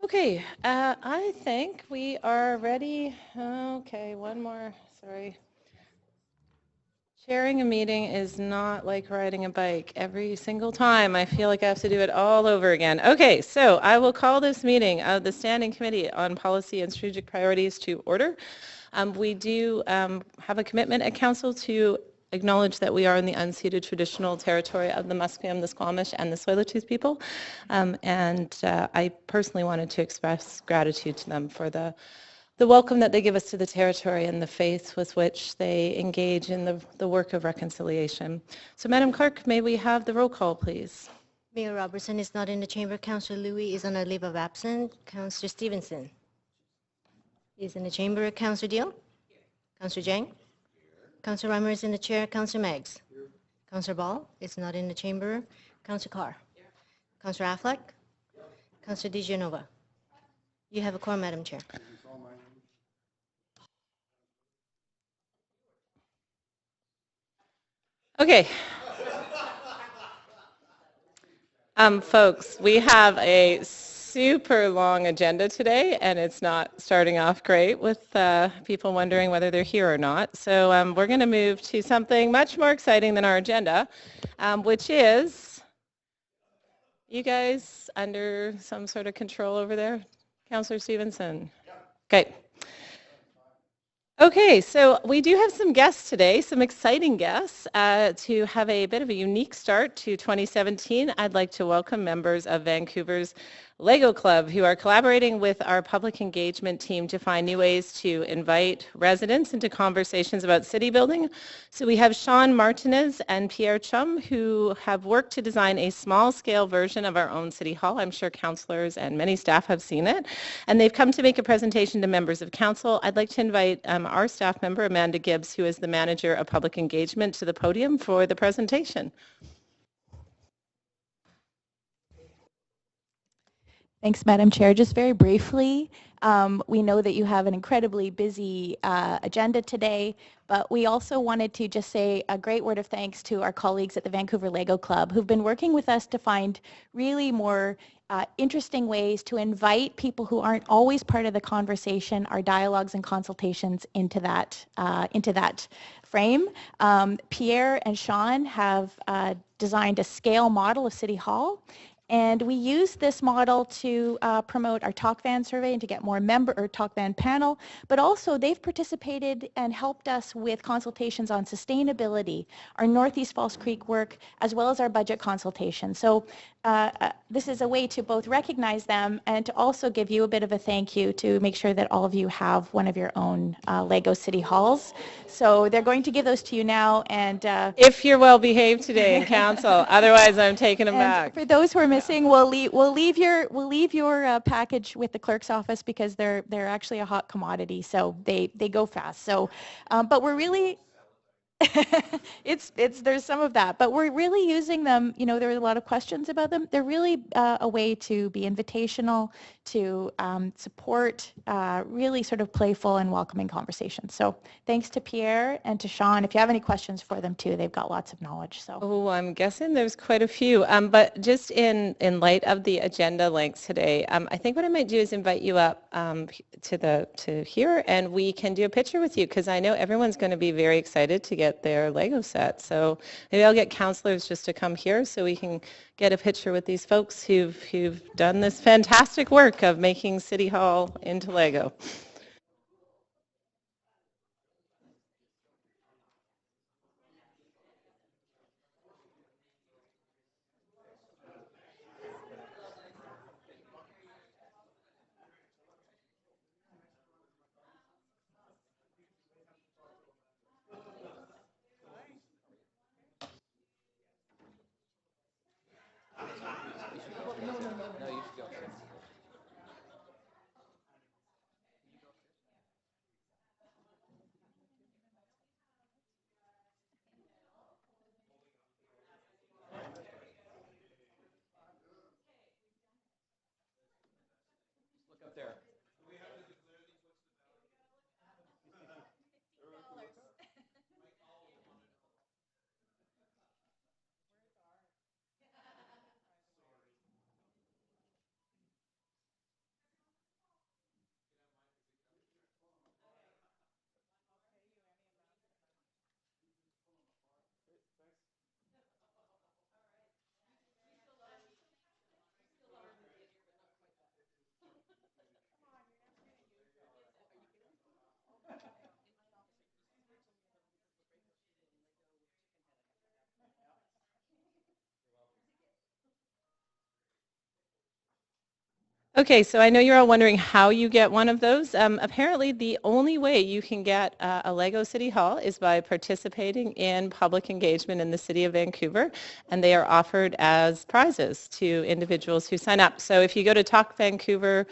Okay, I think we are ready. Okay, one more, sorry. Chairing a meeting is not like riding a bike. Every single time, I feel like I have to do it all over again. Okay, so I will call this meeting of the Standing Committee on Policy and Strategic Priorities to order. We do have a commitment at Council to acknowledge that we are in the unceded traditional territory of the Musqueam, the Squamish, and the Tsleil-Waututh people. I personally wanted to express gratitude to them for the welcome that they give us to the territory and the faith with which they engage in the work of reconciliation. So, Madam Clerk, may we have the roll call, please? Mayor Robertson is not in the chamber. Councillor Louis is on a leave of absence. Councillor Stevenson is in the chamber. Councillor Deal? Councillor Jang? Councillor Reimer is in the chair. Councillor Meggs? Councillor Ball is not in the chamber. Councillor Carr? Councillor Affleck? Councillor DeGenova? You have a quorum, Madam Chair. Okay. Folks, we have a super long agenda today, and it's not starting off great with people wondering whether they're here or not. So we're going to move to something much more exciting than our agenda, which is, you guys under some sort of control over there? Councillor Stevenson? Okay. Okay, so we do have some guests today, some exciting guests. To have a bit of a unique start to 2017, I'd like to welcome members of Vancouver's Lego Club who are collaborating with our public engagement team to find new ways to invite residents into conversations about city building. So we have Sean Martinez and Pierre Chum who have worked to design a small-scale version of our own City Hall. I'm sure councillors and many staff have seen it. And they've come to make a presentation to members of council. I'd like to invite our staff member, Amanda Gibbs, who is the manager of public engagement, to the podium for the presentation. Thanks, Madam Chair. Just very briefly, we know that you have an incredibly busy agenda today, but we also wanted to just say a great word of thanks to our colleagues at the Vancouver Lego Club who've been working with us to find really more interesting ways to invite people who aren't always part of the conversation, our dialogues and consultations into that frame. Pierre and Sean have designed a scale model of City Hall. And we use this model to promote our Talk Van survey and to get more Talk Van panel, but also they've participated and helped us with consultations on sustainability, our Northeast Falls Creek work, as well as our budget consultation. So this is a way to both recognize them and to also give you a bit of a thank you to make sure that all of you have one of your own Lego City Halls. So they're going to give those to you now. And if you're well behaved today in council, otherwise I'm taking them back. For those who are missing, we'll leave your package with the clerk's office because they're actually a hot commodity, so they go fast. So, but we're really there's some of that, but we're really using them. You know, there are a lot of questions about them. They're really a way to be invitational, to support really sort of playful and welcoming conversations. So thanks to Pierre and to Sean. If you have any questions for them too, they've got lots of knowledge. So oh, I'm guessing there's quite a few. But just in light of the agenda length today, I think what I might do is invite you up to here, and we can do a picture with you because I know everyone's going to be very excited to get their Lego set. So maybe I'll get councillors just to come here so we can get a picture with these folks who've done this fantastic work of making City Hall into Lego. Okay, so I know you're all wondering how you get one of those. Apparently, the only way you can get a Lego City Hall is by participating in public engagement in the City of Vancouver, and they are offered as prizes to individuals who sign up. So if you go to Talk Vancouver,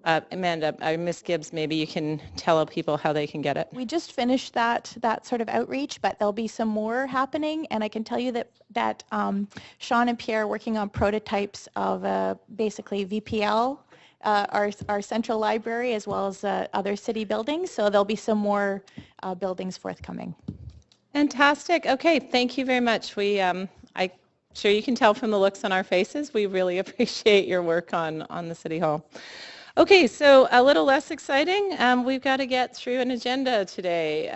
Amanda, Miss Gibbs, maybe you can tell people how they can get it. We just finished that sort of outreach, but there'll be some more happening, and I can tell you that Sean and Pierre are working on prototypes of basically VPL, our central library, as well as other city buildings. So there'll be some more buildings forthcoming. Fantastic. Okay, thank you very much. I'm sure you can tell from the looks on our faces, we really appreciate your work on the City Hall. Okay, so a little less exciting. We've got to get through an agenda today.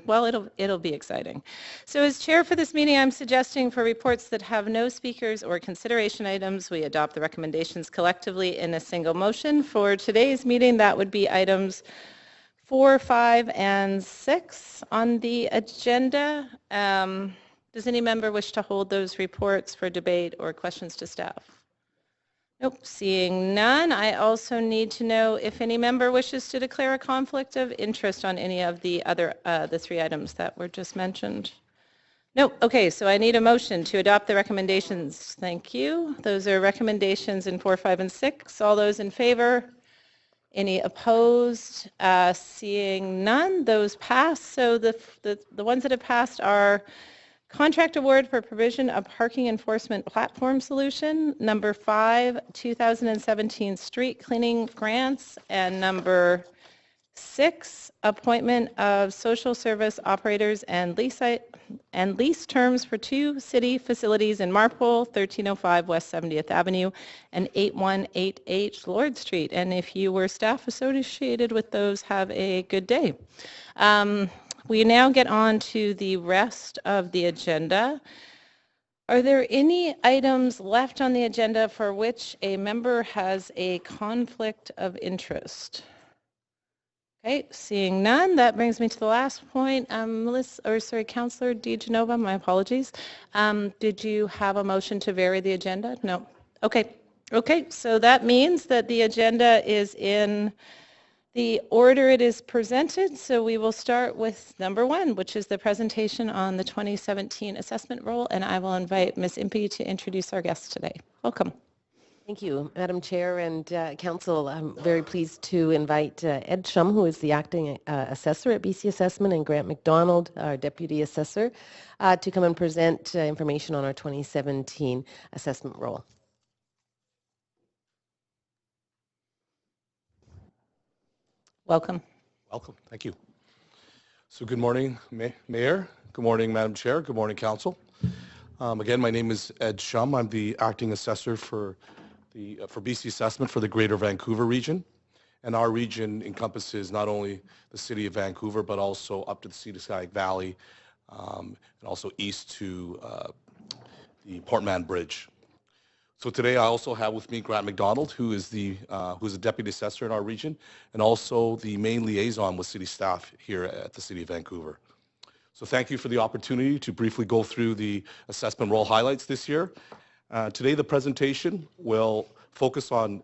Well, it'll be exciting. So as chair for this meeting, I'm suggesting for reports that have no speakers or consideration items, we adopt the recommendations collectively in a single motion. For today's meeting, that would be items 4, 5, and 6 on the agenda. Does any member wish to hold those reports for debate or questions to staff? Nope, seeing none. I also need to know if any member wishes to declare a conflict of interest on any of the other, the 3 items that were just mentioned. Nope. Okay, so I need a motion to adopt the recommendations. Thank you. Those are recommendations in 4, 5, and 6. All those in favor? Any opposed? Seeing none, those pass. So the ones that have passed are contract award for provision of parking enforcement platform solution, number 5, 2017 street cleaning grants, and number 6, appointment of social service operators and lease terms for 2 city facilities in Marpole, 1305 West 70th Avenue, and 8188 Lord Street. And if you were staff associated with those, have a good day. We now get on to the rest of the agenda. Are there any items left on the agenda for which a member has a conflict of interest? Okay, seeing none, that brings me to the last point. Councillor DiGenova, my apologies. Did you have a motion to vary the agenda? No. Okay. Okay, so that means that the agenda is in the order it is presented, so we will start with number 1, which is the presentation on the 2017 assessment roll, and I will invite Ms. Impey to introduce our guests today. Welcome. Thank you, Madam Chair and Council. I'm very pleased to invite Ed Shum, who is the acting assessor at BC Assessment, and Grant McDonald, our deputy assessor, to come and present information on our 2017 assessment roll. Welcome. Welcome. Thank you. So good morning, Mayor. Good morning, Madam Chair. Good morning, Council. Again, my name is Ed Shum. I'm the acting assessor for BC Assessment for the Greater Vancouver region. And our region encompasses not only the city of Vancouver, but also up to the Cedar Valley, and also east to the Port Mann Bridge. So today I also have with me Grant McDonald, who's a deputy assessor in our region, and also the main liaison with city staff here at the City of Vancouver. So thank you for the opportunity to briefly go through the assessment roll highlights this year. Today the presentation will focus on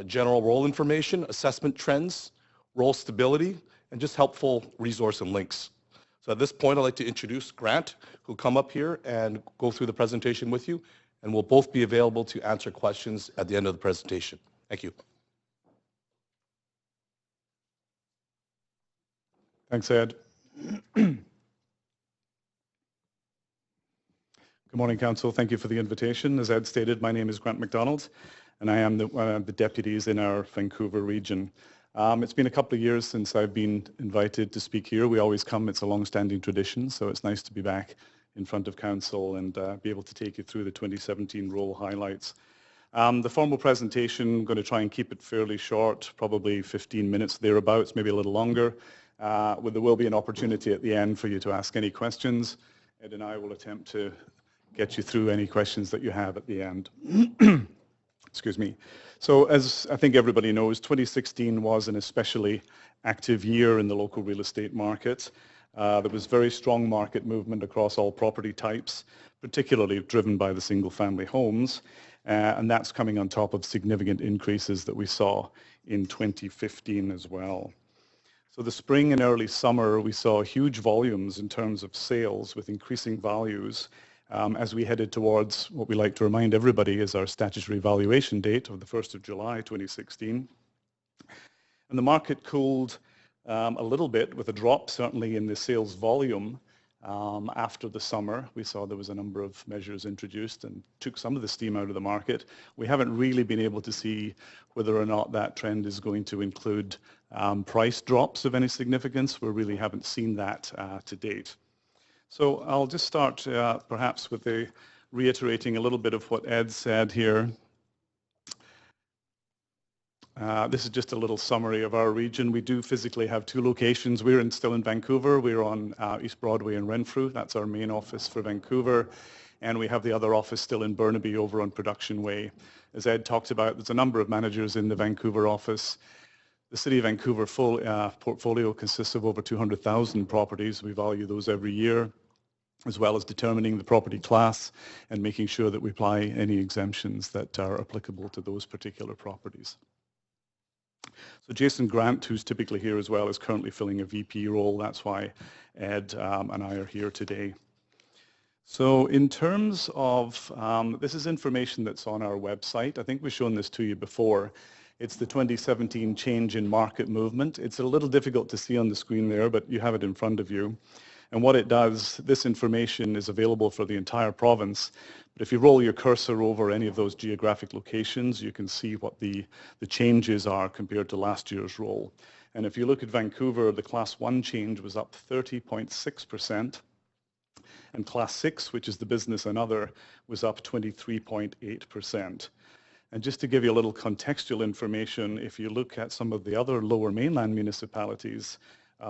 general roll information, assessment trends, roll stability, and just helpful resource and links. So at this point I'd like to introduce Grant, who'll come up here and go through the presentation with you, and we'll both be available to answer questions at the end of the presentation. Thank you. Thanks, Ed. Good morning, Council. Thank you for the invitation. As Ed stated, my name is Grant McDonald, and I am one of the deputies in our Vancouver region. It's been a couple of years since I've been invited to speak here. We always come. It's a long-standing tradition, so it's nice to be back in front of Council and be able to take you through the 2017 roll highlights. The formal presentation, I'm going to try and keep it fairly short, probably 15 minutes thereabouts, maybe a little longer. There will be an opportunity at the end for you to ask any questions. Ed and I will attempt to get you through any questions that you have at the end. Excuse me. So as I think everybody knows, 2016 was an especially active year in the local real estate market. There was very strong market movement across all property types, particularly driven by the single-family homes. and that's coming on top of significant increases that we saw in 2015 as well. So the spring and early summer, we saw huge volumes in terms of sales with increasing values as we headed towards what we like to remind everybody is our statutory valuation date of the 1st of July 2016. And the market cooled a little bit with a drop certainly in the sales volume after the summer. We saw there was a number of measures introduced and took some of the steam out of the market. We haven't really been able to see whether or not that trend is going to include price drops of any significance. We really haven't seen that to date. So I'll just start perhaps with reiterating a little bit of what Ed said here. This is just a little summary of our region. We do physically have two locations. We're still in Vancouver. We're on East Broadway and Renfrew. That's our main office for Vancouver. And we have the other office still in Burnaby over on Production Way. As Ed talked about, there's a number of managers in the Vancouver office. The City of Vancouver full portfolio consists of over 200,000 properties. We value those every year, as well as determining the property class and making sure that we apply any exemptions that are applicable to those particular properties. So Jason Grant, who's typically here as well, is currently filling a VP role. That's why Ed and I are here today. So in terms of, this is information that's on our website. I think we've shown this to you before. It's the 2017 change in market movement. It's a little difficult to see on the screen there, but you have it in front of you. And what it does, this information is available for the entire province. But if you roll your cursor over any of those geographic locations, you can see what the changes are compared to last year's roll. And if you look at Vancouver, the Class 1 change was up 30.6%. And Class 6, which is the business and other, was up 23.8%. And just to give you a little contextual information, if you look at some of the other lower mainland municipalities,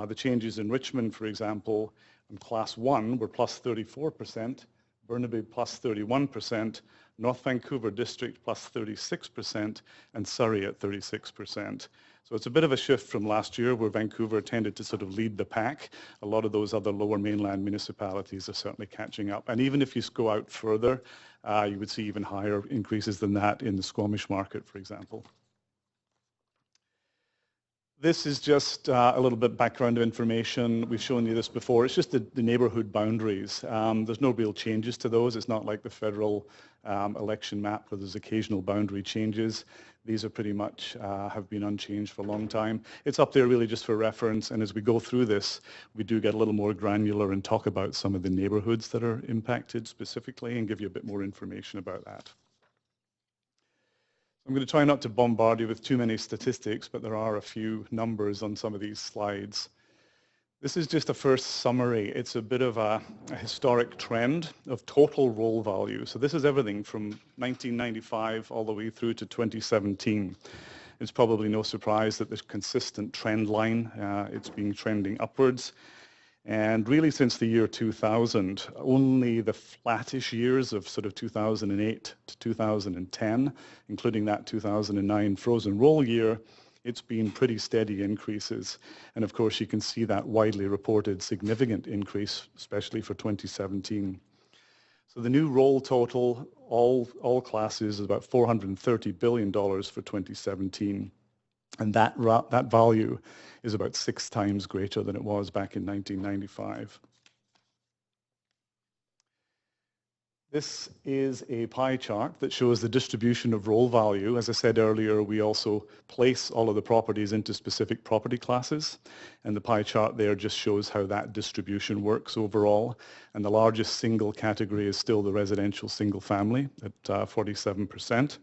the changes in Richmond, for example, in Class 1 were plus 34%, Burnaby plus 31%, North Vancouver District plus 36%, and Surrey at 36%. So it's a bit of a shift from last year where Vancouver tended to sort of lead the pack. A lot of those other lower mainland municipalities are certainly catching up. And even if you go out further, you would see even higher increases than that in the Squamish market, for example. This is just a little bit background information. We've shown you this before. It's just the neighborhood boundaries. There's no real changes to those. It's not like the federal election map where there's occasional boundary changes. These are pretty much have been unchanged for a long time. It's up there really just for reference, and as we go through this, we do get a little more granular and talk about some of the neighborhoods that are impacted specifically and give you a bit more information about that. I'm going to try not to bombard you with too many statistics, but there are a few numbers on some of these slides. This is just a first summary. It's a bit of a historic trend of total roll value. So this is everything from 1995 all the way through to 2017. It's probably no surprise that there's consistent trend line. It's been trending upwards. And really since the year 2000, only the flattish years of sort of 2008 to 2010, including that 2009 frozen roll year, it's been pretty steady increases. And of course, you can see that widely reported significant increase, especially for 2017. So the new roll total, all classes, is about $430 billion for 2017. And that value is about 6 times greater than it was back in 1995. This is a pie chart that shows the distribution of roll value. As I said earlier, we also place all of the properties into specific property classes. And the pie chart there just shows how that distribution works overall. And the largest single category is still the residential single family at 47%.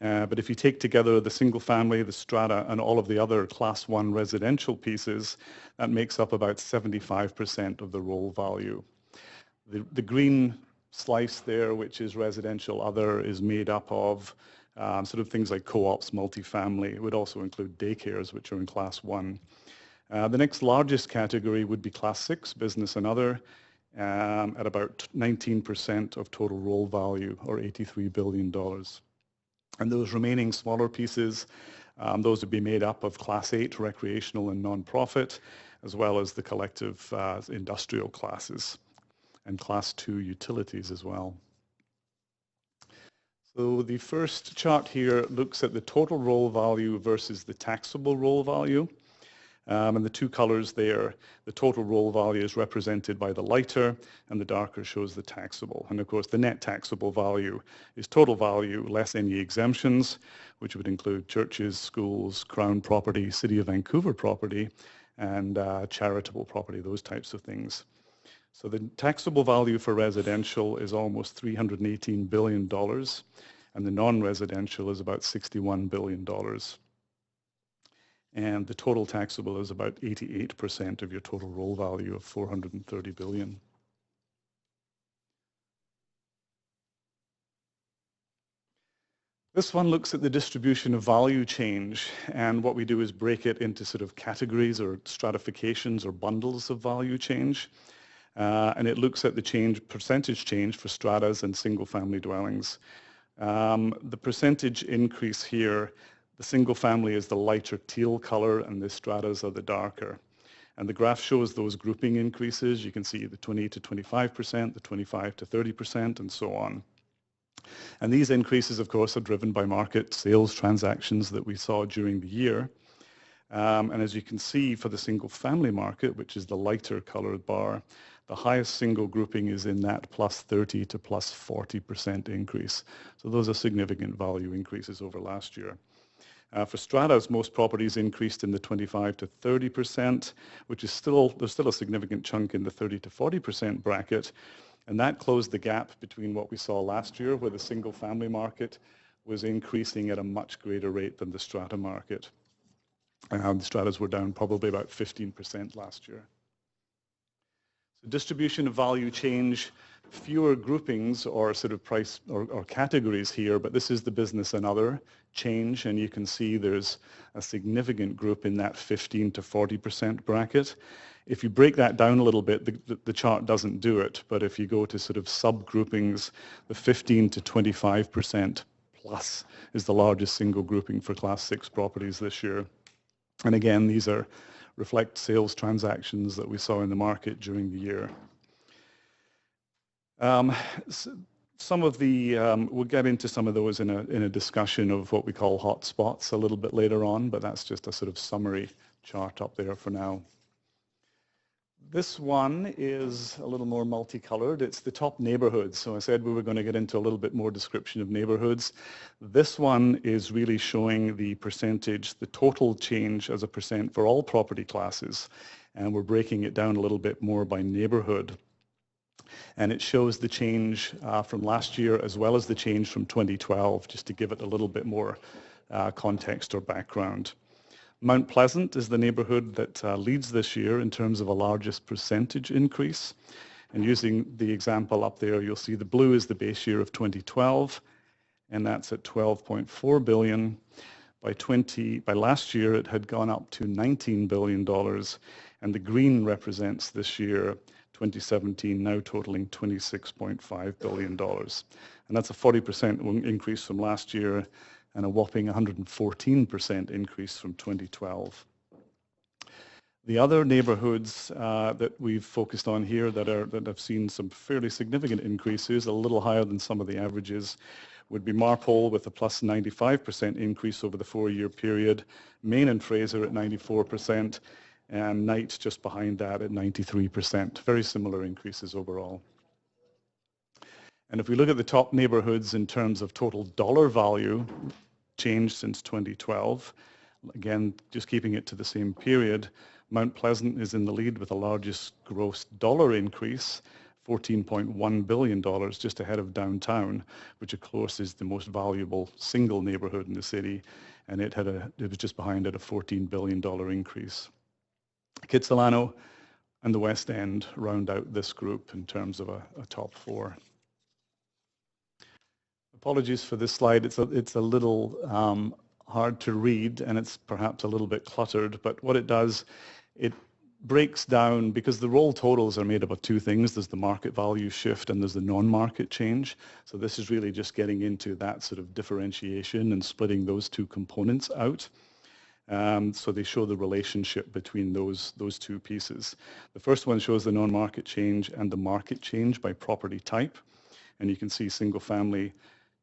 But if you take together the single family, the strata, and all of the other Class 1 residential pieces, that makes up about 75% of the roll value. The green slice there, which is residential other, is made up of sort of things like co-ops, multifamily. It would also include daycares, which are in Class 1. The next largest category would be Class 6, business and other, at about 19% of total roll value, or $83 billion. And those remaining smaller pieces, those would be made up of Class 8 recreational and non-profit, as well as the collective industrial classes and Class 2 utilities as well. So the first chart here looks at the total roll value versus the taxable roll value. And the two colors there, the total roll value is represented by the lighter and the darker shows the taxable. And of course, the net taxable value is total value less any exemptions, which would include churches, schools, Crown property, City of Vancouver property, and charitable property, those types of things. So the taxable value for residential is almost $318 billion, and the non-residential is about $61 billion. And the total taxable is about 88% of your total roll value of $430 billion. This one looks at the distribution of value change, and what we do is break it into sort of categories or stratifications or bundles of value change. And it looks at the percentage change for stratas and single-family dwellings. The percentage increase here, the single family is the lighter teal color and the stratas are the darker. And the graph shows those grouping increases. You can see the 20 to 25%, the 25 to 30%, and so on. And these increases, of course, are driven by market sales transactions that we saw during the year. And as you can see for the single family market, which is the lighter colored bar, the highest single grouping is in that plus 30 to plus 40% increase. So those are significant value increases over last year. For stratas, most properties increased in the 25 to 30%, which is there's still a significant chunk in the 30 to 40% bracket. And that closed the gap between what we saw last year, where the single family market was increasing at a much greater rate than the strata market. The stratas were down probably about 15% last year. So distribution of value change, fewer groupings or sort of price or categories here, but this is the business and other change, and you can see there's a significant group in that 15 to 40% bracket. If you break that down a little bit, the chart doesn't do it, but if you go to sort of subgroupings, the 15 to 25% plus is the largest single grouping for Class 6 properties this year. And again, these reflect sales transactions that we saw in the market during the year. Some of the, we'll get into some of those in a discussion of what we call hotspots a little bit later on, but that's just a sort of summary chart up there for now. This one is a little more multicolored. It's the top neighborhoods. So I said we were going to get into a little bit more description of neighborhoods. This one is really showing the percentage, the total change as a percent for all property classes. And we're breaking it down a little bit more by neighborhood. And it shows the change from last year as well as the change from 2012, just to give it a little bit more context or background. Mount Pleasant is the neighborhood that leads this year in terms of a largest percentage increase. And using the example up there, you'll see the blue is the base year of 2012, and that's at $12.4 billion. By last year, it had gone up to $19 billion, and the green represents this year, 2017, now totaling $26.5 billion. And that's a 40% increase from last year, and a whopping 114% increase from 2012. The other neighborhoods that we've focused on here that have seen some fairly significant increases, a little higher than some of the averages, would be Marpole with a plus 95% increase over the 4-year period, Main and Fraser at 94%, and Knight just behind that at 93%. Very similar increases overall. And if we look at the top neighborhoods in terms of total dollar value change since 2012, again, just keeping it to the same period, Mount Pleasant is in the lead with the largest gross dollar increase, $14.1 billion, just ahead of downtown, which of course is the most valuable single neighborhood in the city, and it was just behind at a $14 billion increase. Kitsilano and the West End round out this group in terms of a top 4. Apologies for this slide. It's a little hard to read, and it's perhaps a little bit cluttered, but what it does, it breaks down, because the roll totals are made up of two things. There's the market value shift and there's the non-market change. So this is really just getting into that sort of differentiation and splitting those two components out. So they show the relationship between those two pieces. The first one shows the non-market change and the market change by property type. And you can see single family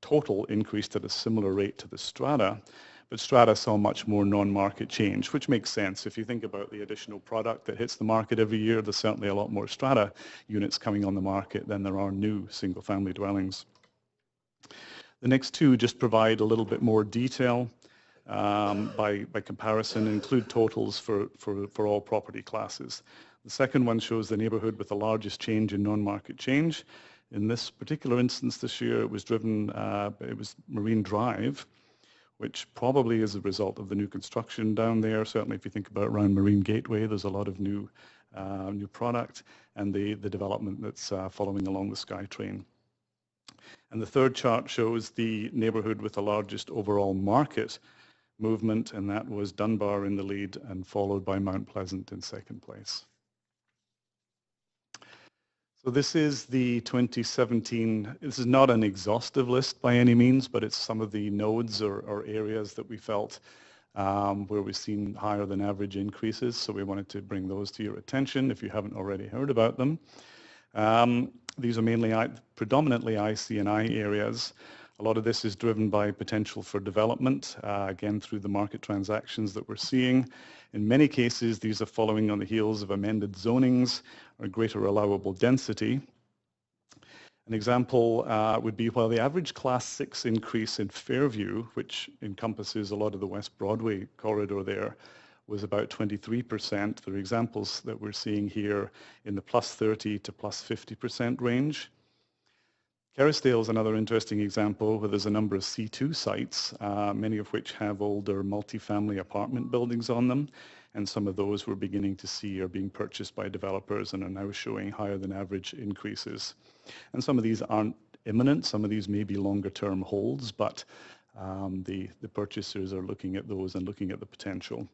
total increased at a similar rate to the strata, but strata saw much more non-market change, which makes sense. If you think about the additional product that hits the market every year, there's certainly a lot more strata units coming on the market than there are new single-family dwellings. The next two just provide a little bit more detail by comparison and include totals for all property classes. The second one shows the neighbourhood with the largest change in non-market change. In this particular instance this year, it was Marine Drive, which probably is a result of the new construction down there. Certainly if you think about around Marine Gateway, there's a lot of new product, and the development that's following along the SkyTrain. And the third chart shows the neighbourhood with the largest overall market movement, and that was Dunbar in the lead and followed by Mount Pleasant in second place. So this is the 2017, this is not an exhaustive list by any means, but it's some of the nodes or areas that we felt where we've seen higher than average increases. So we wanted to bring those to your attention if you haven't already heard about them. These are mainly, predominantly IC&I areas. A lot of this is driven by potential for development, again, through the market transactions that we're seeing. In many cases, these are following on the heels of amended zonings or greater allowable density. An example would be while the average Class 6 increase in Fairview, which encompasses a lot of the West Broadway corridor there, was about 23%. There are examples that we're seeing here in the plus 30 to plus 50% range. Kerrisdale is another interesting example where there's a number of C2 sites, many of which have older multifamily apartment buildings on them, and some of those we're beginning to see are being purchased by developers and are now showing higher than average increases. And some of these aren't imminent, some of these may be longer term holds, but the purchasers are looking at those and looking at the potential.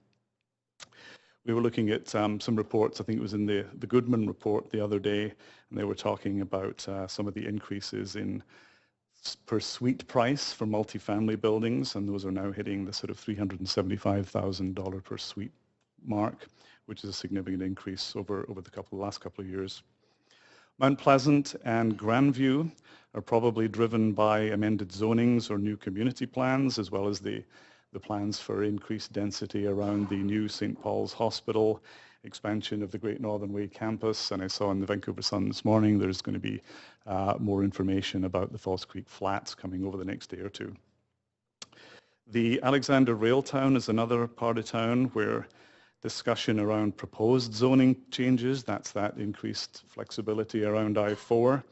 We were looking at some reports, I think it was in the Goodman report the other day, and they were talking about some of the increases in per suite price for multifamily buildings, and those are now hitting the sort of $375,000 per suite mark, which is a significant increase over the last couple of years. Mount Pleasant and Grandview are probably driven by amended zonings or new community plans, as well as the plans for increased density around the new St. Paul's Hospital, expansion of the Great Northern Way campus, and I saw in the Vancouver Sun this morning there's going to be more information about the False Creek Flats coming over the next day or two. The Alexander Railtown is another part of town where discussion around proposed zoning changes, that's that increased flexibility around I-4,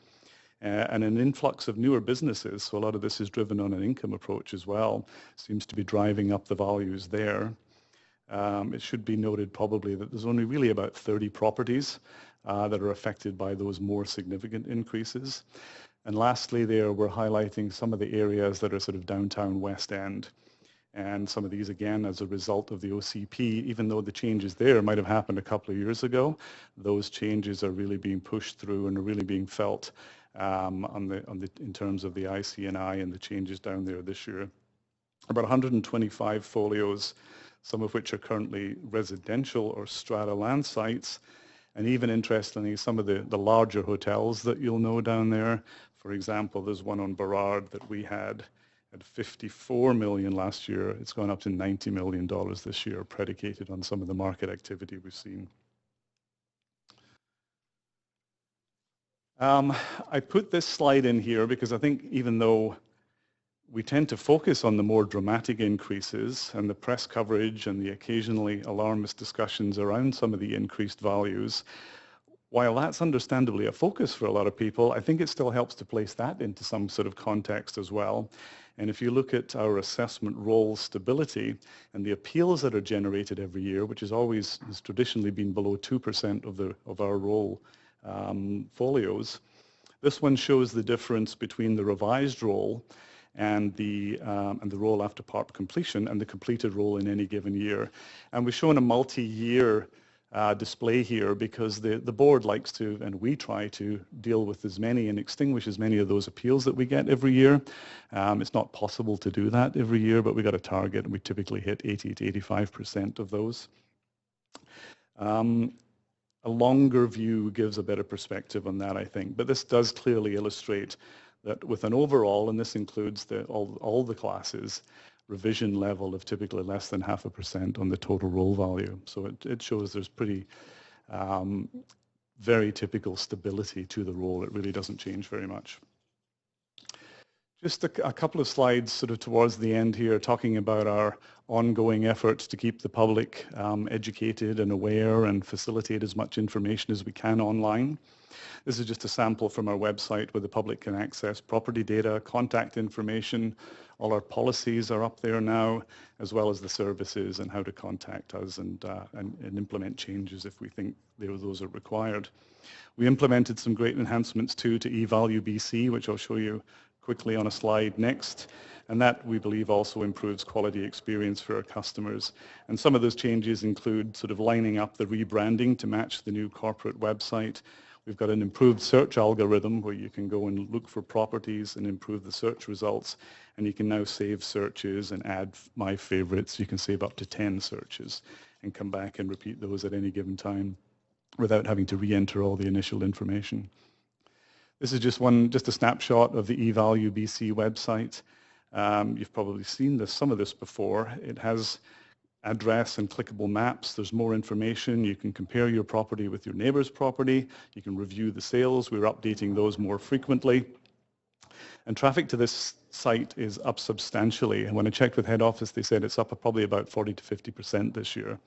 and an influx of newer businesses, so a lot of this is driven on an income approach as well, seems to be driving up the values there. It should be noted probably that there's only really about 30 properties that are affected by those more significant increases. And lastly there, we're highlighting some of the areas that are sort of downtown West End. And some of these, again, as a result of the OCP, even though the changes there might have happened a couple of years ago, those changes are really being pushed through and are really being felt in terms of the IC&I and the changes down there this year. About 125 folios, some of which are currently residential or strata land sites, and even interestingly, some of the larger hotels that you'll know down there. For example, there's one on Burrard that we had at $54 million last year. It's gone up to $90 million this year, predicated on some of the market activity we've seen. I put this slide in here because I think even though we tend to focus on the more dramatic increases and the press coverage and the occasionally alarmist discussions around some of the increased values, while that's understandably a focus for a lot of people, I think it still helps to place that into some sort of context as well. And if you look at our assessment roll stability and the appeals that are generated every year, which has traditionally been below 2% of our roll folios, this one shows the difference between the revised roll and the roll after PARP completion and the completed roll in any given year. And we've shown a multi-year display here because the board likes to, and we try to deal with as many and extinguish as many of those appeals that we get every year. It's not possible to do that every year, but we got a target and we typically hit 80 to 85% of those. A longer view gives a better perspective on that, I think, but this does clearly illustrate that with an overall, and this includes all the classes, revision level of typically less than 0.5% on the total roll value. So it shows there's pretty very typical stability to the roll. It really doesn't change very much. Just a couple of slides sort of towards the end here talking about our ongoing efforts to keep the public educated and aware and facilitate as much information as we can online. This is just a sample from our website where the public can access property data, contact information. All our policies are up there now, as well as the services and how to contact us and implement changes if we think those are required. We implemented some great enhancements too to eValue BC, which I'll show you quickly on a slide next. And that, we believe, also improves quality experience for our customers. And some of those changes include sort of lining up the rebranding to match the new corporate website. We've got an improved search algorithm where you can go and look for properties and improve the search results. And you can now save searches and add my favorites. You can save up to 10 searches and come back and repeat those at any given time without having to re-enter all the initial information. This is just a snapshot of the eValue BC website. You've probably seen some of this before. It has address and clickable maps. There's more information. You can compare your property with your neighbor's property. You can review the sales. We're updating those more frequently. And traffic to this site is up substantially. And when I checked with head office, they said it's up probably about 40 to 50% this year.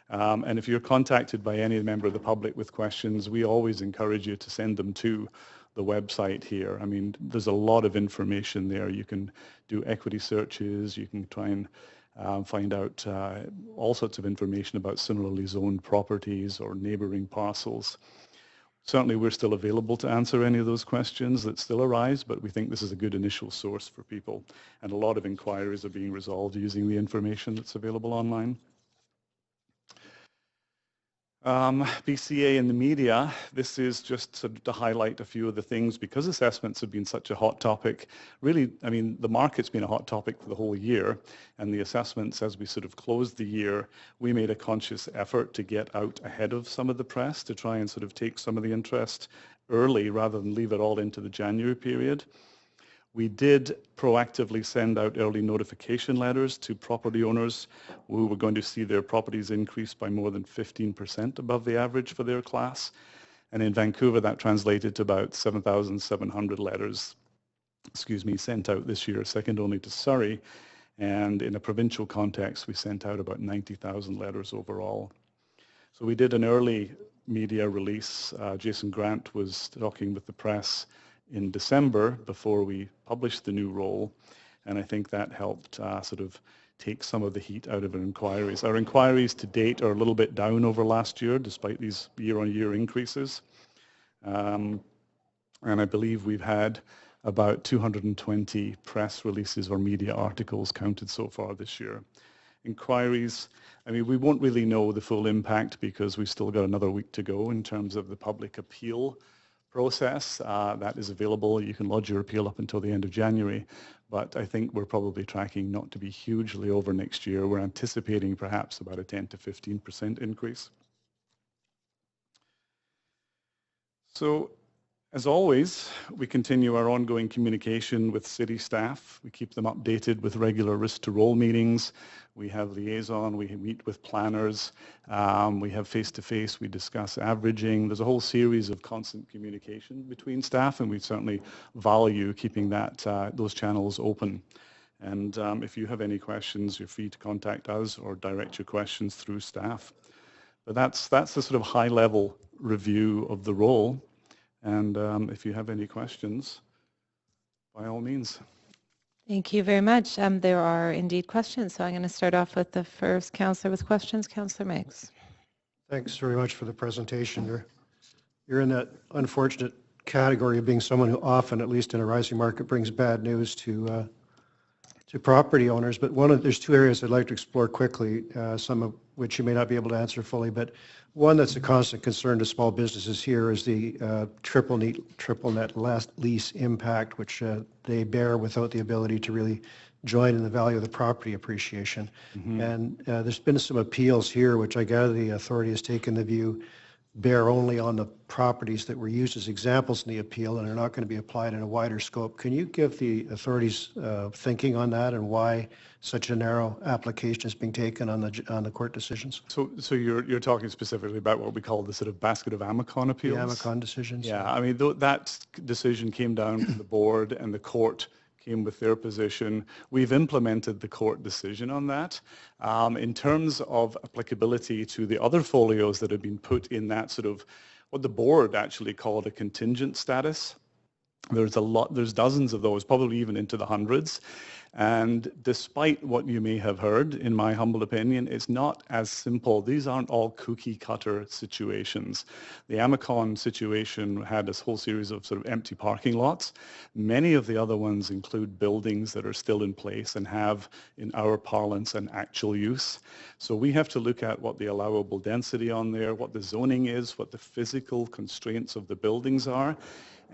And if you're contacted by any member of the public with questions, we always encourage you to send them to the website here. I mean, there's a lot of information there. You can do equity searches. You can try and find out all sorts of information about similarly zoned properties or neighboring parcels. Certainly, we're still available to answer any of those questions that still arise, but we think this is a good initial source for people. And a lot of inquiries are being resolved using the information that's available online. BCA in the media, this is just to highlight a few of the things because assessments have been such a hot topic. Really, I mean, the market's been a hot topic for the whole year, and the assessments, as we sort of closed the year, we made a conscious effort to get out ahead of some of the press to try and sort of take some of the interest early rather than leave it all into the January period. We did proactively send out early notification letters to property owners who were going to see their properties increase by more than 15% above the average for their class. And in Vancouver, that translated to about 7,700 letters, sent out this year, second only to Surrey. And in a provincial context, we sent out about 90,000 letters overall. So we did an early media release. Jason Grant was talking with the press in December before we published the new role, and I think that helped sort of take some of the heat out of our inquiries. Our inquiries to date are a little bit down over last year, despite these year-on-year increases. And I believe we've had about 220 press releases or media articles counted so far this year. Inquiries, I mean, we won't really know the full impact because we've still got another week to go in terms of the public appeal process. That is available. You can lodge your appeal up until the end of January, but I think we're probably tracking not to be hugely over next year. We're anticipating perhaps about a 10 to 15% increase. So, as always, we continue our ongoing communication with city staff. We keep them updated with regular risk-to-roll meetings. We have liaison, we meet with planners, we have face-to-face, we discuss averaging. There's a whole series of constant communication between staff, and we certainly value keeping those channels open. And if you have any questions, you're free to contact us or direct your questions through staff. But that's the sort of high-level review of the role. And if you have any questions, by all means. Thank you very much. There are indeed questions, so I'm going to start off with the first councillor with questions. Councillor Meigs. Thanks very much for the presentation. You're in that unfortunate category of being someone who often, at least in a rising market, brings bad news to property owners. But there's two areas I'd like to explore quickly, some of which you may not be able to answer fully. But one that's a constant concern to small businesses here is the triple net lease impact, which they bear without the ability to really join in the value of the property appreciation. Mm-hmm. And there's been some appeals here, which I gather the authority has taken the view bear only on the properties that were used as examples in the appeal and are not going to be applied in a wider scope. Can you give the authorities thinking on that and why such a narrow application is being taken on the court decisions? So you're talking specifically about what we call the sort of basket of Amicon appeals? The Amicon decisions? Yeah, I mean, that decision came down from the board and the court came with their position. We've implemented the court decision on that. In terms of applicability to the other folios that have been put in that sort of, what the board actually called a contingent status, there's dozens of those, probably even into the hundreds. And despite what you may have heard, in my humble opinion, it's not as simple. These aren't all cookie cutter situations. The Amicon situation had this whole series of sort of empty parking lots. Many of the other ones include buildings that are still in place and have, in our parlance, an actual use. So we have to look at what the allowable density on there, what the zoning is, what the physical constraints of the buildings are.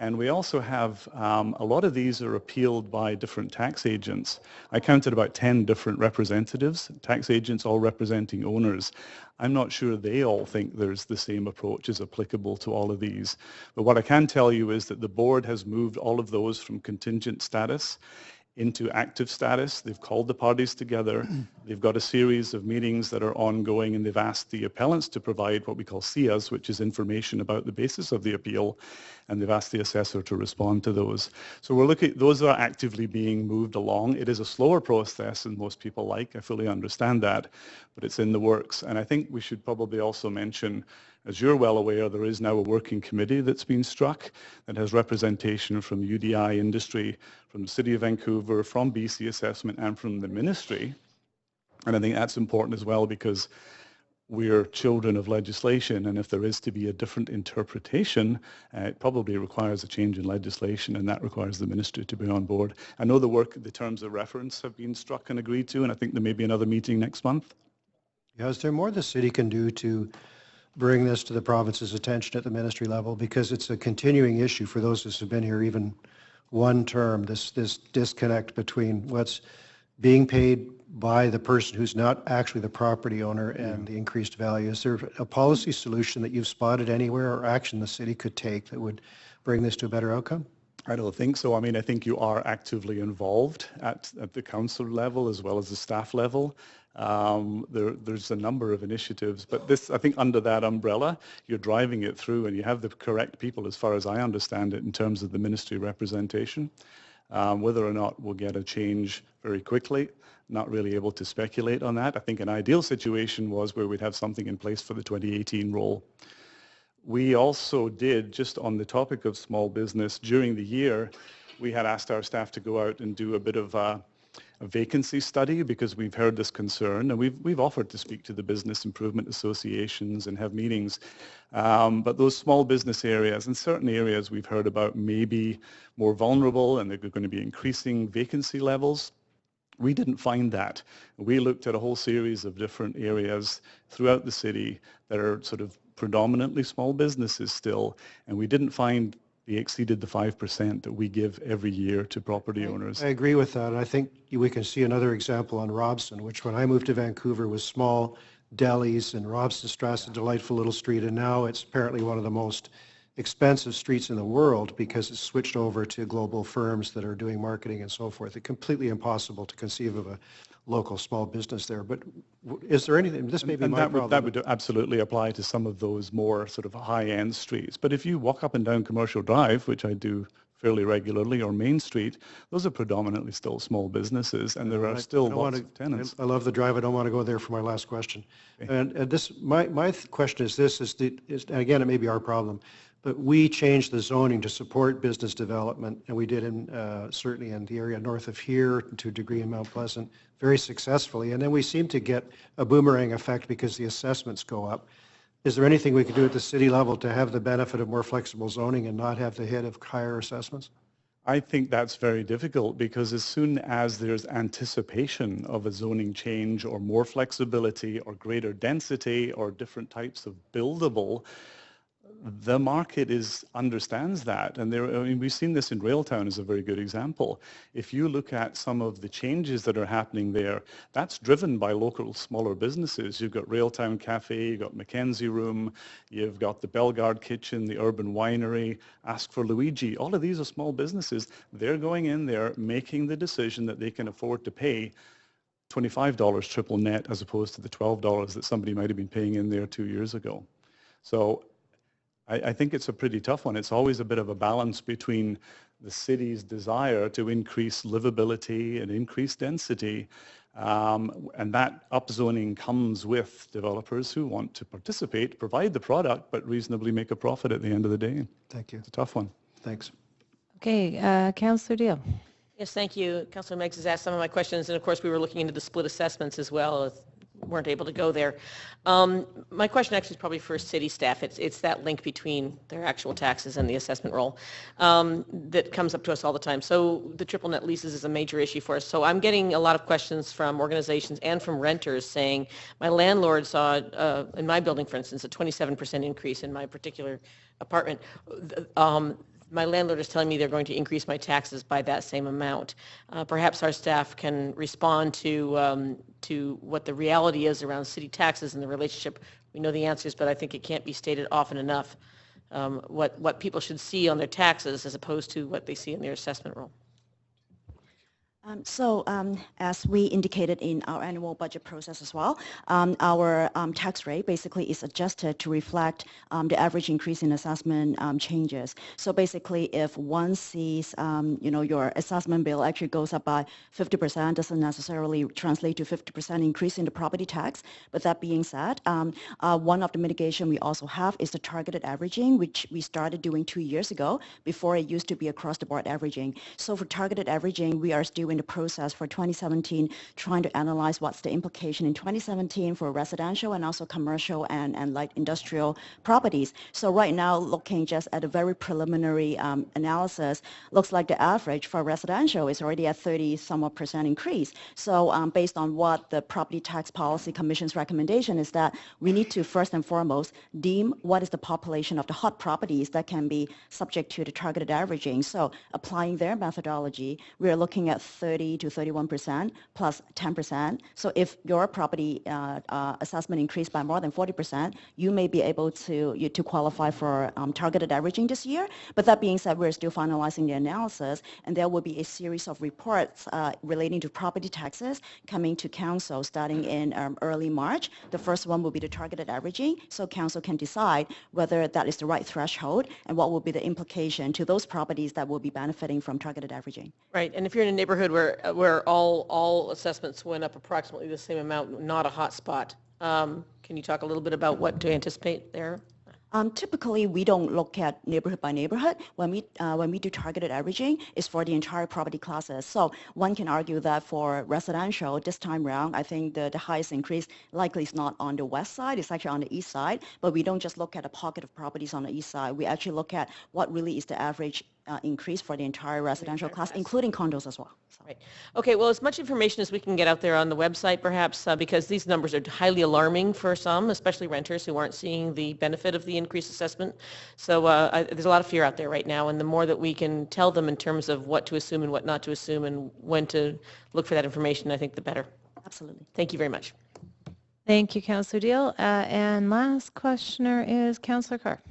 And we also have, a lot of these are appealed by different tax agents. I counted about 10 different representatives, tax agents all representing owners. I'm not sure they all think there's the same approach as applicable to all of these. But what I can tell you is that the board has moved all of those from contingent status into active status. They've called the parties together. They've got a series of meetings that are ongoing, and they've asked the appellants to provide what we call SIAs, which is information about the basis of the appeal, and they've asked the assessor to respond to those. So we're looking, those are actively being moved along. It is a slower process than most people like. I fully understand that, but it's in the works. And I think we should probably also mention, as you're well aware, there is now a working committee that's been struck that has representation from UDI industry, from the City of Vancouver, from BC Assessment, and from the ministry. And I think that's important as well because we're children of legislation, and if there is to be a different interpretation, it probably requires a change in legislation, and that requires the ministry to be on board. I know the terms of reference have been struck and agreed to, and I think there may be another meeting next month. Yeah, is there more the city can do to bring this to the province's attention at the ministry level? Because it's a continuing issue for those who have been here even one term, this disconnect between what's being paid by the person who's not actually the property owner and the increased value. Is there a policy solution that you've spotted anywhere or action the city could take that would bring this to a better outcome? I don't think so. I mean, I think you are actively involved at the council level as well as the staff level. There's a number of initiatives, but this, I think under that umbrella, you're driving it through and you have the correct people, as far as I understand it, in terms of the ministry representation. Whether or not we'll get a change very quickly, not really able to speculate on that. I think an ideal situation was where we'd have something in place for the 2018 roll. We also did, just on the topic of small business, during the year, we had asked our staff to go out and do a bit of a vacancy study because we've heard this concern, and we've offered to speak to the business improvement associations and have meetings. But those small business areas and certain areas we've heard about may be more vulnerable and they're going to be increasing vacancy levels. We didn't find that. We looked at a whole series of different areas throughout the city that are sort of predominantly small businesses still, and we didn't find they exceeded the 5% that we give every year to property owners. I agree with that. I think we can see another example on Robson, which when I moved to Vancouver was small delis, and Robsonstrasse, a delightful little street, and now it's apparently one of the most expensive streets in the world because it's switched over to global firms that are doing marketing and so forth. It's completely impossible to conceive of a local small business there. But is there anything, this may be my problem. That would absolutely apply to some of those more sort of high-end streets. But if you walk up and down Commercial Drive, which I do fairly regularly, or Main Street, those are predominantly still small businesses, and there are still lots of tenants. I love the drive. I don't want to go there for my last question. Okay. And this, my question is this, and again, it may be our problem, but we changed the zoning to support business development, and we did certainly in the area north of here, to a degree in Mount Pleasant, very successfully. And then we seem to get a boomerang effect because the assessments go up. Is there anything we could do at the city level to have the benefit of more flexible zoning and not have the hit of higher assessments? I think that's very difficult because as soon as there's anticipation of a zoning change or more flexibility or greater density or different types of buildable, the market understands that, and I mean, we've seen this in Railtown as a very good example. If you look at some of the changes that are happening there, that's driven by local smaller businesses. You've got Railtown Cafe, you've got Mackenzie Room, you've got the Bellegarde Kitchen, the Urban Winery, Ask for Luigi. All of these are small businesses. They're going in there making the decision that they can afford to pay $25 triple net as opposed to the $12 that somebody might have been paying in there 2 years ago. So I think it's a pretty tough one. It's always a bit of a balance between the city's desire to increase livability and increase density, and that upzoning comes with developers who want to participate, provide the product, but reasonably make a profit at the end of the day. Thank you. It's a tough one. Thanks. Okay, Councillor Deal. Yes, thank you. Councillor Meggs has asked some of my questions, and of course we were looking into the split assessments as well. Weren't able to go there. My question actually is probably for city staff. It's that link between their actual taxes and the assessment roll that comes up to us all the time. So the triple net leases is a major issue for us. So I'm getting a lot of questions from organizations and from renters saying, my landlord saw, in my building for instance, a 27% increase in my particular apartment. My landlord is telling me they're going to increase my taxes by that same amount. Perhaps our staff can respond to what the reality is around city taxes and the relationship. We know the answers, but I think it can't be stated often enough what people should see on their taxes as opposed to what they see in their assessment roll. As we indicated in our annual budget process as well, our tax rate basically is adjusted to reflect the average increase in assessment changes. So basically, if one sees, your assessment bill actually goes up by 50%, doesn't necessarily translate to 50% increase in the property tax. But that being said, one of the mitigation we also have is the targeted averaging, which we started doing 2 years ago. Before it used to be across the board averaging. So for targeted averaging, we are still in the process for 2017 trying to analyze what's the implication in 2017 for residential and also commercial and light industrial properties. So right now, looking just at a very preliminary analysis, looks like the average for residential is already at 30-somewhat% increase. So based on what the Property Tax Policy Commission's recommendation is that we need to first and foremost deem what is the population of the hot properties that can be subject to the targeted averaging. So applying their methodology, we are looking at 30 to 31% plus 10%. So if your property assessment increased by more than 40%, you may be able to qualify for targeted averaging this year. But that being said, we're still finalizing the analysis, and there will be a series of reports relating to property taxes coming to council starting in early March. The first one will be the targeted averaging, so council can decide whether that is the right threshold and what will be the implication to those properties that will be benefiting from targeted averaging. Right, and if you're in a neighborhood where all assessments went up approximately the same amount, not a hot spot, can you talk a little bit about what to anticipate there? Typically, we don't look at neighborhood by neighborhood. When we do targeted averaging, it's for the entire property classes. So one can argue that for residential, this time around, I think the highest increase likely is not on the west side, it's actually on the east side. But we don't just look at a pocket of properties on the east side. We actually look at what really is the average increase for the entire residential class, including condos as well. So. Right. Okay, well, as much information as we can get out there on the website, perhaps, because these numbers are highly alarming for some, especially renters who aren't seeing the benefit of the increased assessment. So there's a lot of fear out there right now, and the more that we can tell them in terms of what to assume and what not to assume and when to look for that information, I think the better. Absolutely. Thank you very much. Thank you, Councillor Deal. And last questioner is Councillor Carr.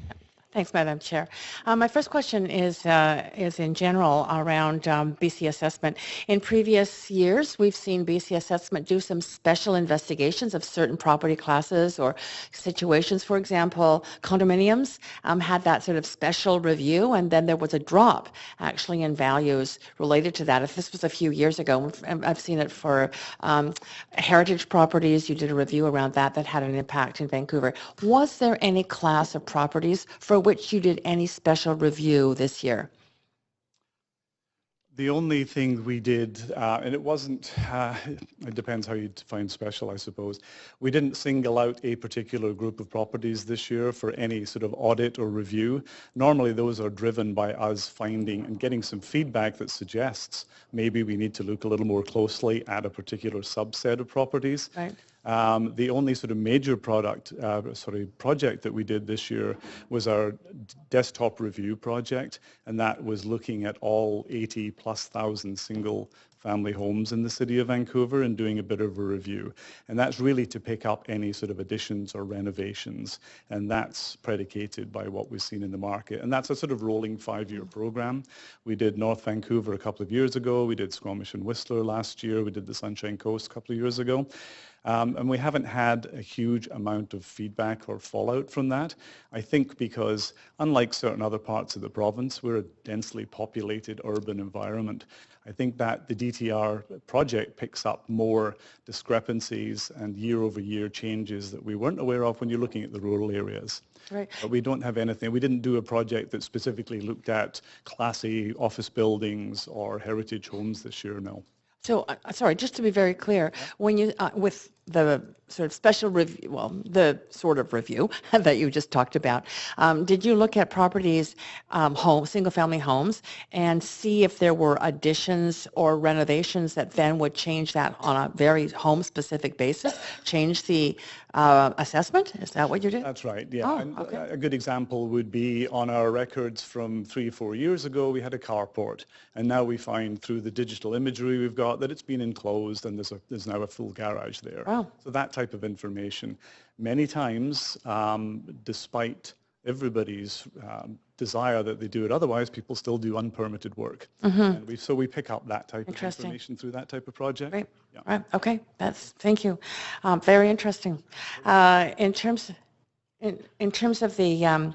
Thanks, Madam Chair. My first question is in general around BC Assessment. In previous years, we've seen BC Assessment do some special investigations of certain property classes or situations. For example, condominiums had that sort of special review, and then there was a drop actually in values related to that. If this was a few years ago, I've seen it for heritage properties. You did a review around that had an impact in Vancouver. Was there any class of properties for which you did any special review this year? The only thing we did, and it wasn't, it depends how you define special, I suppose. We didn't single out a particular group of properties this year for any sort of audit or review. Normally those are driven by us finding and getting some feedback that suggests maybe we need to look a little more closely at a particular subset of properties. Right. The only sort of major project that we did this year was our desktop review project, and that was looking at all 80,000+ single family homes in the city of Vancouver and doing a bit of a review. And that's really to pick up any sort of additions or renovations, and that's predicated by what we've seen in the market. And that's a sort of rolling 5-year program. We did North Vancouver a couple of years ago, we did Squamish and Whistler last year, we did the Sunshine Coast a couple of years ago. And we haven't had a huge amount of feedback or fallout from that. I think because, unlike certain other parts of the province, we're a densely populated urban environment. I think that the DTR project picks up more discrepancies and year-over-year changes that we weren't aware of when you're looking at the rural areas. Right. But we don't have anything. We didn't do a project that specifically looked at Class A office buildings or heritage homes this year, no. So, sorry, just to be very clear, when you, with the sort of special review, well, the sort of review that you just talked about, did you look at properties, single-family homes, and see if there were additions or renovations that then would change that on a very home-specific basis, change the assessment? Is that what you did? That's right, yeah. Oh, And okay. a good example would be on our records from 3 or 4 years ago, we had a carport, and now we find through the digital imagery we've got that it's been enclosed and there's now a full garage there. Wow. So that type of information. Many times, despite everybody's desire that they do it otherwise, people still do unpermitted work. And so we pick up that type of Interesting. information through that type of project. Right. Yeah. Right. Okay. Thank you. Very interesting. In terms of the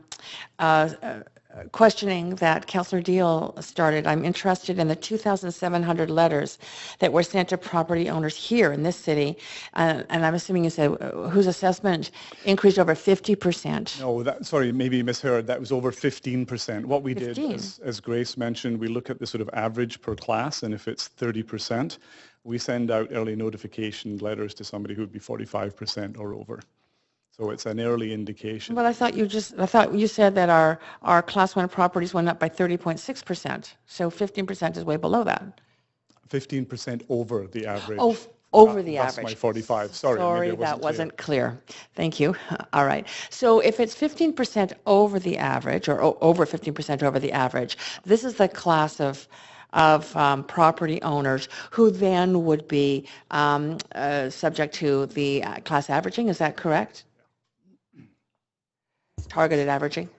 questioning that Councillor Deal started, I'm interested in the 2,700 letters that were sent to property owners here in this city, and I'm assuming you said whose assessment increased over 50%. No, sorry, maybe you misheard. That was over 15%. What we 15? did, as Grace mentioned, we look at the sort of average per class, and if it's 30%, we send out early notification letters to somebody who would be 45% or over. So it's an early indication. But I thought you said that our class 1 properties went up by 30.6%. So 15% is way below that. 15% over the average. Oh, over the That's average. my 45. Sorry, maybe I that wasn't wasn't clear. Thank you. All right. So if it's 15% over the average, or over 15% over the average, this is the class of property owners who then would be subject to the class averaging. Is that correct? Targeted averaging?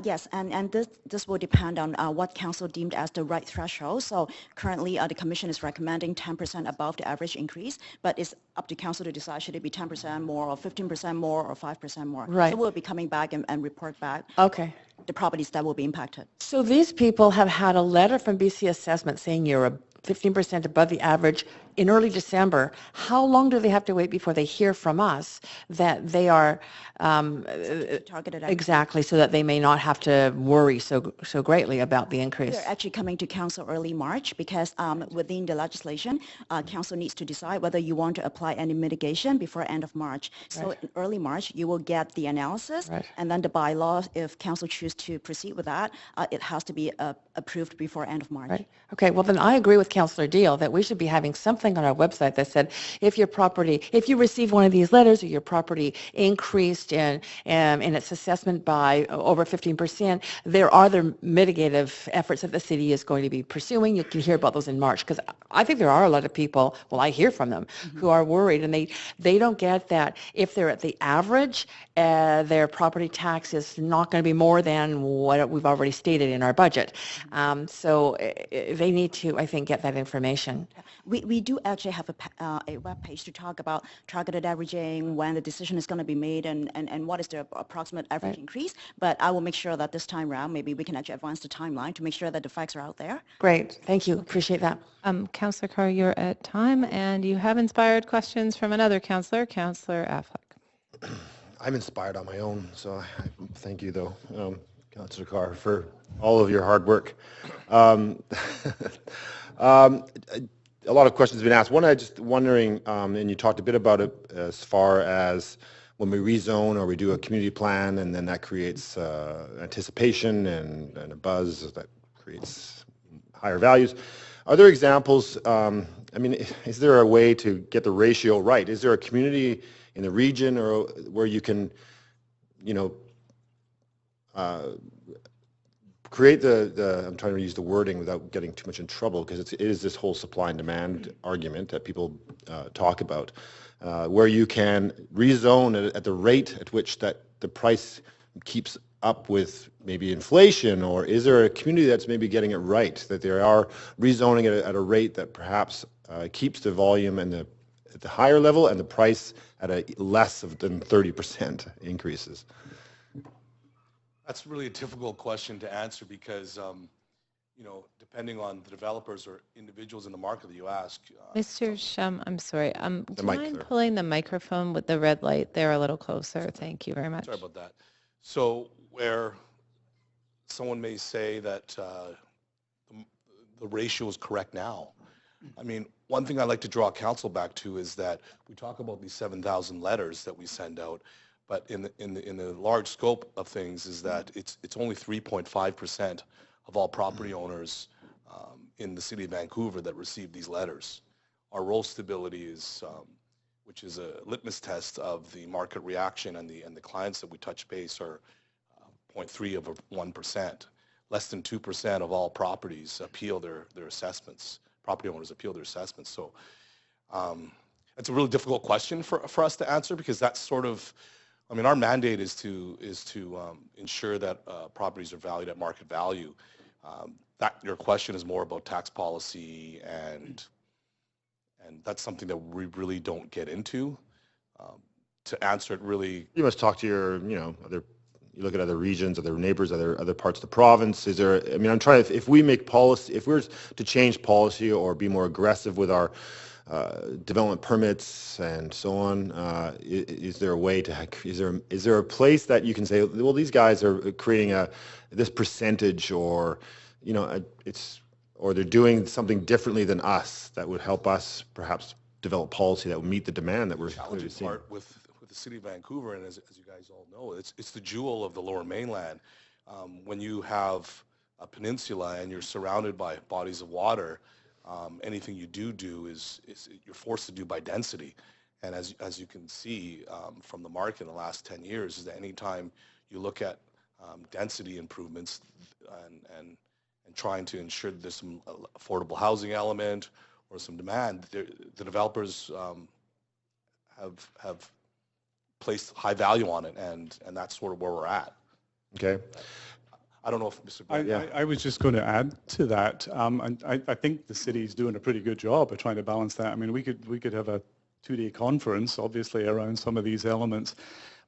Yes, and this will depend on what council deemed as the right threshold. So currently, the commission is recommending 10% above the average increase, but it's up to council to decide should it be 10% more or 15% more or 5% more. Right. So we'll be coming back and report back Okay. the properties that will be impacted. So these people have had a letter from BC Assessment saying you're 15% above the average in early December. How long do they have to wait before they hear from us that they are Targeted action. exactly, so that they may not have to worry so greatly about the increase? They're actually coming to council early March because within the legislation, council needs to decide whether you want to apply any mitigation before end of March. So Right. in early March, you will get the analysis, Right. and then the bylaw, if council choose to proceed with that, it has to be approved before end of March. Right. Okay. Well, then I agree with Councillor Deal that we should be having something on our website that said if you receive one of these letters or your property increased in its assessment by over 15%, there are the mitigative efforts that the city is going to be pursuing. You can hear about those in March, because I think there are a lot of people, well, I hear from them, who are worried, and they don't get that if they're at the average, their property tax is not going to be more than what we've already stated in our budget. So they need to, I think, get that information. We do actually have a web page to talk about targeted averaging, when the decision is going to be made, and what is the approximate average Right. increase. But I will make sure that this time around, maybe we can actually advance the timeline to make sure that the facts are out there. Great. Thank you. Appreciate that. Councillor Carr, you're at time, and you have inspired questions from another councillor, Councillor Affleck. I'm inspired on my own, so I thank you, though, Councillor Carr, for all of your hard work. A lot of questions have been asked. One, I just wondering, and you talked a bit about it as far as when we rezone or we do a community plan, and then that creates anticipation and a buzz that creates higher values. Are there examples, I mean, is there a way to get the ratio right? Is there a community in the region, or where you can, create I'm trying to use the wording without getting too much in trouble, because it is this whole supply and demand argument that people talk about, where you can rezone at the rate at which that the price keeps up with maybe inflation, or is there a community that's maybe getting it right, that they are rezoning at a rate that perhaps keeps the volume and at the higher level and the price at a less than 30% increases? That's really a difficult question to answer because, depending on the developers or individuals in the market that you ask. Mr. Shum, I'm sorry. Do you mic mind there. pulling the microphone with the red light there a little closer? Thank you very much. Sorry about that. So where someone may say that the ratio is correct now. I mean, one thing I'd like to draw council back to is that we talk about these 7,000 letters that we send out, but in the large scope of things is that it's only 3.5% of all property owners in the city of Vancouver that receive these letters. Our roll stability is, which is a litmus test of the market reaction, and the clients that we touch base are 0.3 of 1%. Less than 2% of all properties appeal their assessments. Property owners appeal their assessments. So it's a really difficult question for us to answer, because that's sort of, I mean, our mandate is to ensure that properties are valued at market value. That your question is more about tax policy, and that's something that we really don't get into. To answer it really, You must talk to your, other. You look at other regions, other neighbors, other parts of the province. Is there? I mean, I'm trying. If we make policy, if we're to change policy or be more aggressive with our development permits and so on, is there a way to? Is there a place that you can say, well, these guys are creating this percentage, or or they're doing something differently than us that would help us perhaps develop policy that would meet the demand that we're challenging seeing. part with the city of Vancouver, and as you guys all know, it's the jewel of the Lower Mainland. When you have a peninsula and you're surrounded by bodies of water, anything you do is you're forced to do by density. And as you can see from the market in the last 10 years, is that anytime you look at density improvements and trying to ensure that there's some affordable housing element or some demand, the developers have placed high value on it, and that's sort of where we're at. Okay. I don't know if Mr. Brown, I was just going to add to that. And I think the city's doing a pretty good job of trying to balance that. I mean, we could have a 2-day conference, obviously, around some of these elements.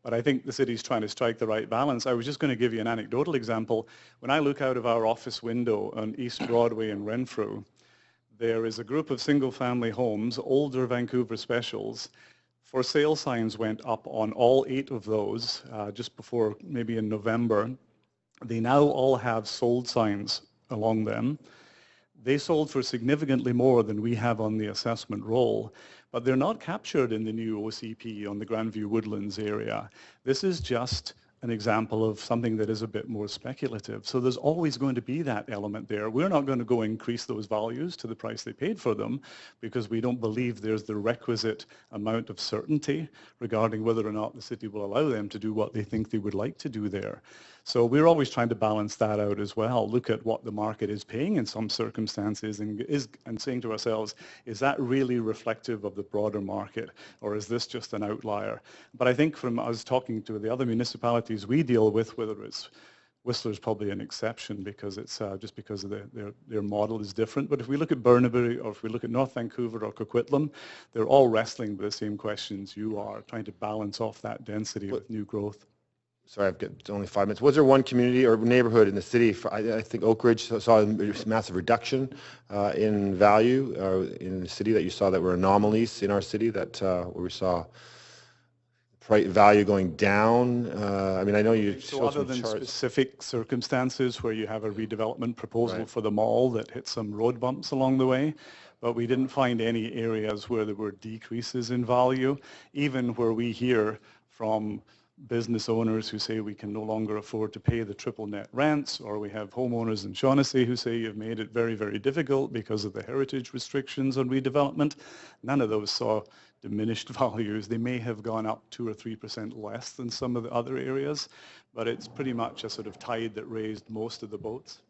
But I think the city's trying to strike the right balance. I was just going to give you an anecdotal example. When I look out of our office window on East Broadway in Renfrew, there is a group of single-family homes, older Vancouver specials. For sale signs went up on all 8 of those just before, maybe in November. They now all have sold signs along them. They sold for significantly more than we have on the assessment roll, but they're not captured in the new OCP on the Grandview Woodlands area. This is just an example of something that is a bit more speculative. So there's always going to be that element there. We're not going to go increase those values to the price they paid for them, because we don't believe there's the requisite amount of certainty regarding whether or not the city will allow them to do what they think they would like to do there. So we're always trying to balance that out as well, look at what the market is paying in some circumstances and saying to ourselves, is that really reflective of the broader market, or is this just an outlier? But I think from us talking to the other municipalities we deal with, whether it's Whistler's probably an exception because it's just because of their model is different. But if we look at Burnaby, or if we look at North Vancouver or Coquitlam, they're all wrestling with the same questions you are, trying to balance off that density with new growth. Sorry, I've got only 5 minutes. Was there one community or neighborhood in the city, I think Oak Ridge saw a massive reduction in value in the city, that you saw that were anomalies in our city, that where we saw value going down? I mean, I know you So showed other some than charts. specific circumstances where you have a redevelopment proposal for the mall that hit some road bumps along the way, but we didn't find any areas where there were decreases in value, even where we hear from business owners who say we can no longer afford to pay the triple net rents, or we have homeowners in Shaughnessy who say you've made it very, very difficult because of the heritage restrictions on redevelopment. None of those saw diminished values. They may have gone up 2 or 3% less than some of the other areas, but it's pretty much a sort of tide that raised most of the boats.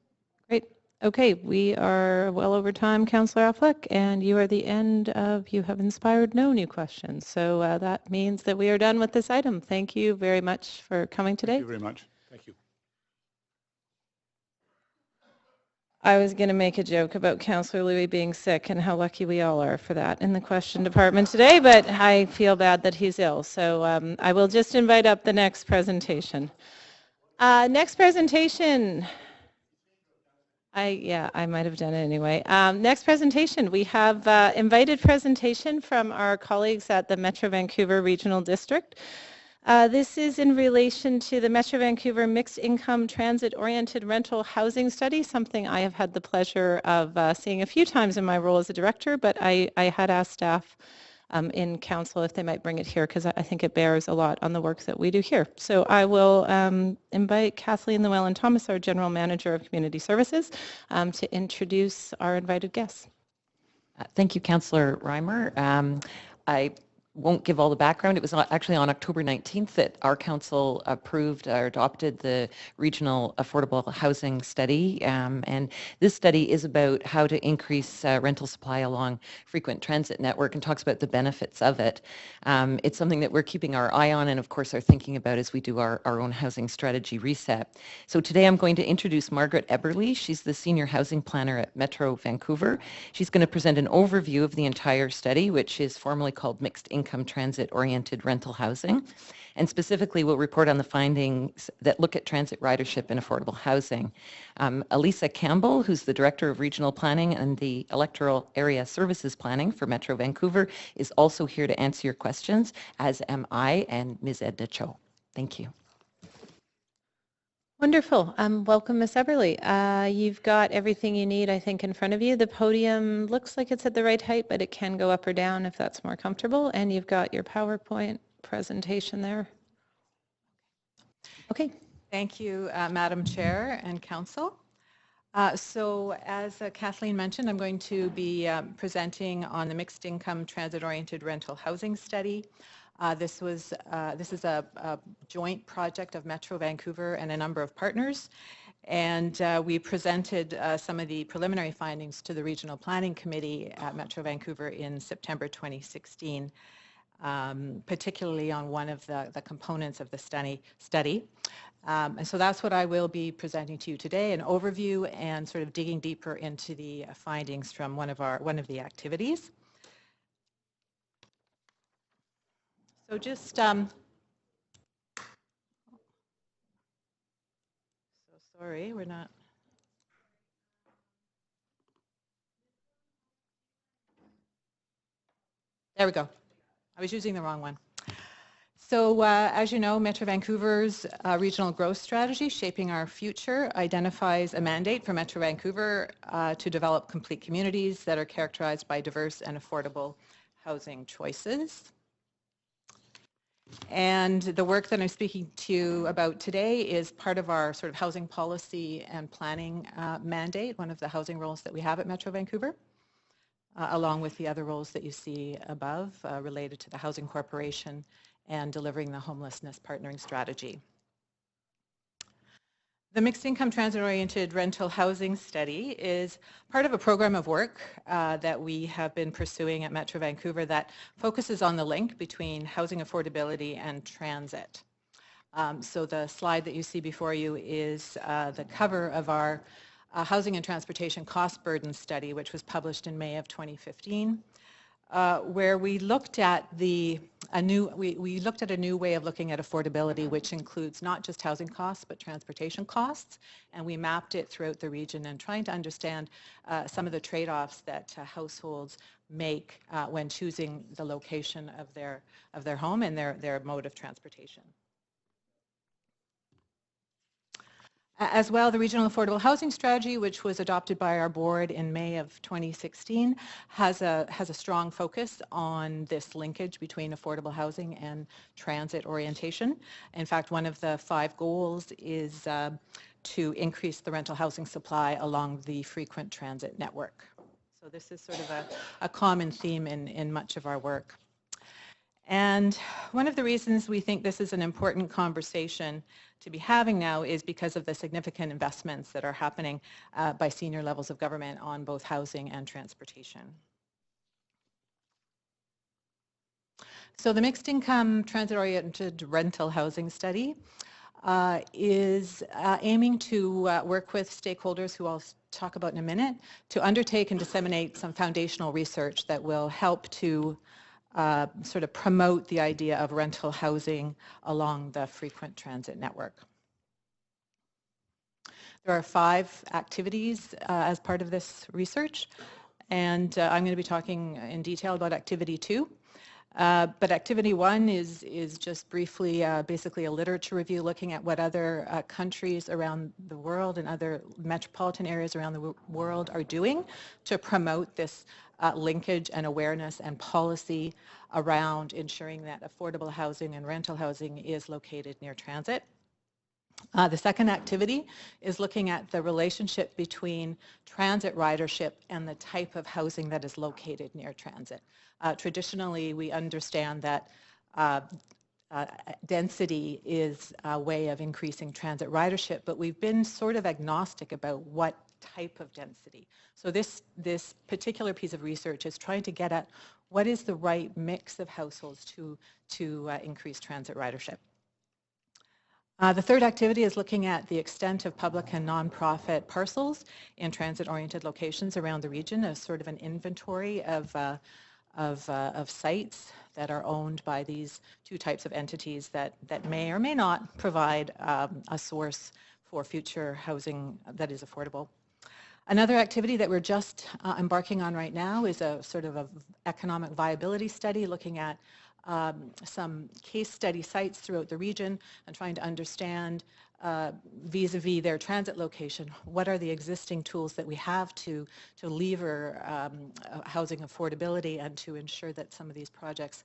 Great. Okay, we are well over time, Councillor Affleck, and you are the end of, you have inspired no new questions. So that means that we are done with this item. Thank you very much for coming today. Thank you very much. Thank you. I was going to make a joke about Councillor Louis being sick and how lucky we all are for that in the question department today, but I feel bad that he's ill. So I will just invite up the next presentation. Next presentation. I might have done it anyway. Next presentation, we have invited presentation from our colleagues at the Metro Vancouver Regional District. This is in relation to the Metro Vancouver Mixed Income Transit-Oriented Rental Housing Study, something I have had the pleasure of seeing a few times in my role as a director, but I had asked staff in council if they might bring it here because I think it bears a lot on the work that we do here. So I will invite Kathleen Llewellyn-Thomas, our General Manager of Community Services, to introduce our invited guests. Thank you, Councillor Reimer. I won't give all the background. It was actually on October 19th that our council approved or adopted the Regional Affordable Housing Study. And this study is about how to increase rental supply along frequent transit network and talks about the benefits of it. It's something that we're keeping our eye on and of course are thinking about as we do our own housing strategy reset. So today I'm going to introduce Margaret Eberly. She's the Senior Housing Planner at Metro Vancouver. She's going to present an overview of the entire study, which is formally called Mixed Income Transit-Oriented Rental Housing, and specifically will report on the findings that look at transit ridership and affordable housing. Elisa Campbell, who's the Director of Regional Planning and the Electoral Area Services Planning for Metro Vancouver, is also here to answer your questions, as am I and Ms. Edna Cho. Thank you. Wonderful. Welcome, Ms. Eberly. You've got everything you need, I think, in front of you. The podium looks like it's at the right height, but it can go up or down if that's more comfortable. And you've got your PowerPoint presentation there. Okay. Thank you, Madam Chair and Council. So as Kathleen mentioned, I'm going to be presenting on the Mixed Income Transit-Oriented Rental Housing Study. This is a joint project of Metro Vancouver and a number of partners, and we presented some of the preliminary findings to the Regional Planning Committee at Metro Vancouver in September 2016, particularly on one of the components of the study. And so that's what I will be presenting to you today, an overview and sort of digging deeper into the findings from one of the activities. So just, so sorry, we're not. There we go. I was using the wrong one. So as you know, Metro Vancouver's regional growth strategy, Shaping Our Future, identifies a mandate for Metro Vancouver to develop complete communities that are characterized by diverse and affordable housing choices. And the work that I'm speaking to you about today is part of our sort of housing policy and planning mandate, one of the housing roles that we have at Metro Vancouver, along with the other roles that you see above related to the Housing Corporation and delivering the homelessness partnering strategy. The Mixed Income Transit-Oriented Rental Housing Study is part of a program of work that we have been pursuing at Metro Vancouver that focuses on the link between housing affordability and transit. So the slide that you see before you is the cover of our Housing and Transportation Cost Burden Study, which was published in May of 2015. Where we looked at a new way of looking at affordability, which includes not just housing costs but transportation costs, and we mapped it throughout the region and trying to understand some of the trade-offs that households make when choosing the location of their home and their mode of transportation. As well, the Regional Affordable Housing Strategy, which was adopted by our board in May of 2016, has a strong focus on this linkage between affordable housing and transit orientation. In fact, one of the 5 goals is to increase the rental housing supply along the frequent transit network. So this is sort of a common theme in much of our work. And one of the reasons we think this is an important conversation to be having now is because of the significant investments that are happening by senior levels of government on both housing and transportation. So the mixed income transit-oriented rental housing study is aiming to work with stakeholders who I'll talk about in a minute to undertake and disseminate some foundational research that will help to sort of promote the idea of rental housing along the frequent transit network. There are 5 activities as part of this research, and I'm going to be talking in detail about activity 2. But activity 1 is just briefly basically a literature review looking at what other countries around the world and other metropolitan areas around the world are doing to promote this linkage and awareness and policy around ensuring that affordable housing and rental housing is located near transit. The second activity is looking at the relationship between transit ridership and the type of housing that is located near transit. Traditionally, we understand that density is a way of increasing transit ridership, but we've been sort of agnostic about what type of density. So this particular piece of research is trying to get at what is the right mix of households to increase transit ridership. The third activity is looking at the extent of public and nonprofit parcels in transit-oriented locations around the region as sort of an inventory of sites that are owned by these 2 types of entities that may or may not provide a source for future housing that is affordable. Another activity that we're just embarking on right now is a sort of an economic viability study looking at some case study sites throughout the region and trying to understand vis-a-vis their transit location, what are the existing tools that we have to lever housing affordability and to ensure that some of these projects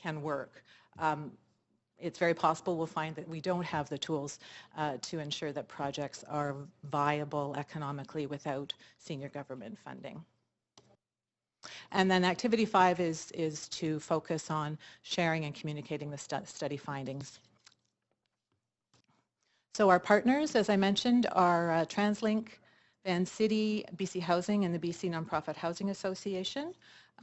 can work. It's very possible we'll find that we don't have the tools to ensure that projects are viable economically without senior government funding. And then activity 5 is to focus on sharing and communicating the study findings. So our partners, as I mentioned, are TransLink, Vancity, BC Housing, and the BC Nonprofit Housing Association.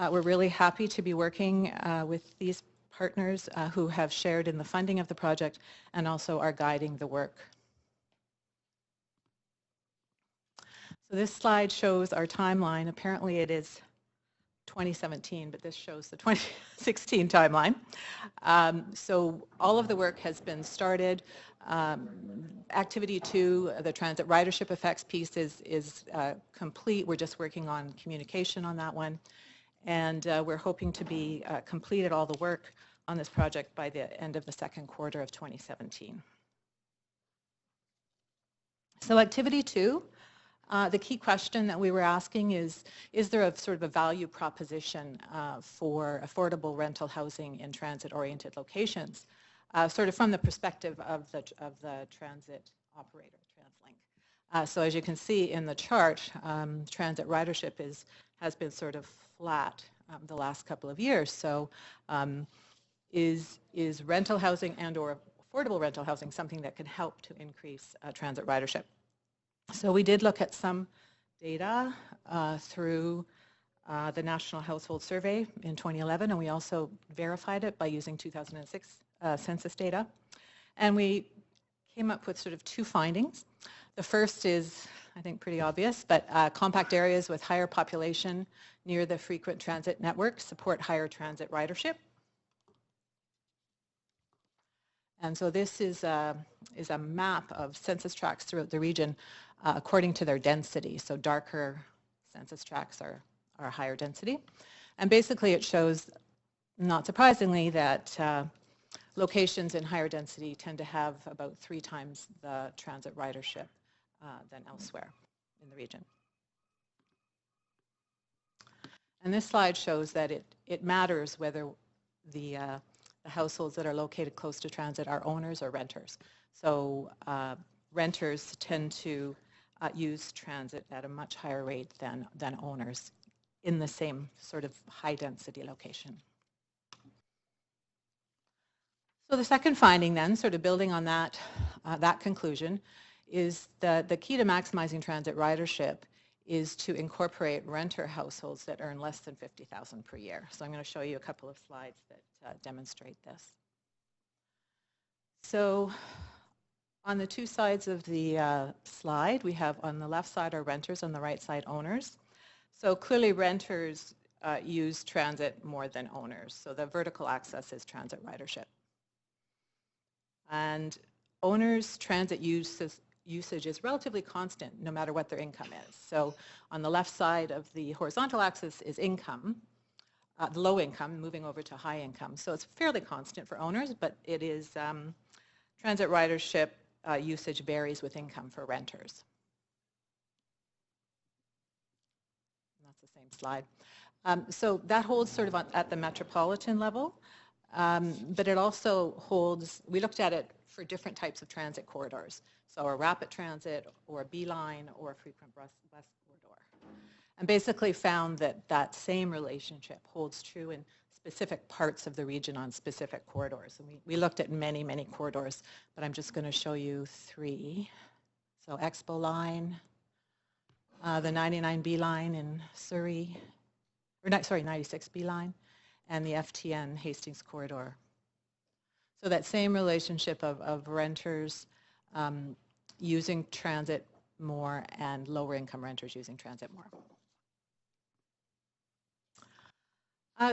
We're really happy to be working with these partners who have shared in the funding of the project and also are guiding the work. So this slide shows our timeline. Apparently it is 2017, but this shows the 2016 timeline. So all of the work has been started. Activity 2, the transit ridership effects piece is complete. We're just working on communication on that one. And we're hoping to be completed all the work on this project by the end of the second quarter of 2017. So activity 2, the key question that we were asking is there a sort of a value proposition for affordable rental housing in transit-oriented locations, sort of from the perspective of the transit operator, TransLink. So as you can see in the chart, transit ridership has been sort of flat the last couple of years. So is rental housing and or affordable rental housing something that can help to increase transit ridership? So we did look at some data through the National Household Survey in 2011, and we also verified it by using 2006 census data. And we came up with sort of 2 findings. The first is, I think, pretty obvious, but compact areas with higher population near the frequent transit network support higher transit ridership. And so this is a map of census tracts throughout the region according to their density. So darker census tracts are higher density. And basically it shows, not surprisingly, that locations in higher density tend to have about 3 times the transit ridership than elsewhere in the region. And this slide shows that it matters whether the households that are located close to transit are owners or renters. So renters tend to use transit at a much higher rate than owners in the same sort of high density location. So the second finding then, sort of building on that, that conclusion, is that the key to maximizing transit ridership is to incorporate renter households that earn less than $50,000 per year. So I'm going to show you a couple of slides that demonstrate this. So on the two sides of the slide, we have on the left side are renters, on the right side owners. So clearly renters use transit more than owners. So the vertical axis is transit ridership. And owners' transit usage is relatively constant no matter what their income is. So on the left side of the horizontal axis is income, the low income moving over to high income. So it's fairly constant for owners, but it is transit ridership usage varies with income for renters. And that's the same slide. So that holds sort of at the metropolitan level. But it also holds, we looked at it for different types of transit corridors. So a rapid transit or a beeline or a frequent bus corridor. And basically found that that same relationship holds true in specific parts of the region on specific corridors. And we looked at many, many corridors, but I'm just going to show you three. So Expo line, the 99B line in Surrey, or sorry, 96B line, and the FTN Hastings corridor. So that same relationship of renters using transit more and lower income renters using transit more.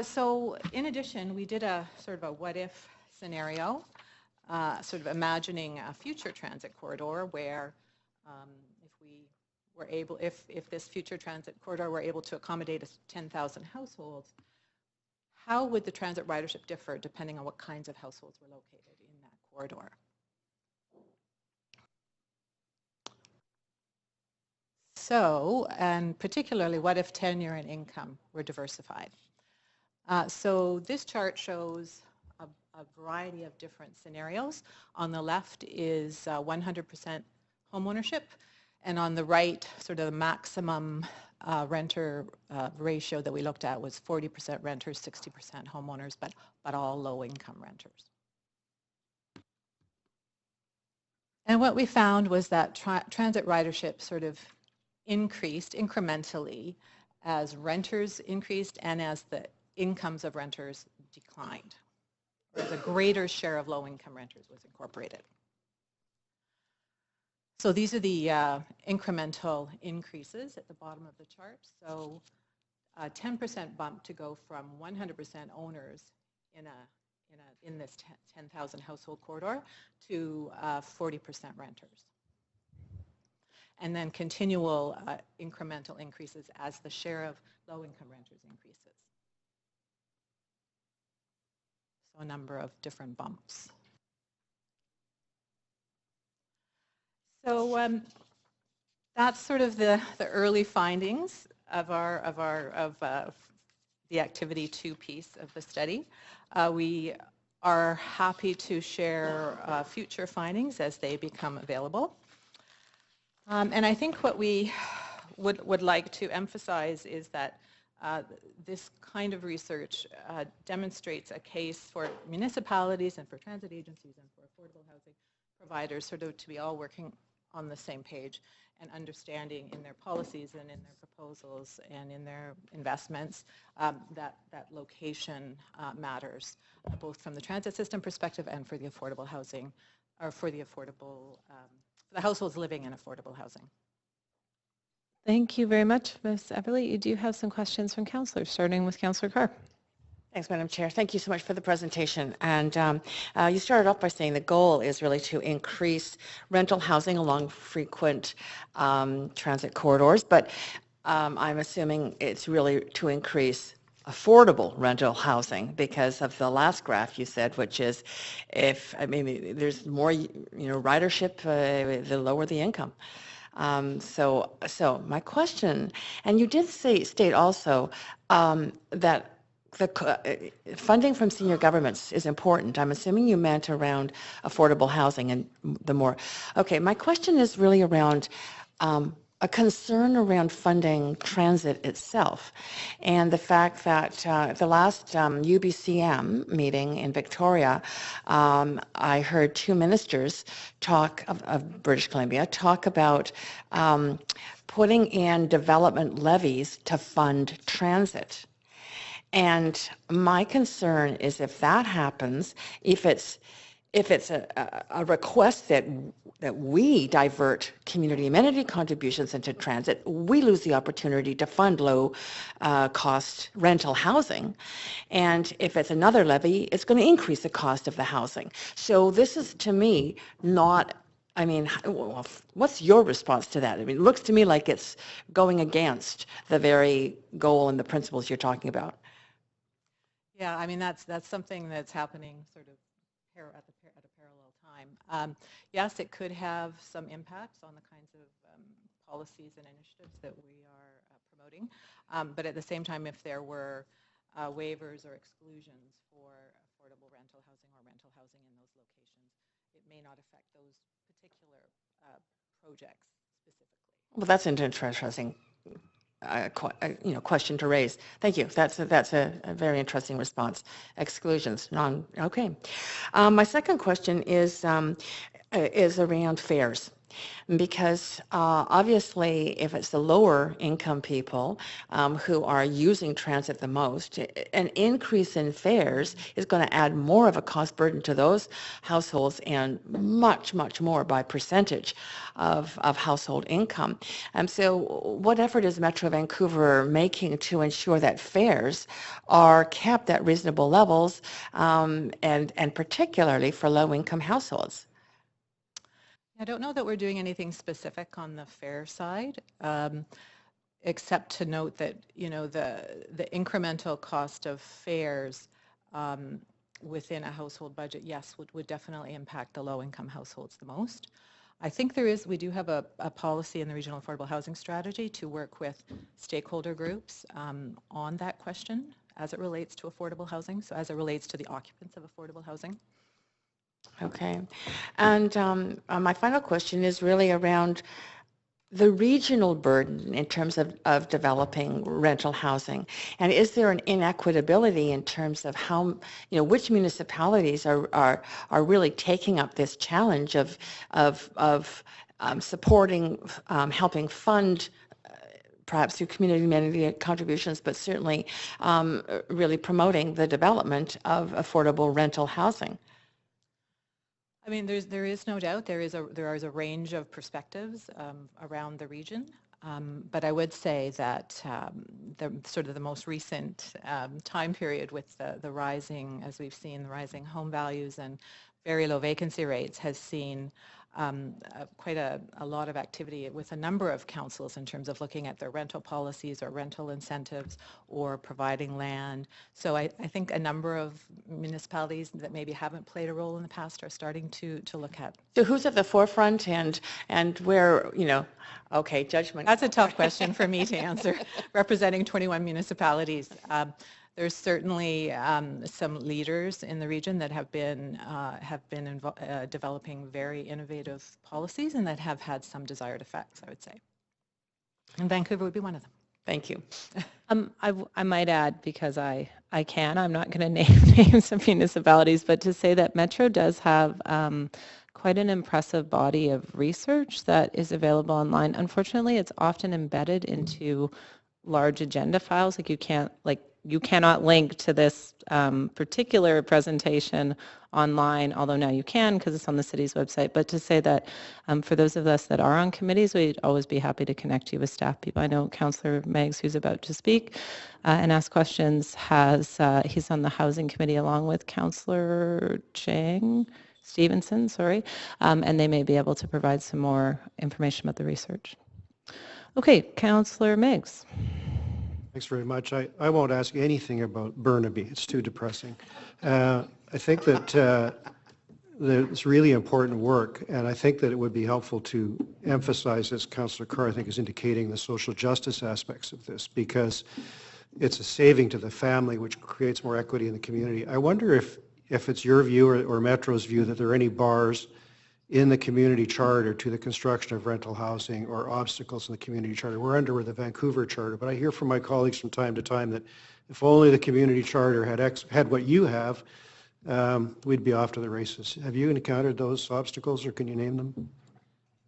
So in addition, we did a sort of a what if scenario, sort of imagining a future transit corridor where if we were able, if this future transit corridor were able to accommodate 10,000 households, how would the transit ridership differ depending on what kinds of households were located in that corridor? So, and particularly, what if tenure and income were diversified? So this chart shows a variety of different scenarios. On the left is 100% homeownership, and on the right, sort of the maximum renter ratio that we looked at was 40% renters, 60% homeowners, but all low-income renters. And what we found was that transit ridership sort of increased incrementally as renters increased and as the incomes of renters declined. As a greater share of low-income renters was incorporated. So these are the incremental increases at the bottom of the chart. So a 10% bump to go from 100% owners in this 10,000 household corridor to 40% renters. And then continual incremental increases as the share of low-income renters increases. So a number of different bumps. So that's sort of the early findings of the activity 2 piece of the study. We are happy to share future findings as they become available. And I think what we would like to emphasize is that this kind of research demonstrates a case for municipalities and for transit agencies and for affordable housing providers sort of to be all working on the same page and understanding in their policies and in their proposals and in their investments that location matters, both from the transit system perspective and for the affordable housing, or for the affordable, the households living in affordable housing. Thank you very much, Ms. Everly. You do have some questions from councillors, starting with Councillor Carr. Thanks, Madam Chair. Thank you so much for the presentation. And you started off by saying the goal is really to increase rental housing along frequent transit corridors, but I'm assuming it's really to increase affordable rental housing because of the last graph you said, which is there's more ridership, the lower the income. So my question, and you did state also that the funding from senior governments is important. I'm assuming you meant around affordable housing and the more. Okay, my question is really around a concern around funding transit itself, and the fact that the last UBCM meeting in Victoria, I heard two ministers of British Columbia talk about putting in development levies to fund transit. And my concern is if that happens, if it's a request that we divert community amenity contributions into transit, we lose the opportunity to fund low cost rental housing. And if it's another levy, it's going to increase the cost of the housing. So this is, to me, not, I mean, what's your response to that? I mean, it looks to me like it's going against the very goal and the principles you're talking about. Yeah, I mean, that's something that's happening sort of at a parallel time. Yes, it could have some impacts on the kinds of policies and initiatives that we are promoting, but at the same time, if there were waivers or exclusions for affordable rental housing or rental housing in those locations, it may not affect those particular projects specifically. Well, that's an interesting question to raise. Thank you. That's a very interesting response. Exclusions, okay. My second question is around fares, because obviously if it's the lower income people who are using transit the most, an increase in fares is going to add more of a cost burden to those households and much, much more by percentage of household income. So what effort is Metro Vancouver making to ensure that fares are kept at reasonable levels, and particularly for low-income households? I don't know that we're doing anything specific on the fare side, except to note that, you know, the incremental cost of fares within a household budget, yes, would definitely impact the low-income households the most. I think we do have a policy in the Regional Affordable Housing Strategy to work with stakeholder groups on that question as it relates to affordable housing, so as it relates to the occupants of affordable housing. Okay. And my final question is really around the regional burden in terms of developing rental housing. And is there an inequitability in terms of how, you know, which municipalities are really taking up this challenge of supporting, helping fund perhaps through community amenity contributions, but certainly really promoting the development of affordable rental housing? I mean, there is no doubt there is a range of perspectives around the region, but I would say that the most recent time period with the rising, as we've seen, the rising home values and very low vacancy rates has seen quite a lot of activity with a number of councils in terms of looking at their rental policies or rental incentives or providing land. So I think a number of municipalities that maybe haven't played a role in the past are starting to look at. So who's at the forefront and where, you know, okay, judgment. That's a tough question for me to answer, representing 21 municipalities. There's certainly some leaders in the region that have been developing very innovative policies and that have had some desired effects, I would say. And Vancouver would be one of them. Thank you. I might add, because I'm not going to name names of municipalities, but to say that Metro does have quite an impressive body of research that is available online. Unfortunately, it's often embedded into large agenda files. You cannot link to this particular presentation online, although now you can because it's on the city's website. But to say that for those of us that are on committees, we'd always be happy to connect you with staff people. I know Councillor Meggs, who's about to speak and ask questions, he's on the Housing Committee along with Councillor Stevenson, and they may be able to provide some more information about the research. Okay, Councillor Meggs. Thanks very much. I won't ask anything about Burnaby. It's too depressing. I think that it's really important work, and I think that it would be helpful to emphasize, as Councillor Carr, I think, is indicating, the social justice aspects of this, because it's a saving to the family, which creates more equity in the community. I wonder if it's your view or Metro's view that there are any bars in the community charter to the construction of rental housing or obstacles in the community charter. We're under the Vancouver charter, but I hear from my colleagues from time to time that if only the community charter had what you have, we'd be off to the races. Have you encountered those obstacles, or can you name them?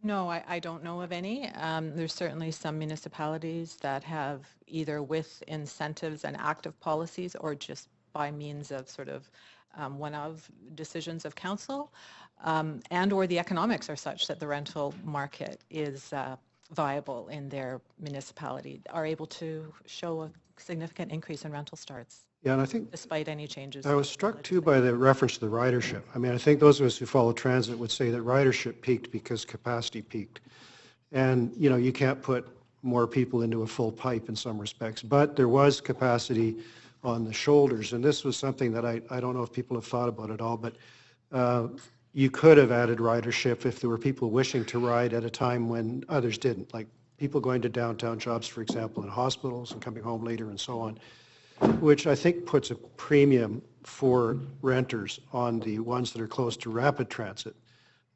No, I don't know of any. There's certainly some municipalities that have either with incentives and active policies or just by means of sort of one-of decisions of council, and or the economics are such that the rental market is viable in their municipality, are able to show a significant increase in rental starts. Yeah, and I think despite any changes. I was struck too by the reference to the ridership. I mean, I think those of us who follow transit would say that ridership peaked because capacity peaked. And, you know, you can't put more people into a full pipe in some respects, but there was capacity on the shoulders. And this was something that I don't know if people have thought about at all, but you could have added ridership if there were people wishing to ride at a time when others didn't, like people going to downtown jobs, for example, in hospitals and coming home later and so on, which I think puts a premium for renters on the ones that are close to rapid transit.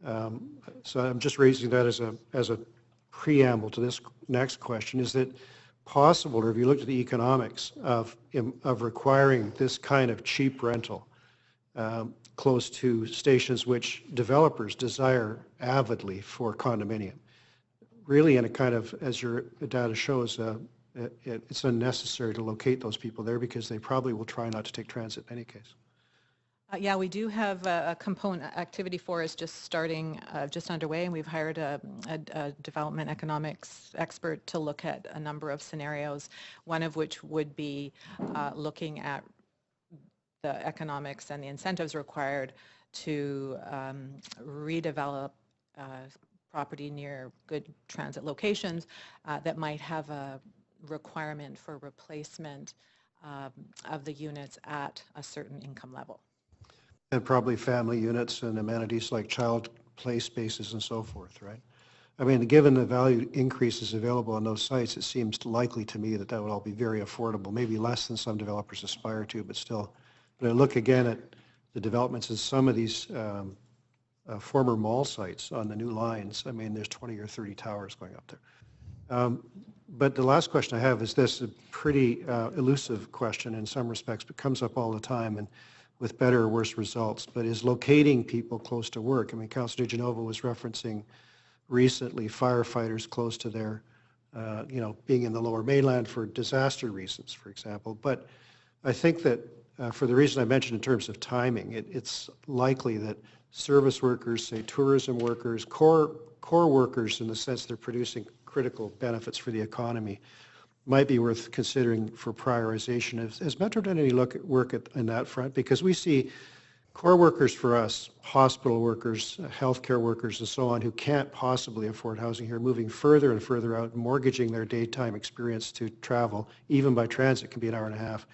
So I'm just raising that as a preamble to this next question. Is it possible, or have you looked at the economics of requiring this kind of cheap rental close to stations which developers desire avidly for condominium? Really, in a kind of, as your data shows, it's unnecessary to locate those people there because they probably will try not to take transit in any case. Yeah, we do have a component activity for us just starting, just underway, and we've hired a development economics expert to look at a number of scenarios, one of which would be looking at the economics and the incentives required to redevelop property near good transit locations that might have a requirement for replacement of the units at a certain income level. And probably family units and amenities like child play spaces and so forth, right? I mean, given the value increases available on those sites, it seems likely to me that that would all be very affordable, maybe less than some developers aspire to, but still. But I look again at the developments in some of these former mall sites on the new lines. I mean, there's 20 or 30 towers going up there. But the last question I have is this, a pretty elusive question in some respects, but comes up all the time and with better or worse results, but is locating people close to work. I mean, Councilor DeGenova was referencing recently firefighters close to their, being in the Lower Mainland for disaster reasons, for example. But I think that for the reason I mentioned in terms of timing, it's likely that service workers, say tourism workers, core workers in the sense they're producing critical benefits for the economy, might be worth considering for prioritization. Has Metro done any work in that front? Because we see core workers for us, hospital workers, healthcare workers, and so on, who can't possibly afford housing here, moving further and further out, mortgaging their daytime experience to travel, even by transit, can be an hour and a half.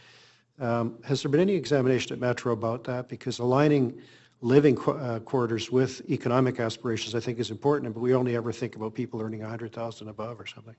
Has there been any examination at Metro about that? Because aligning living quarters with economic aspirations, I think, is important, but we only ever think about people earning $100,000 above or something.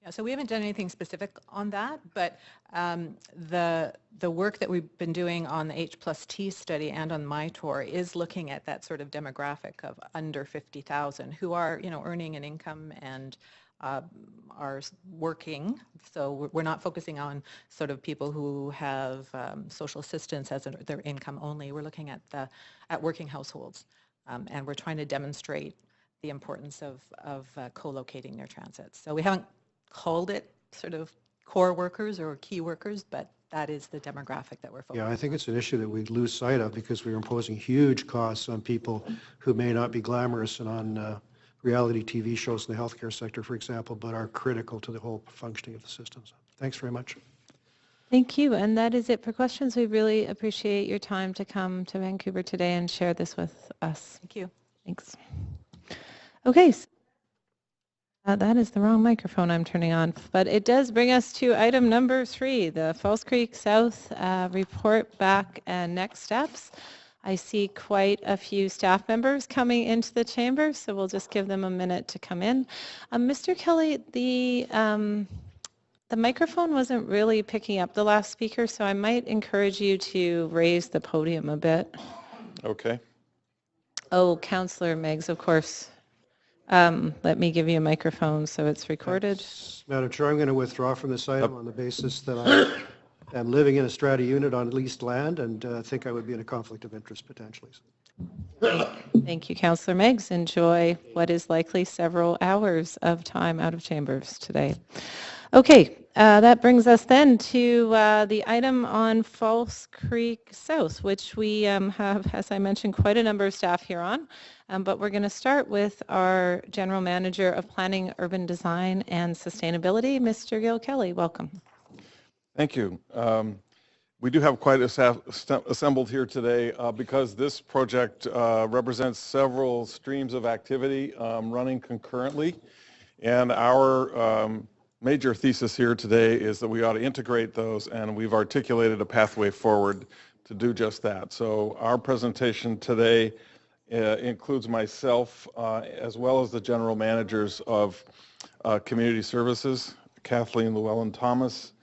Yeah, so we haven't done anything specific on that, but the work that we've been doing on the H+T study and on my tour is looking at that sort of demographic of under 50,000 who are, earning an income and are working. So we're not focusing on sort of people who have social assistance as their income only. We're looking at working households, and we're trying to demonstrate the importance of co-locating their transit. So we haven't called it sort of core workers or key workers, but that is the demographic that we're focusing on. Yeah, I think it's an issue that we lose sight of because we're imposing huge costs on people who may not be glamorous and on reality TV shows in the healthcare sector, for example, but are critical to the whole functioning of the system. So thanks very much. Thank you. And that is it for questions. We really appreciate your time to come to Vancouver today and share this with us. Thank you. Thanks. Okay. So that is the wrong microphone I'm turning on, but it does bring us to item number 3, the False Creek South report back and next steps. I see quite a few staff members coming into the chamber, so we'll just give them a minute to come in. Mr. Kelly, the microphone wasn't really picking up the last speaker, so I might encourage you to raise the podium a bit. Okay. Oh, Councillor Meggs, of course. Let me give you a microphone so it's recorded. Madam Chair, I'm going to withdraw from this item on the basis that I am living in a strata unit on leased land and think I would be in a conflict of interest potentially. Thank you, Councillor Meggs. Enjoy what is likely several hours of time out of chambers today. Okay, that brings us then to the item on False Creek South, which we have, as I mentioned, quite a number of staff here on. But we're going to start with our General Manager of Planning, Urban Design and Sustainability, Mr. Gil Kelly. Welcome. Thank you. We do have quite a staff assembled here today because this project represents several streams of activity running concurrently. And our major thesis here today is that we ought to integrate those, and we've articulated a pathway forward to do just that. So our presentation today includes myself as well as the general managers of community services, Kathleen Llewellyn-Thomas,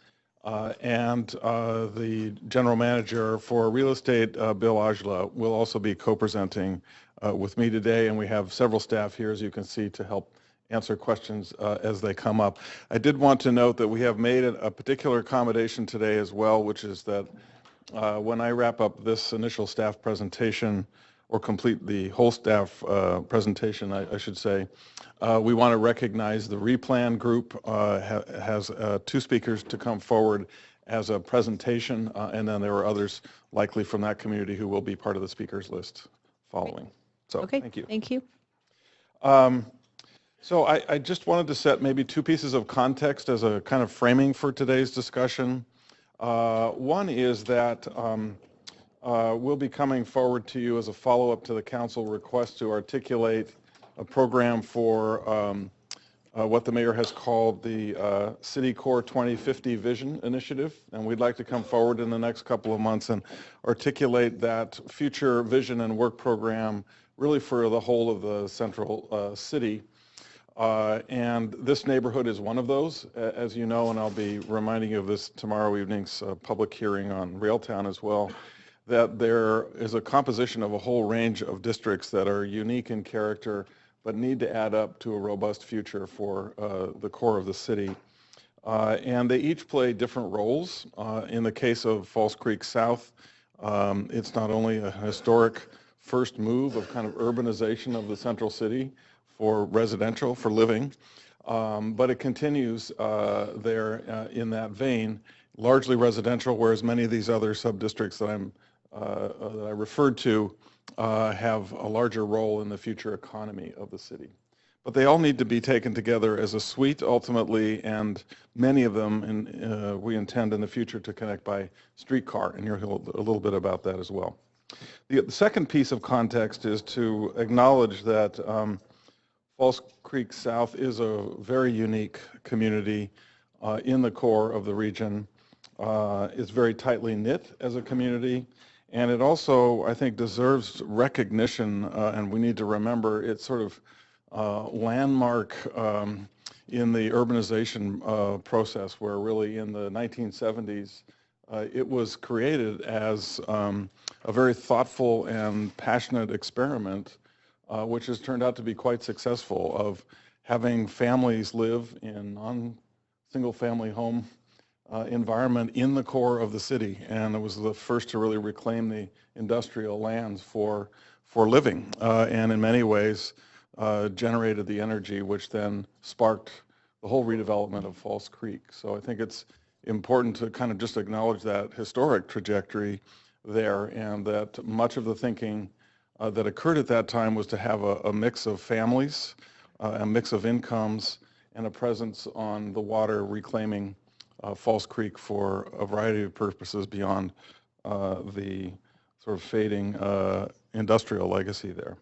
and the general manager for real estate, Bill Ajla, will also be co-presenting with me today, and we have several staff here, as you can see, to help answer questions as they come up. I did want to note that we have made a particular accommodation today as well, which is that when I wrap up this initial staff presentation, or complete the whole staff presentation, I should say, we want to recognize the Replan group has 2 speakers to come forward as a presentation, and then there are others likely from that community who will be part of the speakers list following. So, Okay, thank you. Thank you. So I just wanted to set maybe 2 pieces of context as a kind of framing for today's discussion. One is that we'll be coming forward to you as a follow-up to the council request to articulate a program for what the mayor has called the City Core 2050 Vision Initiative, and we'd like to come forward in the next couple of months and articulate that future vision and work program really for the whole of the central city. And this neighborhood is one of those, as you know, and I'll be reminding you of this tomorrow evening's public hearing on Railtown as well, that there is a composition of a whole range of districts that are unique in character but need to add up to a robust future for the core of the city. And they each play different roles. In the case of False Creek South, it's not only a historic first move of kind of urbanization of the central city for residential, for living, but it continues there in that vein, largely residential, whereas many of these other sub-districts that I referred to have a larger role in the future economy of the city. But they all need to be taken together as a suite ultimately, and many of them we intend in the future to connect by streetcar, and you'll hear a little bit about that as well. The second piece of context is to acknowledge that False Creek South is a very unique community in the core of the region. It's very tightly knit as a community, and it also, I think, deserves recognition, and we need to remember its sort of landmark in the urbanization process, where really in the 1970s, it was created as a very thoughtful and passionate experiment, which has turned out to be quite successful, of having families live in non-single family home environment in the core of the city, and it was the first to really reclaim the industrial lands for living, and in many ways generated the energy which then sparked the whole redevelopment of False Creek. So I think it's important to kind of just acknowledge that historic trajectory there, and that much of the thinking that occurred at that time was to have a mix of families, a mix of incomes, and a presence on the water reclaiming False Creek for a variety of purposes beyond the sort of fading industrial legacy there.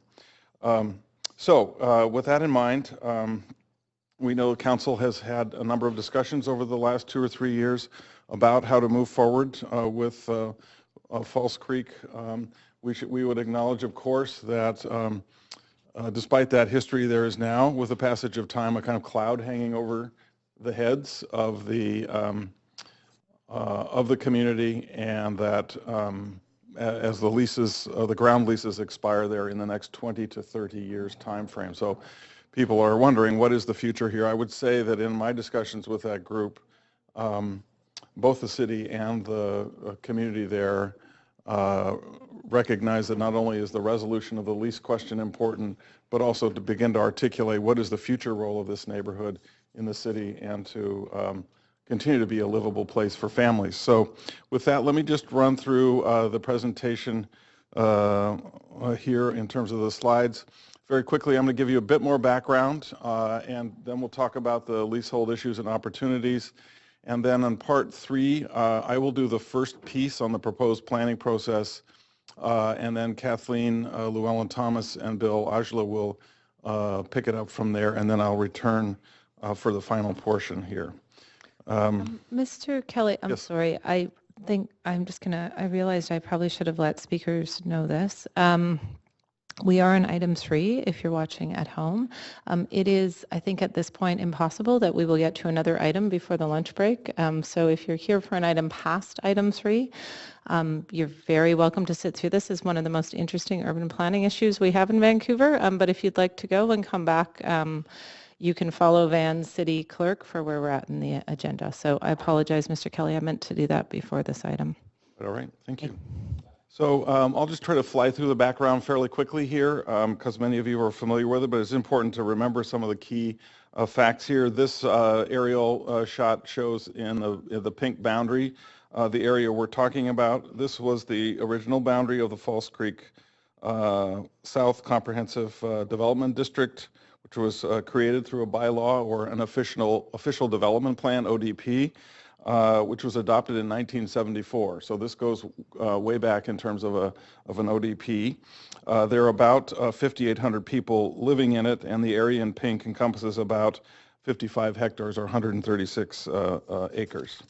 So with that in mind, we know Council has had a number of discussions over the last 2 or 3 years about how to move forward with False Creek. We would acknowledge, of course, that despite that history, there is now, with the passage of time, a kind of cloud hanging over the heads of the community, and that as the leases, the ground leases expire there in the next 20 to 30 years time frame. So people are wondering, what is the future here? I would say that in my discussions with that group, both the city and the community there recognize that not only is the resolution of the lease question important, but also to begin to articulate what is the future role of this neighborhood in the city and to continue to be a livable place for families. So with that, let me just run through the presentation here in terms of the slides. Very quickly, I'm going to give you a bit more background, and then we'll talk about the leasehold issues and opportunities. And then on part 3, I will do the first piece on the proposed planning process, and then Kathleen Llewellyn-Thomas and Bill Ajla will pick it up from there, and then I'll return for the final portion here. Mr. Kelly, I'm Yes. sorry. I think I'm just going to, I realized I probably should have let speakers know this. We are on item 3 if you're watching at home. It is, I think at this point, impossible that we will get to another item before the lunch break. So if you're here for an item past item 3, you're very welcome to sit through this. This is one of the most interesting urban planning issues we have in Vancouver. But if you'd like to go and come back, you can follow Van's city clerk for where we're at in the agenda. So I apologize, Mr. Kelly. I meant to do that before this item. All right, thank you. So I'll just try to fly through the background fairly quickly here because many of you are familiar with it, but it's important to remember some of the key facts here. This aerial shot shows in the pink boundary the area we're talking about. This was the original boundary of the False Creek South Comprehensive Development District, which was created through a bylaw or an official development plan, ODP, which was adopted in 1974. So this goes way back in terms of an ODP. There are about 5,800 people living in it, and the area in pink encompasses about 55 hectares or 136 acres.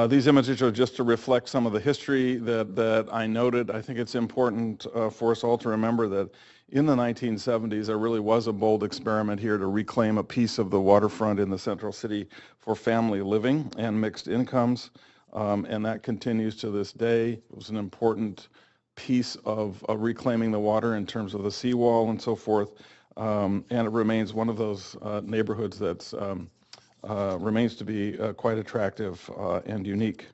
These images are just to reflect some of the history that I noted. I think it's important for us all to remember that in the 1970s, there really was a bold experiment here to reclaim a piece of the waterfront in the central city for family living and mixed incomes, and that continues to this day. It was an important piece of reclaiming the water in terms of the seawall and so forth, and it remains one of those neighborhoods that's remains to be quite attractive and unique.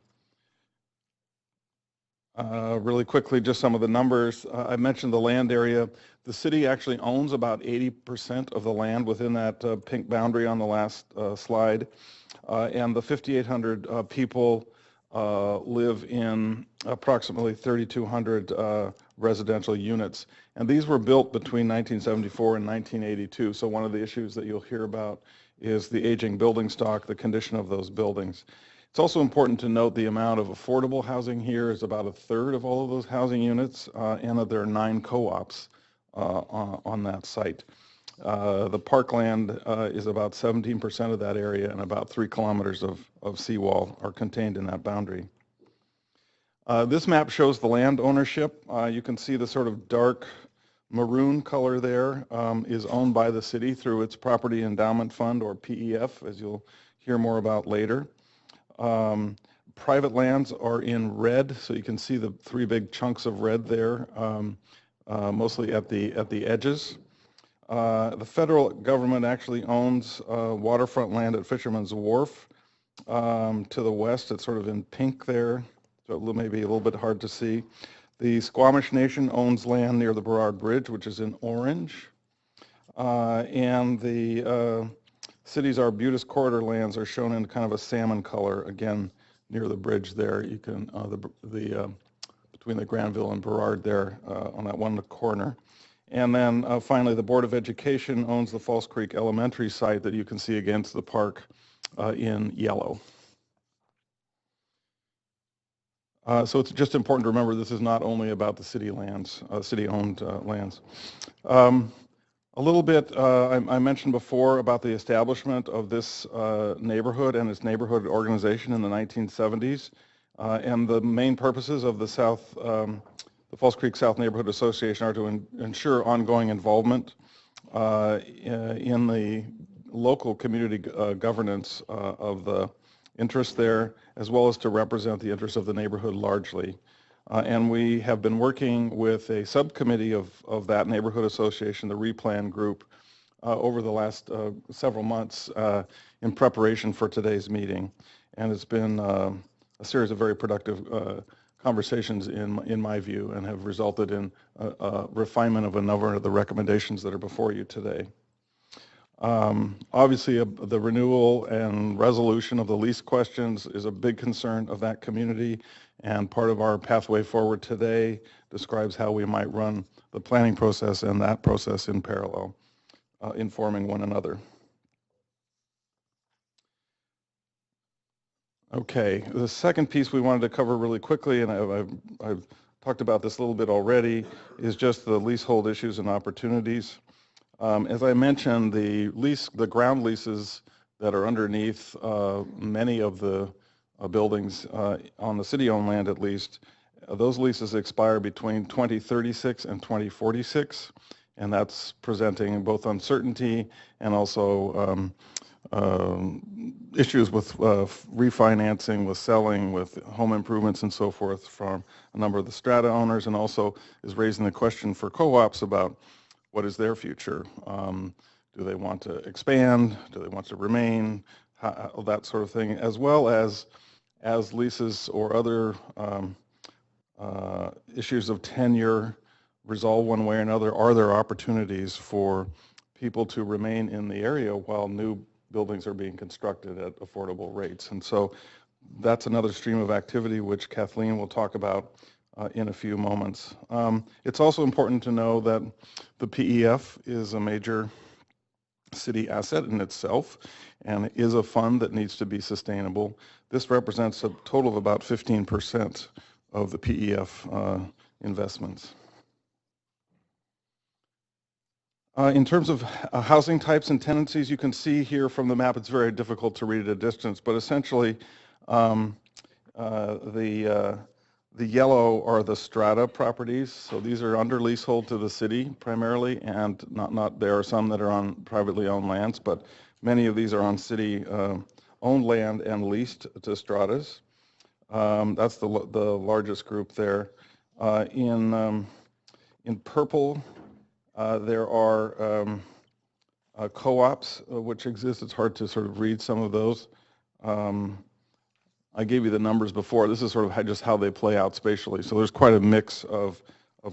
Really quickly, just some of the numbers. I mentioned the land area. The city actually owns about 80% of the land within that pink boundary on the last slide. And the 5,800 people live in approximately 3,200 residential units. And these were built between 1974 and 1982. So one of the issues that you'll hear about is the aging building stock, the condition of those buildings. It's also important to note the amount of affordable housing here is about 1/3 of all of those housing units, and that there are 9 co-ops on that site. The parkland is about 17% of that area, and about 3 kilometers of seawall are contained in that boundary. This map shows the land ownership. You can see the sort of dark maroon color there is owned by the city through its Property Endowment Fund, or PEF, as you'll hear more about later. Private lands are in red, so you can see the 3 big chunks of red there, mostly at the edges. The federal government actually owns waterfront land at Fisherman's Wharf. To the west, it's sort of in pink there, so it may be a little bit hard to see. The Squamish Nation owns land near the Burrard Bridge, which is in orange. And the city's Arbutus corridor lands are shown in kind of a salmon color, again, near the bridge there. You can, between the Granville and Burrard there on that one corner. And then finally, the Board of Education owns the False Creek Elementary site that you can see against the park in yellow. So it's just important to remember this is not only about the city lands, city-owned lands. A little bit, I mentioned before about the establishment of this neighborhood and its neighborhood organization in the 1970s. And the main purposes of the False Creek South Neighborhood Association are to ensure ongoing involvement in the local community governance of interests there, as well as to represent the interests of the neighborhood largely. And we have been working with a subcommittee of that neighborhood association, the Replan Group, over the last several months in preparation for today's meeting. And it's been a series of very productive conversations in my view, and have resulted in a refinement of a number of the recommendations that are before you today. Obviously, the renewal and resolution of the lease questions is a big concern of that community, and part of our pathway forward today describes how we might run the planning process and that process in parallel, informing one another. Okay, the second piece we wanted to cover really quickly, and I've talked about this a little bit already, is just the leasehold issues and opportunities. As I mentioned, the ground leases that are underneath many of the buildings on the city-owned land, at least, those leases expire between 2036 and 2046, and that's presenting both uncertainty and also issues with refinancing, with selling, with home improvements and so forth from a number of the strata owners, and also is raising the question for co-ops about what is their future. Do they want to expand? Do they want to remain? That sort of thing, as well as leases or other issues of tenure resolve one way or another. Are there opportunities for people to remain in the area while new buildings are being constructed at affordable rates? And so that's another stream of activity which Kathleen will talk about in a few moments. It's also important to know that the PEF is a major city asset in itself and is a fund that needs to be sustainable. This represents a total of about 15% of the PEF investments. In terms of housing types and tenancies, you can see here from the map, it's very difficult to read at a distance, but essentially the yellow are the strata properties. So these are under leasehold to the city primarily, and there are some that are on privately owned lands, but many of these are on city owned land and leased to stratas. That's the largest group there. In purple, there are co-ops which exist. It's hard to sort of read some of those. I gave you the numbers before. This is sort of just how they play out spatially. So there's quite a mix of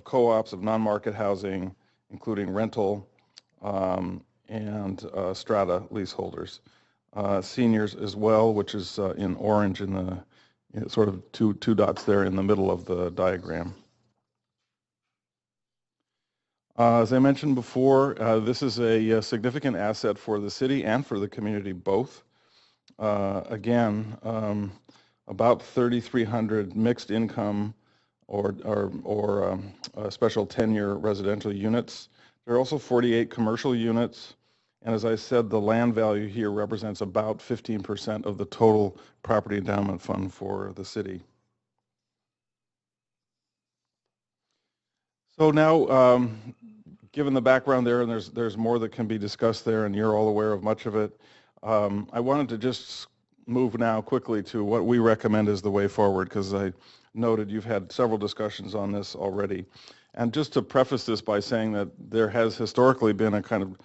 co-ops, of non-market housing, including rental and strata leaseholders. Seniors as well, which is in orange in the sort of two dots there in the middle of the diagram. As I mentioned before, this is a significant asset for the city and for the community both. Again, about 3,300 mixed income or special tenure residential units. There are also 48 commercial units, and as I said, the land value here represents about 15% of the total property endowment fund for the city. So now, given the background there, and there's more that can be discussed there, and you're all aware of much of it, I wanted to just move now quickly to what we recommend as the way forward, because I noted you've had several discussions on this already. And just to preface this by saying that there has historically been a kind of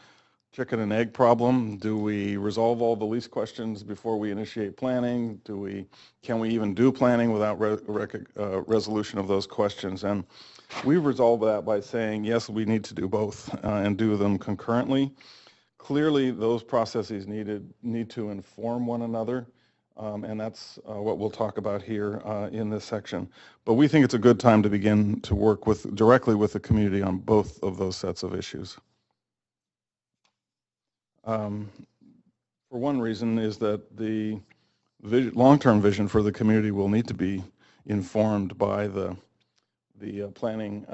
chicken and egg problem. Do we resolve all the lease questions before we initiate planning? Can we even do planning without resolution of those questions? And we resolve that by saying, yes, we need to do both and do them concurrently. Clearly, those processes need to inform one another, and that's what we'll talk about here in this section. But we think it's a good time to begin to work directly with the community on both of those sets of issues. For one reason is that the long-term vision for the community will need to be informed by the planning,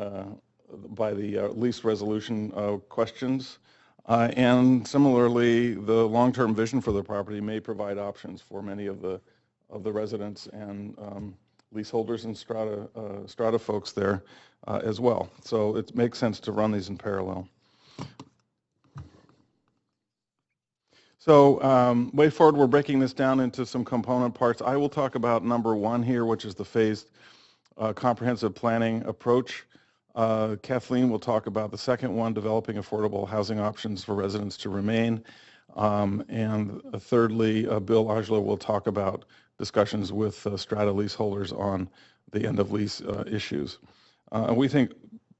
by the lease resolution questions. And similarly, the long-term vision for the property may provide options for many of the residents and leaseholders and strata folks there as well. So it makes sense to run these in parallel. So way forward, we're breaking this down into some component parts. I will talk about number one here, which is the phased comprehensive planning approach. Kathleen will talk about the second one, developing affordable housing options for residents to remain. And thirdly, Bill Ojala will talk about discussions with strata leaseholders on the end of lease issues. We think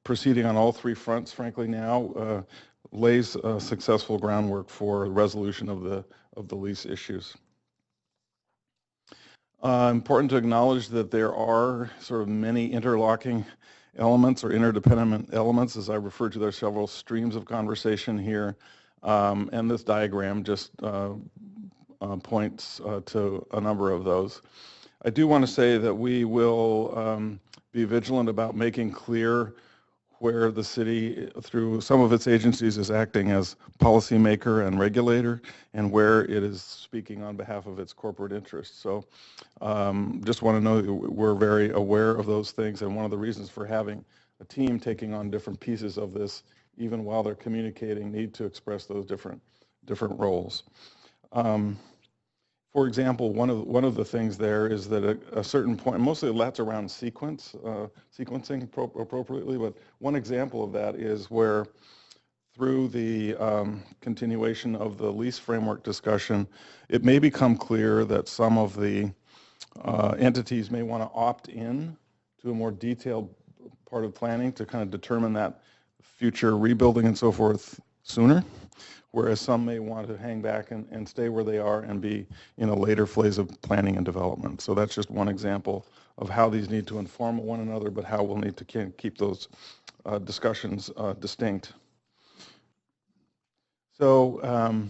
proceeding on all three fronts, frankly, now lays successful groundwork for resolution of the lease issues. Important to acknowledge that there are sort of many interlocking elements or interdependent elements. As I referred to, there are several streams of conversation here, and this diagram just points to a number of those. I do want to say that we will be vigilant about making clear where the city, through some of its agencies, is acting as policymaker and regulator, and where it is speaking on behalf of its corporate interests. So just want to know that we're very aware of those things, and one of the reasons for having a team taking on different pieces of this, even while they're communicating, need to express those different roles. For example, one of the things there is that at a certain point, mostly that's around sequencing appropriately, but one example of that is where through the continuation of the lease framework discussion, it may become clear that some of the entities may want to opt in to a more detailed part of planning to kind of determine that future rebuilding and so forth sooner, whereas some may want to hang back and stay where they are and be in a later phase of planning and development. So that's just one example of how these need to inform one another, but how we'll need to keep those discussions distinct. So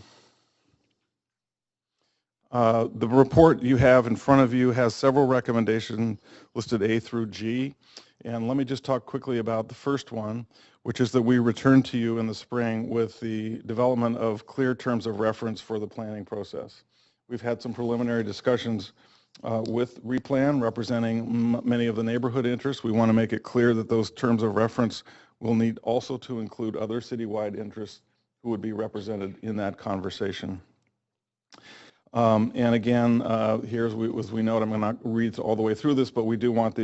the report you have in front of you has several recommendations listed A through G. And let me just talk quickly about the first one, which is that we return to you in the spring with the development of clear terms of reference for the planning process. We've had some preliminary discussions with Replan representing many of the neighborhood interests. We want to make it clear that those terms of reference will need also to include other citywide interests who would be represented in that conversation. And again, here as we note, I'm going to not read all the way through this, but we do want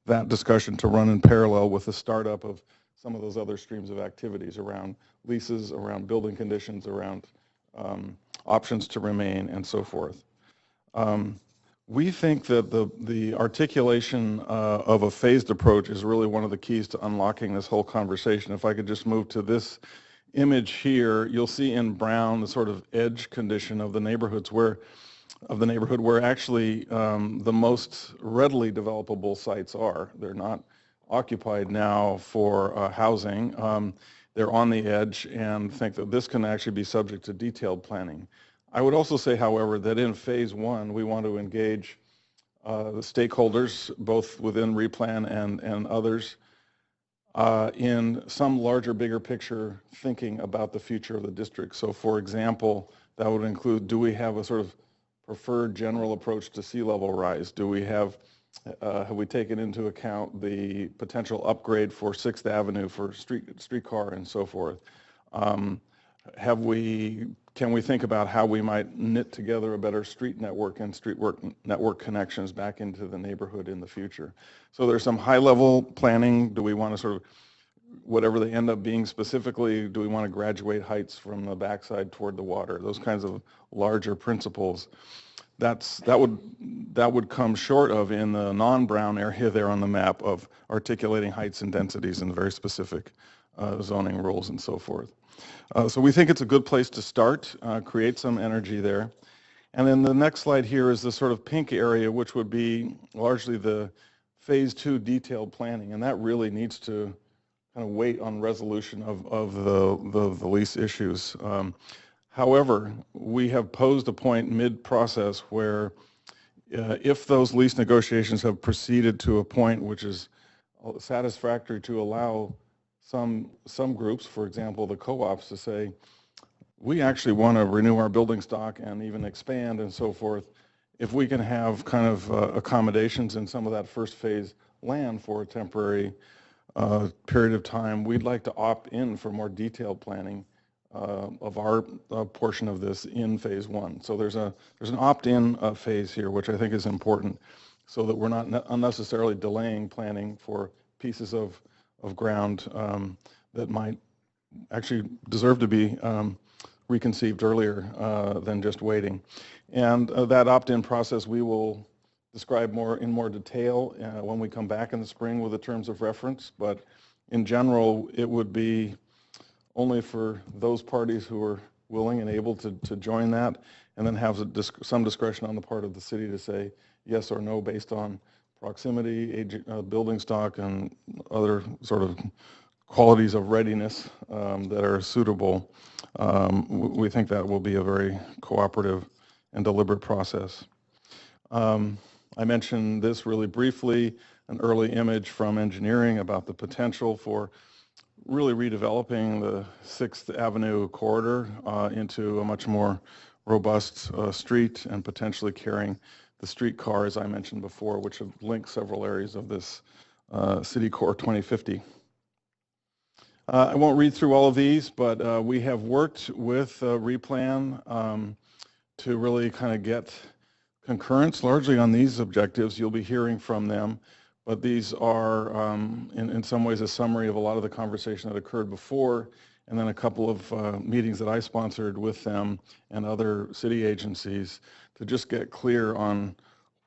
that discussion to run in parallel with the startup of some of those other streams of activities around leases, around building conditions, around options to remain, and so forth. We think that the articulation of a phased approach is really one of the keys to unlocking this whole conversation. If I could just move to this image here, you'll see in brown the sort of edge condition of the neighborhoods where actually the most readily developable sites are. They're not occupied now for housing. They're on the edge, and think that this can actually be subject to detailed planning. I would also say, however, that in phase one, we want to engage the stakeholders, both within Replan and others, in some larger, bigger picture thinking about the future of the district. So for example, that would include, do we have a sort of preferred general approach to sea level rise? Do we have we taken into account the potential upgrade for 6th Avenue for streetcar and so forth? Can we think about how we might knit together a better street network and network connections back into the neighborhood in the future? So there's some high level planning. Do we want to sort of, whatever they end up being specifically, do we want to graduate heights from the backside toward the water? Those kinds of larger principles. That would come short of in the non-brown area there on the map of articulating heights and densities and very specific zoning rules and so forth. So we think it's a good place to start, create some energy there. And then the next slide here is the sort of pink area, which would be largely the phase 2 detailed planning, and that really needs to kind of wait on resolution of the lease issues. However, we have posed a point mid-process where if those lease negotiations have proceeded to a point which is satisfactory to allow some groups, for example, the co-ops, to say, we actually want to renew our building stock and even expand and so forth, if we can have kind of accommodations in some of that first phase land for a temporary period of time, we'd like to opt in for more detailed planning of our portion of this in phase one. So there's an opt-in phase here, which I think is important, so that we're not unnecessarily delaying planning for pieces of ground that might actually deserve to be reconceived earlier than just waiting. And that opt-in process we will describe in more detail when we come back in the spring with the terms of reference. But in general, it would be only for those parties who are willing and able to join that, and then have some discretion on the part of the city to say yes or no based on proximity, building stock, and other sort of qualities of readiness that are suitable. We think that will be a very cooperative and deliberate process. I mentioned this really briefly, an early image from engineering about the potential for really redeveloping the 6th Avenue corridor into a much more robust street, and potentially carrying the streetcar, as I mentioned before, which have linked several areas of this City Core 2050. I won't read through all of these, but we have worked with Replan to really kind of get concurrence largely on these objectives. You'll be hearing from them, but these are in some ways a summary of a lot of the conversation that occurred before, and then a couple of meetings that I sponsored with them and other city agencies to just get clear on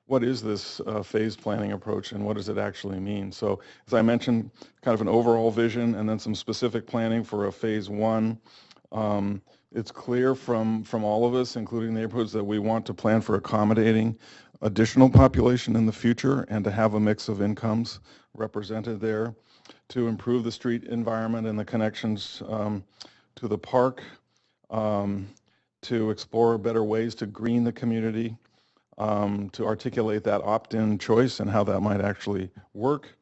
what is this phased planning approach and what does it actually mean. So as I mentioned, kind of an overall vision and then some specific planning for a phase one. It's clear from all of us, including neighborhoods, that we want to plan for accommodating additional population in the future and to have a mix of incomes represented there, to improve the street environment and the connections to the park, to explore better ways to green the community, to articulate that opt-in choice and how that might actually work,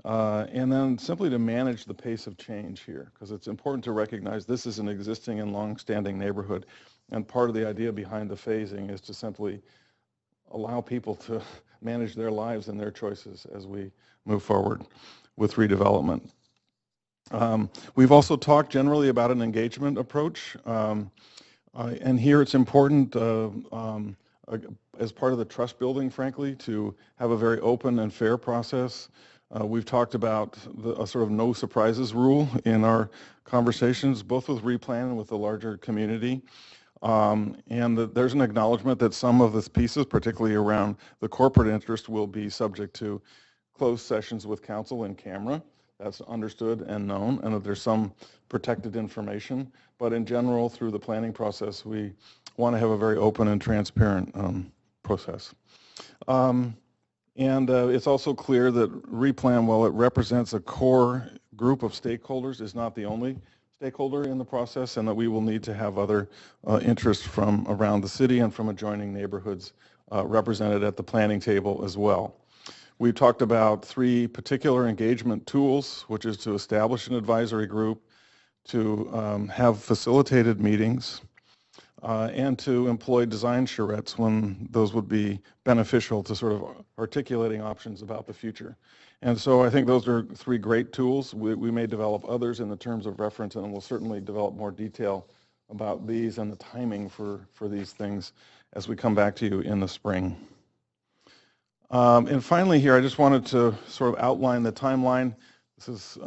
and then simply to manage the pace of change here, because it's important to recognize this is an existing and long-standing neighborhood, and part of the idea behind the phasing is to simply allow people to manage their lives and their choices as we move forward with redevelopment. We've also talked generally about an engagement approach, and here it's important as part of the trust building, frankly, to have a very open and fair process. We've talked about a sort of no surprises rule in our conversations, both with Replan and with the larger community. And there's an acknowledgement that some of the pieces, particularly around the corporate interest, will be subject to closed sessions with council in camera. That's understood and known, and that there's some protected information. But in general, through the planning process, we want to have a very open and transparent process. And it's also clear that Replan, while it represents a core group of stakeholders, is not the only stakeholder in the process, and that we will need to have other interests from around the city and from adjoining neighborhoods represented at the planning table as well. We've talked about 3 particular engagement tools, which is to establish an advisory group, to have facilitated meetings, and to employ design charrettes when those would be beneficial to sort of articulating options about the future. And so I think those are 3 great tools. We may develop others in the terms of reference, and we'll certainly develop more detail about these and the timing for these things as we come back to you in the spring. And finally here, I just wanted to sort of outline the timeline. This is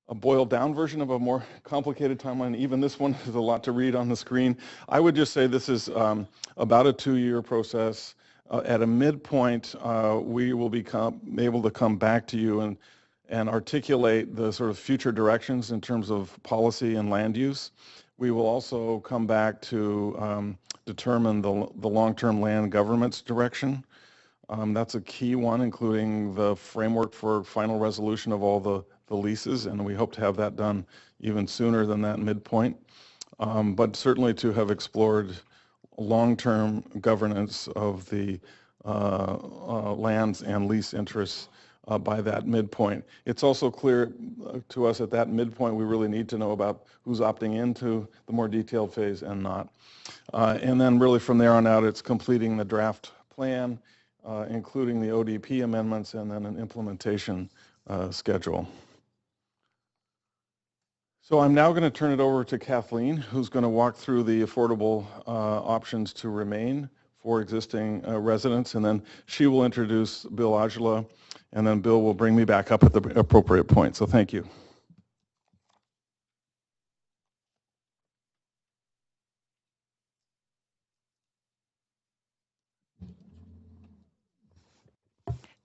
a boiled down version of a more complicated timeline. Even this one is a lot to read on the screen. I would just say this is about a 2-year process. At a midpoint, we will be able to come back to you and articulate the sort of future directions in terms of policy and land use. We will also come back to determine the long-term land government's direction. That's a key one, including the framework for final resolution of all the leases, and we hope to have that done even sooner than that midpoint. But certainly to have explored long-term governance of the lands and lease interests by that midpoint. It's also clear to us at that midpoint we really need to know about who's opting into the more detailed phase and not. And then really from there on out, it's completing the draft plan, including the ODP amendments, and then an implementation schedule. So I'm now going to turn it over to Kathleen, who's going to walk through the affordable options to remain for existing residents, and then she will introduce Bill Ajala, and then Bill will bring me back up at the appropriate point. So thank you.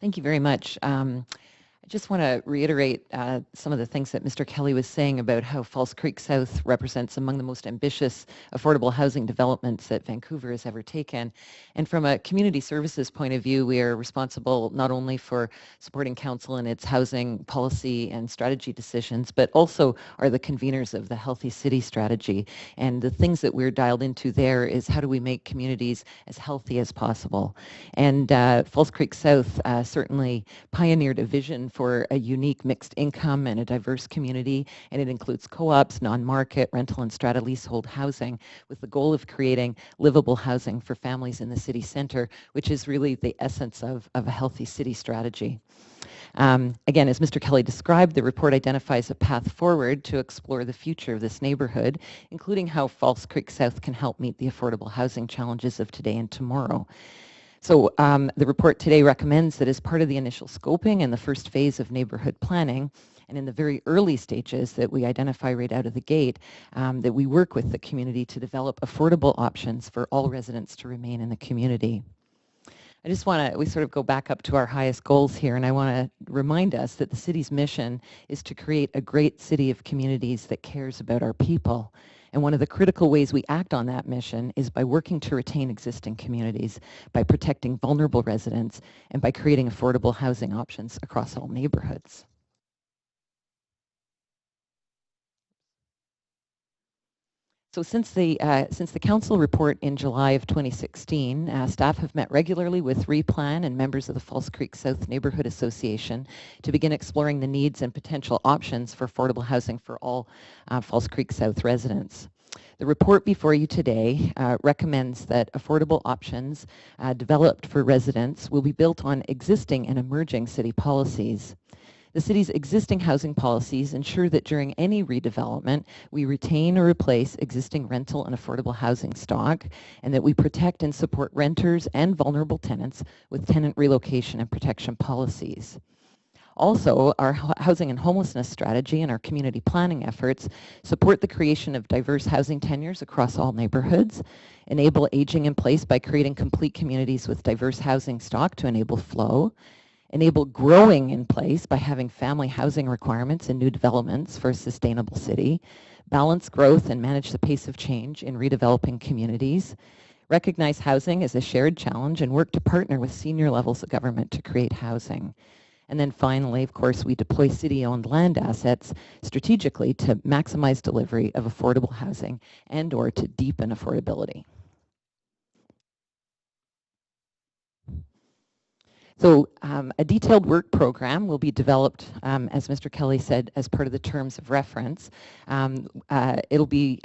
Thank you very much. I just want to reiterate some of the things that Mr. Kelly was saying about how False Creek South represents among the most ambitious affordable housing developments that Vancouver has ever taken. And from a community services point of view, we are responsible not only for supporting council in its housing policy and strategy decisions, but also are the conveners of the Healthy City strategy. And the things that we're dialed into there is how do we make communities as healthy as possible. And False Creek South certainly pioneered a vision for a unique mixed income and a diverse community, and it includes co-ops, non-market, rental and strata leasehold housing with the goal of creating livable housing for families in the city center, which is really the essence of a healthy city strategy. Again, as Mr. Kelly described, the report identifies a path forward to explore the future of this neighborhood, including how False Creek South can help meet the affordable housing challenges of today and tomorrow. So the report today recommends that as part of the initial scoping and the first phase of neighborhood planning, and in the very early stages that we identify right out of the gate, that we work with the community to develop affordable options for all residents to remain in the community. I just want to, we sort of go back up to our highest goals here, and I want to remind us that the city's mission is to create a great city of communities that cares about our people. And one of the critical ways we act on that mission is by working to retain existing communities, by protecting vulnerable residents, and by creating affordable housing options across all neighborhoods. So since the council report in July of 2016, staff have met regularly with Replan and members of the False Creek South Neighborhood Association to begin exploring the needs and potential options for affordable housing for all False Creek South residents. The report before you today recommends that affordable options developed for residents will be built on existing and emerging city policies. The city's existing housing policies ensure that during any redevelopment, we retain or replace existing rental and affordable housing stock, and that we protect and support renters and vulnerable tenants with tenant relocation and protection policies. Also, our housing and homelessness strategy and our community planning efforts support the creation of diverse housing tenures across all neighborhoods, enable aging in place by creating complete communities with diverse housing stock to enable flow, enable growing in place by having family housing requirements in new developments for a sustainable city, balance growth and manage the pace of change in redeveloping communities, recognize housing as a shared challenge and work to partner with senior levels of government to create housing. And then finally, of course, we deploy city-owned land assets strategically to maximize delivery of affordable housing and or to deepen affordability. So a detailed work program will be developed, as Mr. Kelly said, as part of the terms of reference. It'll be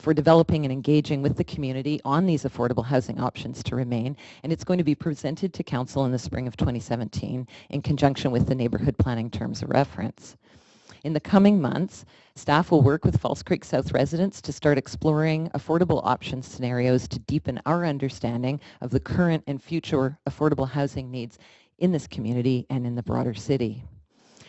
for developing and engaging with the community on these affordable housing options to remain, and it's going to be presented to Council in the spring of 2017 in conjunction with the neighborhood planning terms of reference. In the coming months, staff will work with False Creek South residents to start exploring affordable option scenarios to deepen our understanding of the current and future affordable housing needs in this community and in the broader city.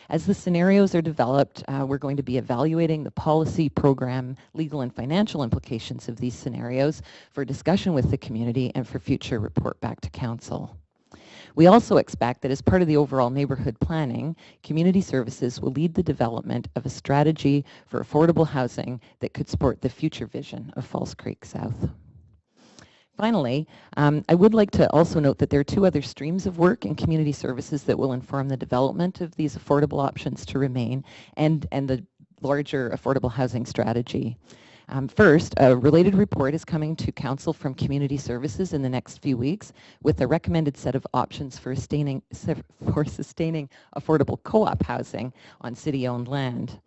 As the scenarios are developed, we're going to be evaluating the policy, program, legal, and financial implications of these scenarios for discussion with the community and for future report back to Council. We also expect that as part of the overall neighborhood planning, community services will lead the development of a strategy for affordable housing that could support the future vision of False Creek South. Finally, I would like to also note that there are two other streams of work in community services that will inform the development of these affordable options to remain and the larger affordable housing strategy. First, a related report is coming to Council from Community Services in the next few weeks with a recommended set of options for sustaining affordable co-op housing on city-owned land.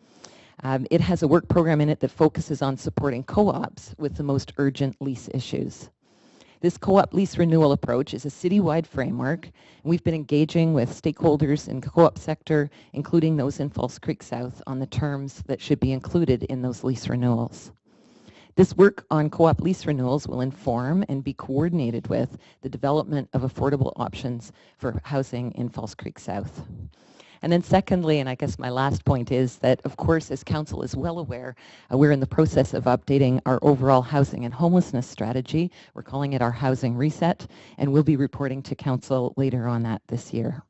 It has a work program in it that focuses on supporting co-ops with the most urgent lease issues. This co-op lease renewal approach is a citywide framework, and we've been engaging with stakeholders in the co-op sector, including those in False Creek South, on the terms that should be included in those lease renewals. This work on co-op lease renewals will inform and be coordinated with the development of affordable options for housing in False Creek South. And then secondly, and I guess my last point is that, of course, as Council is well aware, we're in the process of updating our overall housing and homelessness strategy. We're calling it our Housing Reset, and we'll be reporting to Council later on that this year.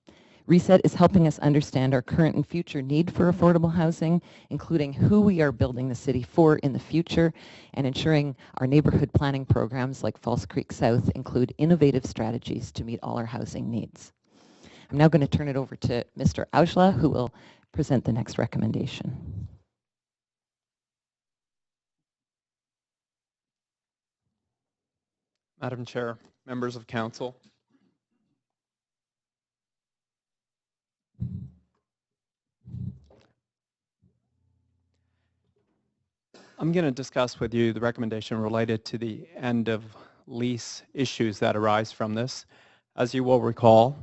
Reset is helping us understand our current and future need for affordable housing, including who we are building the city for in the future, and ensuring our neighborhood planning programs like False Creek South include innovative strategies to meet all our housing needs. I'm now going to turn it over to Mr. Aujla, who will present the next recommendation. Madam Chair, members of Council. I'm going to discuss with you the recommendation related to the end of lease issues that arise from this. As you will recall,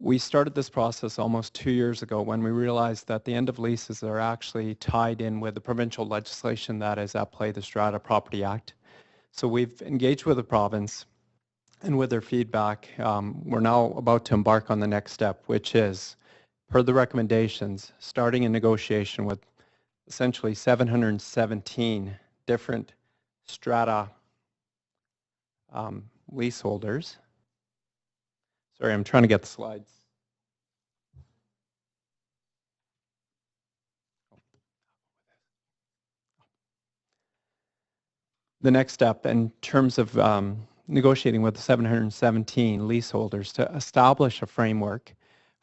we started this process almost 2 years ago when we realized that the end of leases are actually tied in with the provincial legislation that is at play, the Strata Property Act. So we've engaged with the province, and with their feedback, we're now about to embark on the next step, which is, per the recommendations, starting a negotiation with essentially 717 different strata leaseholders. Sorry, I'm trying to get the slides. The next step in terms of negotiating with the 717 leaseholders to establish a framework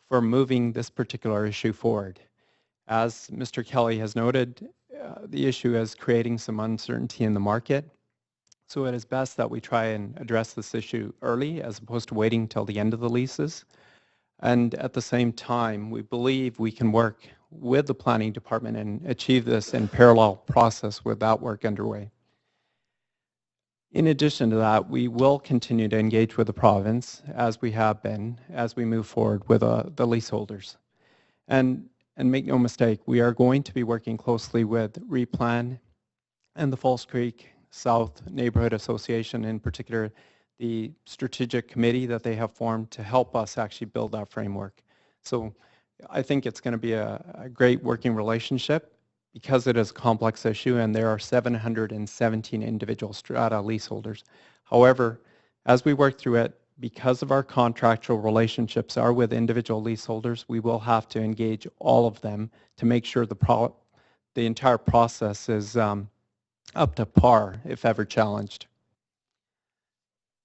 for moving this particular issue forward. As Mr. Kelly has noted, the issue is creating some uncertainty in the market. So it is best that we try and address this issue early as opposed to waiting till the end of the leases. And at the same time, we believe we can work with the planning department and achieve this in parallel process with that work underway. In addition to that, we will continue to engage with the province as we have been as we move forward with the leaseholders. And make no mistake, we are going to be working closely with Replan and the False Creek South Neighborhood Association, in particular the strategic committee that they have formed to help us actually build that framework. So I think it's going to be a great working relationship because it is a complex issue and there are 717 individual strata leaseholders. However, as we work through it, because of our contractual relationships are with individual leaseholders, we will have to engage all of them to make sure the entire process is up to par if ever challenged.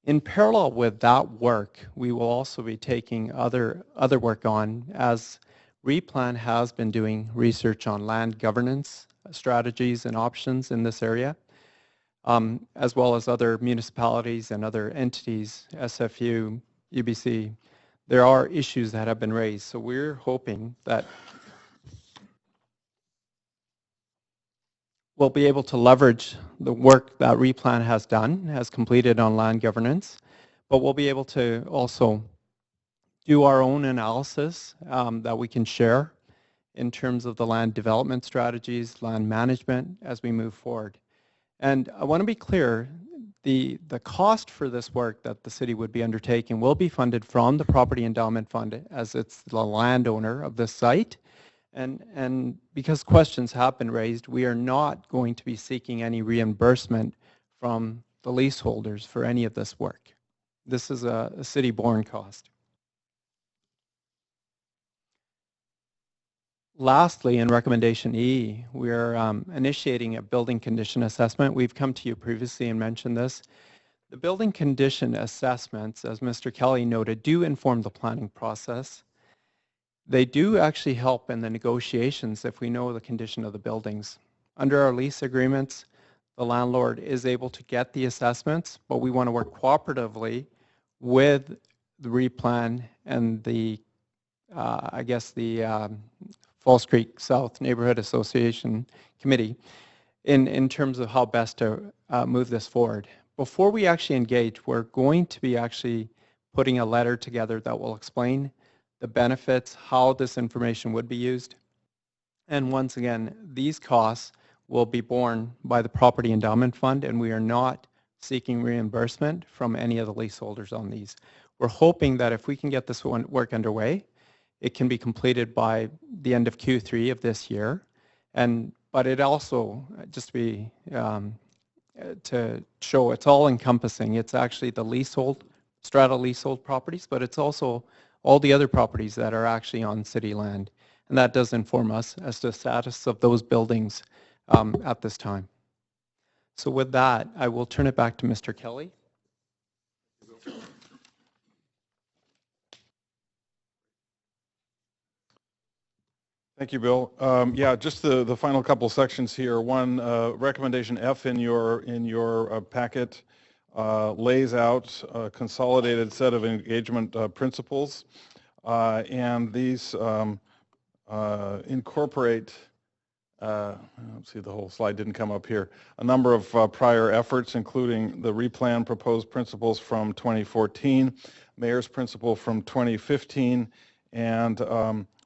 In parallel with that work, we will also be taking other work on, as Replan has been doing research on land governance strategies and options in this area, as well as other municipalities and other entities, SFU, UBC. There are issues that have been raised, so we're hoping that we'll be able to leverage the work that Replan has completed on land governance, but we'll be able to also do our own analysis that we can share in terms of the land development strategies, land management as we move forward. And I want to be clear, the cost for this work that the city would be undertaking will be funded from the Property Endowment Fund as it's the landowner of this site. And because questions have been raised, we are not going to be seeking any reimbursement from the leaseholders for any of this work. This is a city-borne cost. Lastly, in Recommendation E, we're initiating a building condition assessment. We've come to you previously and mentioned this. The building condition assessments, as Mr. Kelly noted, do inform the planning process. They do actually help in the negotiations if we know the condition of the buildings. Under our lease agreements, the landlord is able to get the assessments, but we want to work cooperatively with the Replan and the, False Creek South Neighborhood Association Committee in terms of how best to move this forward. before we actually engage, we're going to be actually putting a letter together that will explain the benefits, how this information would be used. And once again, these costs will be borne by the Property Endowment Fund, and we are not seeking reimbursement from any of the leaseholders on these. We're hoping that if we can get this work underway, it can be completed by the end of Q3 of this year. But it also, just to be to show it's all encompassing. It's actually the leasehold, strata leasehold properties, but it's also all the other properties that are actually on city land. And that does inform us as to the status of those buildings at this time. So with that, I will turn it back to Mr. Kelly. Thank you, Bill. Yeah, just the final couple sections here. One, recommendation F in your packet lays out a consolidated set of engagement principles, and these incorporate, let's see, the whole slide didn't come up here, a number of prior efforts, including the replan proposed principles from 2014, mayor's principle from 2015, and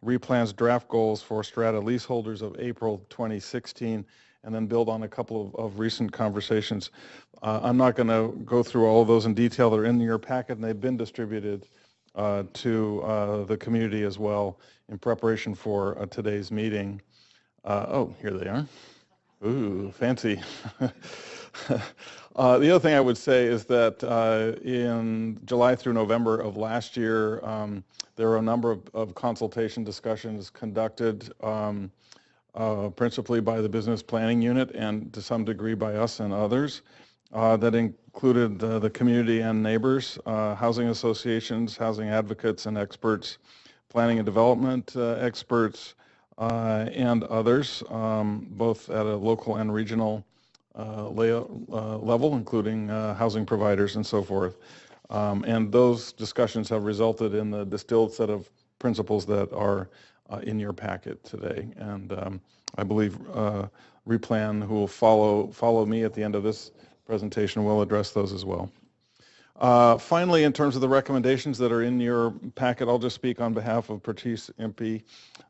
replan's draft goals for strata leaseholders of April 2016, and then build on a couple of recent conversations. I'm not going to go through all of those in detail. They're in your packet, and they've been distributed to the community as well in preparation for today's meeting. Oh, here they are. Ooh, fancy. The other thing I would say is that in July through November of last year, there were a number of consultation discussions conducted principally by the Business Planning Unit and to some degree by us and others that included the community and neighbors, housing associations, housing advocates and experts, planning and development experts, and others, both at a local and regional level, including housing providers and so forth. And those discussions have resulted in the distilled set of principles that are in your packet today. And I believe Replan, who will follow me at the end of this presentation, will address those as well. Finally, in terms of the recommendations that are in your packet, I'll just speak on behalf of Patrice MP,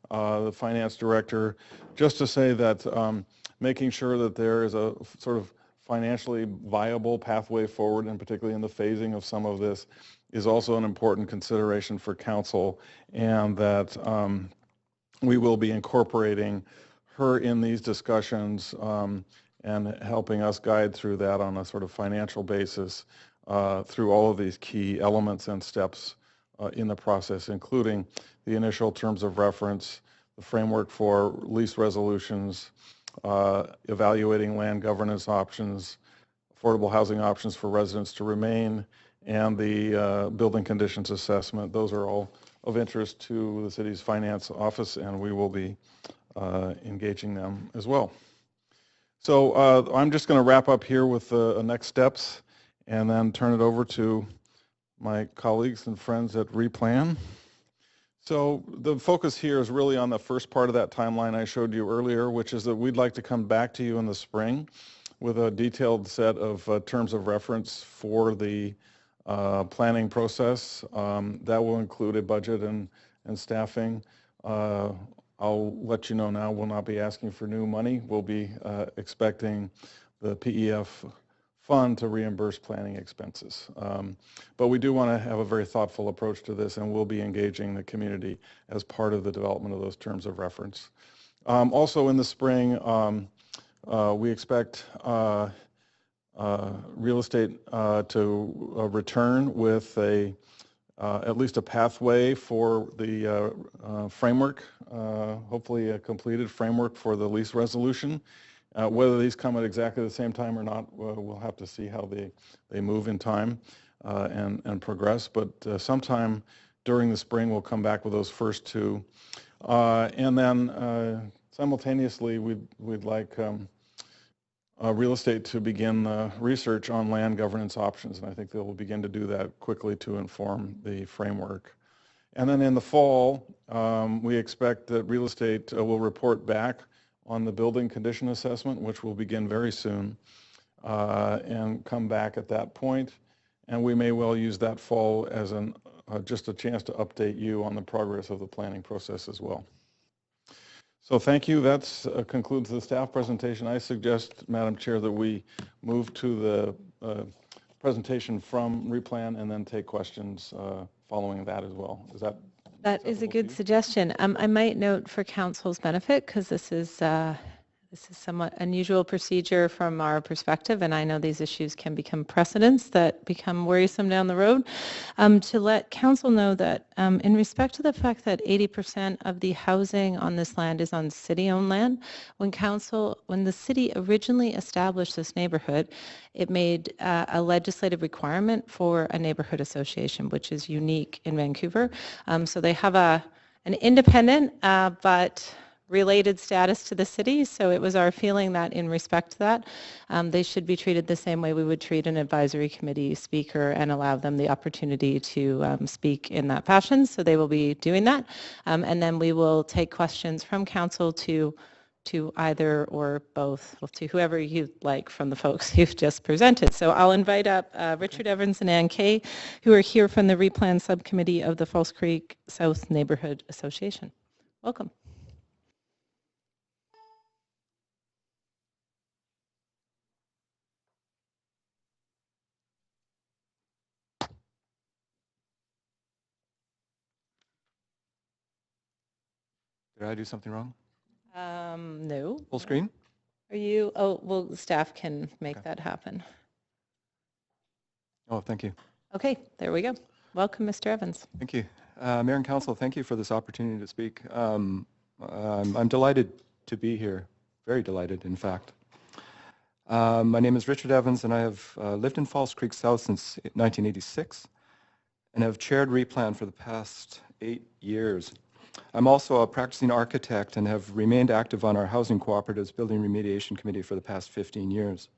the finance director, just to say that making sure that there is a sort of financially viable pathway forward, and particularly in the phasing of some of this, is also an important consideration for council, and that we will be incorporating her in these discussions and helping us guide through that on a sort of financial basis through all of these key elements and steps in the process, including the initial terms of reference, the framework for lease resolutions, evaluating land governance options, affordable housing options for residents to remain, and the building conditions assessment. Those are all of interest to the city's finance office, and we will be engaging them as well. So I'm just going to wrap up here with the next steps and then turn it over to my colleagues and friends at Replan. So the focus here is really on the first part of that timeline I showed you earlier, which is that we'd like to come back to you in the spring with a detailed set of terms of reference for the planning process. That will include a budget and staffing. I'll let you know now, we'll not be asking for new money. We'll be expecting the PEF fund to reimburse planning expenses. But we do want to have a very thoughtful approach to this, and we'll be engaging the community as part of the development of those terms of reference. Also in the spring, we expect real estate to return with at least a pathway for the framework, hopefully a completed framework for the lease resolution. Whether these come at exactly the same time or not, we'll have to see how they move in time and progress. But sometime during the spring, we'll come back with those first two. And then simultaneously, we'd like real estate to begin research on land governance options, and I think they will begin to do that quickly to inform the framework. And then in the fall, we expect that real estate will report back on the building condition assessment, which will begin very soon, and come back at that point. And we may well use that fall as just a chance to update you on the progress of the planning process as well. So thank you. That concludes the staff presentation. I suggest, Madam Chair, that we move to the presentation from Replan and then take questions following that as well. Is that That is a good suggestion. I might note for council's benefit, because this is somewhat unusual procedure from our perspective, and I know these issues can become precedents that become worrisome down the road, to let council know that in respect to the fact that 80% of the housing on this land is on city-owned land, when the city originally established this neighborhood, it made a legislative requirement for a neighborhood association, which is unique in Vancouver. So they have an independent but related status to the city, so it was our feeling that in respect to that, they should be treated the same way we would treat an advisory committee speaker and allow them the opportunity to speak in that fashion. So they will be doing that. And then we will take questions from council to either or both, to whoever you'd like from the folks who've just presented. So I'll invite up Richard Evans and Ann Kay, who are here from the Replan Subcommittee of the False Creek South Neighborhood Association. Welcome. Did I do something wrong? No. Full screen? Are you? Oh, well, staff can make that happen. Oh, thank you. Okay, there we go. Welcome, Mr. Evans. Thank you. Mayor and Council, thank you for this opportunity to speak. I'm delighted to be here, very delighted, in fact. My name is Richard Evans, and I have lived in False Creek South since 1986 and have chaired Replan for the past 8 years. I'm also a practicing architect and have remained active on our Housing Cooperatives Building Remediation Committee for the past 15 years.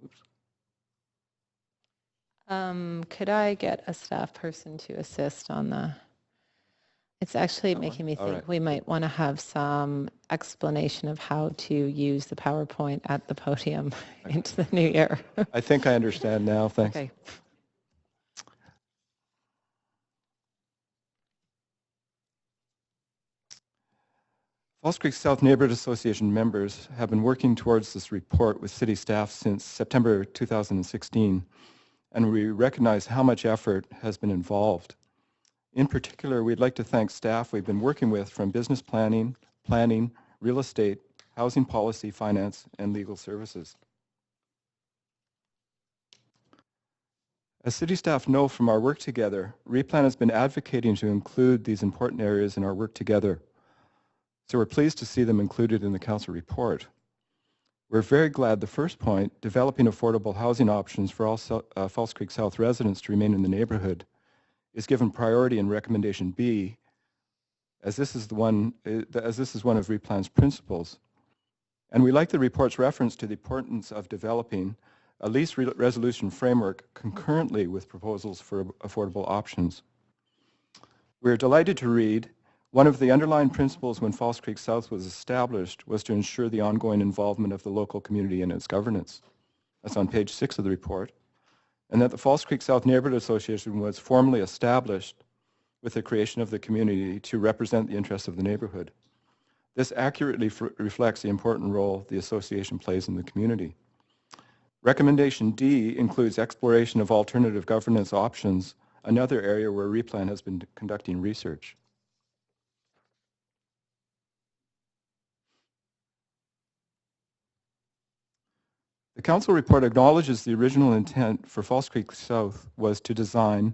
Oops. Could I get a staff person to assist on the... It's actually making me think we might want to have some explanation of how to use the PowerPoint at the podium into the new year. I think I understand now. Thanks. Okay. False Creek South Neighborhood Association members have been working towards this report with city staff since September 2016, and we recognize how much effort has been involved. In particular, we'd like to thank staff we've been working with from business planning, real estate, housing policy, finance, and legal services. As city staff know from our work together, Replan has been advocating to include these important areas in our work together. So we're pleased to see them included in the council report. We're very glad the first point, developing affordable housing options for all False Creek South residents to remain in the neighborhood, is given priority in recommendation B, as this is one of Replan's principles. And we like the report's reference to the importance of developing a lease resolution framework concurrently with proposals for affordable options. We're delighted to read, one of the underlying principles when False Creek South was established was to ensure the ongoing involvement of the local community in its governance. That's on page 6 of the report. And that the False Creek South Neighborhood Association was formally established with the creation of the community to represent the interests of the neighborhood. This accurately reflects the important role the association plays in the community. Recommendation D includes exploration of alternative governance options, another area where Replan has been conducting research. The council report acknowledges the original intent for False Creek South was to design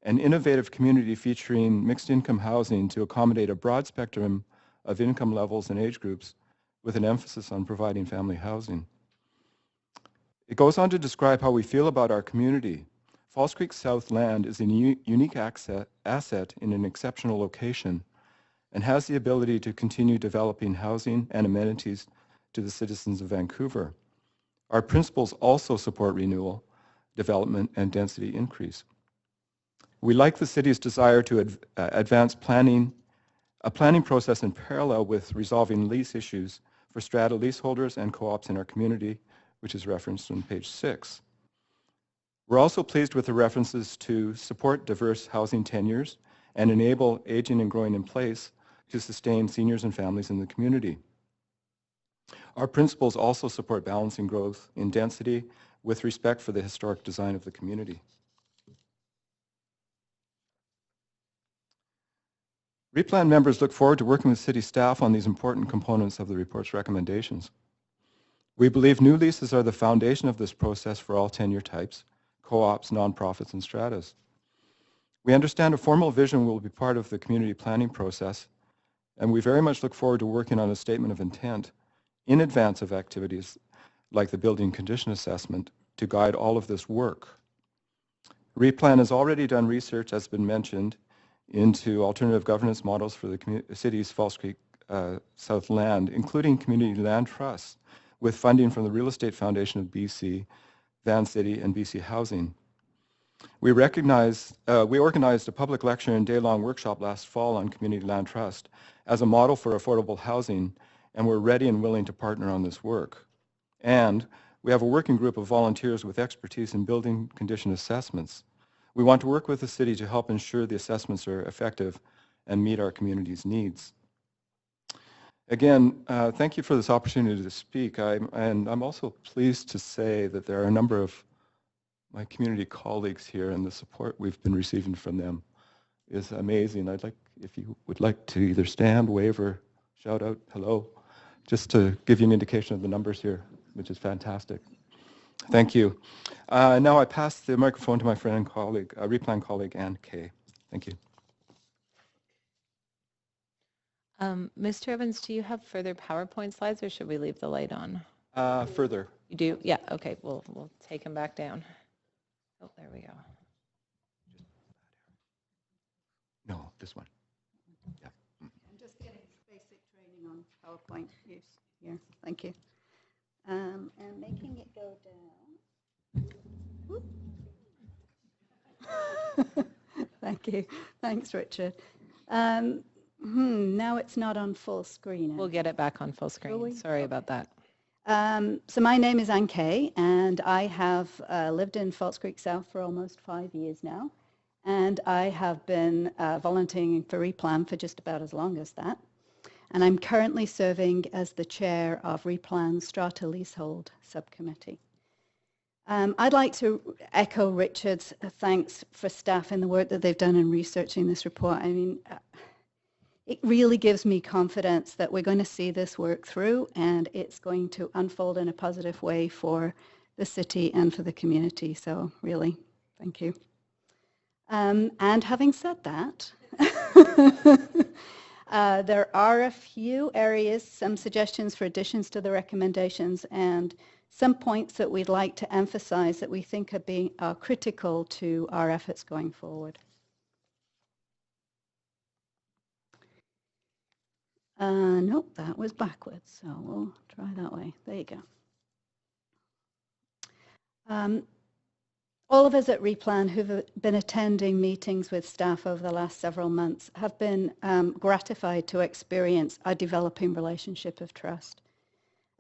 an innovative community featuring mixed income housing to accommodate a broad spectrum of income levels and age groups with an emphasis on providing family housing. It goes on to describe how we feel about our community. False Creek South land is a unique asset in an exceptional location and has the ability to continue developing housing and amenities to the citizens of Vancouver. Our principles also support renewal, development, and density increase. We like the city's desire to advance a planning process in parallel with resolving lease issues for strata leaseholders and co-ops in our community which is referenced on page 6. We're also pleased with the references to support diverse housing tenures and enable aging and growing in place to sustain seniors and families in the community. Our principles also support balancing growth in density with respect for the historic design of the community. Replan members look forward to working with city staff on these important components of the report's recommendations. We believe new leases are the foundation of this process for all tenure types, co-ops, nonprofits, and stratas. We understand a formal vision will be part of the community planning process, and we very much look forward to working on a statement of intent in advance of activities like the building condition assessment to guide all of this work. Replan has already done research, as has been mentioned, into alternative governance models for the city's False Creek South land, including community land trusts, with funding from the Real Estate Foundation of BC, Van City, and BC Housing. We organized a public lecture and day-long workshop last fall on community land trust as a model for affordable housing, and we're ready and willing to partner on this work. And we have a working group of volunteers with expertise in building condition assessments. We want to work with the city to help ensure the assessments are effective and meet our community's needs. Again, thank you for this opportunity to speak. I'm also pleased to say that there are a number of my community colleagues here, and the support we've been receiving from them is amazing. I'd like, if you would like to either stand, wave, or shout out hello, just to give you an indication of the numbers here, which is fantastic. Thank you. Now I pass the microphone to my friend and colleague, Replan colleague, Ann Kay. Thank you. Mr. Evans, do you have further PowerPoint slides, or should we leave the light on? Further. You do? Yeah, okay, we'll take them back down. Oh, there we go. No, this one. Yeah. I'm just getting basic training on PowerPoint use here. Thank you. And making it go down. Thank you. Thanks, Richard. Now it's not on full screen. We'll get it back on full screen. Sorry about that. So my name is Ann Kay, and I have lived in False Creek South for almost 5 years now. And I have been volunteering for Replan for just about as long as that. And I'm currently serving as the chair of Replan's Strata Leasehold Subcommittee. I'd like to echo Richard's thanks for staff and the work that they've done in researching this report. I mean, it really gives me confidence that we're going to see this work through, and it's going to unfold in a positive way for the city and for the community. So really, thank you. And having said that, there are a few areas, some suggestions for additions to the recommendations, and some points that we'd like to emphasize that we think are critical to our efforts going forward. Nope, that was backwards, so we'll try that way. There you go. All of us at Replan who've been attending meetings with staff over the last several months have been gratified to experience a developing relationship of trust.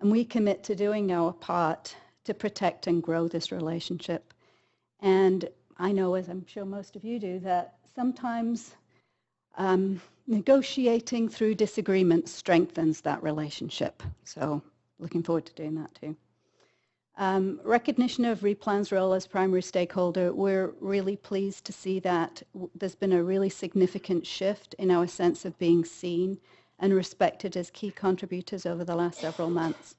And we commit to doing our part to protect and grow this relationship. And I know, as I'm sure most of you do, that sometimes negotiating through disagreement strengthens that relationship. So looking forward to doing that too. Recognition of Replan's role as primary stakeholder, we're really pleased to see that there's been a really significant shift in our sense of being seen and respected as key contributors over the last several months.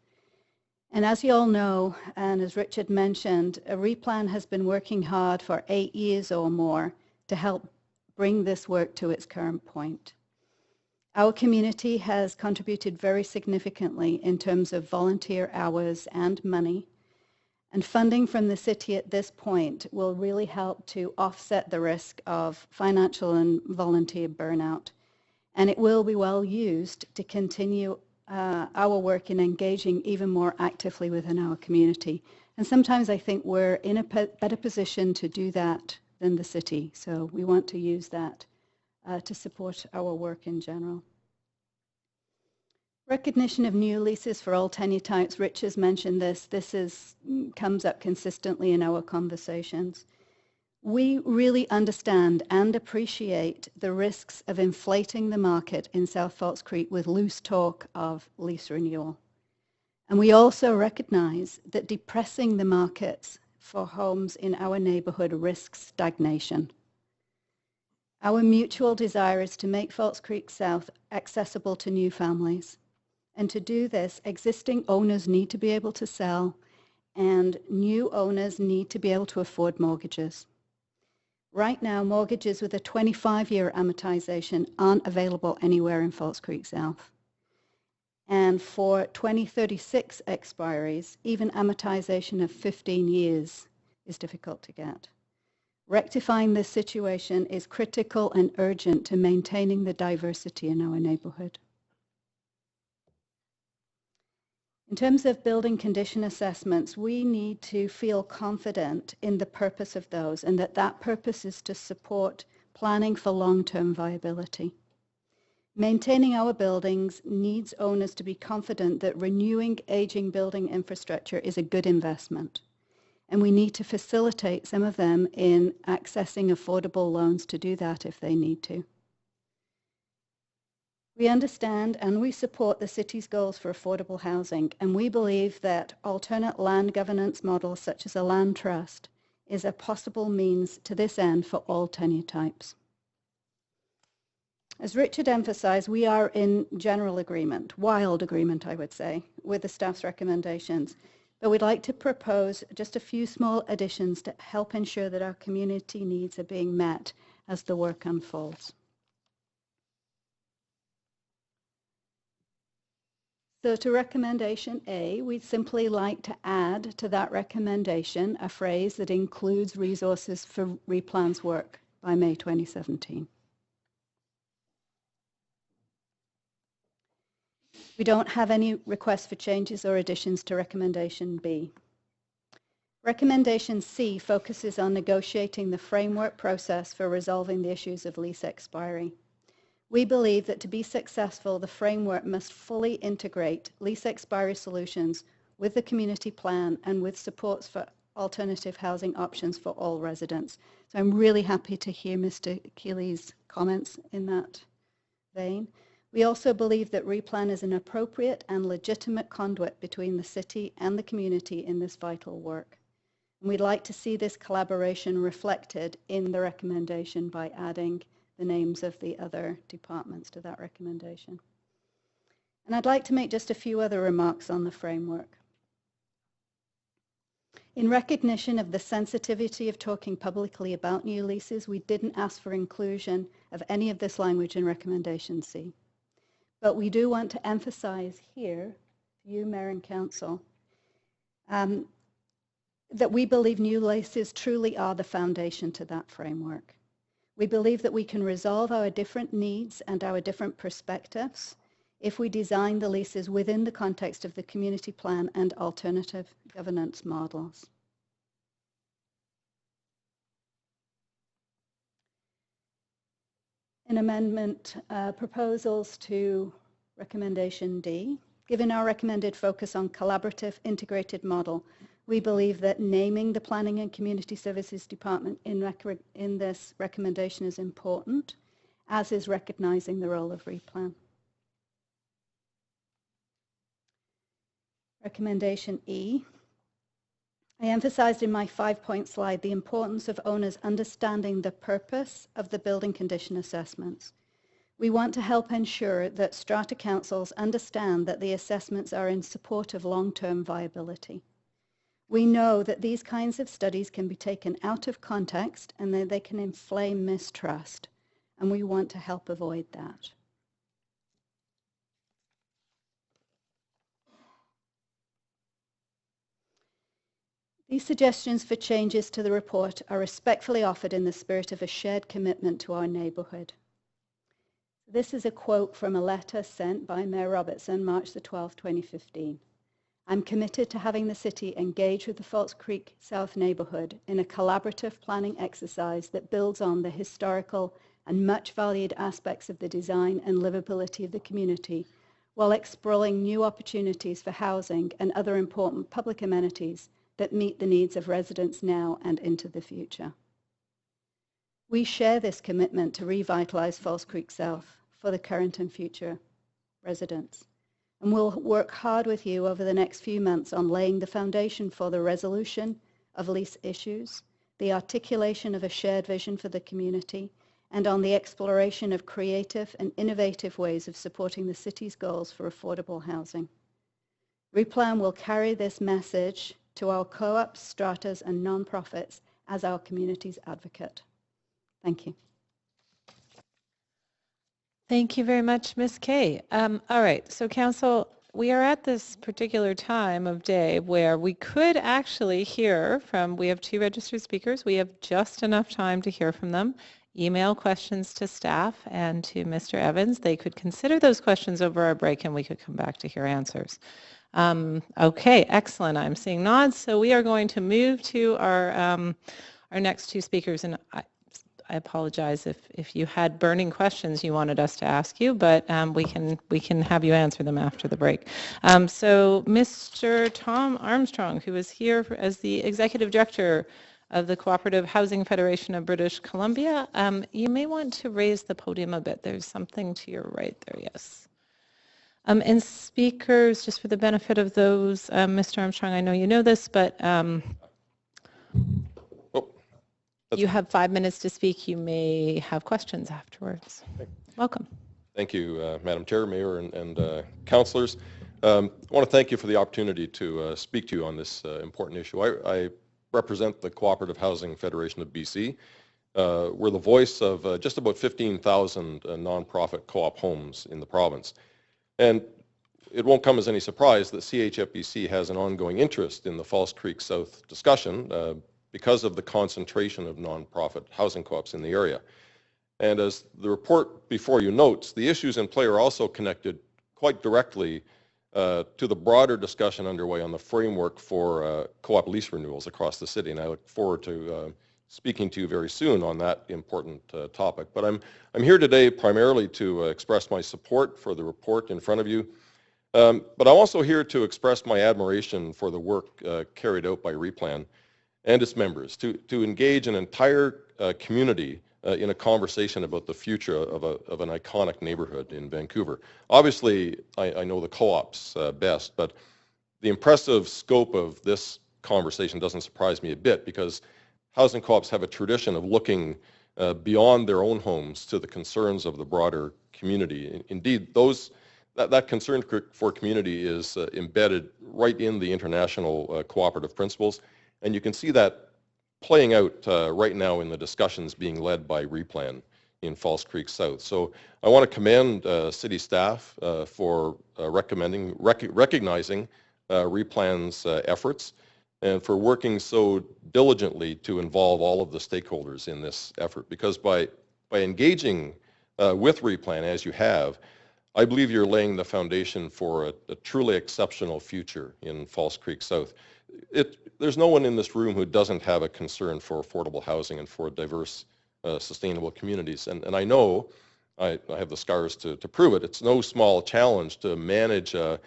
And as you all know, and as Richard mentioned, Replan has been working hard for 8 years or more to help bring this work to its current point. Our community has contributed very significantly in terms of volunteer hours and money, and funding from the city at this point will really help to offset the risk of financial and volunteer burnout. And it will be well used to continue our work in engaging even more actively within our community. And sometimes I think we're in a better position to do that than the city. So we want to use that to support our work in general. Recognition of new leases for all tenure types. Rich has mentioned this. Comes up consistently in our conversations. We really understand and appreciate the risks of inflating the market in South Falls Creek with loose talk of lease renewal. And we also recognize that depressing the markets for homes in our neighborhood risks stagnation. Our mutual desire is to make Falls Creek South accessible to new families. And to do this, existing owners need to be able to sell, and new owners need to be able to afford mortgages. Right now, mortgages with a 25-year amortization aren't available anywhere in Falls Creek South. And for 2036 expiries, even amortization of 15 years is difficult to get. Rectifying this situation is critical and urgent to maintaining the diversity in our neighborhood. In terms of building condition assessments, we need to feel confident in the purpose of those, and that purpose is to support planning for long-term viability. Maintaining our buildings needs owners to be confident that renewing aging building infrastructure is a good investment, and we need to facilitate some of them in accessing affordable loans to do that if they need to. We understand and we support the city's goals for affordable housing, and we believe that alternate land governance models such as a land trust is a possible means to this end for all tenure types. As Richard emphasized, we are in general agreement, wild agreement I would say, with the staff's recommendations, but we'd like to propose just a few small additions to help ensure that our community needs are being met as the work unfolds. So to recommendation A, we'd simply like to add to that recommendation a phrase that includes resources for replans work by May 2017. We don't have any requests for changes or additions to recommendation B. Recommendation C focuses on negotiating the framework process for resolving the issues of lease expiry. We believe that to be successful, the framework must fully integrate lease expiry solutions with the community plan and with supports for alternative housing options for all residents. So I'm really happy to hear Mr. Keeley's comments in that vein. We also believe that Replan is an appropriate and legitimate conduit between the city and the community in this vital work. And we'd like to see this collaboration reflected in the recommendation by adding the names of the other departments to that recommendation. And I'd like to make just a few other remarks on the framework. In recognition of the sensitivity of talking publicly about new leases, we didn't ask for inclusion of any of this language in recommendation C. But we do want to emphasize here, you, Mayor and Council, that we believe new leases truly are the foundation to that framework. We believe that we can resolve our different needs and our different perspectives if we design the leases within the context of the community plan and alternative governance models. In amendment proposals to recommendation D, given our recommended focus on collaborative integrated model, we believe that naming the Planning and Community Services Department in this recommendation is important, as is recognizing the role of Replan. Recommendation E. I emphasized in my 5-point slide the importance of owners understanding the purpose of the building condition assessments. We want to help ensure that strata councils understand that the assessments are in support of long-term viability. We know that these kinds of studies can be taken out of context and that they can inflame mistrust, and we want to help avoid that. These suggestions for changes to the report are respectfully offered in the spirit of a shared commitment to our neighborhood. This is a quote from a letter sent by Mayor Robertson, March the 12th, 2015. I'm committed to having the city engage with the Falls Creek South neighborhood in a collaborative planning exercise that builds on the historical and much valued aspects of the design and livability of the community while exploring new opportunities for housing and other important public amenities that meet the needs of residents now and into the future. We share this commitment to revitalise Falls Creek South for the current and future residents, and we'll work hard with you over the next few months on laying the foundation for the resolution of lease issues, the articulation of a shared vision for the community, and on the exploration of creative and innovative ways of supporting the city's goals for affordable housing. Replan will carry this message to our co-ops, stratas, and nonprofits as our community's advocate. Thank you. Thank you very much, Ms. Kay. All right, so Council, we are at this particular time of day where we could actually hear from, we have 2 registered speakers. We have just enough time to hear from them. Email questions to staff and to Mr. Evans. They could consider those questions over our break and we could come back to hear answers. Okay, excellent. I'm seeing nods. So we are going to move to our next 2 speakers. And I apologize if you had burning questions you wanted us to ask you, but we can have you answer them after the break. So Mr. Tom Armstrong, who is here as the Executive Director of the Cooperative Housing Federation of British Columbia, you may want to raise the podium a bit. There's something to your right there, yes. And speakers, just for the benefit of those, Mr. Armstrong, I know you know this, but you have 5 minutes to speak. You may have questions afterwards. Okay. Welcome. Thank you, Madam Chair, Mayor, and councillors. I want to thank you for the opportunity to speak to you on this important issue. I represent the Cooperative Housing Federation of BC. We're the voice of just about 15,000 nonprofit co-op homes in the province. And it won't come as any surprise that CHFBC has an ongoing interest in the Falls Creek South discussion because of the concentration of nonprofit housing co-ops in the area. And as the report before you notes, the issues in play are also connected quite directly to the broader discussion underway on the framework for co-op lease renewals across the city. And I look forward to speaking to you very soon on that important topic. But I'm here today primarily to express my support for the report in front of you. But I'm also here to express my admiration for the work carried out by Replan and its members to engage an entire community in a conversation about the future of an iconic neighborhood in Vancouver. Obviously, I know the co-ops best, but the impressive scope of this conversation doesn't surprise me a bit because housing co-ops have a tradition of looking beyond their own homes to the concerns of the broader community. Indeed, that concern for community is embedded right in the international cooperative principles. And you can see that playing out right now in the discussions being led by Replan in Falls Creek South. So I want to commend city staff for recognizing Replan's efforts and for working so diligently to involve all of the stakeholders in this effort. Because by engaging with Replan as you have, I believe you're laying the foundation for a truly exceptional future in Falls Creek South. There's no one in this room who doesn't have a concern for affordable housing and for diverse, sustainable communities. And I know, I have the scars to prove it, it's no small challenge to manage a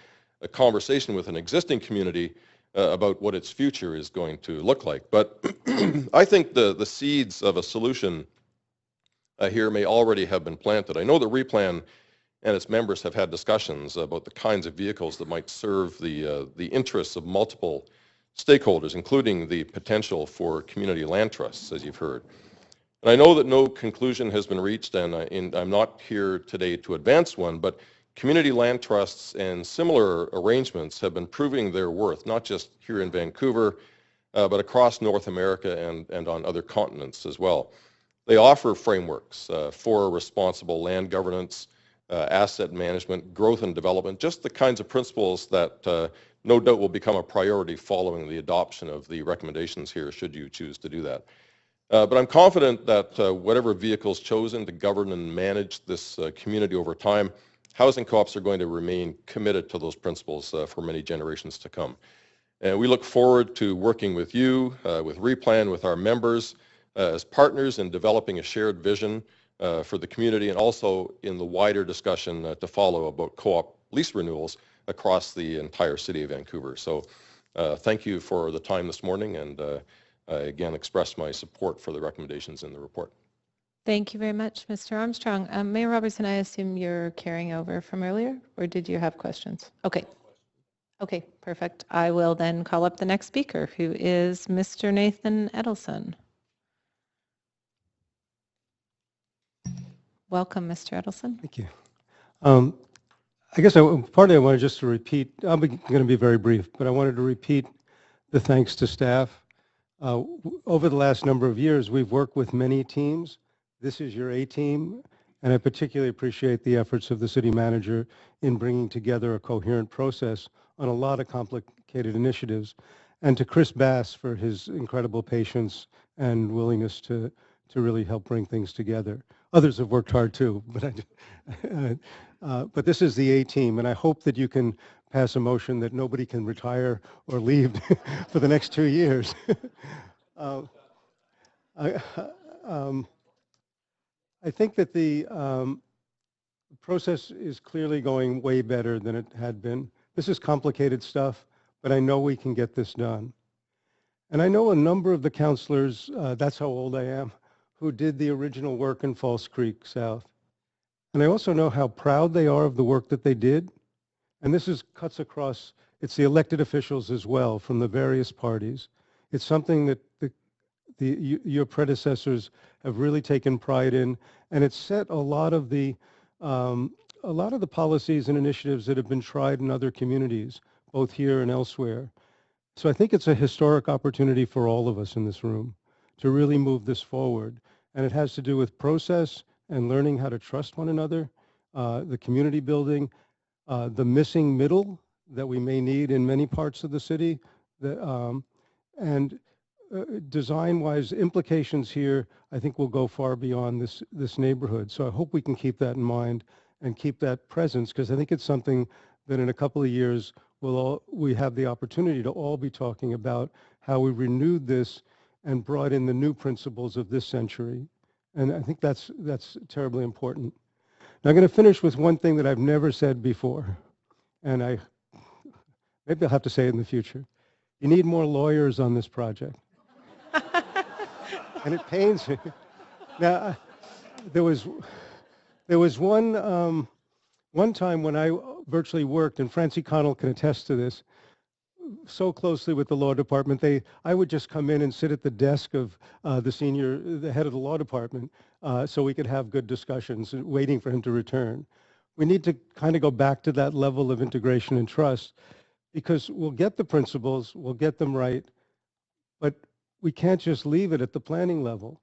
conversation with an existing community about what its future is going to look like. But I think the seeds of a solution here may already have been planted. I know that Replan and its members have had discussions about the kinds of vehicles that might serve the interests of multiple stakeholders, including the potential for community land trusts, as you've heard. And I know that no conclusion has been reached, and I'm not here today to advance one, but community land trusts and similar arrangements have been proving their worth, not just here in Vancouver, but across North America and on other continents as well. They offer frameworks for responsible land governance, asset management, growth and development, just the kinds of principles that no doubt will become a priority following the adoption of the recommendations here, should you choose to do that. But I'm confident that whatever vehicle is chosen to govern and manage this community over time, housing co-ops are going to remain committed to those principles for many generations to come. And we look forward to working with you, with Replan, with our members, as partners in developing a shared vision for the community and also in the wider discussion to follow about co-op lease renewals across the entire city of Vancouver. So thank you for the time this morning, and I again express my support for the recommendations in the report. Thank you very much, Mr. Armstrong. Mayor Robertson, I assume you're carrying over from earlier, or did you have questions? Okay. Okay, perfect. I will then call up the next speaker, who is Mr. Nathan Edelson. Welcome, Mr. Edelson. Thank you. I guess partly I wanted just to repeat, I'm going to be very brief, but I wanted to repeat the thanks to staff. Over the last number of years, we've worked with many teams. This is your A team, and I particularly appreciate the efforts of the city manager in bringing together a coherent process on a lot of complicated initiatives, and to Chris Bass for his incredible patience and willingness to really help bring things together. Others have worked hard too, but this is the A team, and I hope that you can pass a motion that nobody can retire or leave for the next 2 years. I think that the process is clearly going way better than it had been. This is complicated stuff, but I know we can get this done. And I know a number of the councillors, that's how old I am, who did the original work in False Creek South. And I also know how proud they are of the work that they did. And this cuts across, it's the elected officials as well from the various parties. It's something that your predecessors have really taken pride in, and it's set a lot of the policies and initiatives that have been tried in other communities, both here and elsewhere. So I think it's a historic opportunity for all of us in this room to really move this forward. And it has to do with process and learning how to trust one another, the community building, the missing middle that we may need in many parts of the city, and design-wise implications here, I think will go far beyond this neighborhood. So I hope we can keep that in mind and keep that presence, because I think it's something that in a couple of years we have the opportunity to all be talking about how we renewed this and brought in the new principles of this century. And I think that's terribly important. Now I'm going to finish with one thing that I've never said before, and maybe I'll have to say it in the future. You need more lawyers on this project. And it pains me. Now, there was one time when I virtually worked, and Francie Connell can attest to this, so closely with the law department. I would just come in and sit at the desk of the head of the law department, so we could have good discussions, waiting for him to return. We need to kind of go back to that level of integration and trust, because we'll get the principles, we'll get them right, but we can't just leave it at the planning level.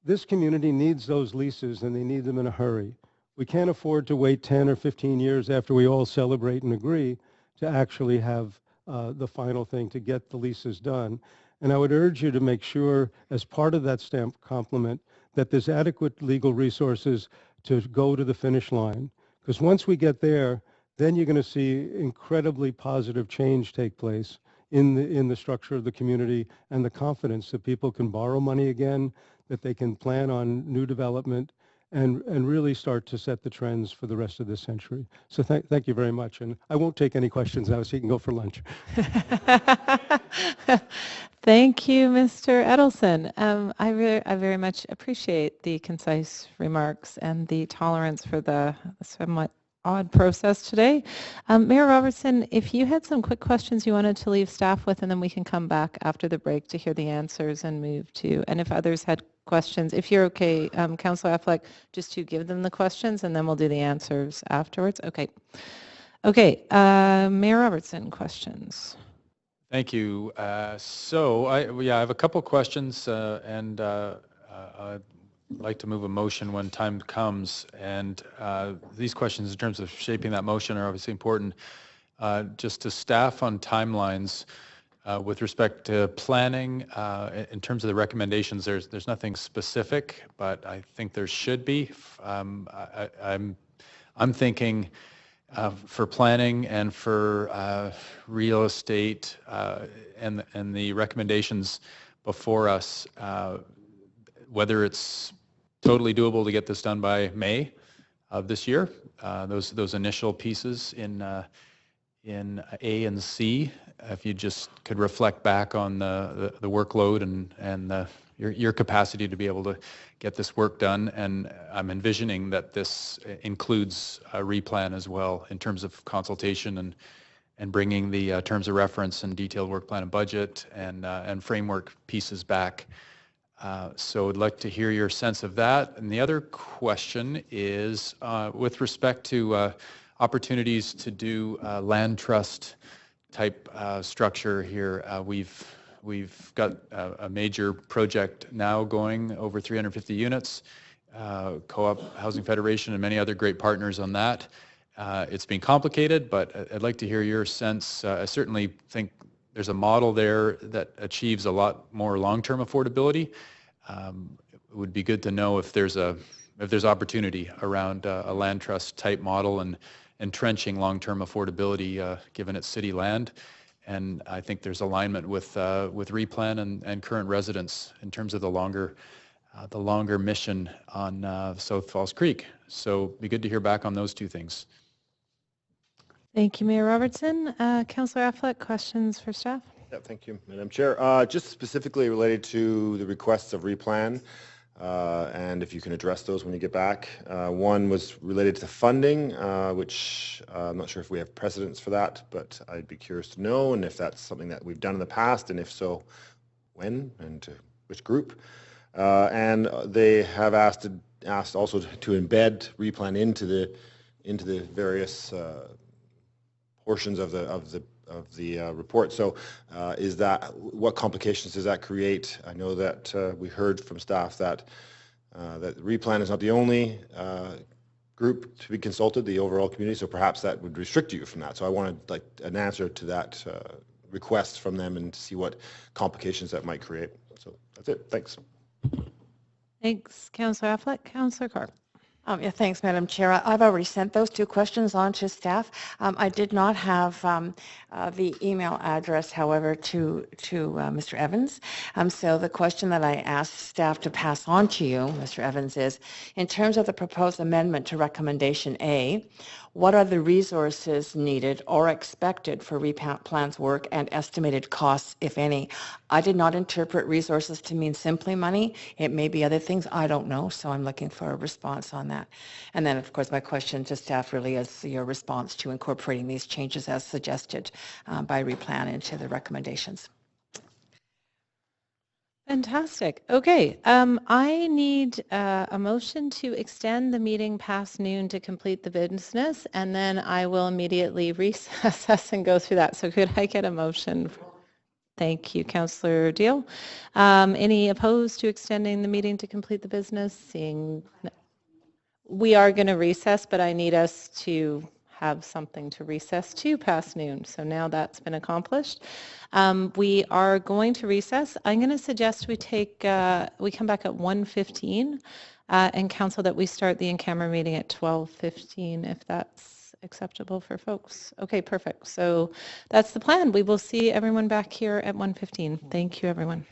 This community needs those leases, and they need them in a hurry. We can't afford to wait 10 or 15 years after we all celebrate and agree to actually have the final thing to get the leases done. And I would urge you to make sure, as part of that stamp complement, that there's adequate legal resources to go to the finish line. Because once we get there, then you're going to see incredibly positive change take place in the structure of the community, and the confidence that people can borrow money again, that they can plan on new development, and really start to set the trends for the rest of this century. So thank you very much. And I won't take any questions now, so you can go for lunch. Thank you, Mr. Edelson. I very much appreciate the concise remarks and the tolerance for the somewhat odd process today. Mayor Robertson, if you had some quick questions you wanted to leave staff with, and then we can come back after the break to hear the answers and move to, and if others had questions, if you're okay, Councillor Affleck, just to give them the questions and then we'll do the answers afterwards. Okay. Okay, Mayor Robertson, questions. Thank you. So I have a couple questions, and I'd like to move a motion when time comes. And these questions, in terms of shaping that motion, are obviously important. Just to staff on timelines with respect to planning, in terms of the recommendations, there's nothing specific, but I think there should be. I'm thinking for planning and for real estate and the recommendations before us, whether it's totally doable to get this done by May, of this year. Those initial pieces in A and C, if you just could reflect back on the workload and your capacity to be able to get this work done. And I'm envisioning that this includes a replan as well in terms of consultation and bringing the terms of reference and detailed work plan and budget and framework pieces back. So I'd like to hear your sense of that. And the other question is with respect to opportunities to do land trust type structure here. We've got a major project now going, over 350 units, Co-op Housing Federation and many other great partners on that. It's been complicated, but I'd like to hear your sense. I certainly think there's a model there that achieves a lot more long-term affordability. It would be good to know if there's opportunity around a land trust type model and entrenching long-term affordability given it's city land. And I think there's alignment with replan and current residents in terms of the longer mission on South Falls Creek. So it'd be good to hear back on those two things. Thank you, Mayor Robertson. Councillor Affleck, questions for staff? Yeah, thank you, Madam Chair. Just specifically related to the requests of replan, and if you can address those when you get back. One was related to funding, which I'm not sure if we have precedents for that, but I'd be curious to know, and if that's something that we've done in the past, and if so, when and to which group. And they have asked also to embed replan into the various portions of the report. So what complications does that create? I know that we heard from staff that replan is not the only group to be consulted, the overall community, so perhaps that would restrict you from that. So I wanted an answer to that request from them and to see what complications that might create. So that's it. Thanks. Thanks, Councillor Affleck. Councillor Carr. Yeah, thanks, Madam Chair. I've already sent those two questions on to staff. I did not have the email address, however, to Mr. Evans. So the question that I asked staff to pass on to you, Mr. Evans, is in terms of the proposed amendment to recommendation A, what are the resources needed or expected for replan's work and estimated costs, if any? I did not interpret resources to mean simply money. It may be other things. I don't know. So I'm looking for a response on that. And then, of course, my question to staff really is your response to incorporating these changes as suggested by replan into the recommendations. Fantastic. Okay, I need a motion to extend the meeting past noon to complete the business, and then I will immediately recess and go through that. So could I get a motion? Thank you, Councillor Deal. Any opposed to extending the meeting to complete the business? Seeing no. We are going to recess, but I need us to have something to recess to past noon. So now that's been accomplished. We are going to recess. I'm going to suggest we come back at 1:15 and council that we start the in-camera meeting at 12:15 if that's acceptable for folks. Okay, perfect. So that's the plan. We will see everyone back here at 1:15. Thank you, everyone.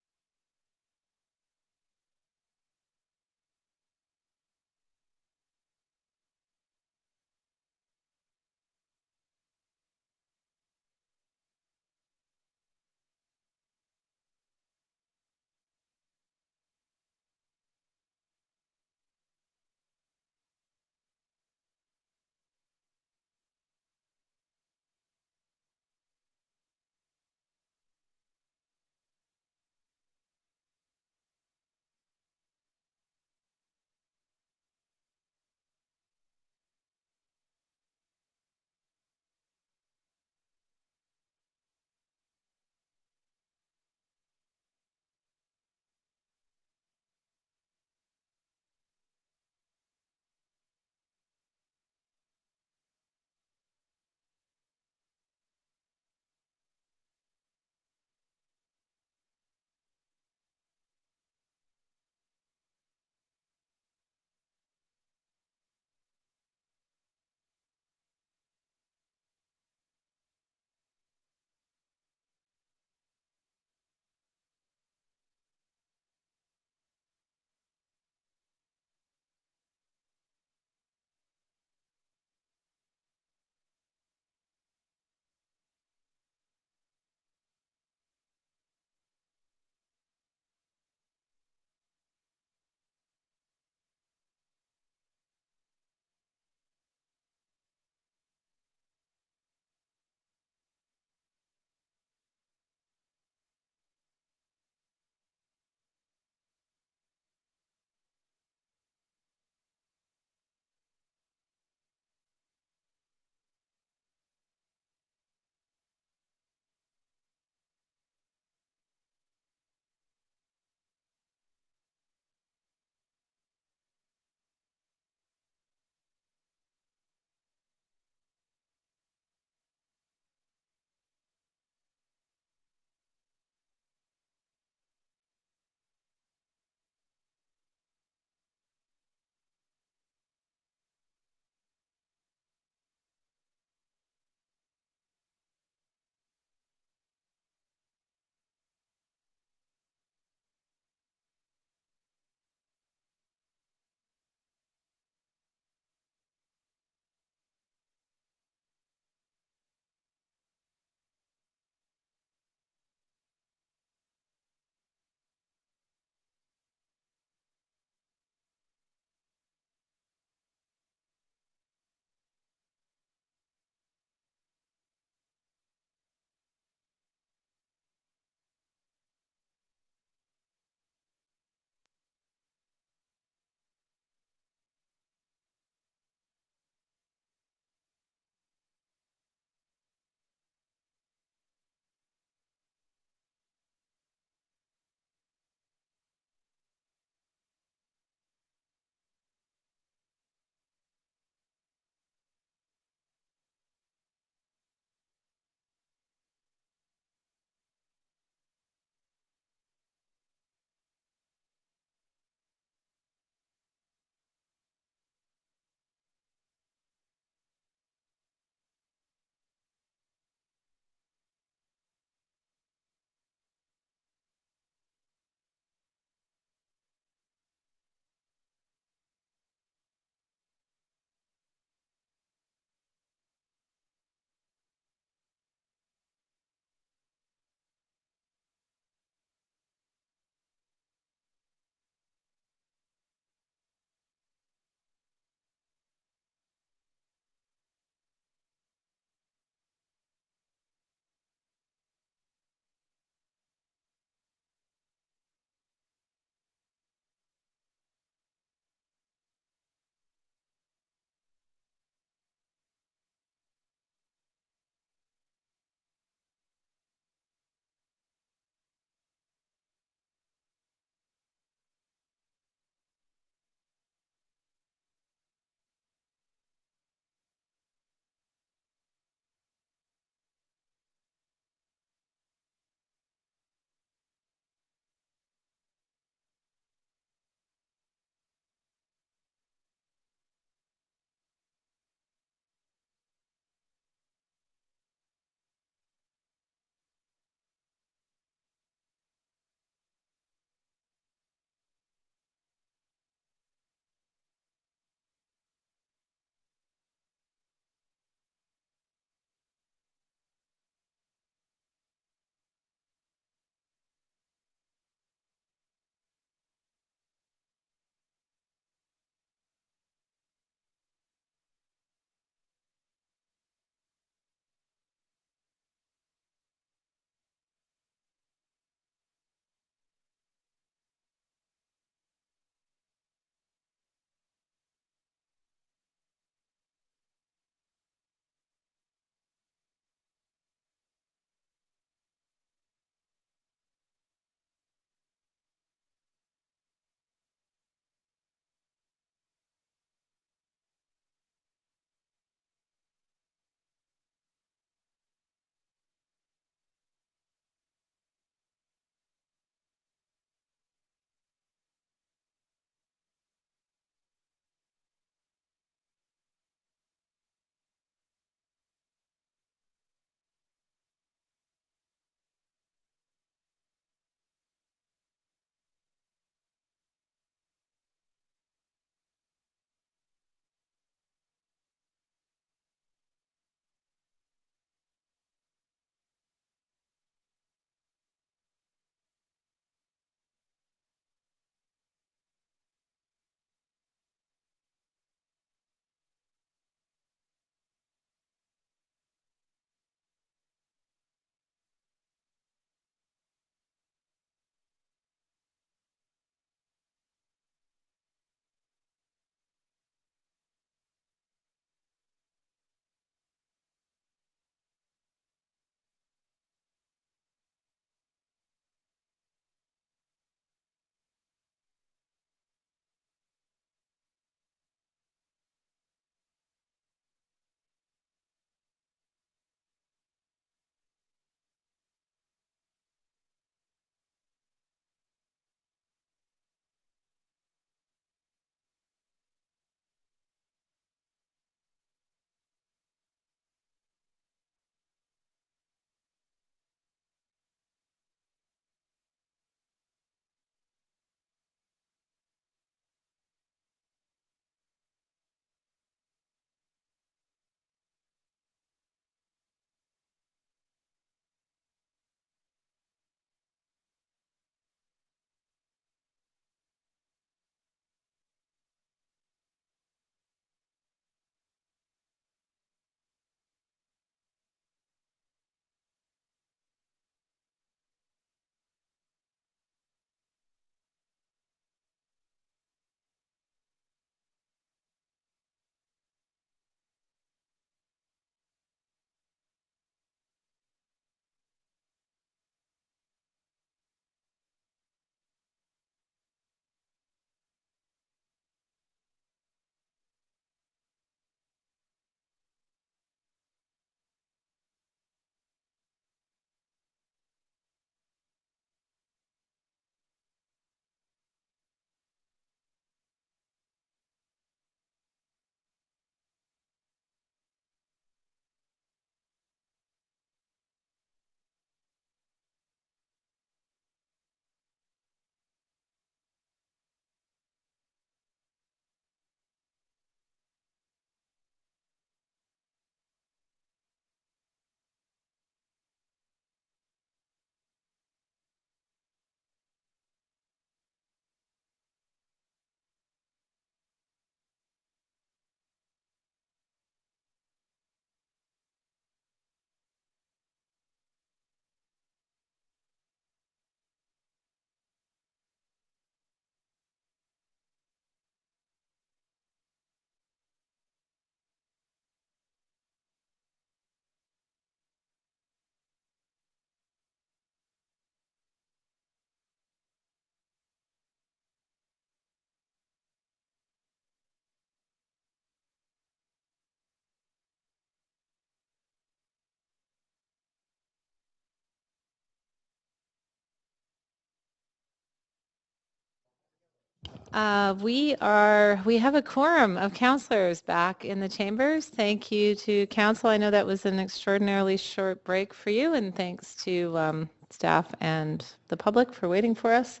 We have a quorum of counselors back in the chambers. Thank you to council. I know that was an extraordinarily short break for you, and thanks to staff and the public for waiting for us.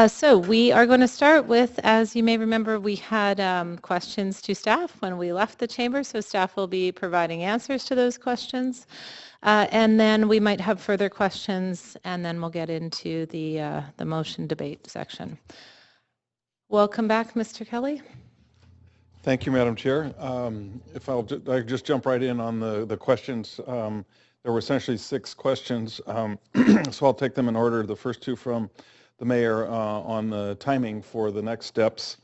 So we are going to start with, as you may remember, we had questions to staff when we left the chamber, so staff will be providing answers to those questions. And then we might have further questions, and then we'll get into the motion debate section. Welcome back, Mr. Kelly. Thank you, Madam Chair. If I just jump right in on the questions. There were essentially 6 questions, so I'll take them in order. The first 2 from the mayor on the timing for the next steps.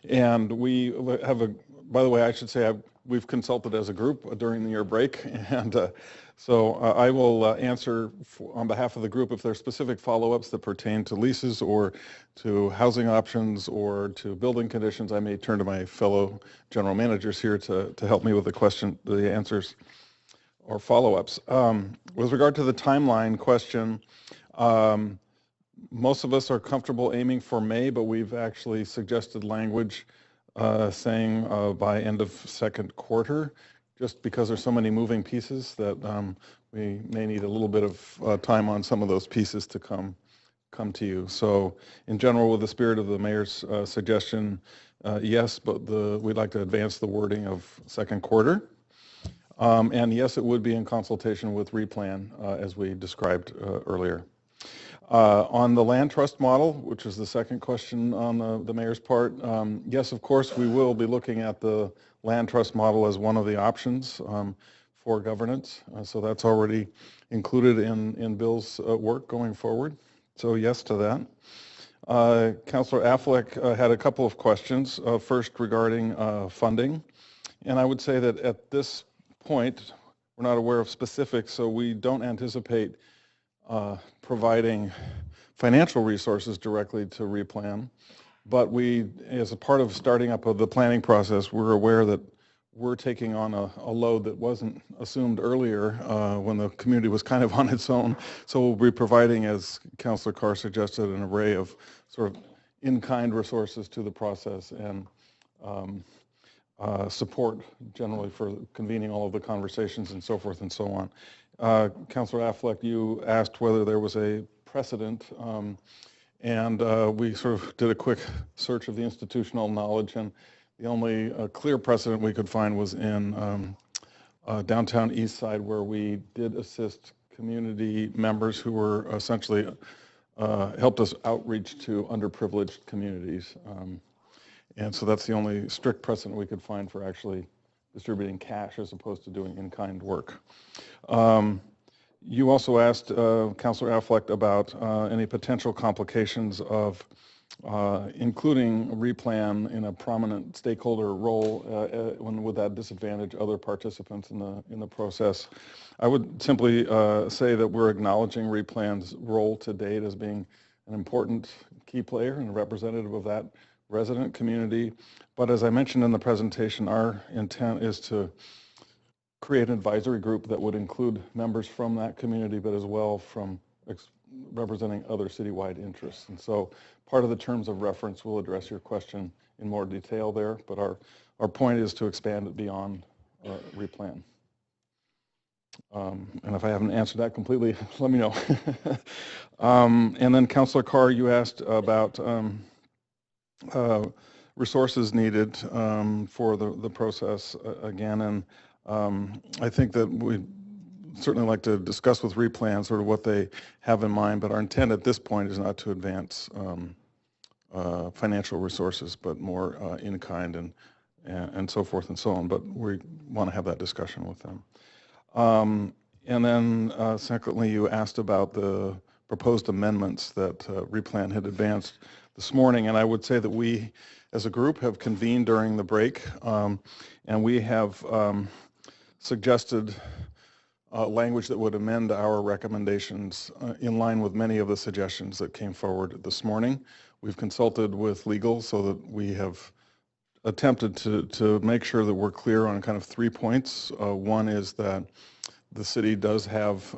And we have by the way, I should say we've consulted as a group during your break. And so I will answer on behalf of the group if there are specific follow-ups that pertain to leases or to housing options or to building conditions. I may turn to my fellow general managers here to help me with the answers or follow-ups. With regard to the timeline question, most of us are comfortable aiming for May, but we've actually suggested language saying by end of second quarter, just because there's so many moving pieces that we may need a little bit of time on some of those pieces to come to you. So in general, with the spirit of the mayor's suggestion, yes, but we'd like to advance the wording of second quarter. And yes, it would be in consultation with Replan, as we described earlier. On the land trust model, which is the second question on the mayor's part, yes, of course, we will be looking at the land trust model as one of the options for governance. So that's already included in Bill's work going forward. So yes to that. Councillor Affleck had a couple of questions. First regarding funding. And I would say that at this point, we're not aware of specifics, so we don't anticipate providing financial resources directly to Replan, but we, as a part of starting up of the planning process, we're aware that we're taking on a load that wasn't assumed earlier when the community was kind of on its own. So we'll be providing, as Councillor Carr suggested, an array of sort of in-kind resources to the process and support generally for convening all of the conversations and so forth and so on. Councillor Affleck, you asked whether there was a precedent, and we sort of did a quick search of the institutional knowledge, and the only clear precedent we could find was in downtown East Side, where we did assist community members who were essentially helped us outreach to underprivileged communities. And so that's the only strict precedent we could find for actually distributing cash as opposed to doing in-kind work. You also asked Councillor Affleck about any potential complications of including Replan in a prominent stakeholder role, when would that disadvantage other participants in the process? I would simply say that we're acknowledging Replan's role to date as being an important key player and representative of that resident community. But as I mentioned in the presentation, our intent is to create an advisory group that would include members from that community, but as well from representing other citywide interests. And so part of the terms of reference will address your question in more detail there, but our point is to expand it beyond Replan. And if I haven't answered that completely, let me know. And then Councillor Carr, you asked about resources needed for the process again, and I think that we'd certainly like to discuss with Replan sort of what they have in mind, but our intent at this point is not to advance financial resources, but more in kind and so forth and so on, but we want to have that discussion with them. And then secondly, you asked about the proposed amendments that Replan had advanced this morning, and I would say that we as a group have convened during the break, and we have suggested language that would amend our recommendations in line with many of the suggestions that came forward this morning. We've consulted with legal so that we have attempted to make sure that we're clear on kind of 3 points. One is that the city does have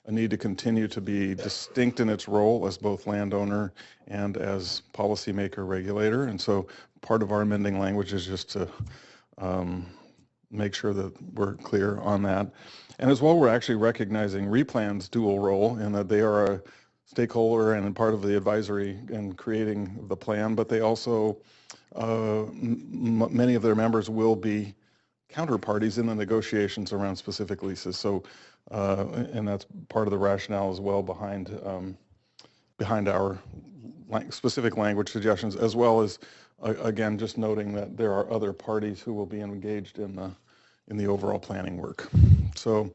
a need to continue to be distinct in its role as both landowner and as policymaker regulator. And so part of our amending language is just to make sure that we're clear on that. And as well, we're actually recognizing Replan's dual role in that they are a stakeholder and part of the advisory in creating the plan, but they also, many of their members will be counterparties in the negotiations around specific leases. So, and that's part of the rationale as well behind our specific language suggestions, as well as, again, just noting that there are other parties who will be engaged in the overall planning work. So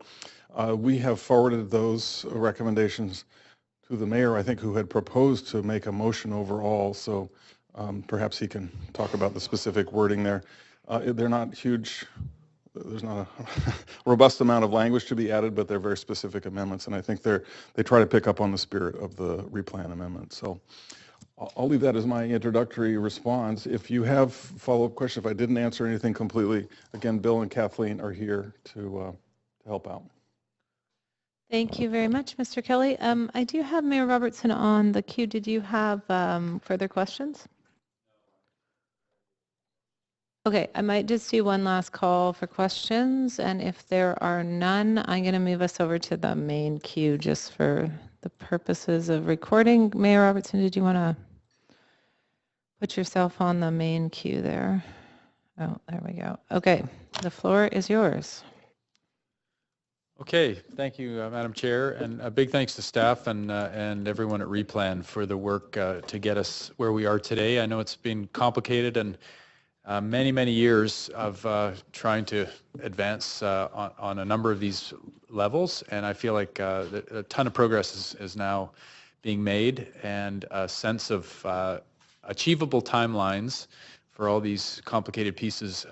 we have forwarded those recommendations to the mayor, I think, who had proposed to make a motion overall. So perhaps he can talk about the specific wording there. They're not huge. There's not a robust amount of language to be added, but they're very specific amendments, and I think they try to pick up on the spirit of the replan amendment. So I'll leave that as my introductory response. If you have follow-up questions, if I didn't answer anything completely, again, Bill and Kathleen are here to help out. Thank you very much, Mr. Kelly. I do have Mayor Robertson on the queue. Did you have further questions? Okay, I might just do one last call for questions, and if there are none, I'm going to move us over to the main queue just for the purposes of recording. Mayor Robertson, did you want to put yourself on the main queue there? Oh, there we go. Okay, the floor is yours. Okay, thank you, Madam Chair, and a big thanks to staff and everyone at Replan for the work to get us where we are today. I know it's been complicated and many years of trying to advance on a number of these levels, and I feel like a ton of progress is now being made, and a sense of achievable timelines for all these complicated pieces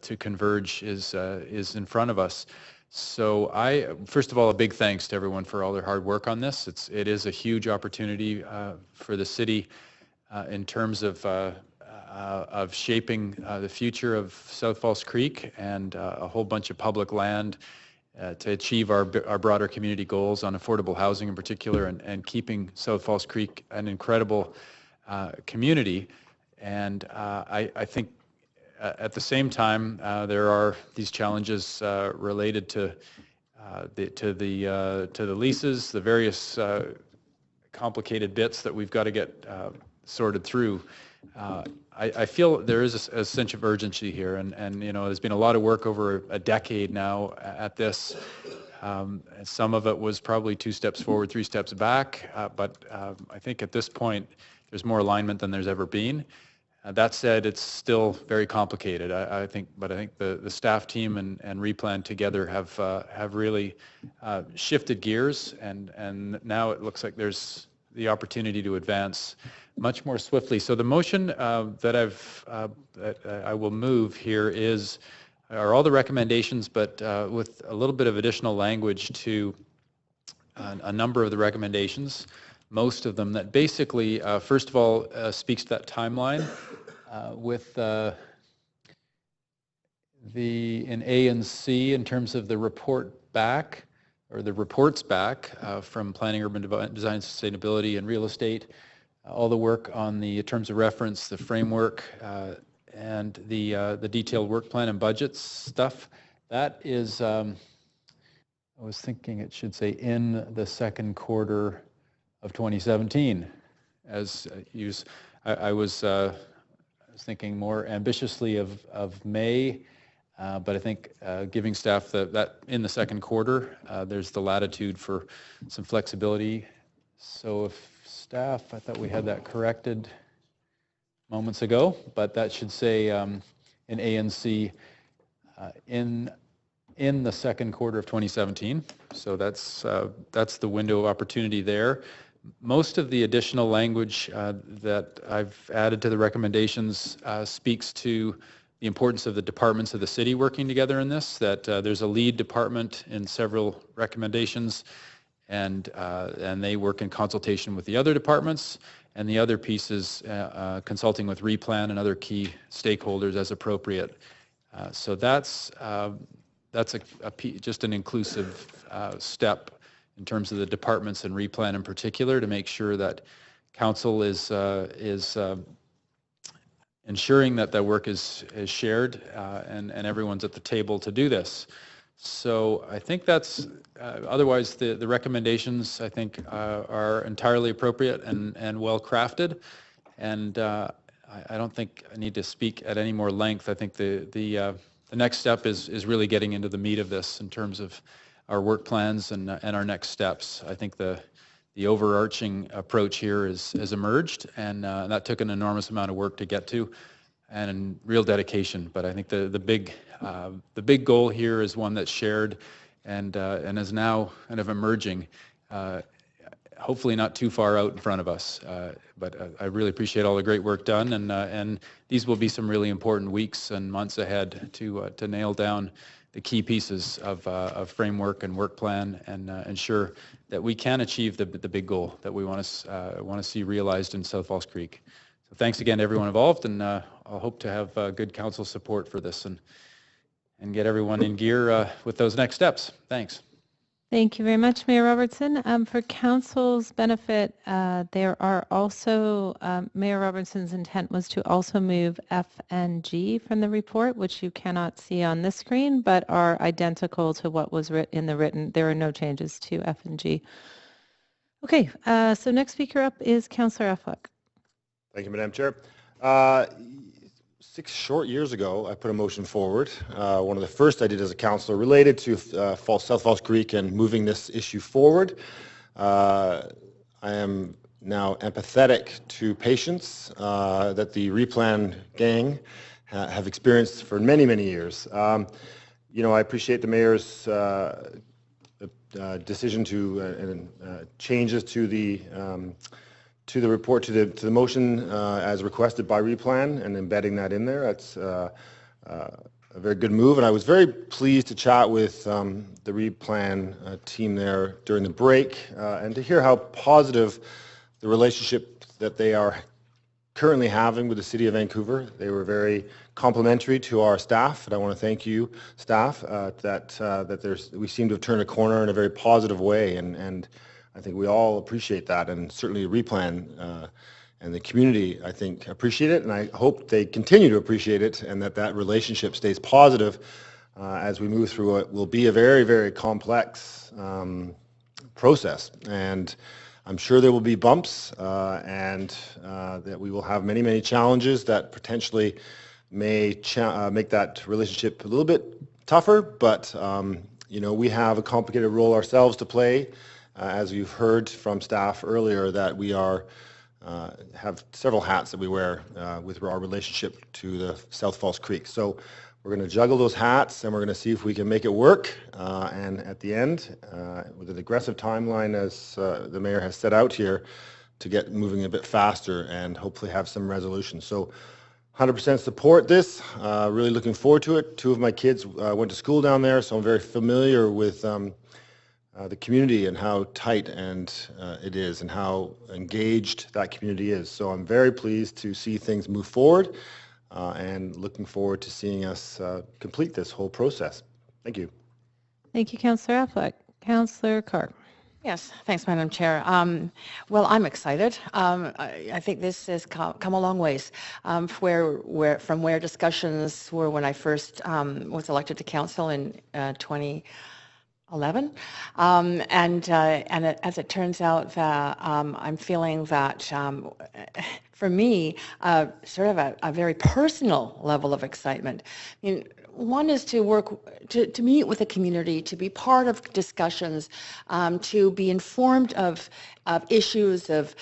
to converge is in front of us. So first of all, a big thanks to everyone for all their hard work on this. It is a huge opportunity for the city in terms of shaping the future of South Falls Creek and a whole bunch of public land to achieve our broader community goals on affordable housing in particular, and keeping South Falls Creek an incredible community. And I think at the same time, there are these challenges related to the leases, the various complicated bits that we've got to get sorted through. I feel there is a sense of urgency here, and you know, there's been a lot of work over a decade now at this. Some of it was probably 2 steps forward, 3 steps back, but I think at this point there's more alignment than there's ever been. That said, it's still very complicated. I think the staff team and Replan together have really shifted gears, and now it looks like there's the opportunity to advance much more swiftly. So the motion that I will move here are all the recommendations, but with a little bit of additional language to a number of the recommendations. Most of them that basically, first of all, speaks to that timeline with in A and C in terms of the report back, or the reports back from planning, urban design, sustainability, and real estate, all the work on the terms of reference, the framework, and the detailed work plan and budgets stuff. That is, I was thinking it should say in the second quarter of 2017. As I was thinking more ambitiously of May, but I think giving staff that in the second quarter, there's the latitude for some flexibility. So if staff, I thought we had that corrected moments ago, but that should say in A and C in the second quarter of 2017. So that's the window of opportunity there. Most of the additional language that I've added to the recommendations speaks to the importance of the departments of the city working together in this, that there's a lead department in several recommendations, and they work in consultation with the other departments, and the other pieces consulting with Replan and other key stakeholders as appropriate. So that's just an inclusive step in terms of the departments and replan in particular, to make sure that council is ensuring that that work is shared and everyone's at the table to do this. So I think that's, otherwise the recommendations I think are entirely appropriate and well crafted. And I don't think I need to speak at any more length. I think the next step is really getting into the meat of this in terms of our work plans and our next steps. I think the overarching approach here has emerged, and that took an enormous amount of work to get to, and real dedication. But I think the big goal here is one that's shared and is now kind of emerging. Hopefully not too far out in front of us, but I really appreciate all the great work done, and these will be some really important weeks and months ahead to nail down the key pieces of framework and work plan and ensure that we can achieve the big goal that we want to see realized in South Falls Creek. So thanks again to everyone involved, and I'll hope to have good council support for this and get everyone in gear with those next steps. Thanks. Thank you very much, Mayor Robertson. For council's benefit, there are also, Mayor Robertson's intent was to also move F and G from the report, which you cannot see on this screen, but are identical to what was in the written. There are no changes to F and G. Okay, so next speaker up is Councillor Affleck. Thank you, Madam Chair. 6 short years ago, I put a motion forward. One of the first I did as a councillor related to South Falls Creek and moving this issue forward. I am now empathetic to patients that the replan gang have experienced for many, many years. You know, I appreciate the mayor's decision to changes to the report, to the motion as requested by replan, and embedding that in there. That's a very good move, and I was very pleased to chat with the replan team there during the break and to hear how positive the relationship that they are currently having with the City of Vancouver. They were very complimentary to our staff, and I want to thank you, staff, that we seem to have turned a corner in a very positive way, and I think we all appreciate that, and certainly replan and the community, I think, appreciate it, and I hope they continue to appreciate it, and that relationship stays positive as we move through what will be a very, very complex process. And I'm sure there will be bumps, and that we will have many, many challenges that potentially may make that relationship a little bit tougher, but you know, we have a complicated role ourselves to play. As you've heard from staff earlier, that we have several hats that we wear with our relationship to the South Falls Creek. So we're going to juggle those hats, and we're going to see if we can make it work. And at the end, with an aggressive timeline, as the mayor has set out here, to get moving a bit faster and hopefully have some resolution. So 100% support this. Really looking forward to it. 2 of my kids went to school down there, so I'm very familiar with the community and how tight it is, and how engaged that community is. So I'm very pleased to see things move forward, and looking forward to seeing us complete this whole process. Thank you. Thank you, Councillor Affleck. Councillor Carr. Yes, thanks, Madam Chair. Well, I'm excited. I think this has come a long ways from where discussions were when I first was elected to council in 2011, and as it turns out, that I'm feeling that for me, sort of a very personal level of excitement. I mean, one is to work, to meet with the community, to be part of discussions, to be informed of issues, of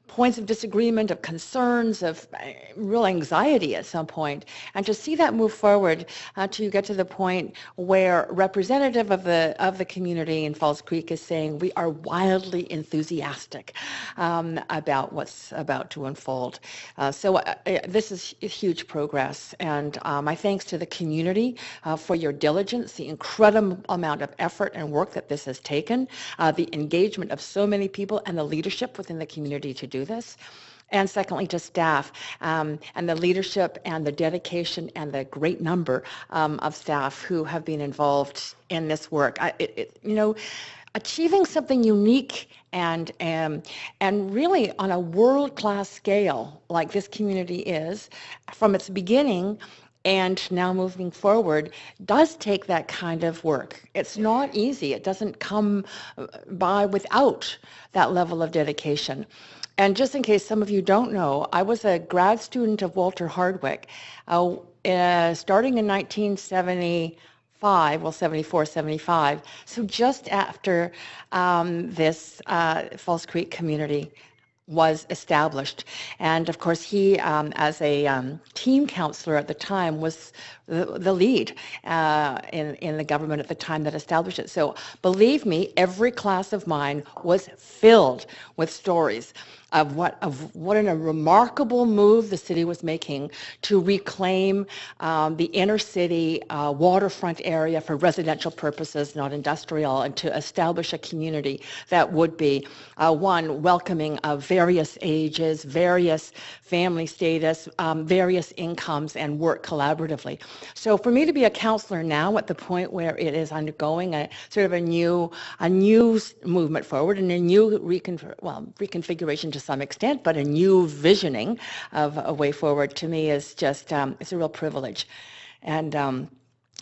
points of disagreement, of concerns, of real anxiety at some point, and to see that move forward to get to the point where representative of the community in Falls Creek is saying we are wildly enthusiastic about what's about to unfold. So this is huge progress, and my thanks to the community for your diligence, the incredible amount of effort and work that this has taken, the engagement of so many people and the leadership within the community to do this. And secondly, to staff and the leadership and the dedication and the great number of staff who have been involved in this work. You know, achieving something unique and really on a world-class scale like this community is from its beginning and now moving forward does take that kind of work. It's not easy. It doesn't come by without that level of dedication. And just in case some of you don't know, I was a grad student of Walter Hardwick starting in 1975, well, 74, 75, so just after this False Creek community was established. And of course, he, as a team counselor at the time, was the lead in the government at the time that established it. So believe me, every class of mine was filled with stories of what a remarkable move the city was making to reclaim the inner city waterfront area for residential purposes, not industrial, and to establish a community that would be one welcoming of various ages, various family status, various incomes, and work collaboratively. So for me to be a counselor now at the point where it is undergoing a sort of a new movement forward and a new reconfiguration to some extent, but a new visioning of a way forward, to me is just, it's a real privilege. And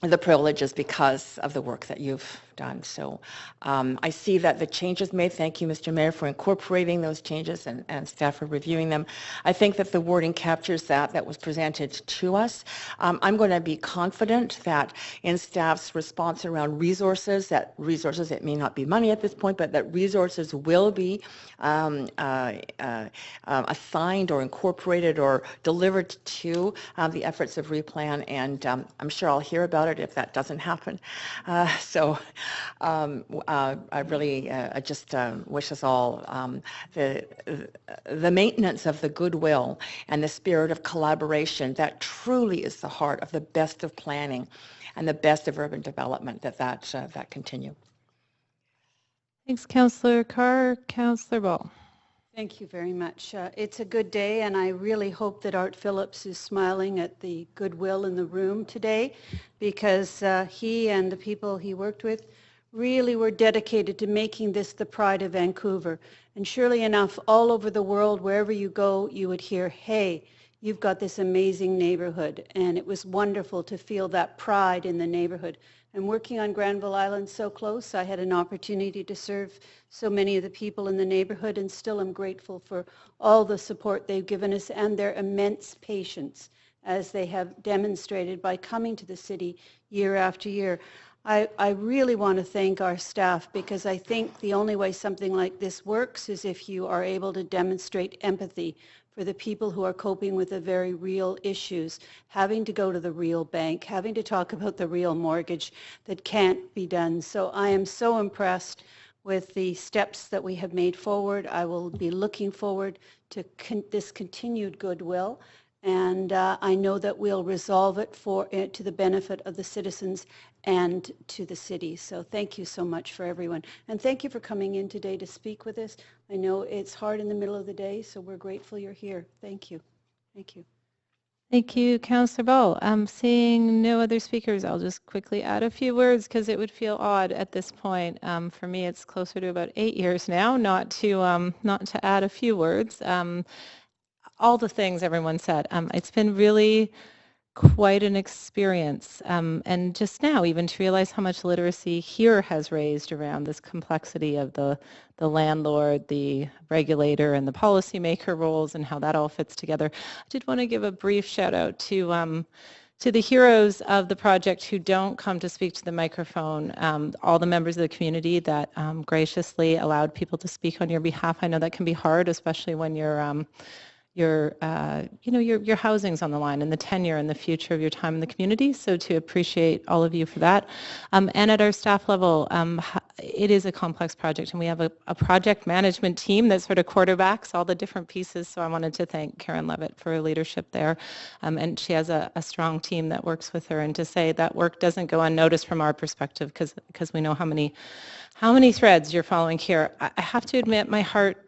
the privilege is because of the work that you've done. So I see that the changes made, thank you, Mr. Mayor, for incorporating those changes and staff for reviewing them. I think that the wording captures that was presented to us. I'm going to be confident that in staff's response around resources, it may not be money at this point, but that resources will be assigned or incorporated or delivered to the efforts of Replan, and I'm sure I'll hear about it if that doesn't happen. I really just wish us all the maintenance of the goodwill and the spirit of collaboration that truly is the heart of the best of planning and the best of urban development, that continue. Thanks, Councillor Carr. Councillor Ball. Thank you very much. It's a good day, and I really hope that Art Phillips is smiling at the goodwill in the room today, because he and the people he worked with really were dedicated to making this the pride of Vancouver. And surely enough, all over the world, wherever you go, you would hear, hey, you've got this amazing neighborhood. And it was wonderful to feel that pride in the neighborhood. And working on Granville Island so close, I had an opportunity to serve so many of the people in the neighborhood, and still am grateful for all the support they've given us and their immense patience as they have demonstrated by coming to the city year after year. I really want to thank our staff, because I think the only way something like this works is if you are able to demonstrate empathy for the people who are coping with the very real issues, having to go to the real bank, having to talk about the real mortgage that can't be done. So I am so impressed with the steps that we have made forward. I will be looking forward to this continued goodwill, and I know that we'll resolve it to the benefit of the citizens and to the city. So thank you so much for everyone. And thank you for coming in today to speak with us. I know it's hard in the middle of the day, so we're grateful you're here. Thank you. Thank you. Thank you, Councillor Ball. Seeing no other speakers, I'll just quickly add a few words, because it would feel odd at this point. For me, it's closer to about 8 years now, not to add a few words. All the things everyone said. It's been really quite an experience, and just now even to realize how much literacy here has raised around this complexity of the landlord, the regulator, and the policymaker roles, and how that all fits together. I did want to give a brief shout out to the heroes of the project who don't come to speak to the microphone, all the members of the community that graciously allowed people to speak on your behalf. I know that can be hard, especially when your housing's on the line, and the tenure and the future of your time in the community. So to appreciate all of you for that. And at our staff level, it is a complex project, and we have a project management team that sort of quarterbacks all the different pieces. So I wanted to thank Karen Levitt for her leadership there. And she has a strong team that works with her, and to say that work doesn't go unnoticed from our perspective, because we know how many threads you're following here. I have to admit, my heart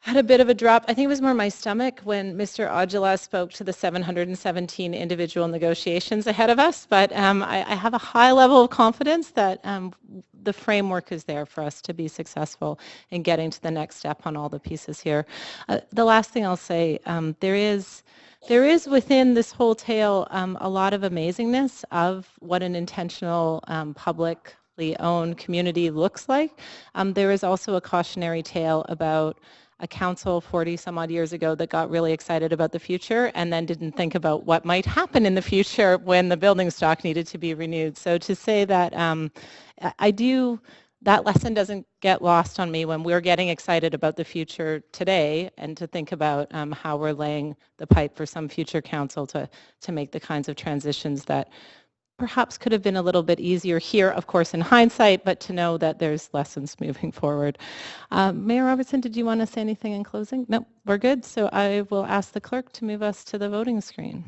had a bit of a drop. I think it was more my stomach when Mr. Aujala spoke to the 717 individual negotiations ahead of us, but I have a high level of confidence that the framework is there for us to be successful in getting to the next step on all the pieces here. The last thing I'll say, there is within this whole tale a lot of amazingness of what an intentional publicly owned community looks like. There is also a cautionary tale about a council 40 some odd years ago that got really excited about the future and then didn't think about what might happen in the future when the building stock needed to be renewed. So to say that that lesson doesn't get lost on me when we're getting excited about the future today, and to think about how we're laying the pipe for some future council to make the kinds of transitions that perhaps could have been a little bit easier here, of course, in hindsight, but to know that there's lessons moving forward. Mayor Robertson, did you want to say anything in closing? No, we're good. So I will ask the clerk to move us to the voting screen.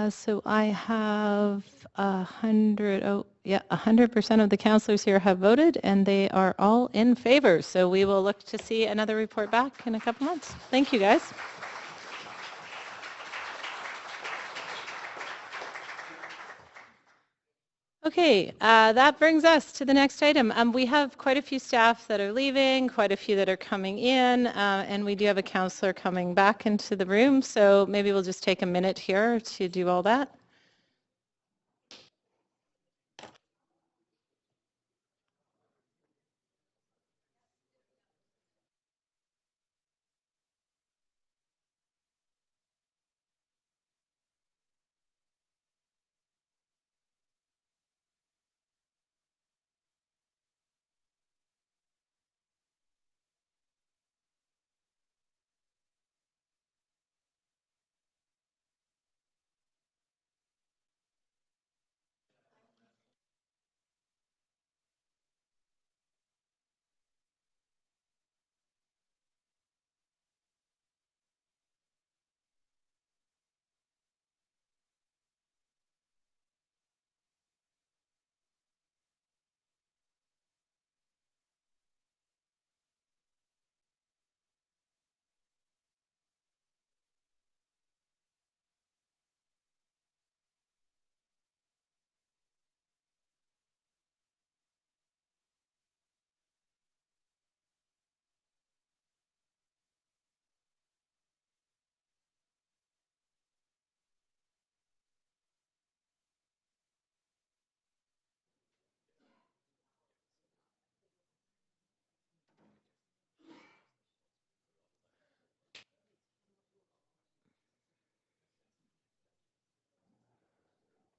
So I have 100% of the councillors here have voted, and they are all in favor. So we will look to see another report back in a couple months. Thank you, guys. Okay, that brings us to the next item. We have quite a few staff that are leaving, quite a few that are coming in, and we do have a councillor coming back into the room. So maybe we'll just take a minute here to do all that.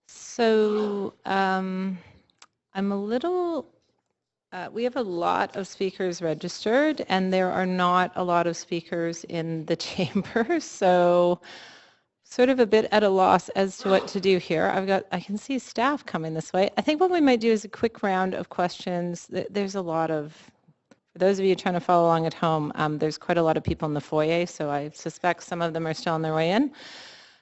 So I'm a little, we have a lot of speakers registered, and there are not a lot of speakers in the chamber. So sort of a bit at a loss as to what to do here. I can see staff coming this way. I think what we might do is a quick round of questions. There's a lot of, for those of you trying to follow along at home, there's quite a lot of people in the foyer, so I suspect some of them are still on their way in.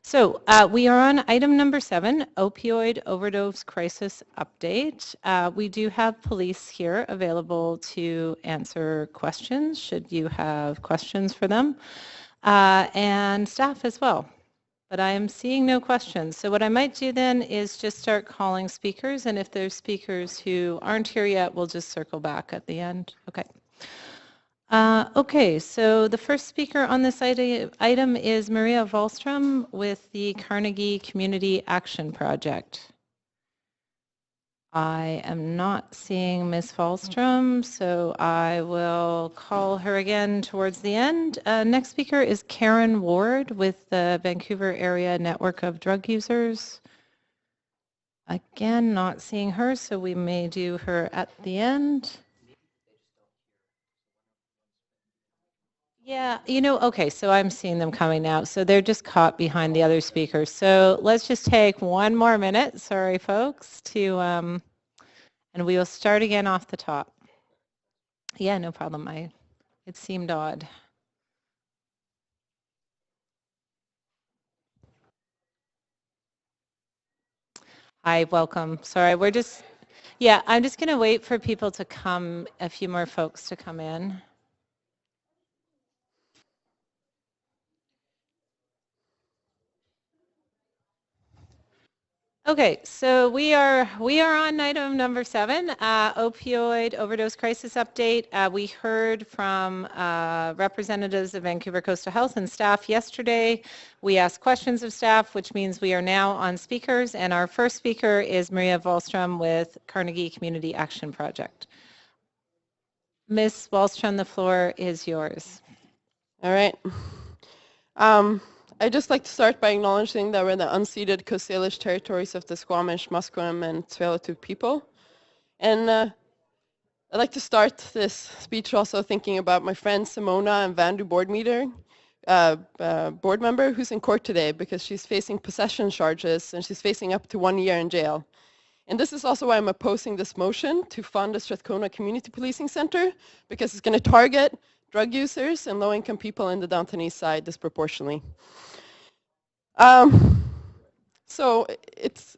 So we are on item number 7, opioid overdose crisis update. We do have police here available to answer questions, should you have questions for them, and staff as well. But I am seeing no questions. So what I might do then is just start calling speakers, and if there's speakers who aren't here yet, we'll just circle back at the end. Okay. Okay, so the first speaker on this item is Maria Wallstrom with the Carnegie Community Action Project. I am not seeing Ms. Wallstrom, so I will call her again towards the end. Next speaker is Karen Ward with the Vancouver Area Network of Drug Users. Again, not seeing her, so we may do her at the end. Yeah, okay, so I'm seeing them coming now. So they're just caught behind the other speakers. So let's just take one more minute, sorry folks, to, and we will start again off the top. Yeah, no problem. It seemed odd. Hi, welcome. Sorry, we're just, yeah, I'm just going to wait for people to come, a few more folks to come in. Okay, so we are on item number 7, opioid overdose crisis update. We heard from representatives of Vancouver Coastal Health and staff yesterday. We asked questions of staff, which means we are now on speakers, and our first speaker is Maria Wallstrom with Carnegie Community Action Project. Ms. Wallstrom, the floor is yours. All right. I'd just like to start by acknowledging that we're in the unceded Coast Salish territories of the Squamish, Musqueam, and Tsleil-Waututh people. And I'd like to start this speech also thinking about my friend Simona and Vandu board member who's in court today because she's facing possession charges and she's facing up to 1 year in jail. And this is also why I'm opposing this motion to fund the Strathcona Community Policing Center, because it's going to target drug users and low-income people in the Downtown East Side disproportionately. So it's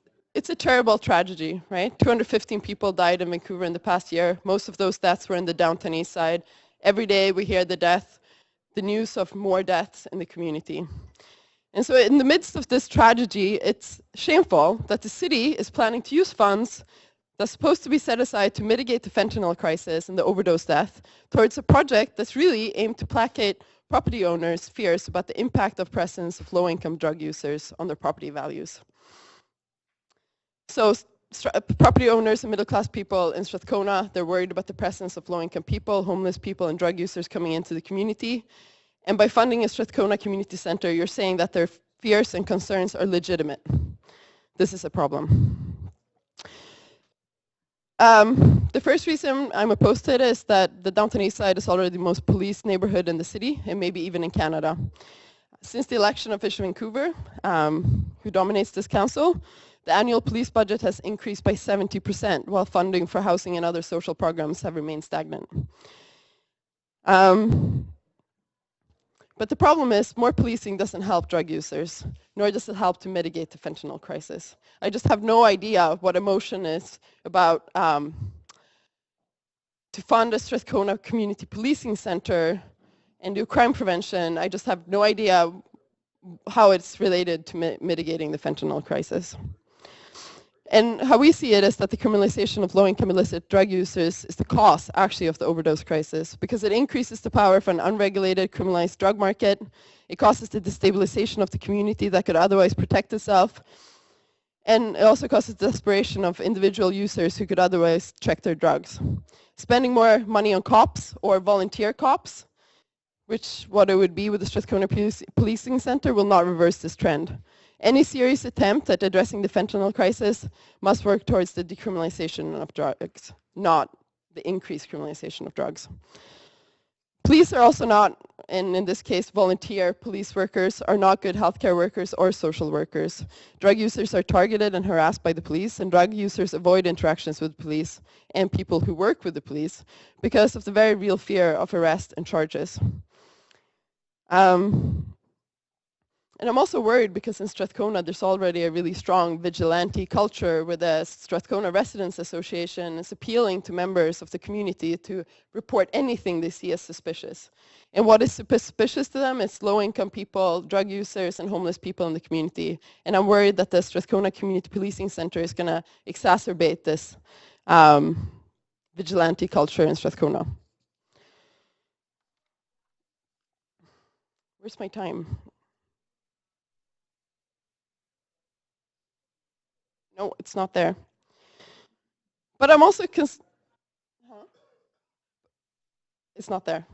a terrible tragedy, right? 215 people died in Vancouver in the past year. Most of those deaths were in the Downtown East Side. Every day we hear the news of more deaths in the community. And so in the midst of this tragedy, it's shameful that the city is planning to use funds that's supposed to be set aside to mitigate the fentanyl crisis and the overdose death towards a project that's really aimed to placate property owners' fears about the impact of presence of low-income drug users on their property values. So property owners and middle-class people in Strathcona, they're worried about the presence of low-income people, homeless people, and drug users coming into the community. And by funding a Strathcona Community Center, you're saying that their fears and concerns are legitimate. This is a problem. The first reason I'm opposed to it is that the Downtown East Side is already the most policed neighborhood in the city, and maybe even in Canada. Since the election of Vision Vancouver, who dominates this council, the annual police budget has increased by 70%, while funding for housing and other social programs have remained stagnant. But the problem is more policing doesn't help drug users, nor does it help to mitigate the fentanyl crisis. I just have no idea what a motion is about to fund a Strathcona Community Policing Center and do crime prevention. I just have no idea how it's related to mitigating the fentanyl crisis. And how we see it is that the criminalization of low-income illicit drug users is the cause, actually, of the overdose crisis, because it increases the power of an unregulated criminalized drug market. It causes the destabilization of the community that could otherwise protect itself. And it also causes desperation of individual users who could otherwise check their drugs. Spending more money on cops or volunteer cops, which what it would be with the Strathcona Policing Center, will not reverse this trend. Any serious attempt at addressing the fentanyl crisis must work towards the decriminalization of drugs, not the increased criminalization of drugs. Police are also not, and in this case volunteer police workers, are not good healthcare workers or social workers. Drug users are targeted and harassed by the police, and drug users avoid interactions with police and people who work with the police because of the very real fear of arrest and charges. And I'm also worried because in Strathcona there's already a really strong vigilante culture where the Strathcona Residents Association is appealing to members of the community to report anything they see as suspicious. And what is suspicious to them is low-income people, drug users, and homeless people in the community. And I'm worried that the Strathcona Community Policing Center is going to exacerbate this vigilante culture in Strathcona. Where's my time? No, it's not there. But I'm also it's not there.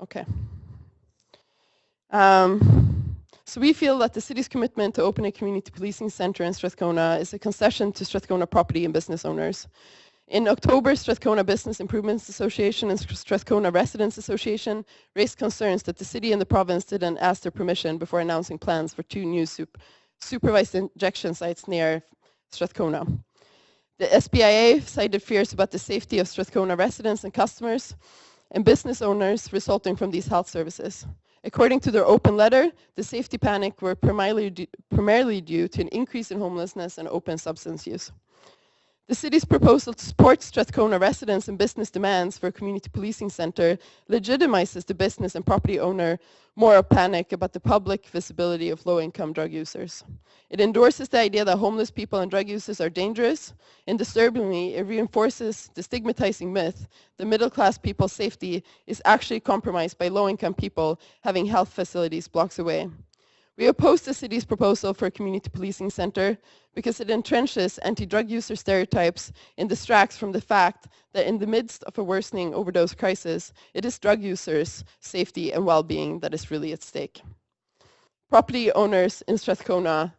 Okay. So we feel that the city's commitment to open a community policing center in Strathcona is a concession to Strathcona property and business owners. In October, Strathcona Business Improvements Association and Strathcona Residents Association raised concerns that the city and the province didn't ask their permission before announcing plans for 2 new supervised injection sites near Strathcona. The SPIA cited fears about the safety of Strathcona residents and customers, and business owners resulting from these health services. According to their open letter, the safety panic were primarily due to an increase in homelessness and open substance use. The city's proposal to support Strathcona residents and business demands for a community policing center legitimizes the business and property owner moral panic about the public visibility of low-income drug users. It endorses the idea that homeless people and drug users are dangerous, and disturbingly, it reinforces the stigmatizing myth that middle-class people's safety is actually compromised by low-income people having health facilities blocks away. We oppose the city's proposal for a community policing center because it entrenches anti-drug user stereotypes and distracts from the fact that in the midst of a worsening overdose crisis, it is drug users' safety and well-being that is really at stake. Property owners in Strathcona,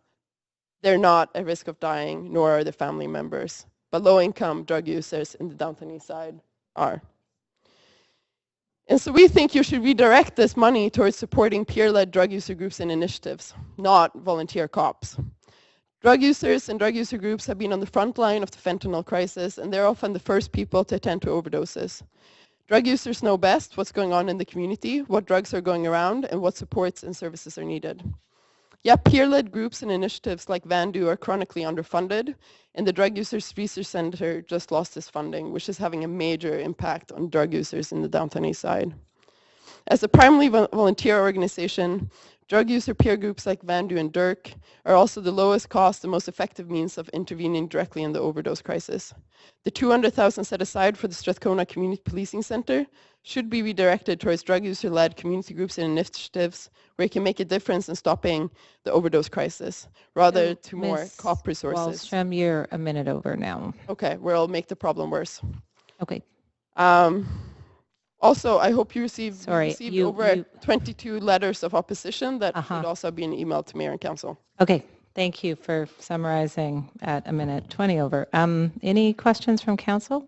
they're not at risk of dying, nor are their family members, but low-income drug users in the downtown east side are. And so we think you should redirect this money towards supporting peer-led drug user groups and initiatives, not volunteer cops. Drug users and drug user groups have been on the front line of the fentanyl crisis, and they're often the first people to attend to overdoses. Drug users know best what's going on in the community, what drugs are going around, and what supports and services are needed. Yet peer-led groups and initiatives like VANDU are chronically underfunded, and the Drug Users Research Center just lost its funding, which is having a major impact on drug users in the downtown east side. As a primarily volunteer organization, drug user peer groups like VANDU and DIRC are also the lowest cost and most effective means of intervening directly in the overdose crisis. The $200,000 set aside for the Strathcona Community Policing Center should be redirected towards drug user-led community groups and initiatives where it can make a difference in stopping the overdose crisis, rather to more cop resources. Wallström, you're a minute over now. Okay, where it'll make the problem worse. Okay. Also, I hope you received you, over 22 letters of opposition that should also be an email to Mayor and Council. Okay, thank you for summarizing at a minute 20 over. Any questions from Council?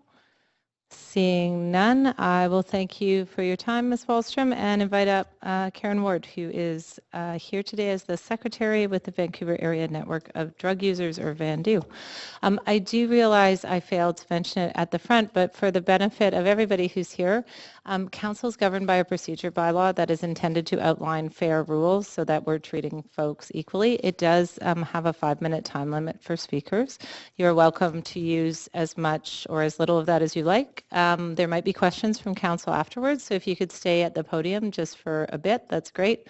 Seeing none, I will thank you for your time, Ms. Wallström, and invite up Karen Ward, who is here today as the Secretary with the Vancouver Area Network of Drug Users, or VANDU. I do realize I failed to mention it at the front, but for the benefit of everybody who's here, Council is governed by a procedure bylaw that is intended to outline fair rules so that we're treating folks equally. It does have a 5-minute time limit for speakers. You're welcome to use as much or as little of that as you like. There might be questions from Council afterwards, so if you could stay at the podium just for a bit, that's great.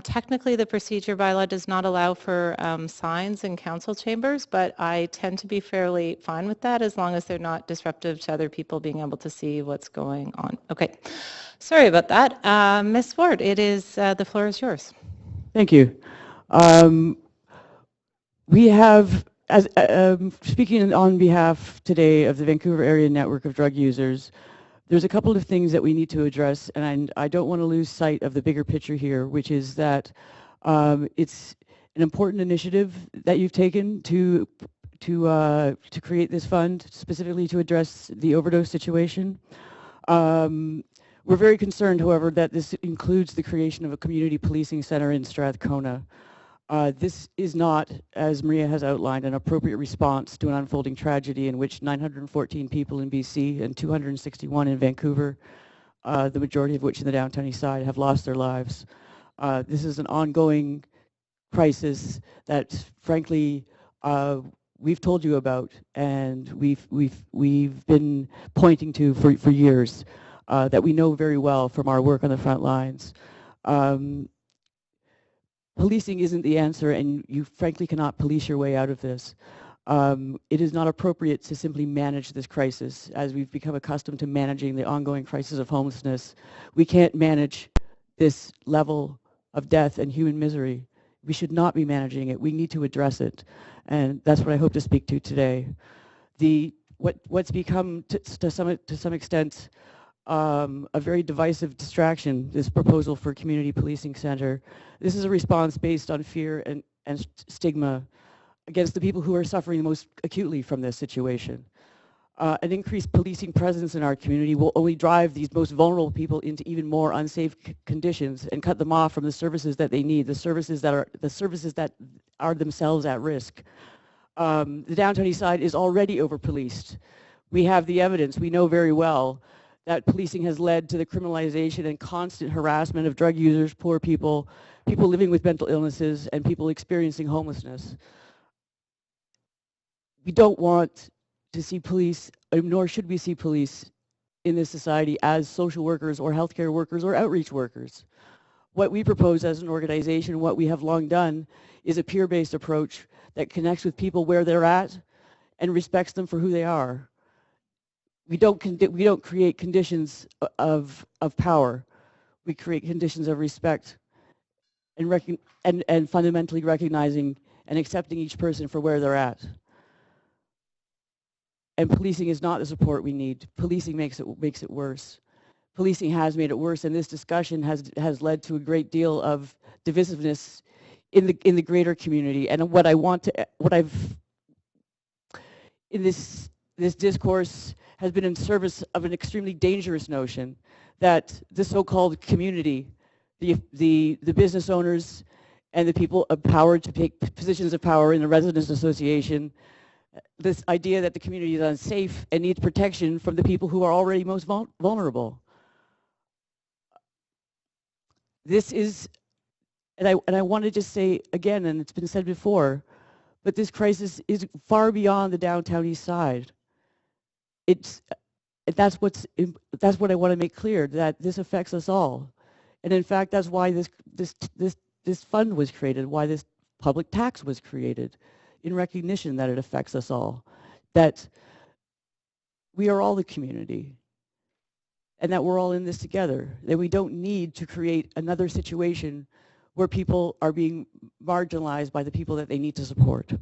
Technically, the procedure bylaw does not allow for signs in council chambers, but I tend to be fairly fine with that as long as they're not disruptive to other people being able to see what's going on. Okay, sorry about that. Ms. Ward, the floor is yours. Thank you. We have, speaking on behalf today of the Vancouver Area Network of Drug Users, there's a couple of things that we need to address, and I don't want to lose sight of the bigger picture here, which is that it's an important initiative that you've taken to create this fund, specifically to address the overdose situation. We're very concerned, however, that this includes the creation of a community policing center in Strathcona. This is not, as Maria has outlined, an appropriate response to an unfolding tragedy in which 914 people in BC and 261 in Vancouver, the majority of which in the downtown east side, have lost their lives. This is an ongoing crisis that, frankly, we've told you about, and we've been pointing to for years, that we know very well from our work on the front lines. Policing isn't the answer, and you frankly cannot police your way out of this. It is not appropriate to simply manage this crisis as we've become accustomed to managing the ongoing crisis of homelessness. We can't manage this level of death and human misery. We should not be managing it. We need to address it, and that's what I hope to speak to today. What's become to some extent a very divisive distraction, this proposal for a community policing center. This is a response based on fear and stigma against the people who are suffering most acutely from this situation. An increased policing presence in our community will only drive these most vulnerable people into even more unsafe conditions and cut them off from the services that they need, the services that are themselves at risk. The downtown east side is already over-policed. We have the evidence. We know very well that policing has led to the criminalization and constant harassment of drug users, poor people, people living with mental illnesses, and people experiencing homelessness. We don't want to see police, nor should we see police in this society as social workers or healthcare workers or outreach workers. What we propose as an organization, what we have long done, is a peer-based approach that connects with people where they're at and respects them for who they are. We don't create conditions of power. We create conditions of respect and fundamentally recognizing and accepting each person for where they're at. And policing is not the support we need. Policing makes it worse. Policing has made it worse, and this discussion has led to a great deal of divisiveness in the greater community. And what I've in this discourse has been in service of an extremely dangerous notion that the so-called community, the business owners and the people empowered to take positions of power in the residents association, this idea that the community is unsafe and needs protection from the people who are already most vulnerable. This is, and I want to just say again, and it's been said before, but this crisis is far beyond the downtown east side. That's what I want to make clear, that this affects us all. And in fact, that's why this fund was created, why this public tax was created, in recognition that it affects us all, that we are all the community, and that we're all in this together, that we don't need to create another situation where people are being marginalized by the people that they need to support.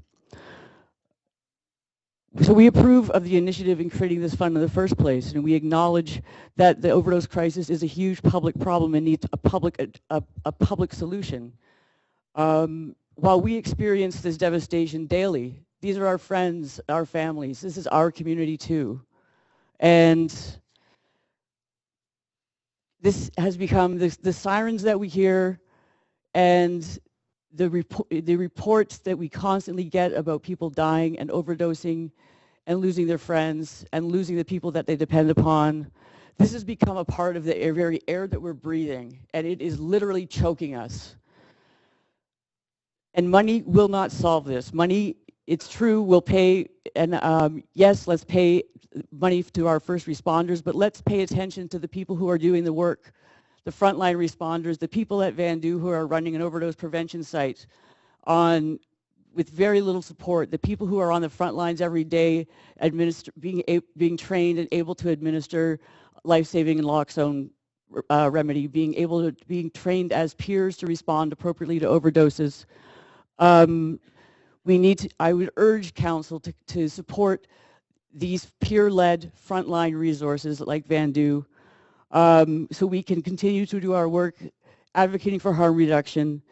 So we approve of the initiative in creating this fund in the first place, and we acknowledge that the overdose crisis is a huge public problem and needs a public solution. While we experience this devastation daily, these are our friends, our families, this is our community too. And this has become the sirens that we hear and the reports that we constantly get about people dying and overdosing and losing their friends and losing the people that they depend upon. This has become a part of the very air that we're breathing, and it is literally choking us. And money will not solve this. Money, it's true, will pay, and yes, let's pay money to our first responders, but let's pay attention to the people who are doing the work, the frontline responders, the people at Vandu who are running an overdose prevention site with very little support, the people who are on the front lines every day being trained and able to administer life-saving naloxone remedy, being trained as peers to respond appropriately to overdoses. I would urge council to support these peer-led frontline resources like Vandu, so we can continue to do our work advocating for harm reduction,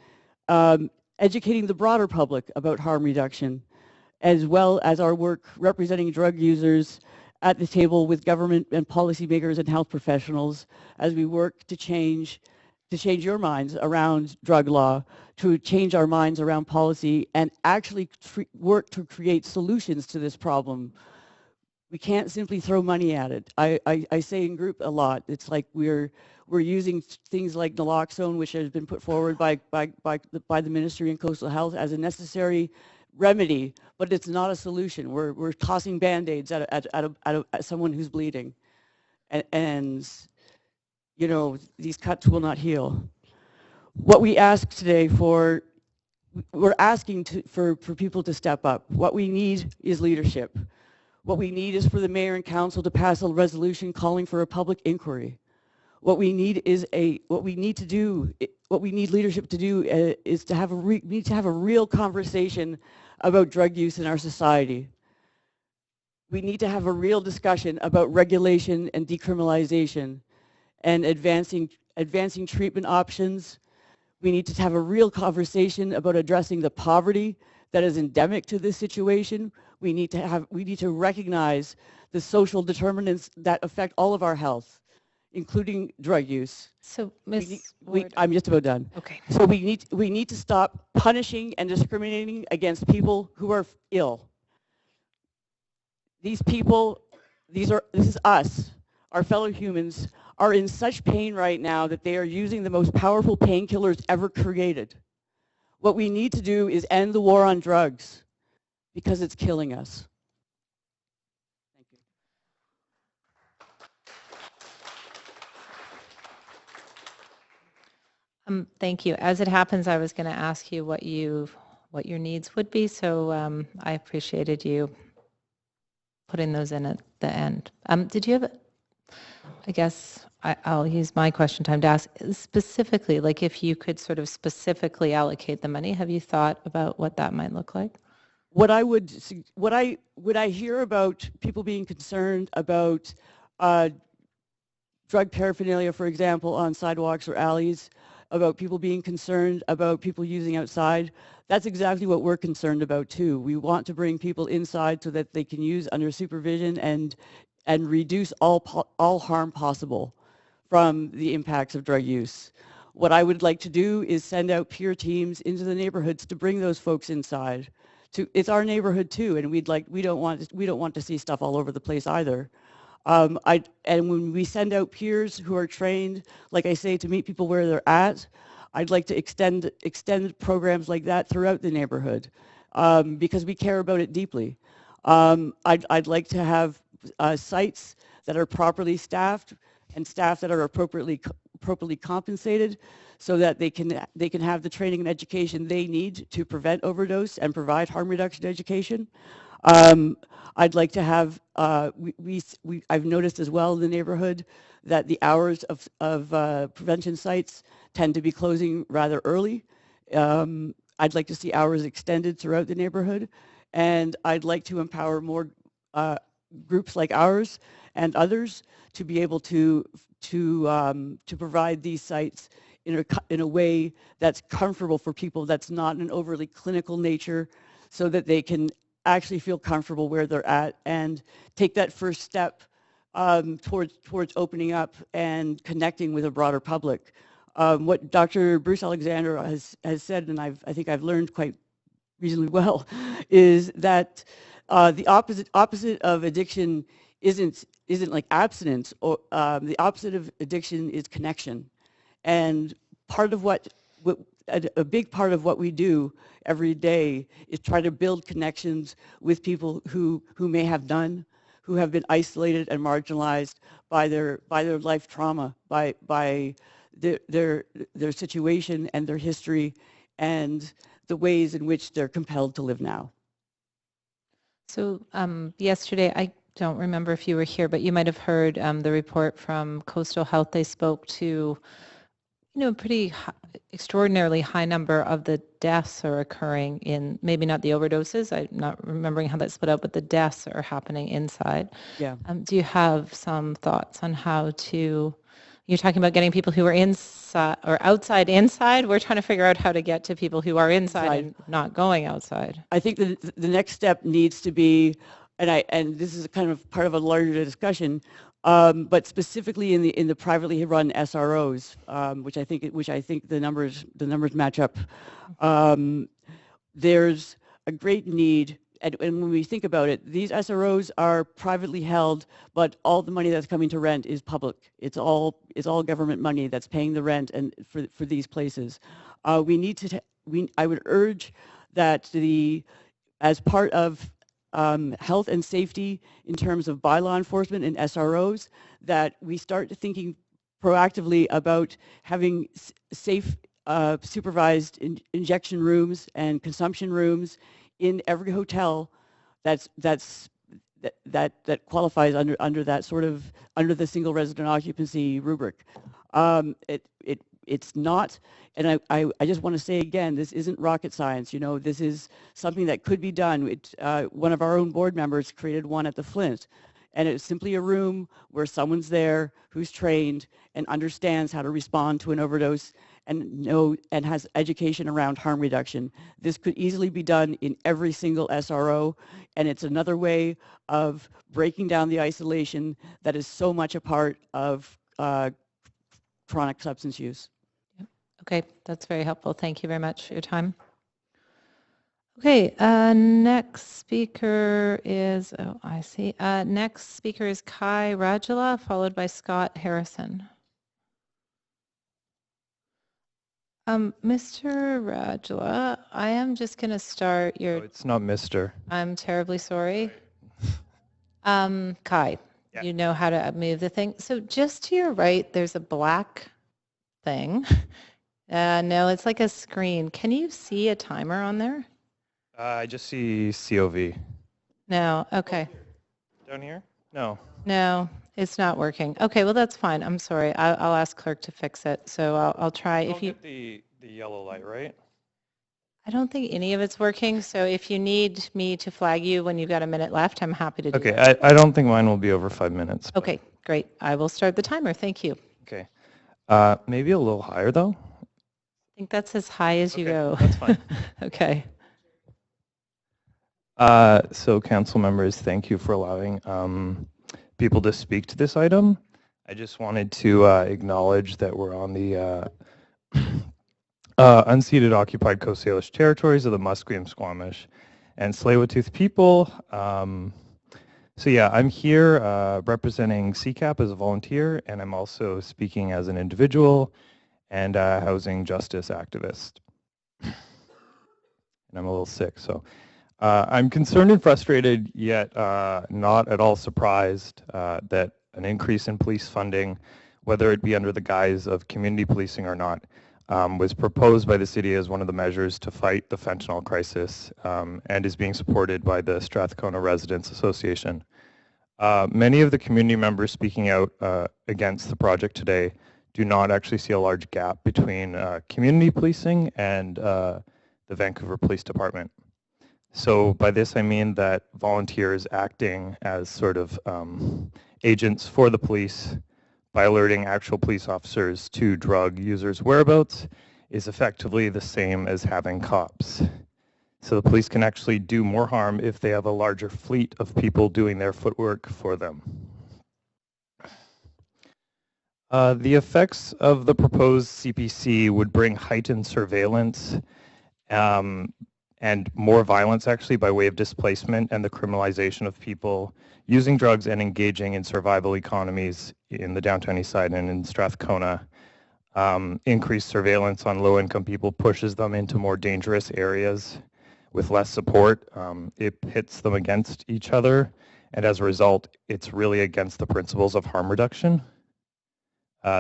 educating the broader public about harm reduction, as well as our work representing drug users at the table with government and policymakers and health professionals as we work to change your minds around drug law, to change our minds around policy, and actually work to create solutions to this problem. We can't simply throw money at it. I say in group a lot, it's like we're using things like naloxone, which has been put forward by the Ministry and Coastal Health as a necessary remedy, but it's not a solution. We're tossing Band-Aids at someone who's bleeding, and you know, these cuts will not heal. What we ask today we're asking for people to step up. What we need is leadership. What we need is for the mayor and council to pass a resolution calling for a public inquiry. What we need leadership to do is to have a real conversation about drug use in our society. We need to have a real discussion about regulation and decriminalization and advancing treatment options. We need to have a real conversation about addressing the poverty that is endemic to this situation. We need to recognize the social determinants that affect all of our health, including drug use. So, Ms. I'm just about done. Okay. So we need to stop punishing and discriminating against people who are ill. These people, this is us. our fellow humans, are in such pain right now that they are using the most powerful painkillers ever created. What we need to do is end the war on drugs because it's killing us. Thank you. As it happens, I was going to ask you what your needs would be, so I appreciated you putting those in at the end. Did you have, I guess I'll use my question time to ask specifically, like if you could sort of specifically allocate the money, have you thought about what that might look like? What I hear about people being concerned about drug paraphernalia, for example, on sidewalks or alleys, about people being concerned about people using outside, that's exactly what we're concerned about too. We want to bring people inside so that they can use under supervision and reduce all harm possible from the impacts of drug use. What I would like to do is send out peer teams into the neighborhoods to bring those folks inside. It's our neighborhood too, and we don't want to see stuff all over the place either. And when we send out peers who are trained, like I say, to meet people where they're at, I'd like to extend programs like that throughout the neighborhood because we care about it deeply. I'd like to have sites that are properly staffed and staff that are appropriately compensated so that they can have the training and education they need to prevent overdose and provide harm reduction education. I'd like to have, I've noticed as well in the neighborhood that the hours of prevention sites tend to be closing rather early. I'd like to see hours extended throughout the neighborhood, and I'd like to empower more groups like ours and others to be able to provide these sites in a way that's comfortable for people, that's not an overly clinical nature, so that they can actually feel comfortable where they're at and take that first step towards opening up and connecting with a broader public. What Dr. Bruce Alexander has said, and I think I've learned quite reasonably well, is that the opposite of addiction isn't like abstinence, or the opposite of addiction is connection. And part of a big part of what we do every day is try to build connections with people who may have none, who have been isolated and marginalized by their life trauma, by their situation and their history and the ways in which they're compelled to live now. So yesterday, I don't remember if you were here, but you might have heard the report from Coastal Health. They spoke to, a pretty extraordinarily high number of the deaths are occurring in, maybe not the overdoses, I'm not remembering how that's split out, but the deaths are happening inside. Yeah. Do you have some thoughts on how to, you're talking about getting people who are inside or outside inside. We're trying to figure out how to get to people who are inside and not going outside. I think the next step needs to be, and this is kind of part of a larger discussion, but specifically in the privately run SROs, which I think the numbers match up. There's a great need, and when we think about it, these SROs are privately held, but all the money that's coming to rent is public. It's all government money that's paying the rent and for these places. We need to. I would urge that as part of health and safety in terms of by law enforcement and SROs, that we start thinking proactively about having safe supervised injection rooms and consumption rooms in every hotel that qualifies under that sort of under the single resident occupancy rubric. It's not, and I just want to say again, this isn't rocket science. This is something that could be done. One of our own board members created one at the Flint, and it's simply a room where someone's there who's trained and understands how to respond to an overdose and has education around harm reduction. This could easily be done in every single SRO, and it's another way of breaking down the isolation that is so much a part of chronic substance use. Okay, that's very helpful. Thank you very much for your time. Okay, next speaker is, oh, I see. Next speaker is Kai Rajala, followed by Scott Harrison. Mr. Rajala, I am just going to start your... Oh, it's not Mr. I'm terribly sorry. Kai, Yeah. you know how to move the thing. So just to your right, there's a black thing. No, it's like a screen. Can you see a timer on there? I just see COV. No, okay. Down here? No. No, it's not working. Okay, well, that's fine. I'm sorry. I'll ask clerk to fix it. So I'll try. You If don't you, get the yellow light, right? I don't think any of it's working. So if you need me to flag you when you've got a minute left, I'm happy to do Okay, that. I don't think mine will be over 5 minutes. Okay, great. I will start the timer. Thank you. Okay. Maybe a little higher though. I think that's as high as you Okay, go. that's fine. Okay. So council members, thank you for allowing people to speak to this item. I just wanted to acknowledge that we're on the unceded occupied Coast Salish territories of the Musqueam, Squamish, and Tsleil-Waututh people. So yeah, I'm here representing CCAP as a volunteer, and I'm also speaking as an individual and a housing justice activist. And I'm a little sick, so I'm concerned and frustrated, yet not at all surprised that an increase in police funding, whether it be under the guise of community policing or not, was proposed by the city as one of the measures to fight the fentanyl crisis and is being supported by the Strathcona Residents Association. Many of the community members speaking out against the project today do not actually see a large gap between community policing and the Vancouver Police Department. So by this I mean that volunteers acting as sort of agents for the police by alerting actual police officers to drug users' whereabouts is effectively the same as having cops. So the police can actually do more harm if they have a larger fleet of people doing their footwork for them. The effects of the proposed CPC would bring heightened surveillance and more violence actually by way of displacement and the criminalization of people using drugs and engaging in survival economies in the downtown east side and in Strathcona. Increased surveillance on low-income people pushes them into more dangerous areas with less support. It pits them against each other, and as a result, it's really against the principles of harm reduction.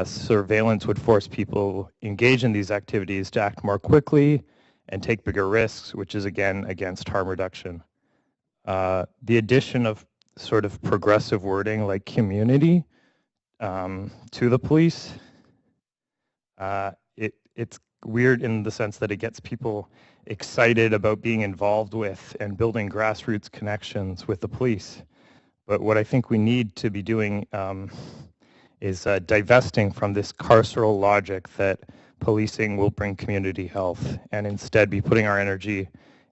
Surveillance would force people engaged in these activities to act more quickly and take bigger risks, which is again against harm reduction. The addition of sort of progressive wording like community to the police, it's weird in the sense that it gets people excited about being involved with and building grassroots connections with the police. But what I think we need to be doing is divesting from this carceral logic that policing will bring community health and instead be putting our energy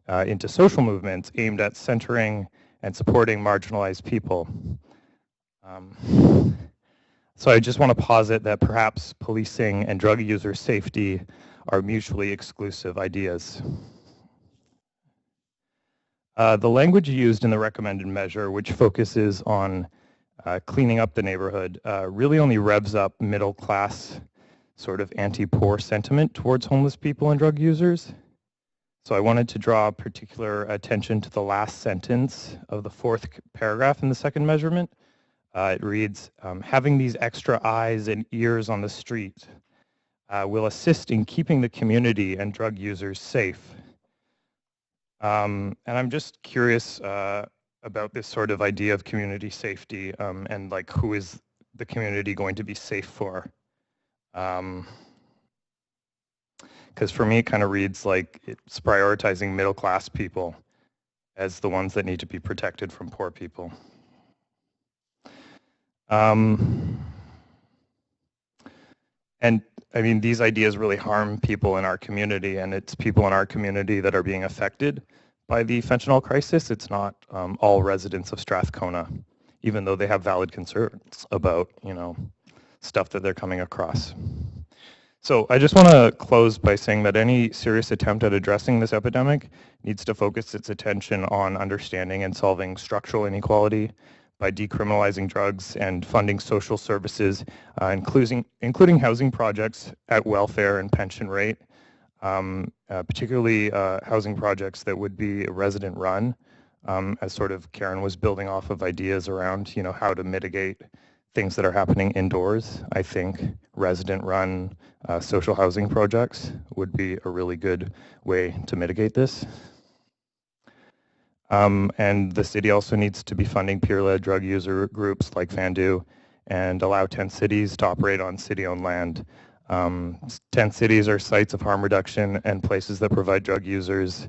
into social movements aimed at centering and supporting marginalized people. So I just want to posit that perhaps policing and drug user safety are mutually exclusive ideas. The language used in the recommended measure, which focuses on cleaning up the neighborhood, really only revs up middle class sort of anti-poor sentiment towards homeless people and drug users. So I wanted to draw particular attention to the last sentence of the fourth paragraph in the second measurement. It reads, having these extra eyes and ears on the street will assist in keeping the community and drug users safe. And I'm just curious about this sort of idea of community safety and like who is the community going to be safe for? Because for me, it kind of reads like it's prioritizing middle class people as the ones that need to be protected from poor people. And I mean, these ideas really harm people in our community, and it's people in our community that are being affected by the fentanyl crisis. It's not all residents of Strathcona, even though they have valid concerns about, you know, stuff that they're coming across. So I just want to close by saying that any serious attempt at addressing this epidemic needs to focus its attention on understanding and solving structural inequality by decriminalizing drugs and funding social services, including housing projects at welfare and pension rate, particularly housing projects that would be resident run, as sort of Karen was building off of ideas around, how to mitigate things that are happening indoors. I think resident-run social housing projects would be a really good way to mitigate this. And the city also needs to be funding peer-led drug user groups like Vandu and allow 10 cities to operate on city-owned land. 10 cities are sites of harm reduction and places that provide drug users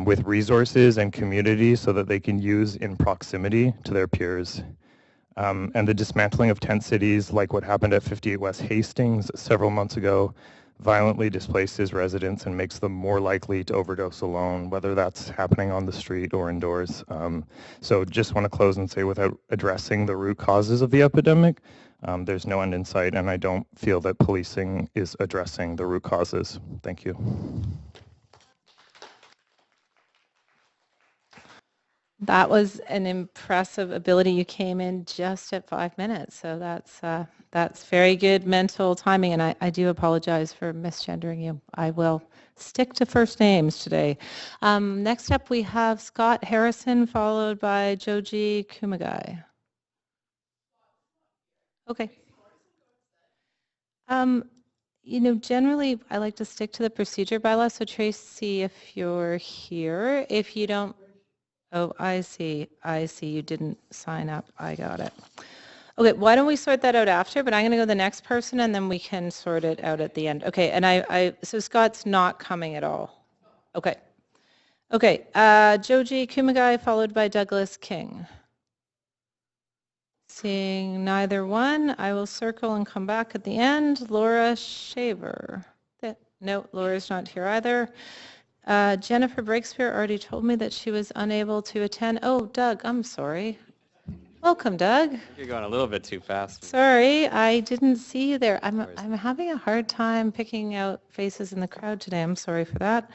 with resources and community so that they can use in proximity to their peers. And the dismantling of tent cities, like what happened at 58 West Hastings several months ago, violently displaces residents and makes them more likely to overdose alone, whether that's happening on the street or indoors. So just want to close and say, without addressing the root causes of the epidemic, there's no end in sight, and I don't feel that policing is addressing the root causes. Thank you. That was an impressive ability. You came in just at 5 minutes, so that's very good mental timing, and I do apologize for misgendering you. I will stick to first names today. Next up, we have Scott Harrison, followed by Joji Kumagai. Okay. Generally, I like to stick to the procedure bylaw, so Tracy, if you're here, if you don't... Oh, I see. You didn't sign up. I got it. Okay, why don't we sort that out after, but I'm going to go to the next person, and then we can sort it out at the end. Okay, and so Scott's not coming at all. Okay. Okay, Joji Kumagai, followed by Douglas King. Seeing neither one, I will circle and come back at the end. Laura Shaver. No, Laura's not here either. Jennifer Breakspear already told me that she was unable to attend. Oh, Doug, I'm sorry. Welcome, Doug. You're going a little bit too fast. Sorry, I didn't see you there. I'm having a hard time picking out faces in the crowd today. I'm sorry for that.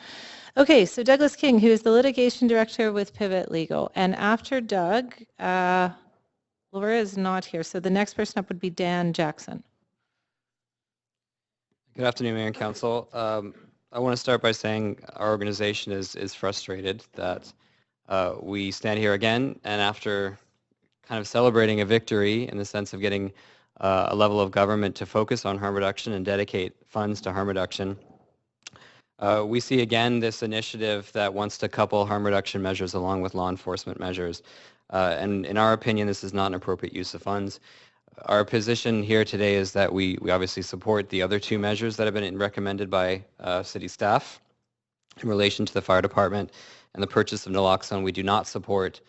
Okay, so Douglas King, who is the litigation director with Pivot Legal. And after Doug, Laura is not here. So the next person up would be Dan Jackson. Good afternoon, Mayor and Council. I want to start by saying our organization is frustrated that we stand here again, and after kind of celebrating a victory in the sense of getting a level of government to focus on harm reduction and dedicate funds to harm reduction, we see again this initiative that wants to couple harm reduction measures along with law enforcement measures. And in our opinion, this is not an appropriate use of funds. Our position here today is that we obviously support the other two measures that have been recommended by city staff in relation to the fire department and the purchase of naloxone. We do not support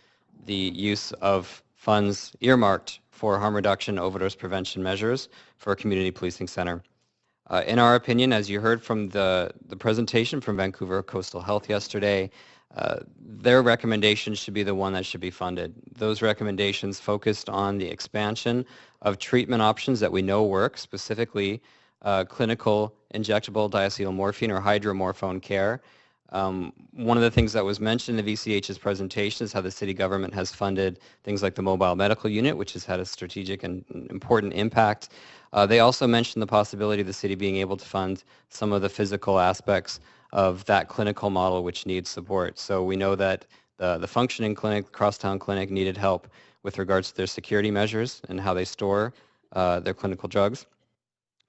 the use of funds earmarked for harm reduction overdose prevention measures for a community policing center. In our opinion, as you heard from the presentation from Vancouver Coastal Health yesterday, their recommendations should be the one that should be funded. Those recommendations focused on the expansion of treatment options that we know work, specifically clinical injectable diacetylmorphine or hydromorphone care. One of the things that was mentioned in the VCH's presentation is how the city government has funded things like the mobile medical unit, which has had a strategic and important impact. They also mentioned the possibility of the city being able to fund some of the physical aspects of that clinical model which needs support. So we know that the functioning clinic, Crosstown Clinic, needed help with regards to their security measures and how they store their clinical drugs.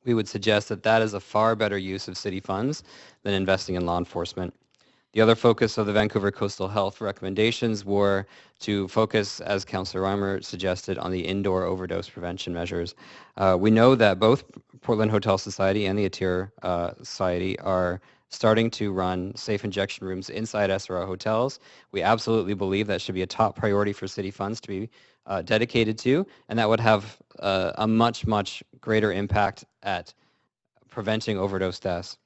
We would suggest that that is a far better use of city funds than investing in law enforcement. The other focus of the Vancouver Coastal Health recommendations were to focus, as Councillor Reimer suggested, on the indoor overdose prevention measures. We know that both Portland Hotel Society and the Atir Society are starting to run safe injection rooms inside SRO hotels. We absolutely believe that should be a top priority for city funds to be dedicated to, and that would have a much, much greater impact at preventing overdose deaths.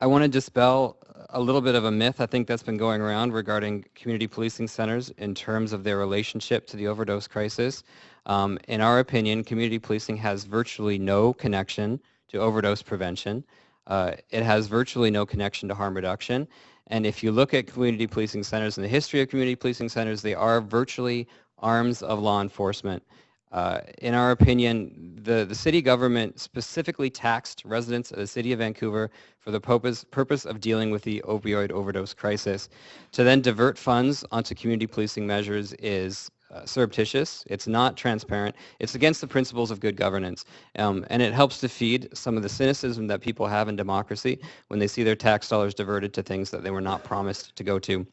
I want to dispel a little bit of a myth I think that's been going around regarding community policing centers in terms of their relationship to the overdose crisis. In our opinion, community policing has virtually no connection to overdose prevention. It has virtually no connection to harm reduction. And if you look at community policing centers and the history of community policing centers, they are virtually arms of law enforcement. In our opinion, the city government specifically taxed residents of the city of Vancouver for the purpose of dealing with the opioid overdose crisis. To then divert funds onto community policing measures is surreptitious, it's not transparent, it's against the principles of good governance, and it helps to feed some of the cynicism that people have in democracy when they see their tax dollars diverted to things that they were not promised to go to.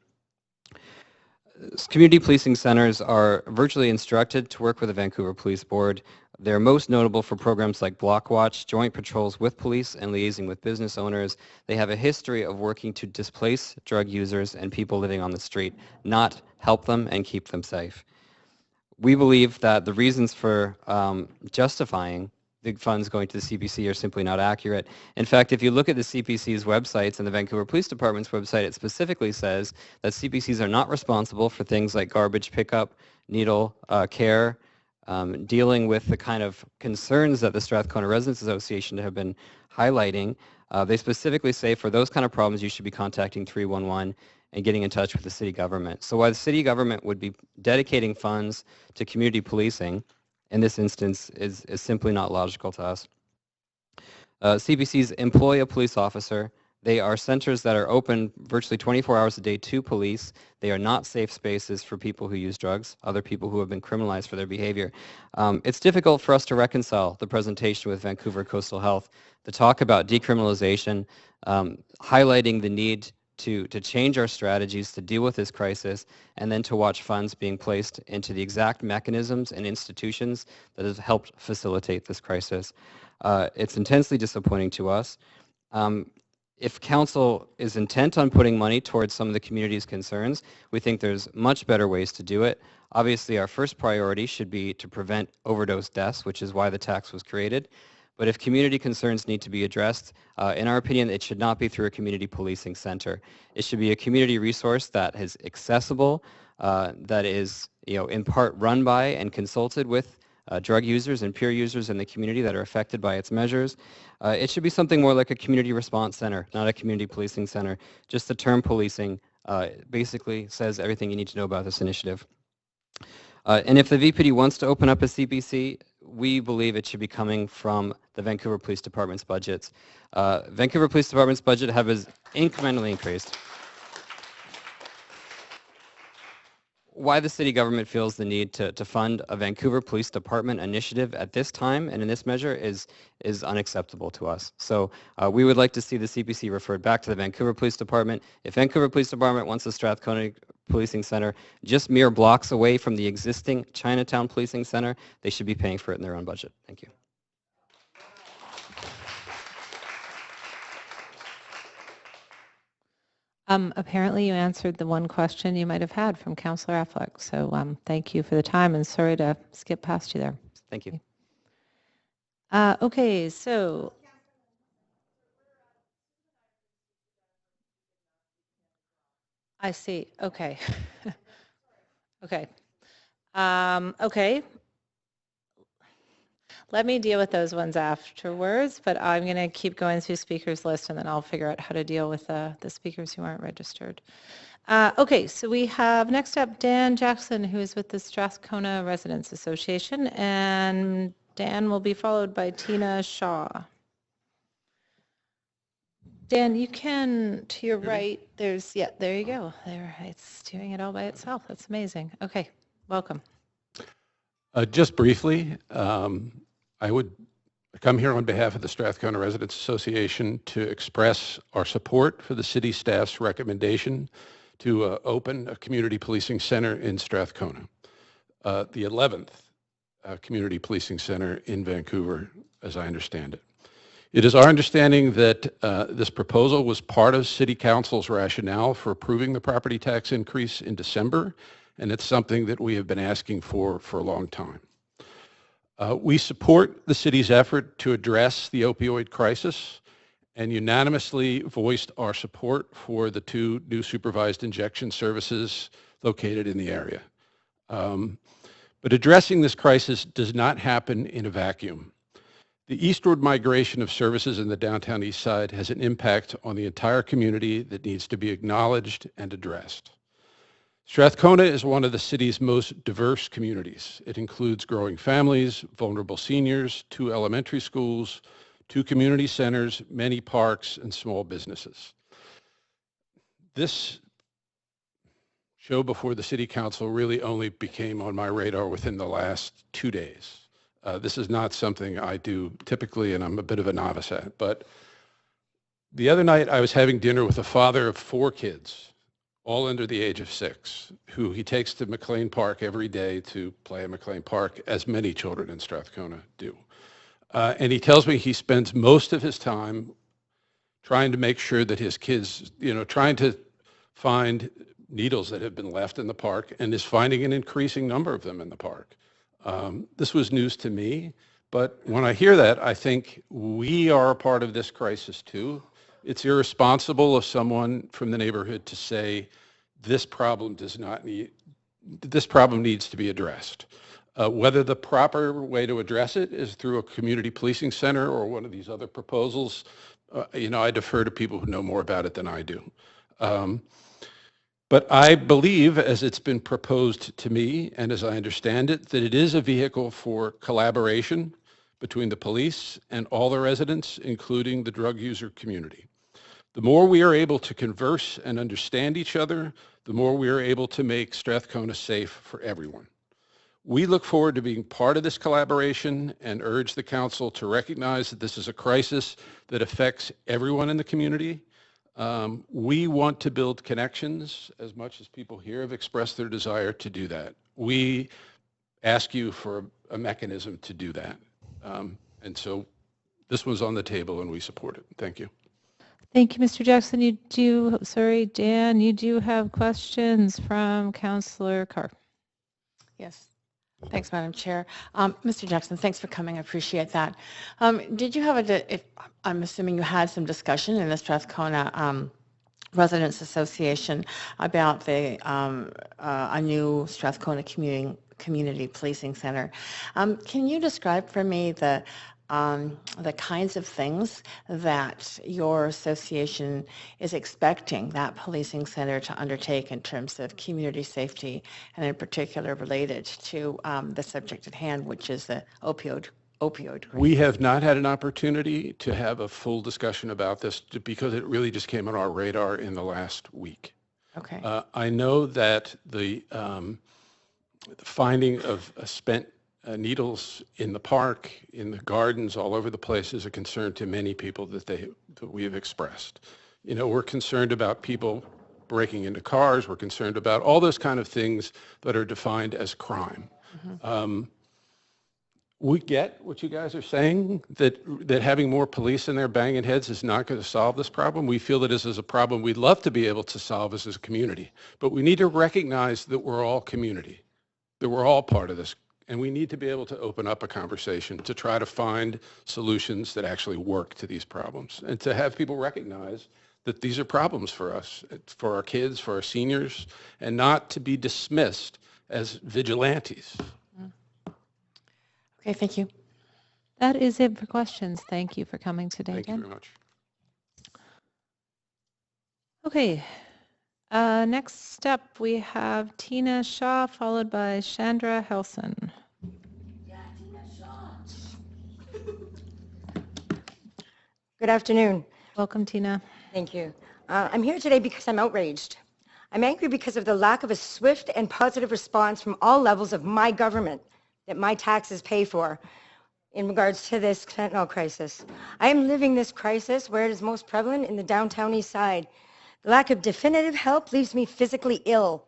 Community policing centers are virtually instructed to work with the Vancouver Police Board. They're most notable for programs like Block Watch, joint patrols with police, and liaising with business owners. They have a history of working to displace drug users and people living on the street, not help them and keep them safe. We believe that the reasons for justifying the funds going to the CPC are simply not accurate. In fact, if you look at the CPC's websites and the Vancouver Police Department's website, it specifically says that CPCs are not responsible for things like garbage pickup, needle care, dealing with the kind of concerns that the Strathcona Residents Association have been highlighting. They specifically say for those kind of problems, you should be contacting 311 and getting in touch with the city government. So while the city government would be dedicating funds to community policing, in this instance is simply not logical to us. CPCs employ a police officer. They are centers that are open virtually 24 hours a day to police. They are not safe spaces for people who use drugs, other people who have been criminalized for their behavior. It's difficult for us to reconcile the presentation with Vancouver Coastal Health, the talk about decriminalization, highlighting the need to change our strategies to deal with this crisis, and then to watch funds being placed into the exact mechanisms and institutions that have helped facilitate this crisis. It's intensely disappointing to us. If council is intent on putting money towards some of the community's concerns, we think there's much better ways to do it. Obviously, our first priority should be to prevent overdose deaths, which is why the tax was created. But if community concerns need to be addressed, in our opinion, it should not be through a community policing center. It should be a community resource that is accessible, that is, in part run by and consulted with drug users and peer users in the community that are affected by its measures. It should be something more like a community response center, not a community policing center. Just the term policing basically says everything you need to know about this initiative. And if the VPD wants to open up a CPC, we believe it should be coming from the Vancouver Police Department's budgets. Vancouver Police Department's budget has incrementally increased. Why the city government feels the need to fund a Vancouver Police Department initiative at this time and in this measure is unacceptable to us. So we would like to see the CPC referred back to the Vancouver Police Department. If Vancouver Police Department wants a Strathcona Policing Center just mere blocks away from the existing Chinatown Policing Center, they should be paying for it in their own budget. Thank you. Apparently you answered the one question you might have had from Councillor Affleck. So thank you for the time, and sorry to skip past you there. Thank you. Okay, so I see. Okay. Okay. Okay. Let me deal with those ones afterwards, but I'm going to keep going through speakers list, and then I'll figure out how to deal with the speakers who aren't registered. Okay, so we have next up Dan Jackson, who is with the Strathcona Residents Association, and Dan will be followed by Tina Shaw. Dan, you can, to your right, there's, yeah, there you go. There, it's doing it all by itself. That's amazing. Okay, welcome. Just briefly, I would come here on behalf of the Strathcona Residents Association to express our support for the city staff's recommendation to open a community policing center in Strathcona, the 11th community policing center in Vancouver, as I understand it. It is our understanding that this proposal was part of City Council's rationale for approving the property tax increase in December, and it's something that we have been asking for a long time. We support the city's effort to address the opioid crisis and unanimously voiced our support for the 2 new supervised injection services located in the area. But addressing this crisis does not happen in a vacuum. The eastward migration of services in the downtown east side has an impact on the entire community that needs to be acknowledged and addressed. Strathcona is one of the city's most diverse communities. It includes growing families, vulnerable seniors, 2 elementary schools, 2 community centers, many parks, and small businesses. This show before the City Council really only became on my radar within the last 2 days. This is not something I do typically, and I'm a bit of a novice at. But the other night, I was having dinner with a father of 4 kids, all under the age of 6, who he takes to McLean Park every day to play at McLean Park, as many children in Strathcona do. And he tells me he spends most of his time trying to make sure that his kids, trying to find needles that have been left in the park, and is finding an increasing number of them in the park. This was news to me, but when I hear that, I think we are a part of this crisis too. It's irresponsible of someone from the neighborhood to say this problem needs to be addressed. Whether the proper way to address it is through a community policing center or one of these other proposals, I defer to people who know more about it than I do. But I believe, as it's been proposed to me, and as I understand it, that it is a vehicle for collaboration between the police and all the residents, including the drug user community. The more we are able to converse and understand each other, the more we are able to make Strathcona safe for everyone. We look forward to being part of this collaboration and urge the council to recognize that this is a crisis that affects everyone in the community. We want to build connections as much as people here have expressed their desire to do that. We ask you for a mechanism to do that. And so this was on the table and we support it. Thank you. Thank you, Mr. Jackson. Dan, you do have questions from Councillor Carr. Yes. Thanks, Madam Chair. Mr. Jackson, thanks for coming. I appreciate that. Did you have I'm assuming you had some discussion in the Strathcona Residents Association about a new Strathcona Community Policing Center. Can you describe for me the kinds of things that your association is expecting that policing center to undertake in terms of community safety, and in particular related to the subject at hand, which is the opioid crisis? We have not had an opportunity to have a full discussion about this because it really just came on our radar in the last week. Okay. I know that the finding of spent needles in the park, in the gardens, all over the place is a concern to many people that we have expressed. We're concerned about people breaking into cars. We're concerned about all those kind of things that are defined as crime. Mm-hmm. We get what you guys are saying, that having more police in there banging heads is not going to solve this problem. We feel that this is a problem we'd love to be able to solve as a community, but we need to recognize that we're all community, that we're all part of this. And we need to be able to open up a conversation to try to find solutions that actually work to these problems, and to have people recognize that these are problems for us, for our kids, for our seniors, and not to be dismissed as vigilantes. Okay, thank you. That is it for questions. Thank you for coming today. Thank you very much. Okay. Next step, we have Tina Shaw, followed by Chandra Helson. Good afternoon. Welcome, Tina. Thank you. I'm here today because I'm outraged. I'm angry because of the lack of a swift and positive response from all levels of my government that my taxes pay for in regards to this fentanyl crisis. I am living this crisis where it is most prevalent in the downtown east side. The lack of definitive help leaves me physically ill.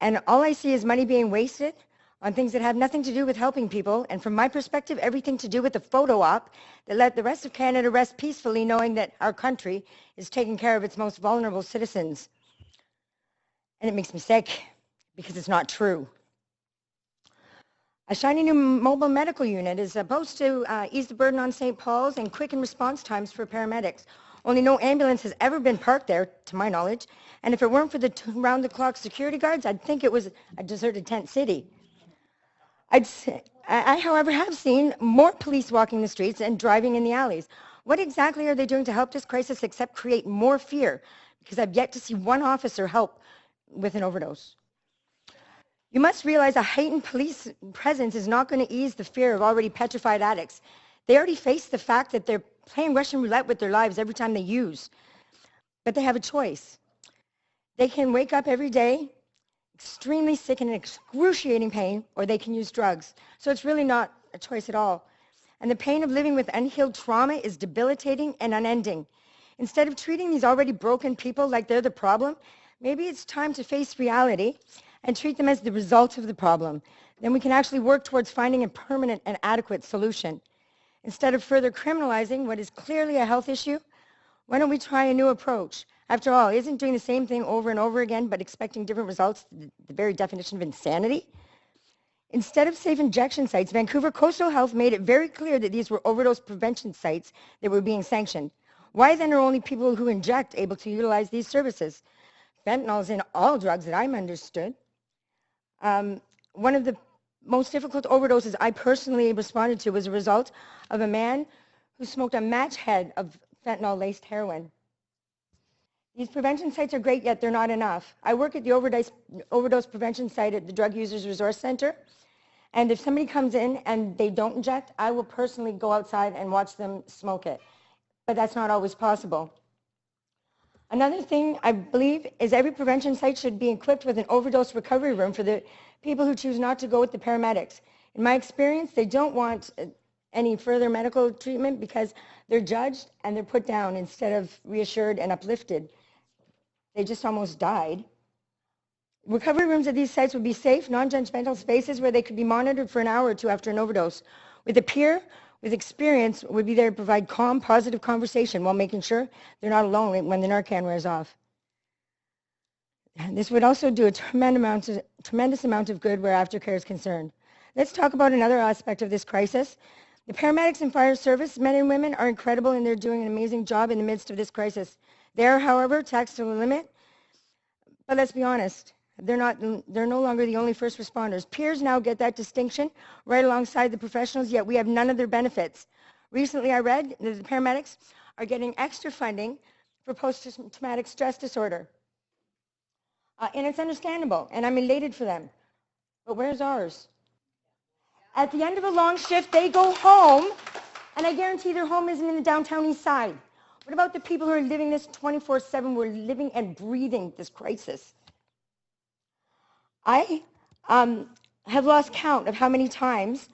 And all I see is money being wasted on things that have nothing to do with helping people. And from my perspective, everything to do with the photo op that let the rest of Canada rest peacefully knowing that our country is taking care of its most vulnerable citizens. And it makes me sick because it's not true. A shiny new mobile medical unit is supposed to ease the burden on St. Paul's and quicken response times for paramedics. Only no ambulance has ever been parked there, to my knowledge. And if it weren't for the round-the-clock security guards, I'd think it was a deserted tent city. however, have seen more police walking the streets and driving in the alleys. What exactly are they doing to help this crisis except create more fear? Because I've yet to see one officer help with an overdose. You must realize a heightened police presence is not going to ease the fear of already petrified addicts. They already face the fact that they're playing Russian roulette with their lives every time they use. But they have a choice. They can wake up every day extremely sick and in excruciating pain, or they can use drugs. So it's really not a choice at all. And the pain of living with unhealed trauma is debilitating and unending. Instead of treating these already broken people like they're the problem, maybe it's time to face reality and treat them as the result of the problem. Then we can actually work towards finding a permanent and adequate solution. Instead of further criminalizing what is clearly a health issue, why don't we try a new approach? After all, isn't doing the same thing over and over again but expecting different results the very definition of insanity? Instead of safe injection sites, Vancouver Coastal Health made it very clear that these were overdose prevention sites that were being sanctioned. Why then are only people who inject able to utilize these services? Fentanyl is in all drugs that I'm understood. One of the most difficult overdoses I personally responded to was a result of a man who smoked a match head of fentanyl-laced heroin. These prevention sites are great, yet they're not enough. I work at the overdose prevention site at the Drug Users Resource Center, and if somebody comes in and they don't inject, I will personally go outside and watch them smoke it. But that's not always possible. Another thing I believe is every prevention site should be equipped with an overdose recovery room for the people who choose not to go with the paramedics. In my experience, they don't want any further medical treatment because they're judged and they're put down instead of reassured and uplifted. They just almost died. Recovery rooms at these sites would be safe, non-judgmental spaces where they could be monitored for an hour or two after an overdose. With a peer with experience would be there to provide calm, positive conversation while making sure they're not alone when the Narcan wears off. And this would also do a tremendous amount of good where aftercare is concerned. Let's talk about another aspect of this crisis. The paramedics and fire service, men and women, are incredible and they're doing an amazing job in the midst of this crisis. They are, however, taxed to the limit. But let's be honest, they're no longer the only first responders. Peers now get that distinction right alongside the professionals, yet we have none of their benefits. Recently I read that the paramedics are getting extra funding for post-traumatic stress disorder. And it's understandable, and I'm elated for them. But where's ours? At the end of a long shift, they go home, and I guarantee their home isn't in the downtown east side. What about the people who are living this 24/7? We're living and breathing this crisis. I have lost count of how many times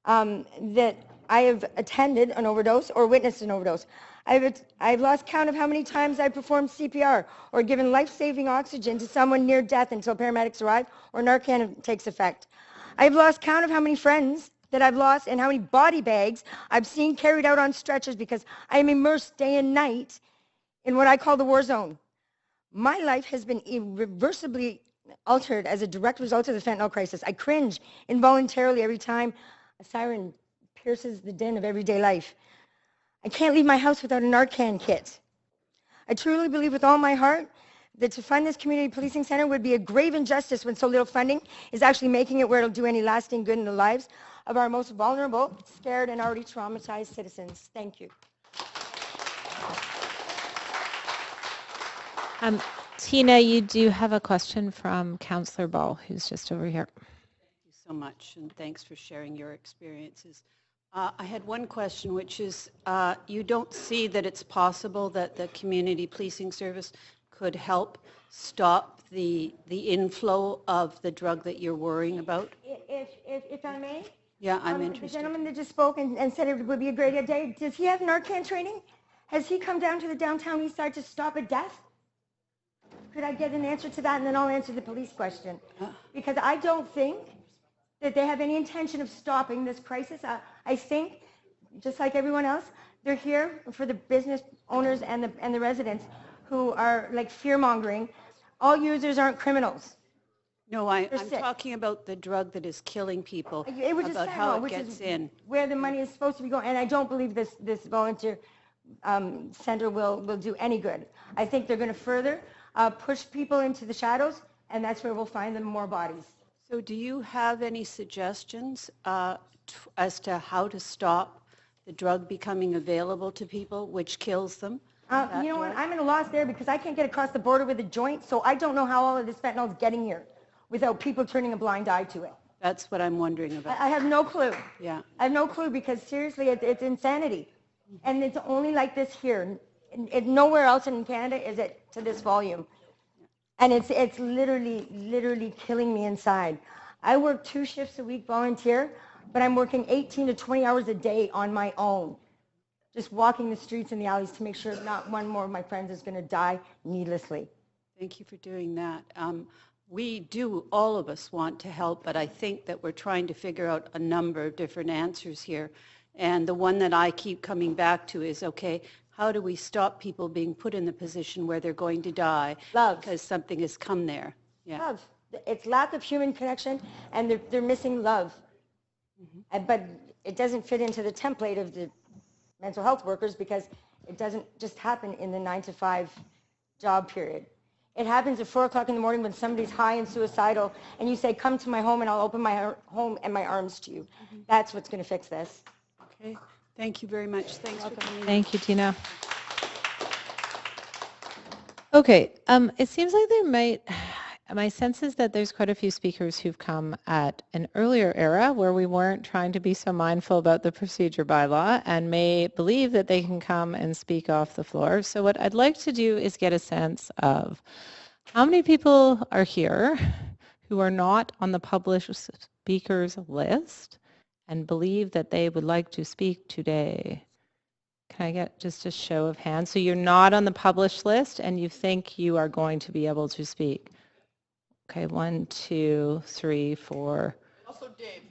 that I have attended an overdose or witnessed an overdose. I've lost count of how many times I performed CPR or given life-saving oxygen to someone near death until paramedics arrive or Narcan takes effect. I've lost count of how many friends that I've lost and how many body bags I've seen carried out on stretchers because I am immersed day and night in what I call the war zone. My life has been irreversibly altered as a direct result of the fentanyl crisis. I cringe involuntarily every time a siren pierces the din of everyday life. I can't leave my house without a Narcan kit. I truly believe with all my heart that to fund this community policing center would be a grave injustice when so little funding is actually making it where it'll do any lasting good in the lives of our most vulnerable, scared, and already traumatized citizens. Thank you. Tina, you do have a question from Councillor Ball, who's just over here. Thank you so much, and thanks for sharing your experiences. I had one question, which is, you don't see that it's possible that the community policing service could help stop the inflow of the drug that you're worrying about? If I may? Yeah, I'm interested. The gentleman that just spoke and said it would be a great idea, does he have Narcan training? Has he come down to the downtown east side to stop a death? Could I get an answer to that, and then I'll answer the police question? Because I don't think that they have any intention of stopping this crisis. I think, just like everyone else, they're here for the business owners and the residents who are like fear-mongering. All users aren't criminals. No, I'm talking about the drug that is killing people, It was about just how fentanyl, it gets in. Where the money is supposed to be going, and I don't believe this volunteer center will do any good. I think they're going to further push people into the shadows, and that's where we'll find them more bodies. So do you have any suggestions as to how to stop the drug becoming available to people, which kills them? You know what? I'm at a loss there because I can't get across the border with a joint, so I don't know how all of this fentanyl is getting here without people turning a blind eye to it. That's what I'm wondering about. I have no clue. Yeah. I have no clue because seriously, it's insanity. And it's only like this here. Nowhere else in Canada is it to this volume. And it's literally killing me inside. I work 2 shifts a week volunteer, but I'm working 18 to 20 hours a day on my own, just walking the streets and the alleys to make sure not one more of my friends is going to die needlessly. Thank you for doing that. We do, all of us want to help, but I think that we're trying to figure out a number of different answers here. And the one that I keep coming back to is, okay, how do we stop people being put in the position where they're going to die because something has come there? Yeah. Love. It's lack of human connection, and they're missing love. But it doesn't fit into the template of the mental health workers because it doesn't just happen in the 9-to-5 job period. It happens at 4 o'clock in the morning when somebody's high and suicidal, and you say, come to my home and I'll open my home and my arms to you. That's what's going to fix this. Okay. Thank you very much. Thanks for coming. Thank you, Tina. Okay, it seems like there might, my sense is that there's quite a few speakers who've come at an earlier era where we weren't trying to be so mindful about the procedure bylaw and may believe that they can come and speak off the floor. So what I'd like to do is get a sense of how many people are here who are not on the published speakers list and believe that they would like to speak today. Can I get just a show of hands? So you're not on the published list and you think you are going to be able to speak. Okay, 1, 2, 3, 4. Also Dave.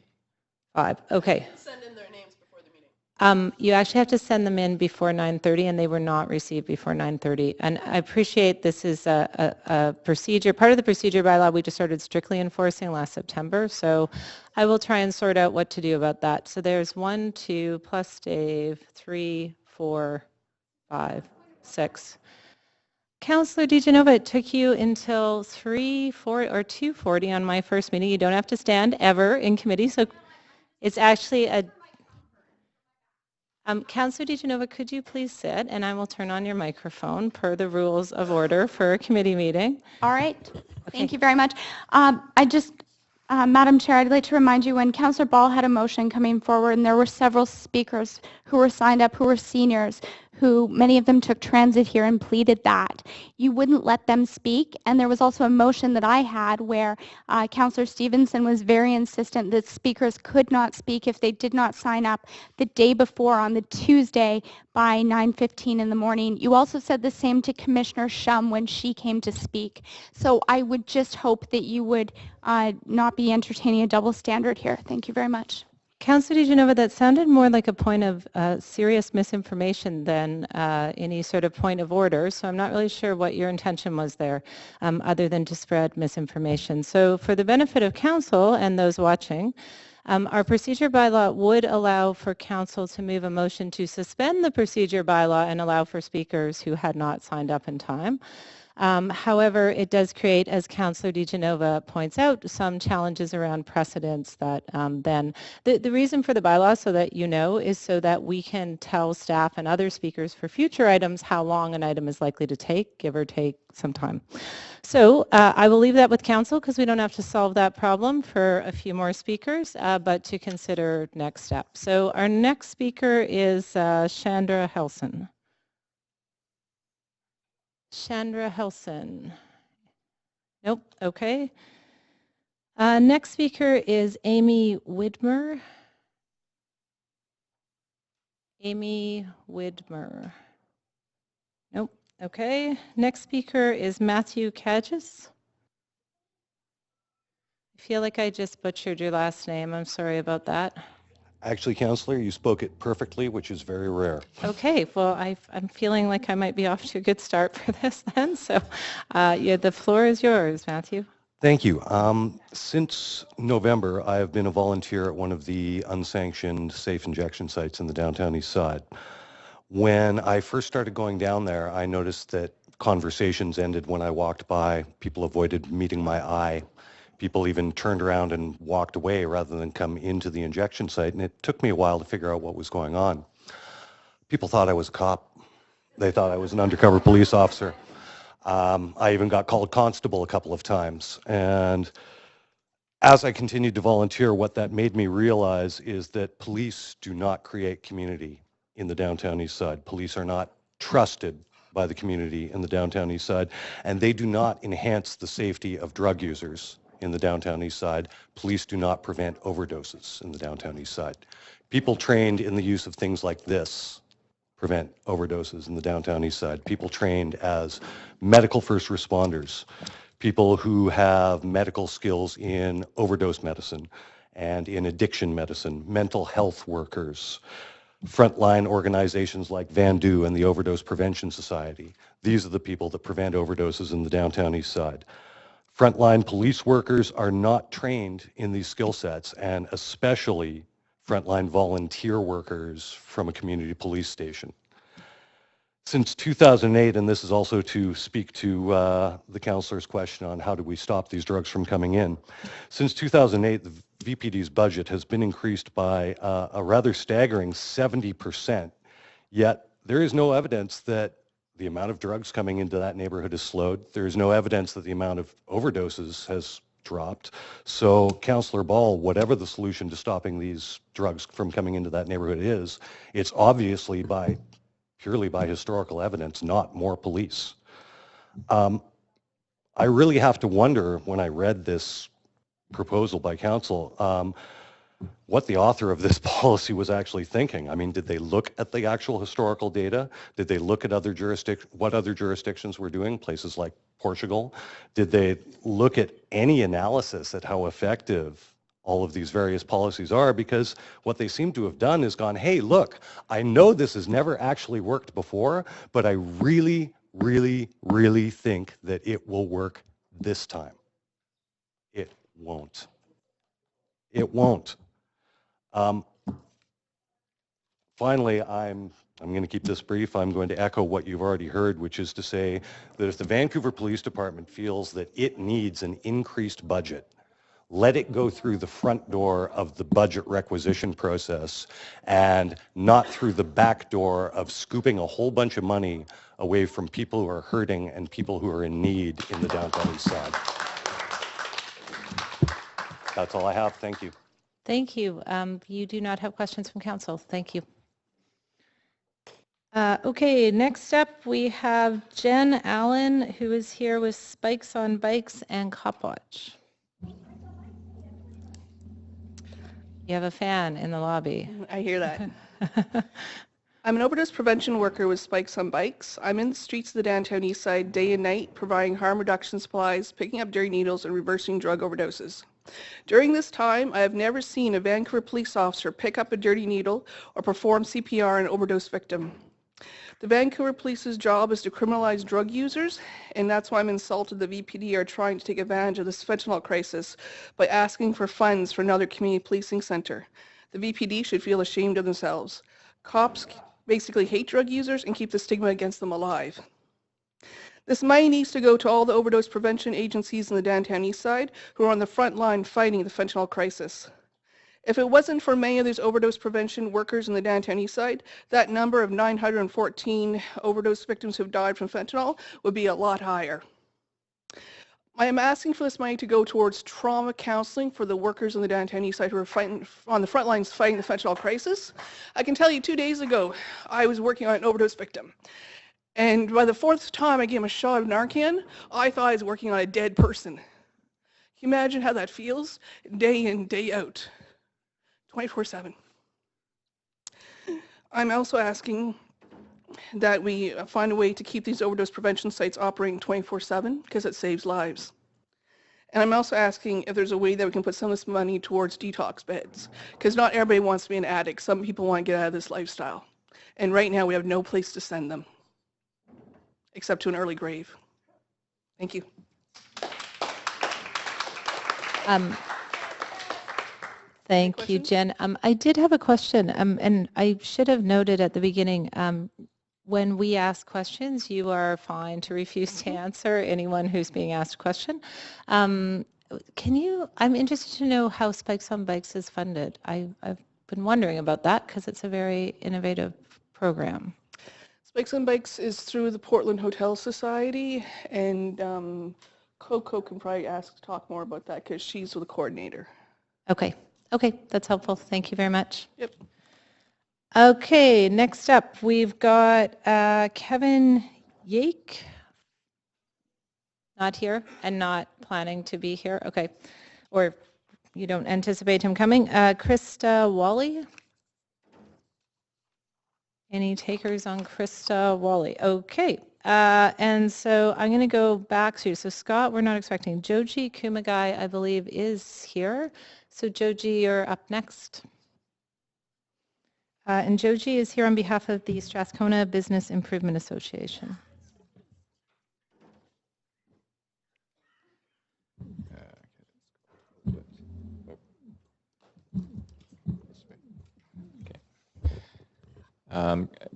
5. Okay. Send in their names before the meeting. You actually have to send them in before 9:30 and they were not received before 9:30. And I appreciate this is a procedure, part of the procedure bylaw we just started strictly enforcing last September. So I will try and sort out what to do about that. So there's 1, 2 plus Dave, 3, 4, 5, 6. Councillor DeGenova, it took you until 3:40 or 2:40 on my first meeting. You don't have to stand ever in committee. So it's actually a... Councillor DeGenova, could you please sit and I will turn on your microphone per the rules of order for a committee meeting. All right. Thank you very much. Madam Chair, I'd like to remind you when Councillor Ball had a motion coming forward and there were several speakers who were signed up who were seniors, who many of them took transit here and pleaded that. You wouldn't let them speak, and there was also a motion that I had where Councillor Stevenson was very insistent that speakers could not speak if they did not sign up the day before on the Tuesday by 9:15 in the morning. You also said the same to Commissioner Shum when she came to speak. So I would just hope that you would not be entertaining a double standard here. Thank you very much. Councillor DeGenova, that sounded more like a point of serious misinformation than any sort of point of order. So I'm not really sure what your intention was there, other than to spread misinformation. So for the benefit of council and those watching, our procedure bylaw would allow for council to move a motion to suspend the procedure bylaw and allow for speakers who had not signed up in time. However, it does create, as Councillor DeGenova points out, some challenges around precedents that then, the reason for the bylaw, so that you know, is so that we can tell staff and other speakers for future items how long an item is likely to take, give or take some time. So I will leave that with council because we don't have to solve that problem for a few more speakers, but to consider next steps. So our next speaker is Chandra Helson. Chandra Helson. Nope, okay. Next speaker is Amy Widmer. Amy Widmer. Nope, okay. Next speaker is Matthew Kagis. I feel like I just butchered your last name. I'm sorry about that. Actually, Councillor, you spoke it perfectly, which is very rare. Okay, well, I'm feeling like I might be off to a good start for this then. So yeah, the floor is yours, Matthew. Thank you. Since November, I have been a volunteer at one of the unsanctioned safe injection sites in the downtown east side. When I first started going down there, I noticed that conversations ended when I walked by. People avoided meeting my eye. People even turned around and walked away rather than come into the injection site, and it took me a while to figure out what was going on. People thought I was a cop. They thought I was an undercover police officer. I even got called constable a couple of times. And as I continued to volunteer, what that made me realize is that police do not create community in the downtown east side. Police are not trusted by the community in the downtown east side, and they do not enhance the safety of drug users in the downtown east side. Police do not prevent overdoses in the downtown east side. People trained in the use of things like this prevent overdoses in the downtown east side. People trained as medical first responders, people who have medical skills in overdose medicine and in addiction medicine, mental health workers, frontline organizations like VANDU and the Overdose Prevention Society. These are the people that prevent overdoses in the downtown east side. Frontline police workers are not trained in these skill sets, and especially frontline volunteer workers from a community police station. Since 2008, and this is also to speak to the councillor's question on how do we stop these drugs from coming in. Since 2008, the VPD's budget has been increased by a rather staggering 70%, yet there is no evidence that the amount of drugs coming into that neighborhood has slowed. There is no evidence that the amount of overdoses has dropped. So, Councillor Ball, whatever the solution to stopping these drugs from coming into that neighborhood is, it's obviously purely by historical evidence, not more police. I really have to wonder when I read this proposal by council, what the author of this policy was actually thinking. I mean, did they look at the actual historical data? Did they look at what other jurisdictions were doing, places like Portugal? Did they look at any analysis at how effective all of these various policies are? Because what they seem to have done is gone, hey, look, I know this has never actually worked before, but I really, really, really think that it will work this time. It won't. It won't. Finally, I'm going to keep this brief. I'm going to echo what you've already heard, which is to say that if the Vancouver Police Department feels that it needs an increased budget, let it go through the front door of the budget requisition process and not through the back door of scooping a whole bunch of money away from people who are hurting and people who are in need in the downtown east side. That's all I have. Thank you. Thank you. You do not have questions from council. Thank you. Okay, next up we have Jen Allen, who is here with Spikes on Bikes and Copwatch. You have a fan in the lobby. I hear that. I'm an overdose prevention worker with Spikes on Bikes. I'm in the streets of the downtown east side day and night, providing harm reduction supplies, picking up dirty needles, and reversing drug overdoses. During this time, I have never seen a Vancouver police officer pick up a dirty needle or perform CPR on an overdose victim. The Vancouver Police's job is to criminalize drug users, and that's why I'm insulted the VPD are trying to take advantage of this fentanyl crisis by asking for funds for another community policing center. The VPD should feel ashamed of themselves. Cops basically hate drug users and keep the stigma against them alive. This money needs to go to all the overdose prevention agencies in the downtown east side who are on the front line fighting the fentanyl crisis. If it wasn't for many of these overdose prevention workers in the downtown east side, that number of 914 overdose victims who've died from fentanyl would be a lot higher. I am asking for this money to go towards trauma counseling for the workers in the downtown east side who are fighting on the front lines fighting the fentanyl crisis. I can tell you 2 days ago, I was working on an overdose victim. And by the fourth time I gave him a shot of Narcan, I thought I was working on a dead person. Can you imagine how that feels? Day in, day out, 24/7. I'm also asking that we find a way to keep these overdose prevention sites operating 24/7 because it saves lives. And I'm also asking if there's a way that we can put some of this money towards detox beds, because not everybody wants to be an addict. Some people want to get out of this lifestyle. And right now we have no place to send them, except to an early grave. Thank you. Thank you, Jen. I did have a question, and I should have noted at the beginning, when we ask questions, you are fine to refuse to answer anyone who's being asked a question. I'm interested to know how Spikes on Bikes is funded. I've been wondering about that because it's a very innovative program. Spikes on Bikes is through the Portland Hotel Society, and Coco can probably talk more about that because she's the coordinator. Okay. Okay, that's helpful. Thank you very much. Yep. Okay, next up, we've got Kevin Yake. Not here and not planning to be here. Okay. Or you don't anticipate him coming. Krista Wally. Any takers on Krista Wally? Okay. And so I'm going to go back to, so Scott, we're not expecting. Joji Kumagai, I believe, is here. So Joji, you're up next. And Joji is here on behalf of the Strathcona Business Improvement Association.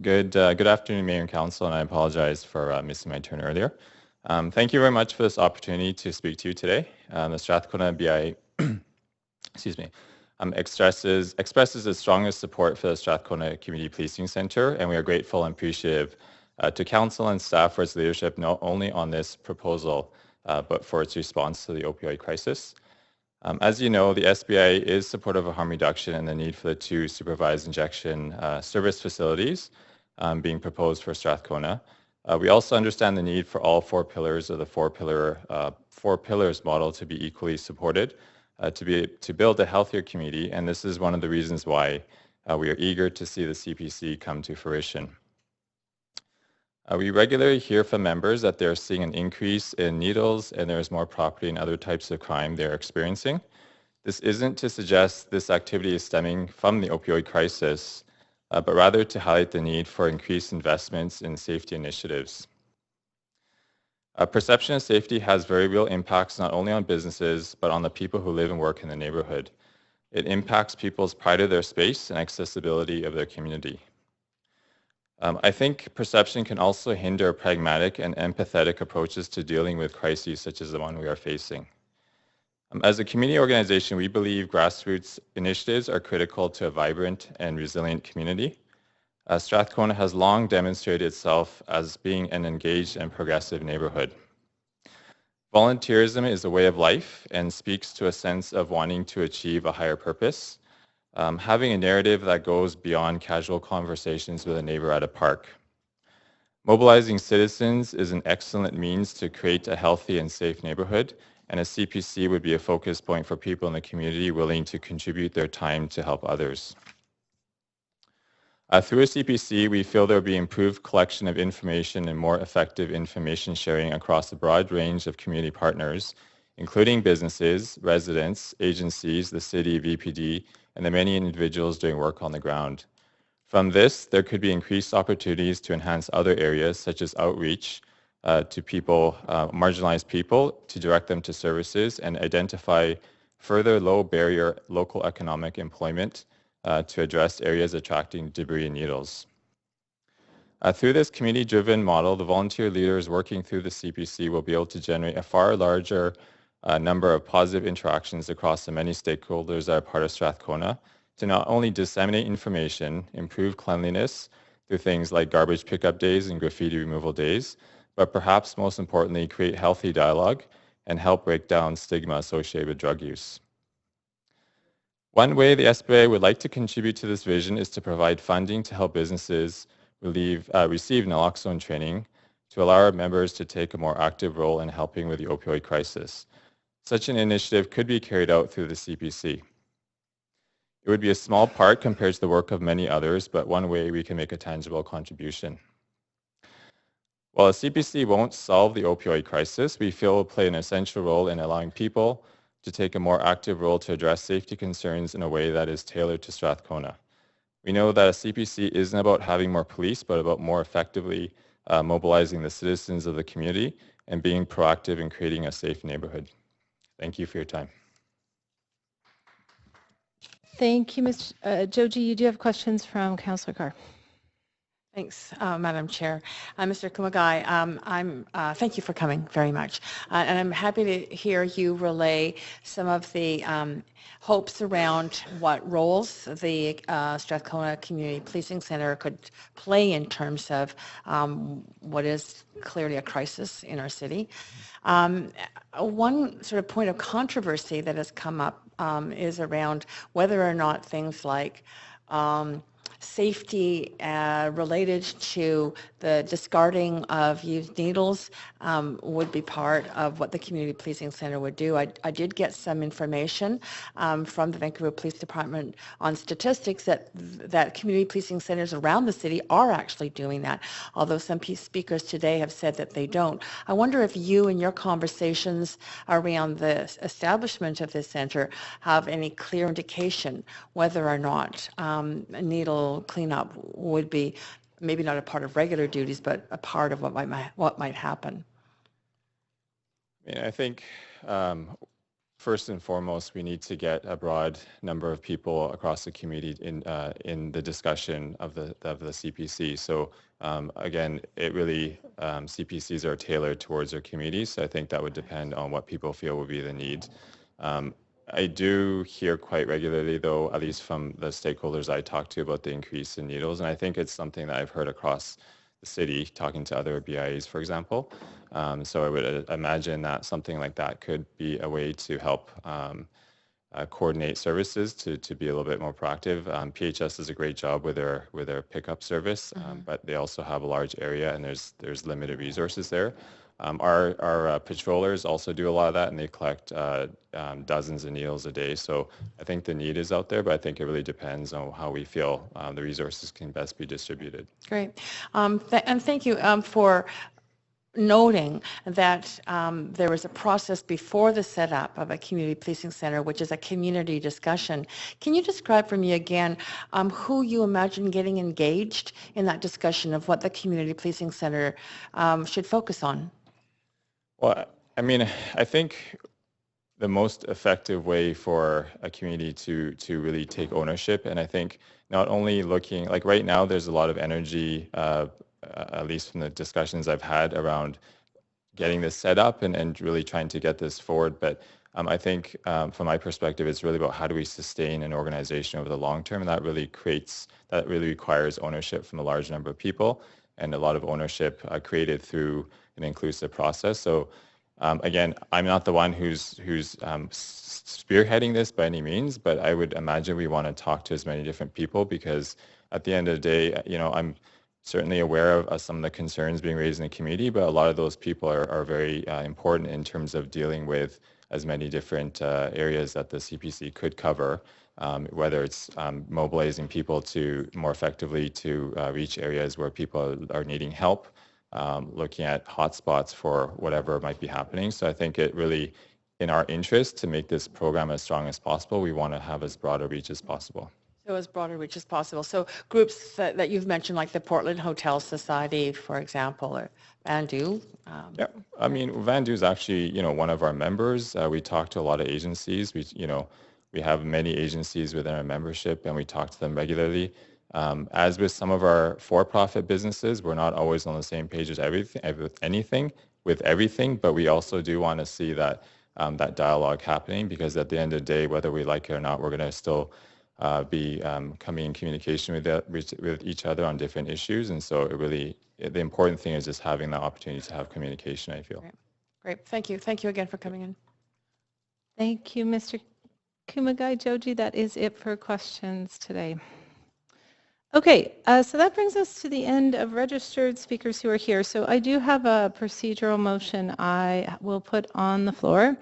Good afternoon, Mayor and Council, and I apologize for missing my turn earlier. Thank you very much for this opportunity to speak to you today. The Strathcona BI, excuse me, expresses its strongest support for the Strathcona Community Policing Centre, and we are grateful and appreciative to Council and staff for its leadership not only on this proposal, but for its response to the opioid crisis. As you know, the SBI is supportive of harm reduction and the need for the 2 supervised injection service facilities being proposed for Strathcona. We also understand the need for all 4 pillars of the 4 pillars model to be equally supported to build a healthier community, and this is one of the reasons why we are eager to see the CPC come to fruition. We regularly hear from members that they're seeing an increase in needles and there's more property and other types of crime they're experiencing. This isn't to suggest this activity is stemming from the opioid crisis, but rather to highlight the need for increased investments in safety initiatives. Perception of safety has very real impacts not only on businesses, but on the people who live and work in the neighborhood. It impacts people's pride of their space and accessibility of their community. I think perception can also hinder pragmatic and empathetic approaches to dealing with crises such as the one we are facing. As a community organization, we believe grassroots initiatives are critical to a vibrant and resilient community. Strathcona has long demonstrated itself as being an engaged and progressive neighborhood. Volunteerism is a way of life and speaks to a sense of wanting to achieve a higher purpose. Having a narrative that goes beyond casual conversations with a neighbor at a park. Mobilizing citizens is an excellent means to create a healthy and safe neighborhood, and a CPC would be a focus point for people in the community willing to contribute their time to help others. Through a CPC, we feel there will be improved collection of information and more effective information sharing across a broad range of community partners, including businesses, residents, agencies, the city, VPD, and the many individuals doing work on the ground. From this, there could be increased opportunities to enhance other areas such as outreach to people, marginalized people, to direct them to services and identify further low barrier local economic employment to address areas attracting debris and needles. Through this community-driven model, the volunteer leaders working through the CPC will be able to generate a far larger number of positive interactions across the many stakeholders that are part of Strathcona to not only disseminate information, improve cleanliness through things like garbage pickup days and graffiti removal days, but perhaps most importantly, create healthy dialogue and help break down stigma associated with drug use. One way the SBA would like to contribute to this vision is to provide funding to help businesses receive naloxone training to allow our members to take a more active role in helping with the opioid crisis. Such an initiative could be carried out through the CPC. It would be a small part compared to the work of many others, but one way we can make a tangible contribution. While a CPC won't solve the opioid crisis, we feel it will play an essential role in allowing people to take a more active role to address safety concerns in a way that is tailored to Strathcona. We know that a CPC isn't about having more police, but about more effectively mobilizing the citizens of the community and being proactive in creating a safe neighborhood. Thank you for your time. Thank you, Ms. Joji. You do have questions from Councillor Carr. Thanks, Madam Chair. Mr. Kumagai, thank you for coming very much. And I'm happy to hear you relay some of the hopes around what roles the Strathcona Community Policing Centre could play in terms of what is clearly a crisis in our city. One sort of point of controversy that has come up is around whether or not things like safety related to the discarding of used needles would be part of what the Community Policing Centre would do. I did get some information from the Vancouver Police Department on statistics that community policing centres around the city are actually doing that, although some speakers today have said that they don't. I wonder if you in your conversations around the establishment of this centre have any clear indication whether or not needle cleanup would be maybe not a part of regular duties, but a part of what might happen. I think first and foremost, we need to get a broad number of people across the community in the discussion of the CPC. So again, it really CPCs are tailored towards their communities. So I think that would depend on what people feel would be the need. I do hear quite regularly, though, at least from the stakeholders I talk to, about the increase in needles, and I think it's something that I've heard across the city, talking to other BIAs, for example. So I would imagine that something like that could be a way to help coordinate services to be a little bit more proactive. PHS does a great job with their pickup service, but they also have a large area, and there's limited resources there. Our patrollers also do a lot of that, and they collect dozens of needles a day. So I think the need is out there, but I think it really depends on how we feel the resources can best be distributed. Great. And thank you for noting that there was a process before the setup of a community policing center, which is a community discussion. Can you describe for me again who you imagine getting engaged in that discussion of what the community policing center should focus on? Well, I mean, I think the most effective way for a community to really take ownership, and I think not only looking, like right now, there's a lot of energy, at least from the discussions I've had around getting this set up and really trying to get this forward. But I think from my perspective, it's really about how do we sustain an organization over the long term, and that really requires ownership from a large number of people, and a lot of ownership created through an inclusive process. So again, I'm not the one who's spearheading this by any means, but I would imagine we want to talk to as many different people, because at the end of the day, I'm certainly aware of some of the concerns being raised in the community, but a lot of those people are very important in terms of dealing with as many different areas that the CPC could cover, whether it's mobilizing people to more effectively to reach areas where people are needing help, looking at hotspots for whatever might be happening. So I think it really, in our interest to make this program as strong as possible, we want to have as broad a reach as possible. So as broad a reach as possible. So groups that you've mentioned, like the Portland Hotel Society, for example, or Vandu. Yeah, I mean, Vandu is actually, one of our members. We talk to a lot of agencies. We have many agencies within our membership, and we talk to them regularly. As with some of our for-profit businesses, we're not always on the same page as everything, but we also do want to see that that dialogue happening, because at the end of the day, whether we like it or not, we're going to still be coming in communication with each other on different issues. And so the important thing is just having that opportunity to have communication, I feel. Great. Thank you. Thank you again for coming in. Thank you, Mr. Kumagai. Joji, that is it for questions today. Okay, so that brings us to the end of registered speakers who are here. So I do have a procedural motion I will put on the floor.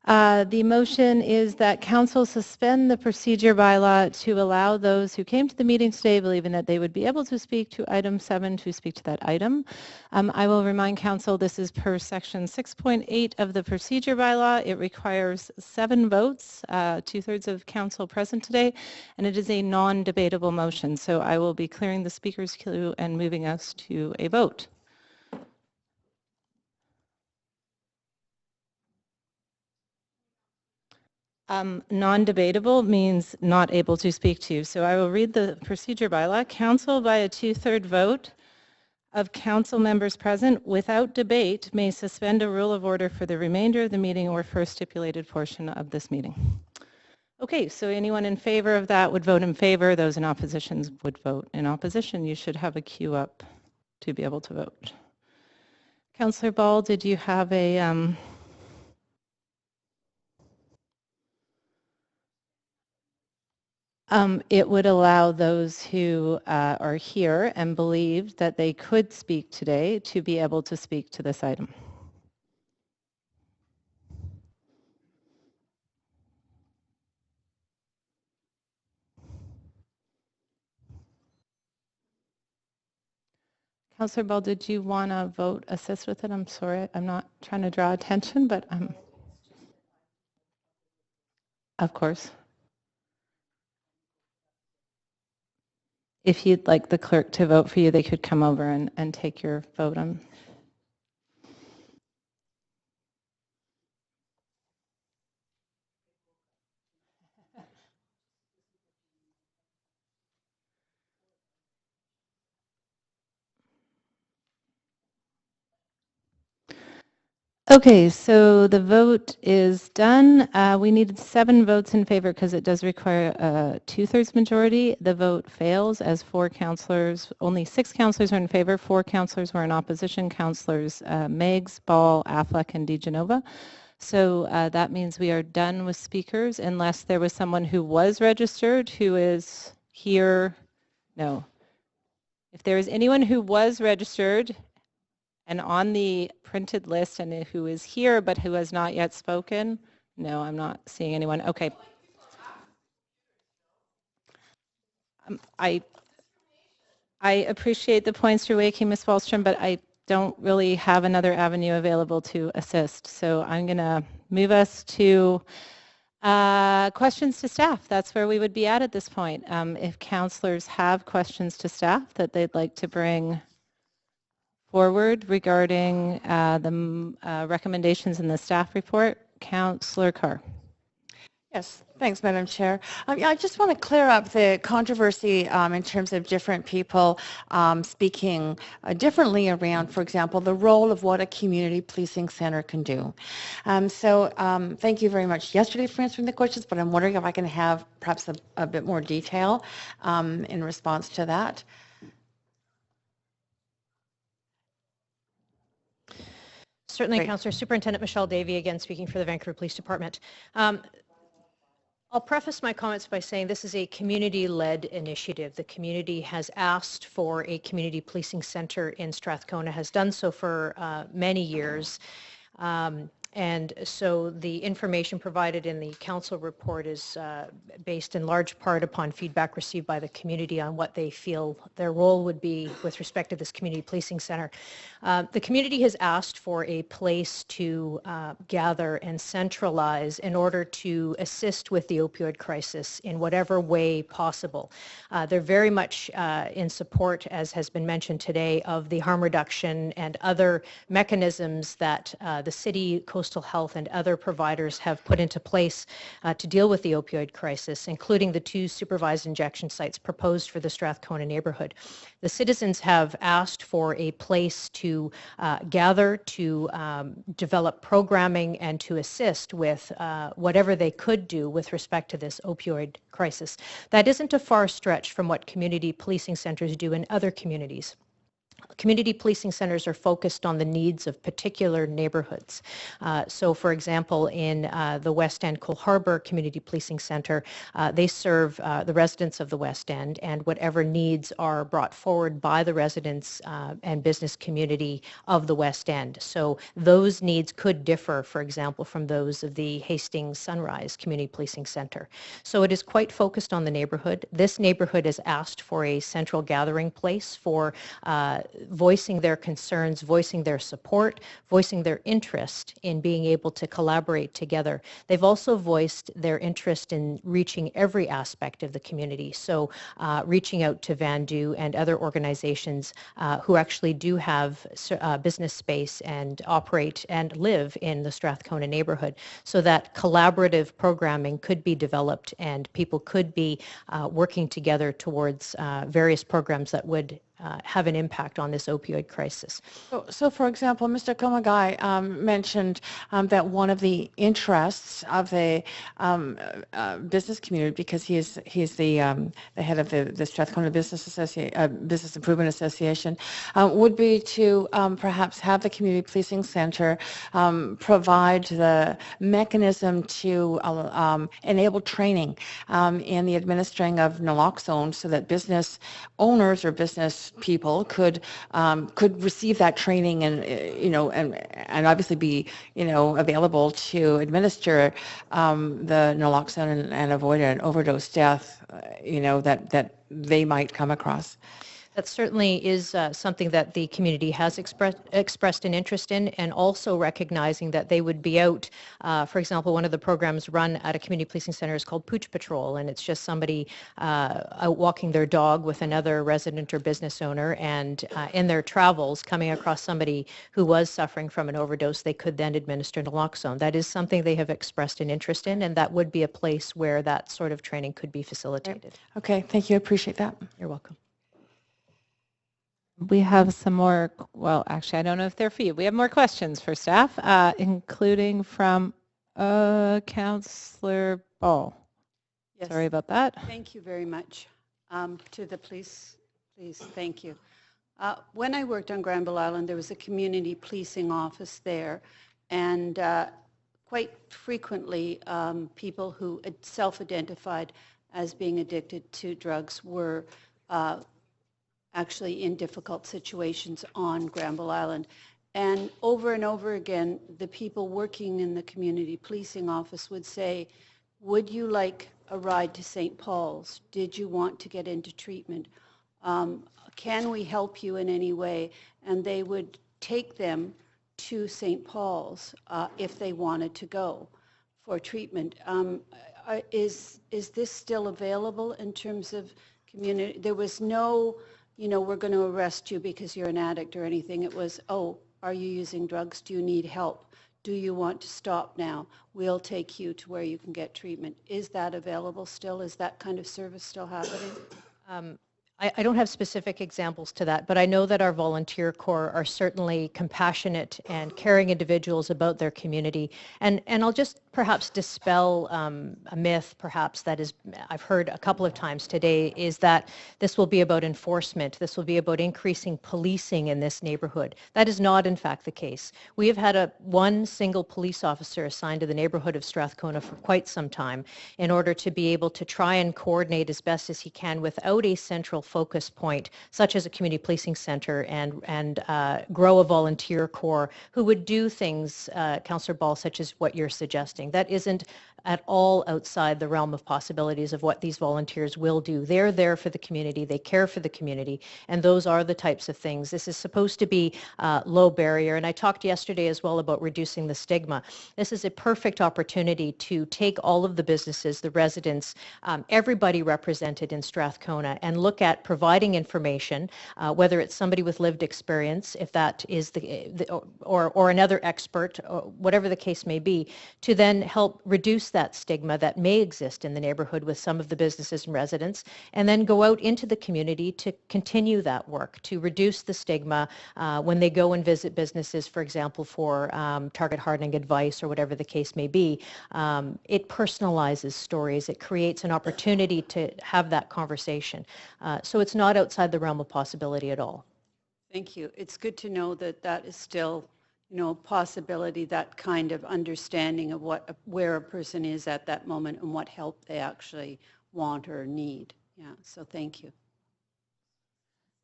The motion is that Council suspend the procedure bylaw to allow those who came to the meeting today believing that they would be able to speak to item 7 to speak to that item. I will remind Council this is per section 6.8 of the procedure bylaw. It requires 7 votes, 2/3 of Council present today, and it is a non-debatable motion. So I will be clearing the speakers queue and moving us to a vote. Non-debatable means not able to speak to. So I will read the procedure bylaw. Council by a 2/3 vote of council members present without debate may suspend a rule of order for the remainder of the meeting or for a stipulated portion of this meeting. Okay, so anyone in favor of that would vote in favor. Those in opposition would vote in opposition. You should have a queue up to be able to vote. Councillor Ball, did you have a... It would allow those who are here and believed that they could speak today to be able to speak to this item. Councillor Ball, did you want to vote assist with it? I'm sorry, I'm not trying to draw attention, but of course. If you'd like the clerk to vote for you, they could come over and take your vote on. Okay, so the vote is done. We needed 7 votes in favor because it does require a 2/3 majority. The vote fails as 4 councillors, only 6 councillors are in favor, 4 councillors were in opposition, councillors Meggs, Ball, Affleck, and DeGenova. So that means we are done with speakers unless there was someone who was registered who is here. No. If there is anyone who was registered and on the printed list and who is here but who has not yet spoken, no, I'm not seeing anyone. Okay. I appreciate the points you're making, Ms. Wallstrom, but I don't really have another avenue available to assist. So I'm going to move us to questions to staff. That's where we would be at this point. If councillors have questions to staff that they'd like to bring forward regarding the recommendations in the staff report, Councillor Carr. Yes, thanks, Madam Chair. Yeah, I just want to clear up the controversy in terms of different people speaking differently around, for example, the role of what a community policing center can do. Thank you very much yesterday for answering the questions, but I'm wondering if I can have perhaps a bit more detail in response to that. Certainly, Councillor. Superintendent Michelle Davey, again, speaking for the Vancouver Police Department. I'll preface my comments by saying this is a community-led initiative. The community has asked for a community policing center in Strathcona, has done so for many years. And so the information provided in the council report is based in large part upon feedback received by the community on what they feel their role would be with respect to this community policing center. The community has asked for a place to gather and centralize in order to assist with the opioid crisis in whatever way possible. They're very much in support, as has been mentioned today, of the harm reduction and other mechanisms that the city, Coastal Health, and other providers have put into place to deal with the opioid crisis, including the 2 supervised injection sites proposed for the Strathcona neighborhood. The citizens have asked for a place to gather, to develop programming, and to assist with whatever they could do with respect to this opioid crisis. That isn't a far stretch from what community policing centers do in other communities. Community policing centers are focused on the needs of particular neighborhoods. So, for example, in the West End Cole Harbour Community Policing Center, they serve the residents of the West End, and whatever needs are brought forward by the residents and business community of the West End. So those needs could differ, for example, from those of the Hastings Sunrise Community Policing Center. So it is quite focused on the neighborhood. This neighborhood has asked for a central gathering place for voicing their concerns, voicing their support, voicing their interest in being able to collaborate together. They've also voiced their interest in reaching every aspect of the community, so reaching out to Vandu and other organizations who actually do have business space and operate and live in the Strathcona neighborhood, so that collaborative programming could be developed and people could be working together towards various programs that would have an impact on this opioid crisis. So for example, Mr. Komagai mentioned that one of the interests of the business community, because he's the head of the Strathcona Business Improvement Association, would be to perhaps have the Community Policing Center provide the mechanism to enable training in the administering of naloxone, so that business owners or business people could receive that training and and obviously be available to administer the naloxone and avoid an overdose death that they might come across. That certainly is something that the community has expressed an interest in, and also recognizing that they would be out. For example, one of the programs run at a community policing center is called Pooch Patrol, and it's just somebody out walking their dog with another resident or business owner, and in their travels coming across somebody who was suffering from an overdose, they could then administer naloxone. That is something they have expressed an interest in, and that would be a place where that sort of training could be facilitated. Okay, thank you. I appreciate that. You're welcome. We have some more, well, actually, I don't know if they're for you. We have more questions for staff, including from Councillor Ball. Yes. Sorry about that. Thank you very much. To the police, please, thank you. When I worked on Granville Island, there was a community policing office there, and quite frequently people who self-identified as being addicted to drugs were actually in difficult situations on Granville Island. And over again, the people working in the community policing office would say, would you like a ride to St. Paul's? Did you want to get into treatment? Can we help you in any way? And they would take them to St. Paul's if they wanted to go for treatment. Is this still available in terms of community? There was no, we're going to arrest you because you're an addict or anything. It was, oh, are you using drugs? Do you need help? Do you want to stop now? We'll take you to where you can get treatment. Is that available still? Is that kind of service still happening? I don't have specific examples to that, but I know that our volunteer corps are certainly compassionate and caring individuals about their community. And I'll just perhaps dispel a myth, perhaps, that is, I've heard a couple of times today, is that this will be about enforcement. This will be about increasing policing in this neighborhood. That is not, in fact, the case. We have had one single police officer assigned to the neighborhood of Strathcona for quite some time in order to be able to try and coordinate as best as he can without a central focus point, such as a community policing center, and grow a volunteer corps who would do things, Councillor Ball, such as what you're suggesting. That isn't at all outside the realm of possibilities of what these volunteers will do. They're there for the community, they care for the community, and those are the types of things. This is supposed to be low barrier, and I talked yesterday as well about reducing the stigma. This is a perfect opportunity to take all of the businesses, the residents, everybody represented in Strathcona, and look at providing information, whether it's somebody with lived experience, if that is or another expert, or whatever the case may be, to then help reduce that stigma that may exist in the neighborhood with some of the businesses and residents, and then go out into the community to continue that work, to reduce the stigma when they go and visit businesses, for example, for target hardening advice or whatever the case may be. It personalizes stories. It creates an opportunity to have that conversation. So it's not outside the realm of possibility at all. Thank you. It's good to know that that is still, a possibility, that kind of understanding of where a person is at that moment and what help they actually want or need. Yeah, so thank you.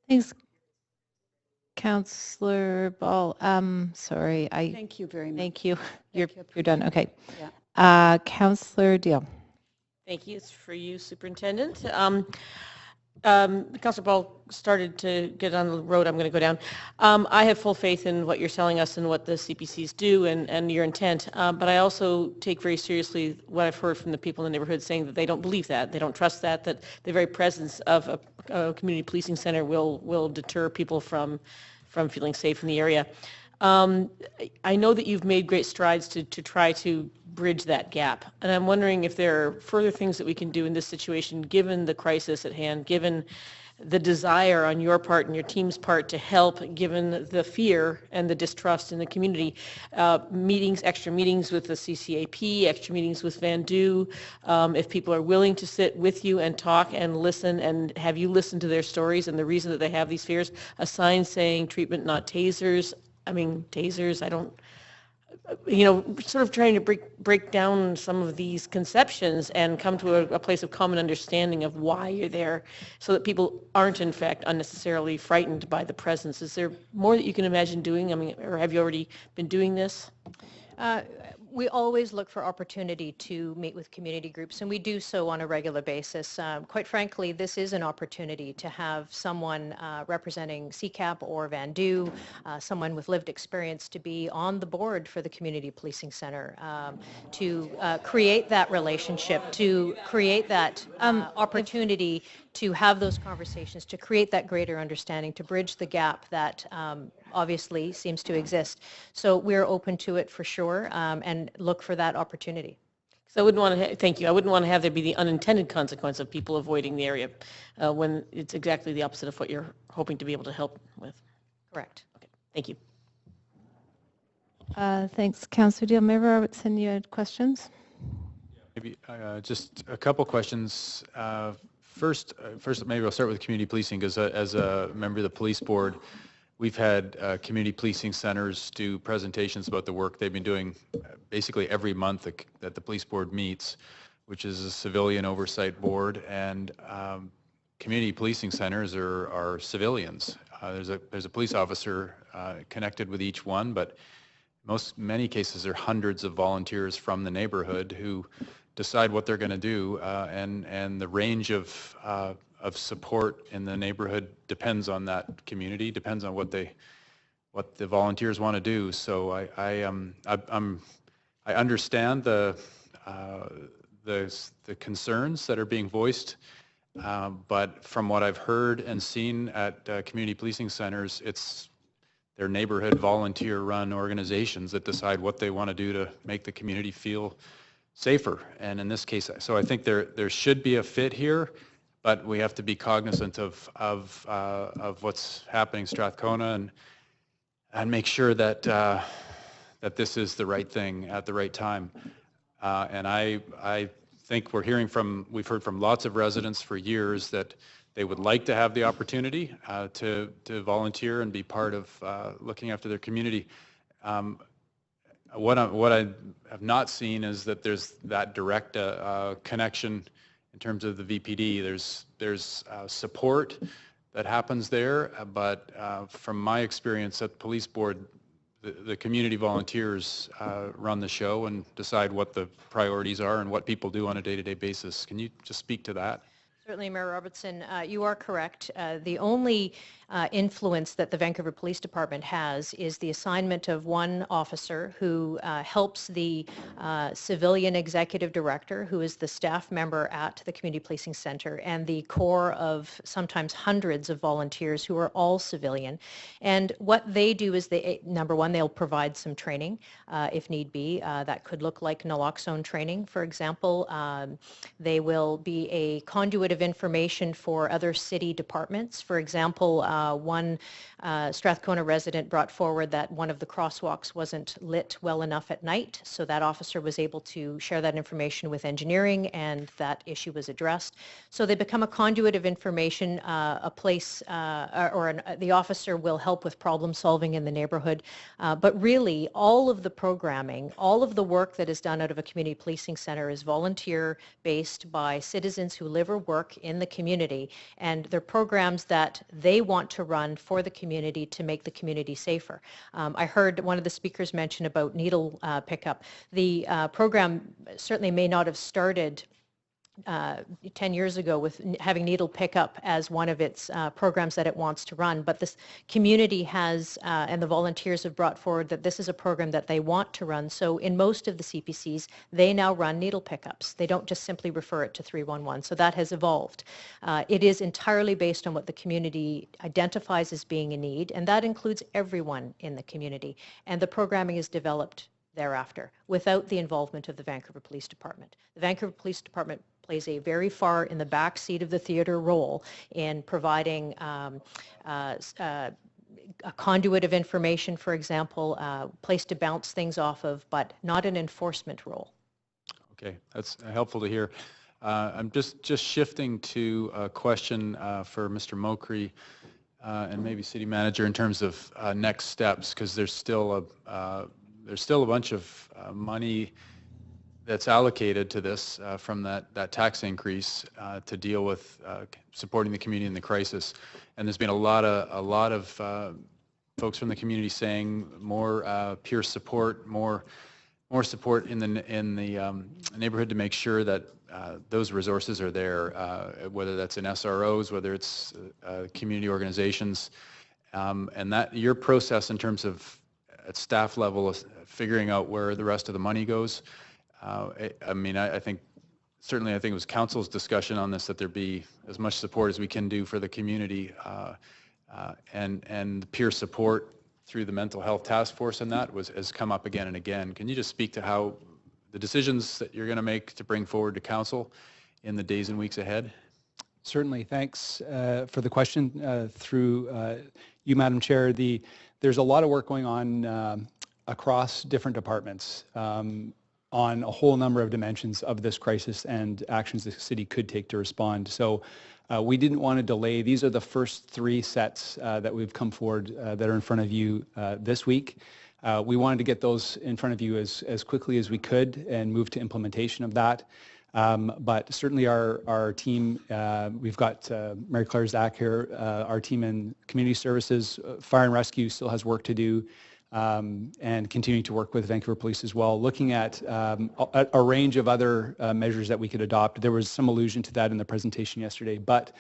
Thanks, Councillor Ball. Sorry, Thank you very much. Thank you. You're done. Okay. Yeah. Councillor Deal. Thank you. It's for you, Superintendent. Councilor Ball started to get on the road. I'm going to go down. I have full faith in what you're telling us and what the CPCs do and your intent, but I also take very seriously what I've heard from the people in the neighborhood saying that they don't believe that, they don't trust that the very presence of a community policing center will deter people from feeling safe in the area. I know that you've made great strides to try to bridge that gap, and I'm wondering if there are further things that we can do in this situation, given the crisis at hand, given the desire on your part and your team's part to help, given the fear and the distrust in the community. Meetings, extra meetings with the CCAP, extra meetings with Vandu, if people are willing to sit with you and talk and listen and have you listen to their stories and the reason that they have these fears, a sign saying treatment, not tasers. I mean, tasers, I don't, sort of trying to break down some of these conceptions and come to a place of common understanding of why you're there so that people aren't, in fact, unnecessarily frightened by the presence. Is there more that you can imagine doing? I mean, or have you already been doing this? We always look for opportunity to meet with community groups, and we do so on a regular basis. Quite frankly, this is an opportunity to have someone representing CCAP or Vandu, someone with lived experience to be on the board for the Community Policing Center, to create that relationship, to create that opportunity to have those conversations, to create that greater understanding, to bridge the gap that obviously seems to exist. So we're open to it for sure, and look for that opportunity. So I wouldn't want to, thank you, I wouldn't want to have there be the unintended consequence of people avoiding the area when it's exactly the opposite of what you're hoping to be able to help with. Correct. Okay, thank you. Thanks. Councillor Deal. Mayor Robertson, you had questions? Maybe just a couple questions. First, maybe I'll start with community policing, because as a member of the police board, we've had community policing centers do presentations about the work they've been doing basically every month that the police board meets, which is a civilian oversight board, and community policing centers are civilians. There's a police officer connected with each one, but many cases there are hundreds of volunteers from the neighborhood who decide what they're going to do, and the range of support in the neighborhood depends on that community, depends on what the volunteers want to do. So I understand the concerns that are being voiced, but from what I've heard and seen at community policing centers, they're neighborhood volunteer-run organizations that decide what they want to do to make the community feel safer. And in this case, so I think there should be a fit here, but we have to be cognizant of what's happening in Strathcona and make sure that that this is the right thing at the right time. And I think we've heard from lots of residents for years that they would like to have the opportunity to volunteer and be part of looking after their community. What I have not seen is that there's that direct connection in terms of the VPD. There's support that happens there, but from my experience at the police board, the community volunteers run the show and decide what the priorities are and what people do on a day-to-day basis. Can you just speak to that? Certainly, Mayor Robertson, you are correct. The only influence that the Vancouver Police Department has is the assignment of one officer who helps the civilian executive director, who is the staff member at the Community Policing Center, and the core of sometimes hundreds of volunteers who are all civilian. And what they do is, number one, they'll provide some training if need be. That could look like naloxone training, for example. They will be a conduit of information for other city departments. For example, one Strathcona resident brought forward that one of the crosswalks wasn't lit well enough at night, so that officer was able to share that information with engineering, and that issue was addressed. So they become a conduit of information, a place, the officer will help with problem solving in the neighborhood. But really, all of the programming, all of the work that is done out of a community policing center is volunteer-based by citizens who live or work in the community, and they're programs that they want to run for the community to make the community safer. I heard one of the speakers mention about needle pickup. The program certainly may not have started 10 years ago with having needle pickup as one of its programs that it wants to run. But this community has, and the volunteers have brought forward that this is a program that they want to run. So in most of the CPCs, they now run needle pickups. They don't just simply refer it to 311. So that has evolved. It is entirely based on what the community identifies as being a need, and that includes everyone in the community. And the programming is developed thereafter without the involvement of the Vancouver Police Department. The Vancouver Police Department plays a very far in the back seat of the theater role in providing a conduit of information, for example, a place to bounce things off of, but not an enforcement role. Okay, that's helpful to hear. I'm just shifting to a question for Mr. Mokri and maybe City Manager in terms of next steps, because there's still a bunch of money that's allocated to this from that tax increase to deal with supporting the community in the crisis. And there's been a lot of folks from the community saying more peer support, more support in the neighborhood to make sure that those resources are there, whether that's in SROs, whether it's community organizations, and that your process in terms of at staff level of figuring out where the rest of the money goes. I mean, I think it was council's discussion on this, that there be as much support as we can do for the community, and peer support through the mental health task force, and that has come up again and again. Can you just speak to how the decisions that you're going to make to bring forward to council in the days and weeks ahead? Certainly, thanks for the question. Through you, Madam Chair, there's a lot of work going on across different departments on a whole number of dimensions of this crisis and actions the city could take to respond. So we didn't want to delay. These are the first 3 sets that we've come forward that are in front of you this week. We wanted to get those in front of you as quickly as we could and move to implementation of that. But certainly our team, we've got Mary Claire Zach here, our team in community services, fire and rescue still has work to do, and continuing to work with Vancouver Police as well, looking at a range of other measures that we could adopt. There was some allusion to that in the presentation yesterday, but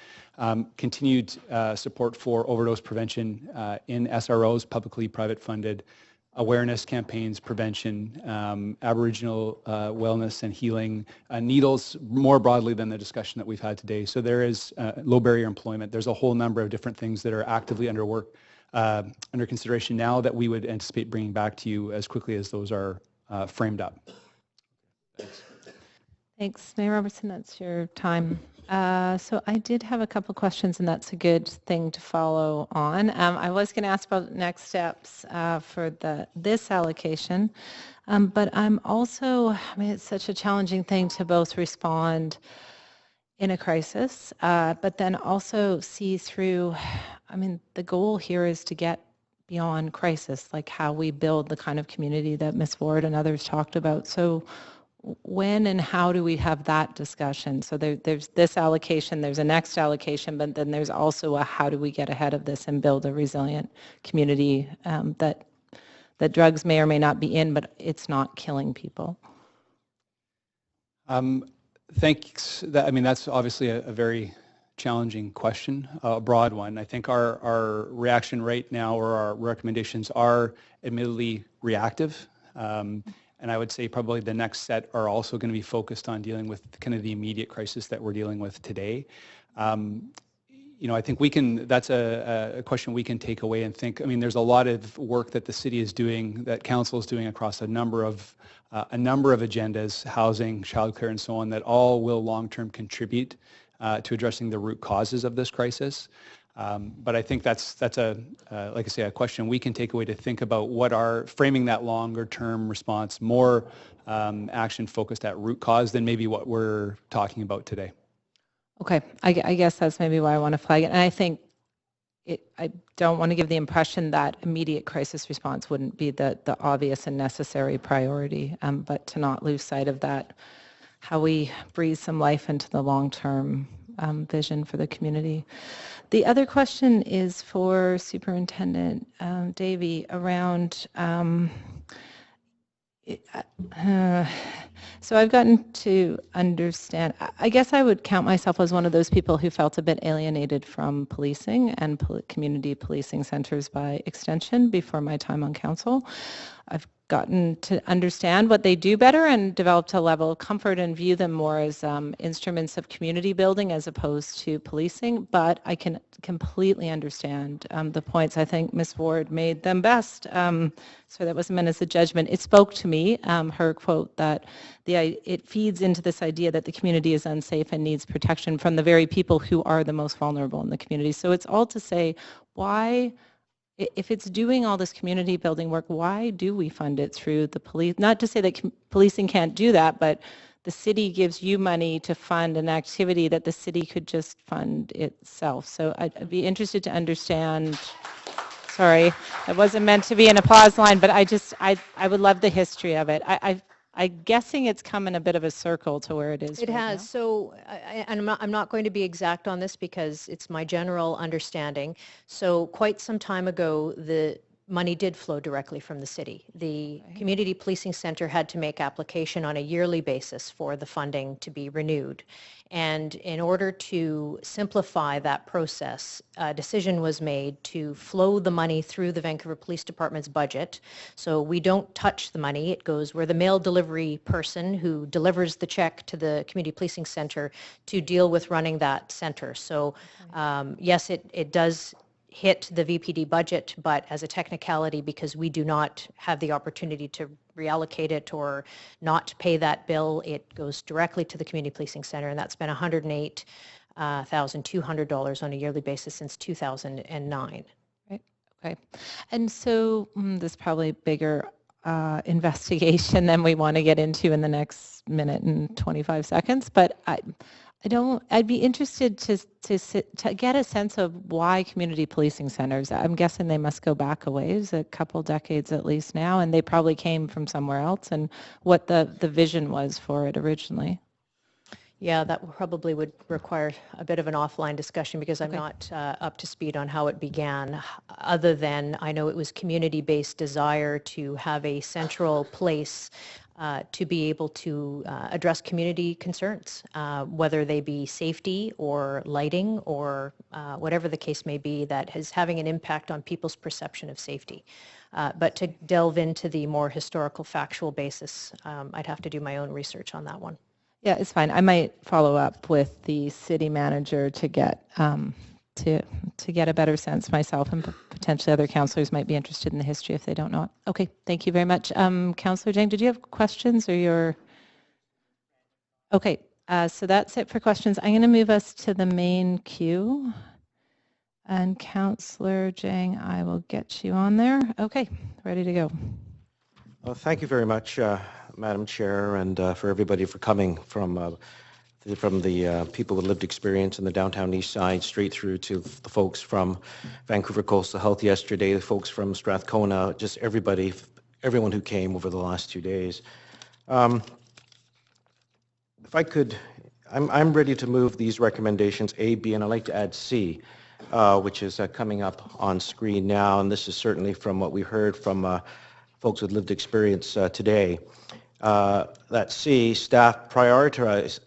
continued support for overdose prevention in SROs, publicly private funded, awareness campaigns, prevention, Aboriginal wellness and healing, needles more broadly than the discussion that we've had today. So there is low barrier employment. There's a whole number of different things that are actively under consideration now that we would anticipate bringing back to you as quickly as those are framed up. Thanks. Thanks, Mayor Robertson. That's your time. So I did have a couple questions, and that's a good thing to follow on. I was going to ask about next steps for this allocation, but I'm also, I mean, it's such a challenging thing to both respond in a crisis, but then also see through, I mean, the goal here is to get beyond crisis, like how we build the kind of community that Ms. Ward and others talked about. So when and how do we have that discussion? So there's this allocation, there's a next allocation, but then there's also a how do we get ahead of this and build a resilient community that drugs may or may not be in, but it's not killing people. Thanks. I mean, that's obviously a very challenging question, a broad one. I think our reaction right now, or our recommendations, are admittedly reactive. And I would say probably the next set are also going to be focused on dealing with kind of the immediate crisis that we're dealing with today. You know, I think that's a question we can take away and think. I mean, there's a lot of work that the city is doing, that council is doing across a number of agendas, housing, childcare, and so on, that all will long-term contribute to addressing the root causes of this crisis. But I think that's like I say, a question we can take away to think about what are framing that longer-term response, more action focused at root cause than maybe what we're talking about today. Okay, I guess that's maybe why I want to flag it. And I think I don't want to give the impression that immediate crisis response wouldn't be the obvious and necessary priority, but to not lose sight of that, how we breathe some life into the long-term vision for the community. The other question is for Superintendent Davey around So I've gotten to understand, I guess I would count myself as one of those people who felt a bit alienated from policing and community policing centers by extension before my time on council. I've gotten to understand what they do better and developed a level of comfort and view them more as instruments of community building as opposed to policing, but I can completely understand the points. I think Ms. Ward made them best, so that wasn't meant as a judgment. It spoke to me, her quote, that it feeds into this idea that the community is unsafe and needs protection from the very people who are the most vulnerable in the community. So it's all to say, why, if it's doing all this community building work, why do we fund it through the police? Not to say that policing can't do that, but the city gives you money to fund an activity that the city could just fund itself. So I'd be interested to understand, sorry, it wasn't meant to be an applause line, but I would love the history of it. I'm guessing it's come in a bit of a circle to where it is It right has. now. So, and I'm not going to be exact on this because it's my general understanding. So quite some time ago, the money did flow directly from the city. The Community Policing Center had to make application on a yearly basis for the funding to be renewed. And in order to simplify that process, a decision was made to flow the money through the Vancouver Police Department's budget. So we don't touch the money. It goes where the mail delivery person who delivers the check to the Community Policing Center to deal with running that center. So yes, it does hit the VPD budget, but as a technicality, because we do not have the opportunity to reallocate it or not pay that bill, it goes directly to the Community Policing Center, and that's been $108,200 on a yearly basis since 2009. Right. Okay. And so this is probably bigger investigation than we want to get into in the next minute and 25 seconds, but I'd be interested to get a sense of why community policing centers. I'm guessing they must go back a ways, a couple decades at least now, and they probably came from somewhere else, and what the vision was for it originally. Yeah, that probably would require a bit of an offline discussion because I'm not up to speed on how it began, other than I know it was community-based desire to have a central place to be able to address community concerns, whether they be safety or lighting or whatever the case may be that is having an impact on people's perception of safety. But to delve into the more historical factual basis, I'd have to do my own research on that one. Yeah, it's fine. I might follow up with the city manager to get to get a better sense myself, and potentially other councillors might be interested in the history if they don't know it. Okay, thank you very much. Councillor Jang, did you have questions or your? Okay, so that's it for questions. I'm going to move us to the main queue. And Councillor Jang, I will get you on there. Okay, ready to go. Well, thank you very much, Madam Chair, and for everybody for coming from the people with lived experience in the downtown east side straight through to the folks from Vancouver Coastal Health yesterday, the folks from Strathcona, just everyone who came over the last 2 days. If I could, I'm ready to move these recommendations A, B, and I'd like to add C, which is coming up on screen now, and this is certainly from what we heard from folks with lived experience today. That C, staff prioritize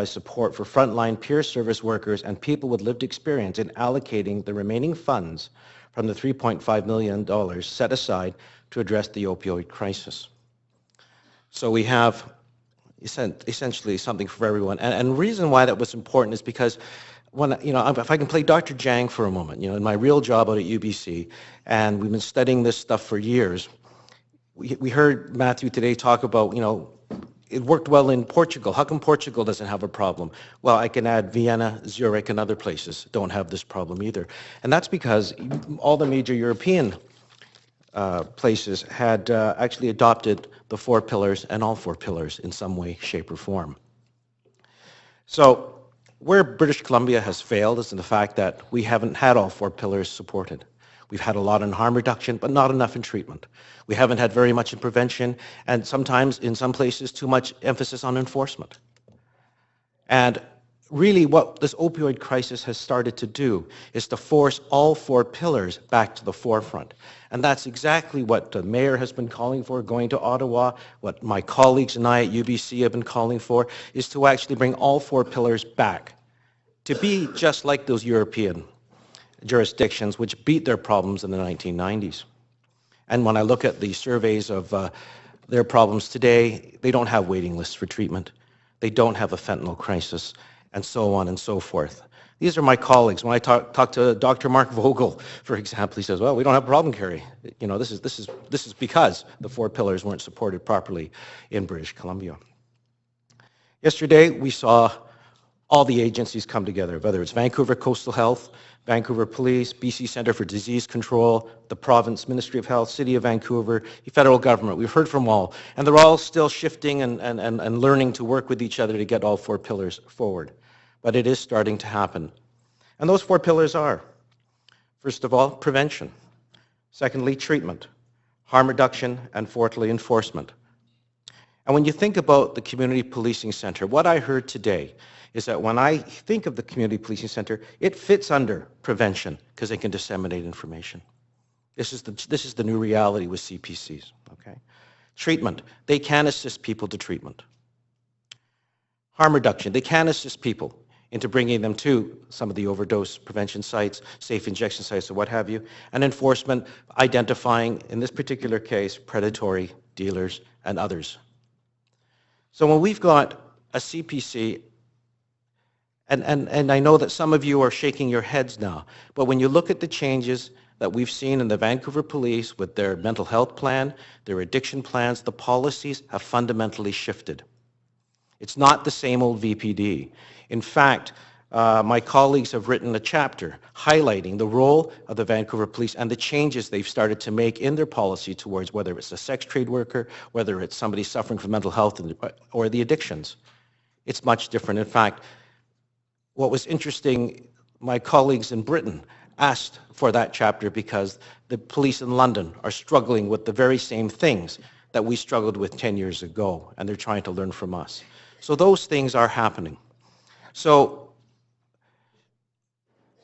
support for frontline peer service workers and people with lived experience in allocating the remaining funds from the $3.5 million set aside to address the opioid crisis. So we have essentially something for everyone. And the reason why that was important is because when, if I can play Dr. Jang for a moment, in my real job out at UBC, and we've been studying this stuff for years, we heard Matthew today talk about, it worked well in Portugal. How come Portugal doesn't have a problem? Well, I can add Vienna, Zurich, and other places don't have this problem either. And that's because all the major European places had actually adopted the 4 pillars and all 4 pillars in some way, shape, or form. So where British Columbia has failed is in the fact that we haven't had all 4 pillars supported. We've had a lot in harm reduction, but not enough in treatment. We haven't had very much in prevention, and sometimes, in some places, too much emphasis on enforcement. And really what this opioid crisis has started to do is to force all 4 pillars back to the forefront. And that's exactly what the mayor has been calling for, going to Ottawa, what my colleagues and I at UBC have been calling for, is to actually bring all 4 pillars back, to be just like those European jurisdictions which beat their problems in the 1990s. And when I look at the surveys of their problems today, they don't have waiting lists for treatment. They don't have a fentanyl crisis, and so on and so forth. These are my colleagues. When I talk to Dr. Mark Vogel, for example, he says, well, we don't have a problem, Kerry. You know, this is because the 4 pillars weren't supported properly in British Columbia. Yesterday, we saw all the agencies come together, whether it's Vancouver Coastal Health, Vancouver Police, BC Centre for Disease Control, the province, Ministry of Health, City of Vancouver, the federal government. We've heard from all, and they're all still shifting and learning to work with each other to get all 4 pillars forward. But it is starting to happen. And those 4 pillars are, first of all, prevention. Secondly, treatment, harm reduction, and fourthly, enforcement. And when you think about the Community Policing Centre, what I heard today is that when I think of the Community Policing Centre, it fits under prevention because they can disseminate information. This is the new reality with CPCs, okay? Treatment, they can assist people to treatment. Harm reduction, they can assist people into bringing them to some of the overdose prevention sites, safe injection sites, or what have you. And enforcement, identifying, in this particular case, predatory dealers and others. So when we've got a CPC, and I know that some of you are shaking your heads now, but when you look at the changes that we've seen in the Vancouver Police with their mental health plan, their addiction plans, the policies have fundamentally shifted. It's not the same old VPD. In fact, my colleagues have written a chapter highlighting the role of the Vancouver Police and the changes they've started to make in their policy towards whether it's a sex trade worker, whether it's somebody suffering from mental health or the addictions. It's much different. In fact, what was interesting, my colleagues in Britain asked for that chapter because the police in London are struggling with the very same things that we struggled with 10 years ago, and they're trying to learn from us. So those things are happening. So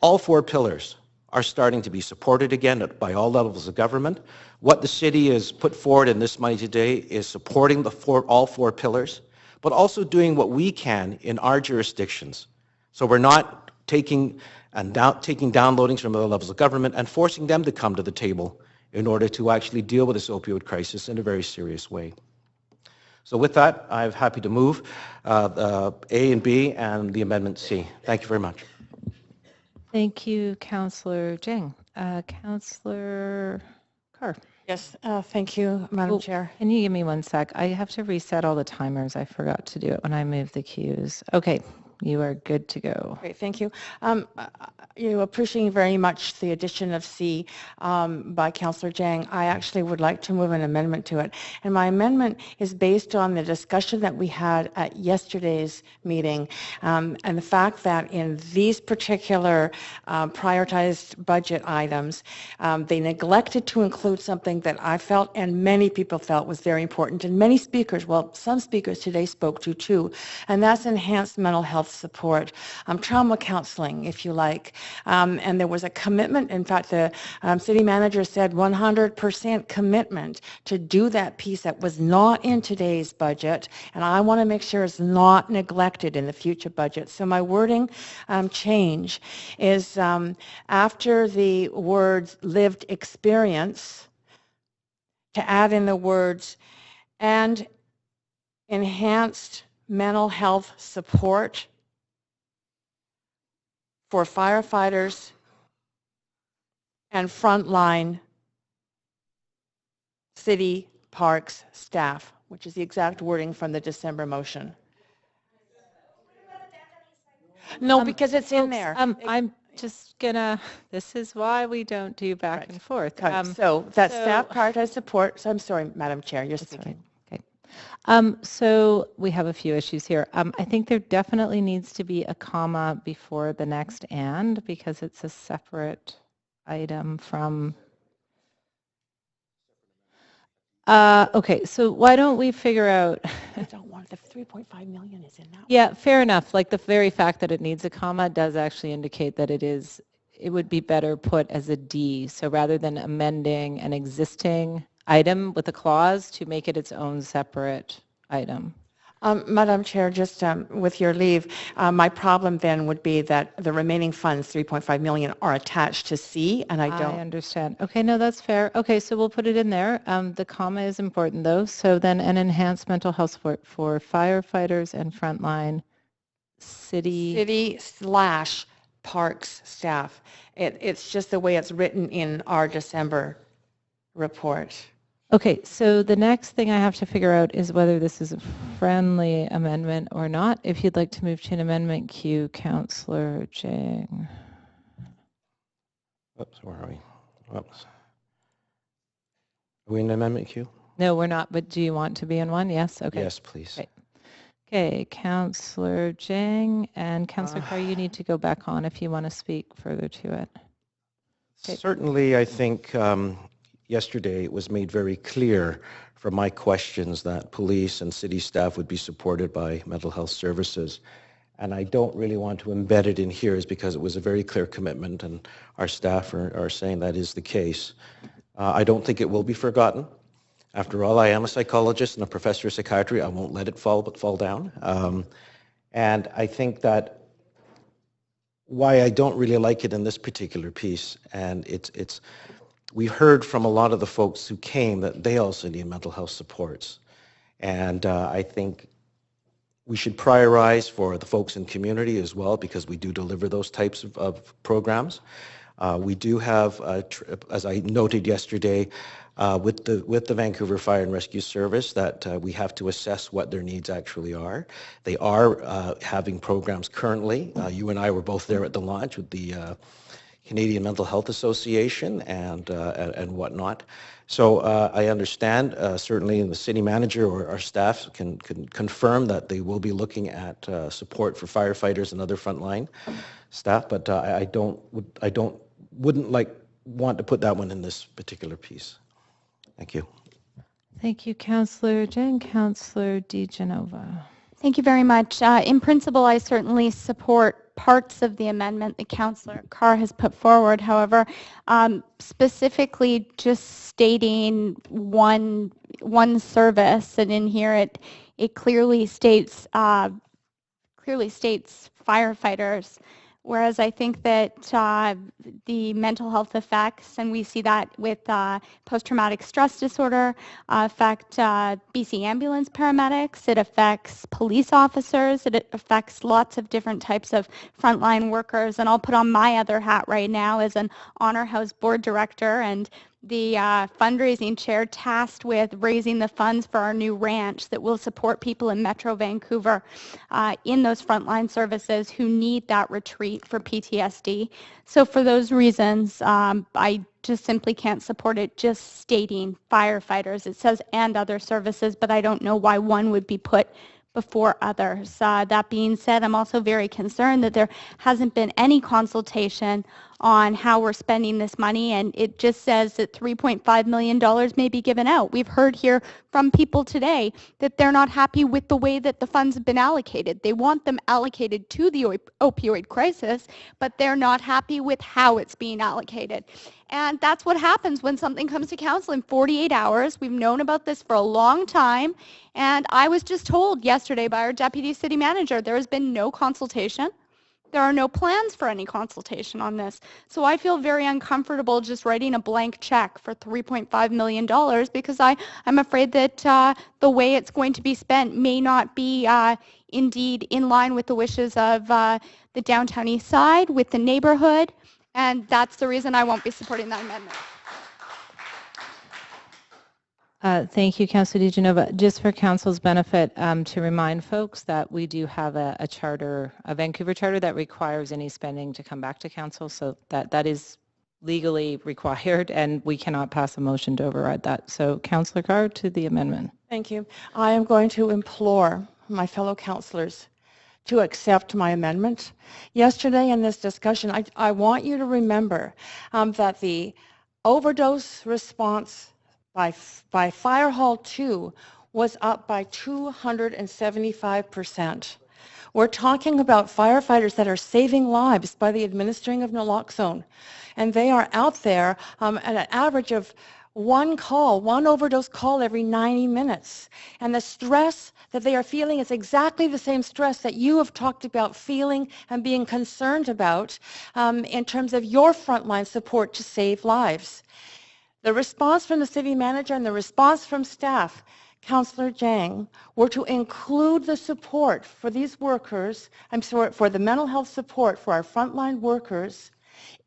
all 4 pillars are starting to be supported again by all levels of government. What the city has put forward in this money today is supporting all 4 pillars, but also doing what we can in our jurisdictions. So we're not taking downloadings from other levels of government and forcing them to come to the table in order to actually deal with this opioid crisis in a very serious way. So with that, I'm happy to move A and B and the Amendment C. Thank you very much. Thank you, Councillor Jing. Councillor Carr. Yes, thank you, Madam Chair. Can you give me 1 sec? I have to reset all the timers. I forgot to do it when I moved the cues. Okay, you are good to go. Great, thank you. Appreciating very much the addition of C by Councillor Jang. I actually would like to move an amendment to it. And my amendment is based on the discussion that we had at yesterday's meeting and the fact that in these particular prioritized budget items, they neglected to include something that I felt and many people felt was very important, and many speakers, well, some speakers today spoke to too, and that's enhanced mental health support, trauma counseling, if you like. And there was a commitment. In fact, the city manager said 100% commitment to do that piece that was not in today's budget, and I want to make sure it's not neglected in the future budget. So my wording change is after the words lived experience, to add in the words and enhanced mental health support for firefighters and frontline city parks staff, which is the exact wording from the December motion. No, because it's in there. I'm just gonna, this is why we don't do back and forth. So that staff prioritized support, so I'm sorry, Madam Chair, you're speaking. So we have a few issues here. I think there definitely needs to be a comma before the next and, because it's a separate item from. Okay, so why don't we figure out, I don't want the 3.5 million is in that. yeah, fair enough. Like the very fact that it needs a comma does actually indicate that it would be better put as a D. So rather than amending an existing item with a clause to make it its own separate item. Madam Chair, just with your leave, my problem then would be that the remaining funds, 3.5 million, are attached to C, and I don't. I understand. Okay, no, that's fair. Okay, so we'll put it in there. The comma is important though. So then an enhanced mental health support for firefighters and frontline City/parks staff. It's just the way it's written in our December report. Okay, so the next thing I have to figure out is whether this is a friendly amendment or not. If you'd like to move to an amendment queue, Councillor Jang. Oops, where are we? Oops. Are we in amendment queue? No, we're not, but do you want to be in one? Yes? Okay. Yes, please. Okay, Councillor Jang and Councillor Carr, you need to go back on if you want to speak further to it. Okay. Certainly, I think yesterday it was made very clear from my questions that police and city staff would be supported by mental health services. And I don't really want to embed it in here is because it was a very clear commitment and our staff are saying that is the case. I don't think it will be forgotten. After all, I am a psychologist and a professor of psychiatry. I won't let it fall down. And I think that why I don't really like it in this particular piece, and we heard from a lot of the folks who came that they also need mental health supports. And I think we should prioritize for the folks in community as well because we do deliver those types of programs. We do have, as I noted yesterday, with the Vancouver Fire and Rescue Service that we have to assess what their needs actually are. They are having programs currently. You and I were both there at the launch with the Canadian Mental Health Association and whatnot. So I understand, certainly the city manager or our staff can confirm that they will be looking at support for firefighters and other frontline staff, but I wouldn't want to put that one in this particular piece. Thank you. Thank you, Councillor Jang. Councillor DiGenova. Thank you very much. In principle, I certainly support parts of the amendment that Councillor Carr has put forward. However, specifically just stating one service, and in here it clearly states firefighters. Whereas I think that the mental health effects, and we see that with post-traumatic stress disorder, affect BC ambulance paramedics, it affects police officers, it affects lots of different types of frontline workers. And I'll put on my other hat right now as an Honor House board director and the fundraising chair tasked with raising the funds for our new ranch that will support people in Metro Vancouver in those frontline services who need that retreat for PTSD. So for those reasons, I just simply can't support it just stating firefighters. It says and other services, but I don't know why one would be put before others. That being said, I'm also very concerned that there hasn't been any consultation on how we're spending this money, and it just says that $3.5 million may be given out. We've heard here from people today that they're not happy with the way that the funds have been allocated. They want them allocated to the opioid crisis, but they're not happy with how it's being allocated. And that's what happens when something comes to council in 48 hours. We've known about this for a long time, and I was just told yesterday by our deputy city manager there has been no consultation. There are no plans for any consultation on this. So I feel very uncomfortable just writing a blank check for $3.5 million because I'm afraid that the way it's going to be spent may not be indeed in line with the wishes of the downtown east side, with the neighborhood, and that's the reason I won't be supporting that amendment. Thank you, Councillor DiGenova. Just for Council's benefit, to remind folks that we do have a charter, a Vancouver charter that requires any spending to come back to Council, so that is legally required, and we cannot pass a motion to override that. So, Councillor Carr, to the amendment. Thank you. I am going to implore my fellow councillors to accept my amendment. Yesterday in this discussion, I want you to remember that the overdose response by Fire Hall 2 was up by 275%. We're talking about firefighters that are saving lives by the administering of naloxone. And they are out there at an average of one overdose call every 90 minutes. And the stress that they are feeling is exactly the same stress that you have talked about feeling and being concerned about in terms of your frontline support to save lives. The response from the city manager and the response from staff, Councillor Jang, were to include the support for these workers, for the mental health support for our frontline workers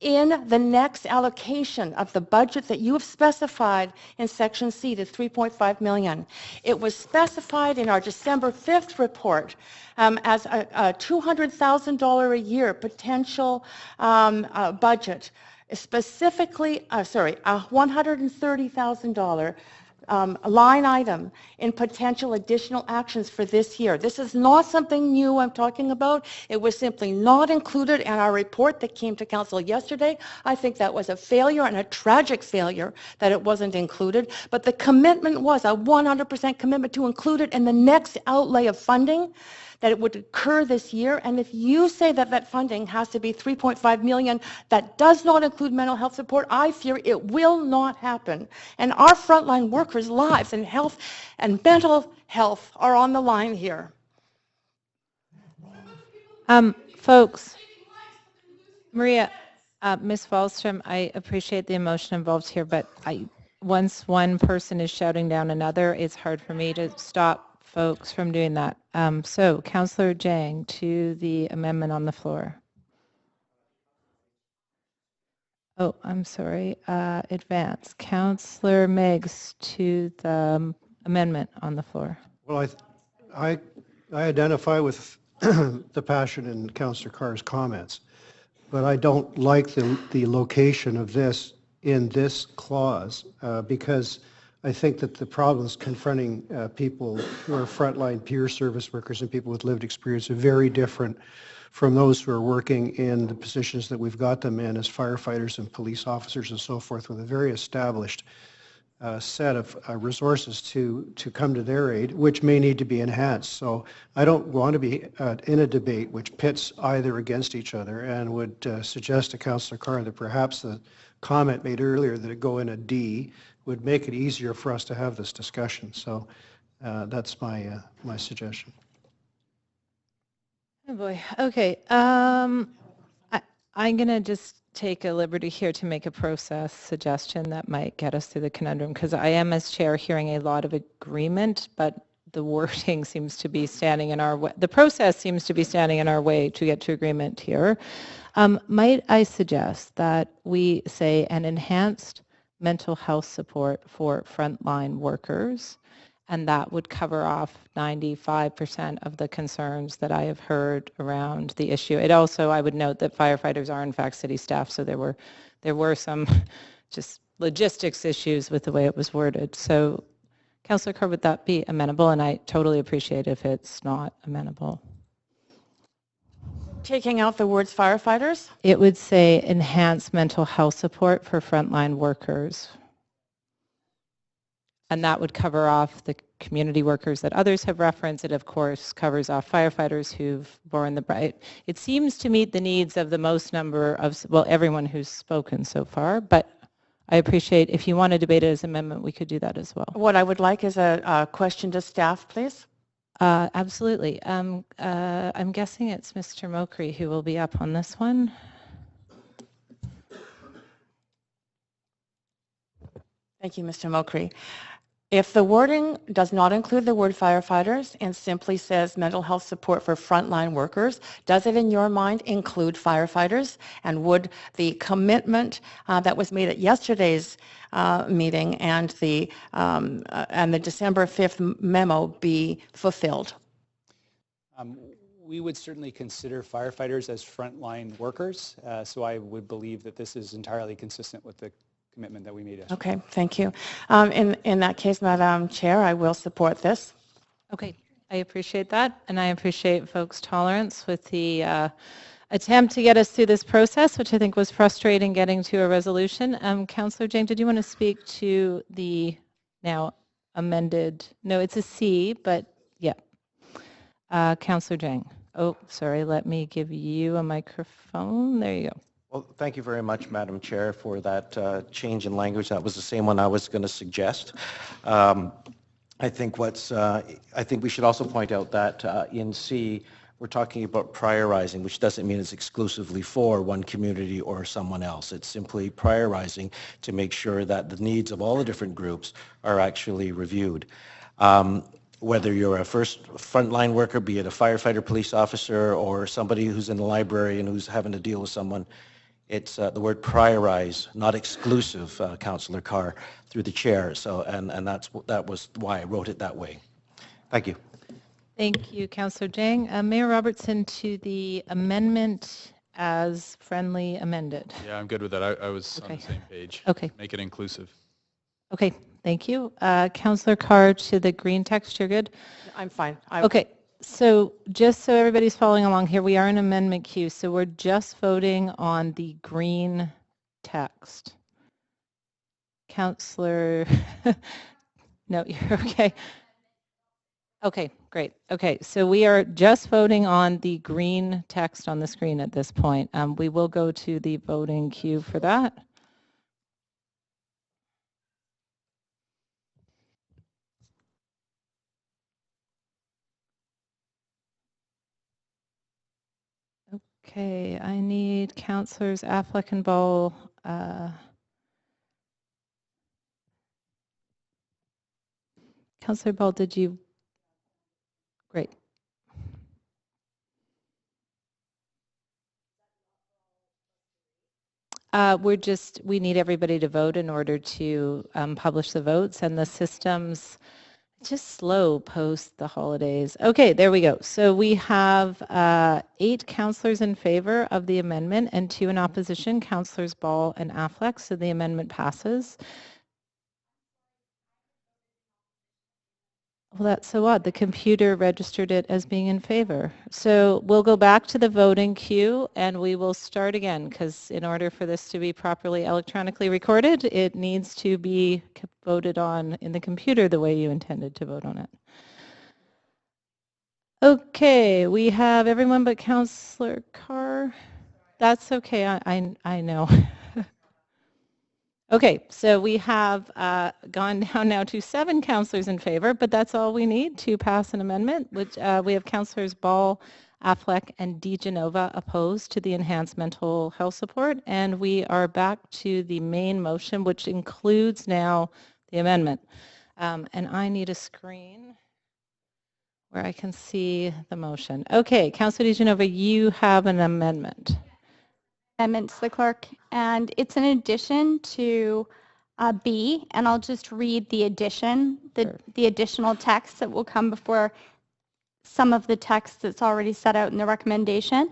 in the next allocation of the budget that you have specified in Section C to $3.5 million. It was specified in our December 5th report as a $200,000 a year potential budget, specifically, a $130,000 line item in potential additional actions for this year. This is not something new I'm talking about. It was simply not included in our report that came to council yesterday. I think that was a failure and a tragic failure that it wasn't included, but the commitment was a 100% commitment to include it in the next outlay of funding that it would occur this year. And if you say that that funding has to be $3.5 million, that does not include mental health support, I fear it will not happen. And our frontline workers' lives and health and mental health are on the line here. Folks, Maria, Ms. Wallstrom, I appreciate the emotion involved here, but once one person is shouting down another, it's hard for me to stop folks from doing that. So, Councillor Jang, to the amendment on the floor. Oh, I'm sorry. Advance. Councillor Meigs, to the amendment on the floor. Well, I identify with the passion in Councillor Carr's comments, but I don't like the location of this in this clause because I think that the problems confronting people who are frontline peer service workers and people with lived experience are very different from those who are working in the positions that we've got them in as firefighters and police officers and so forth, with a very established set of resources to come to their aid, which may need to be enhanced. So I don't want to be in a debate which pits either against each other, and would suggest to Councillor Carr that perhaps the comment made earlier that it go in a D would make it easier for us to have this discussion. So that's my my suggestion. Oh boy. Okay. I'm going to just take a liberty here to make a process suggestion that might get us through the conundrum, because I am, as chair, hearing a lot of agreement, but the wording seems to be standing in our way. The process seems to be standing in our way to get to agreement here. Might I suggest that we say an enhanced mental health support for frontline workers, and that would cover off 95% of the concerns that I have heard around the issue. It also, I would note that firefighters are in fact city staff, so there were some just logistics issues with the way it was worded. So, Councillor Carr, would that be amenable? And I totally appreciate if it's not amenable. Taking out the words firefighters? It would say enhanced mental health support for frontline workers. And that would cover off the community workers that others have referenced. It, of course, covers off firefighters who've borne the brunt. It seems to meet the needs of the most number of, well, everyone who's spoken so far, but I appreciate if you want to debate it as an amendment, we could do that as well. What I would like is a question to staff, please. Absolutely. I'm guessing it's Mr. Mokri who will be up on this one. Thank you, Mr. Mokri. If the wording does not include the word firefighters and simply says mental health support for frontline workers, does it in your mind include firefighters? And would the commitment that was made at yesterday's meeting and the December 5th memo be fulfilled? We would certainly consider firefighters as frontline workers, so I would believe that this is entirely consistent with the commitment that we made yesterday. Okay, thank you. In that case, Madam Chair, I will support this. Okay, I appreciate that, and I appreciate folks' tolerance with the attempt to get us through this process, which I think was frustrating getting to a resolution. Councillor Jang, did you want to speak to the now amended. No, it's a C, but yeah. Councillor Jang. Oh, sorry, let me give you a microphone. There you go. Well, thank you very much, Madam Chair, for that change in language. That was the same one I was going to suggest. I think we should also point out that in C, we're talking about prioritizing, which doesn't mean it's exclusively for one community or someone else. It's simply prioritizing to make sure that the needs of all the different groups are actually reviewed. Whether you're a frontline worker, be it a firefighter, police officer, or somebody who's in the library and who's having to deal with someone, it's the word prioritize, not exclusive, Councillor Carr, through the chair. So, and that was why I wrote it that way. Thank you. Thank you, Councillor Jang. Mayor Robertson, to the amendment as friendly amended. Yeah, I'm good with that. I was on the same page. Okay. Make it inclusive. Okay, thank you. Councillor Carr, to the green text, you're good? I'm fine. Okay, so just so everybody's following along here, we are in amendment queue, so we're just voting on the green text. Councillor, no, you're okay. Okay, great. Okay, so we are just voting on the green text on the screen at this point. We will go to the voting queue for that. Okay, I need Councillors Affleck and Ball. Councillor Ball, did you? Great. We need everybody to vote in order to publish the votes, and the system's just slow post the holidays. Okay, there we go. So we have 8 councillors in favor of the amendment and 2 in opposition, Councillors Ball and Affleck, so the amendment passes. Well, that's so odd. The computer registered it as being in favor. So we'll go back to the voting queue and we will start again, because in order for this to be properly electronically recorded, it needs to be voted on in the computer the way you intended to vote on it. Okay, we have everyone but Councillor Carr. That's okay, I know. Okay, so we have gone down now to 7 councillors in favor, but that's all we need to pass an amendment, which we have Councillors Ball, Affleck, and DeGenova opposed to the enhanced mental health support, and we are back to the main motion, which includes now the amendment. And I need a screen where I can see the motion. Okay, Councillor DeGenova, you have an amendment. Amendment to the clerk, and it's an addition to B, and I'll just read the addition, the additional text that will come before some of the text that's already set out in the recommendation.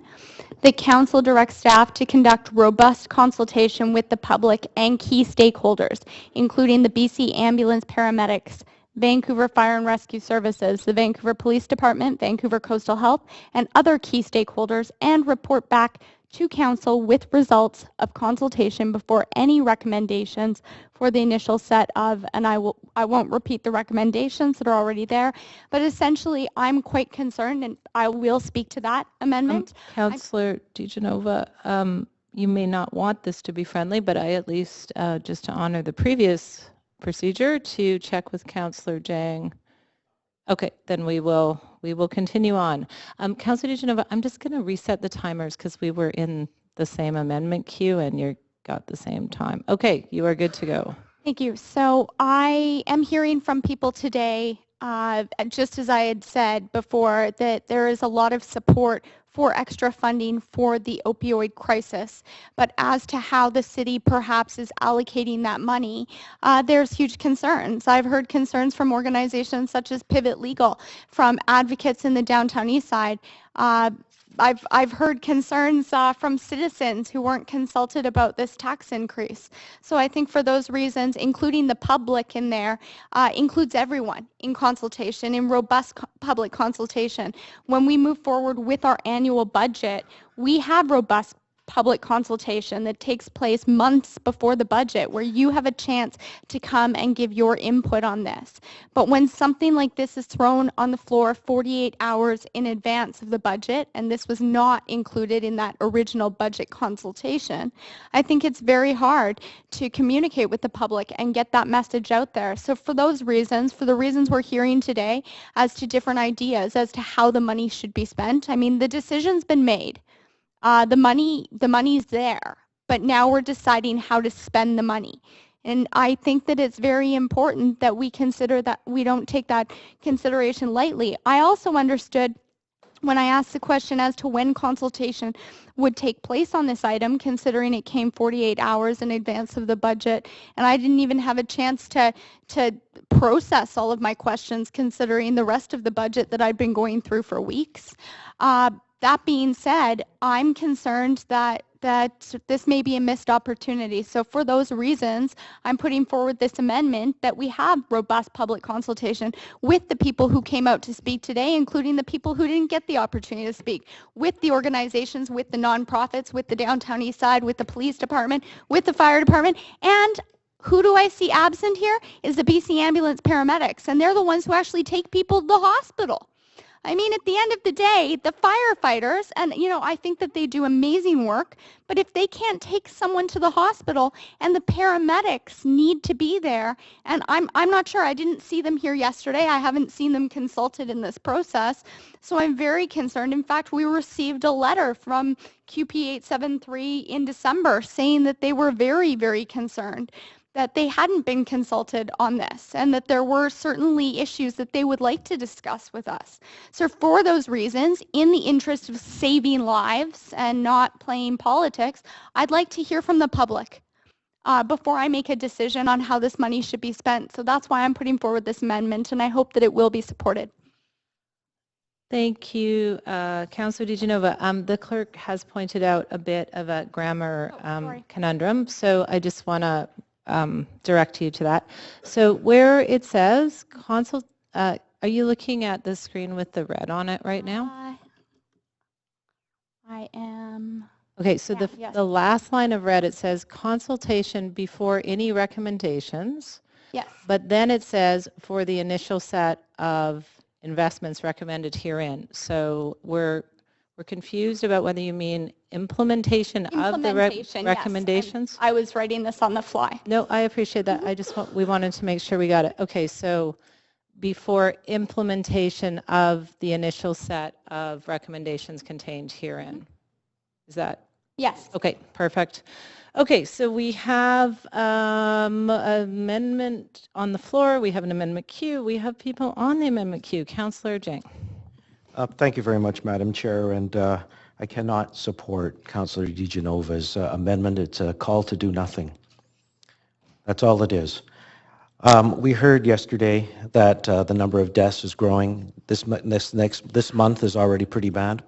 The council directs staff to conduct robust consultation with the public and key stakeholders, including the BC Ambulance Paramedics, Vancouver Fire and Rescue Services, the Vancouver Police Department, Vancouver Coastal Health, and other key stakeholders, and report back to council with results of consultation before any recommendations for the initial set of, and I won't repeat the recommendations that are already there, but essentially I'm quite concerned, and I will speak to that amendment. Councillor DeGenova, you may not want this to be friendly, but I at least, just to honor the previous procedure, to check with Councillor Jang. Okay, then we will continue on. Councillor DeGenova, I'm just going to reset the timers because we were in the same amendment queue and you got the same time. Okay, you are good to go. Thank you. So I am hearing from people today, just as I had said before, that there is a lot of support for extra funding for the opioid crisis. But as to how the city perhaps is allocating that money, there's huge concerns. I've heard concerns from organizations such as Pivot Legal, from advocates in the downtown east side. I've heard concerns from citizens who weren't consulted about this tax increase. So I think for those reasons, including the public in there, includes everyone in consultation, in robust public consultation. When we move forward with our annual budget, we have robust public consultation that takes place months before the budget, where you have a chance to come and give your input on this. But when something like this is thrown on the floor 48 hours in advance of the budget, and this was not included in that original budget consultation, I think it's very hard to communicate with the public and get that message out there. So for those reasons, for the reasons we're hearing today as to different ideas as to how the money should be spent, I mean, the decision's been made. The money's there, but now we're deciding how to spend the money. And I think that it's very important that we consider that we don't take that consideration lightly. I also understood when I asked the question as to when consultation would take place on this item, considering it came 48 hours in advance of the budget, and I didn't even have a chance to process all of my questions, considering the rest of the budget that I'd been going through for weeks. That being said, I'm concerned that this may be a missed opportunity. So for those reasons, I'm putting forward this amendment that we have robust public consultation with the people who came out to speak today, including the people who didn't get the opportunity to speak, with the organizations, with the nonprofits, with the Downtown East Side, with the police department, with the fire department, and who do I see absent here is the BC ambulance paramedics, and they're the ones who actually take people to the hospital. I mean, at the end of the day, the firefighters, and I think that they do amazing work, but if they can't take someone to the hospital and the paramedics need to be there, and I'm not sure, I didn't see them here yesterday, I haven't seen them consulted in this process, so I'm very concerned. In fact, we received a letter from QP873 in December saying that they were very, very concerned that they hadn't been consulted on this and that there were certainly issues that they would like to discuss with us. So for those reasons, in the interest of saving lives and not playing politics, I'd like to hear from the public before I make a decision on how this money should be spent. So that's why I'm putting forward this amendment, and I hope that it will be supported. Thank you, Councillor DiGenova. The clerk has pointed out a bit of a grammar conundrum, so I just want to direct you to that. So where it says are you looking at the screen with the red on it right now? I am. Okay, so yes. the last line of red, it says consultation before any recommendations. Yes. But then it says for the initial set of investments recommended herein. So we're confused about whether you mean implementation of the recommendations. Yes. I was writing this on the fly. No, I appreciate that. I just we wanted to make sure we got it. Okay, so before implementation of the initial set of recommendations contained herein. Is that? Yes. Okay, perfect. Okay, so we have amendment on the floor. We have an amendment queue. We have people on the amendment queue. Councillor Jang. Thank you very much, Madam Chair, and I cannot support Councillor DiGenova's amendment. It's a call to do nothing. That's all it is. We heard yesterday that the number of deaths is growing. This month is already pretty bad.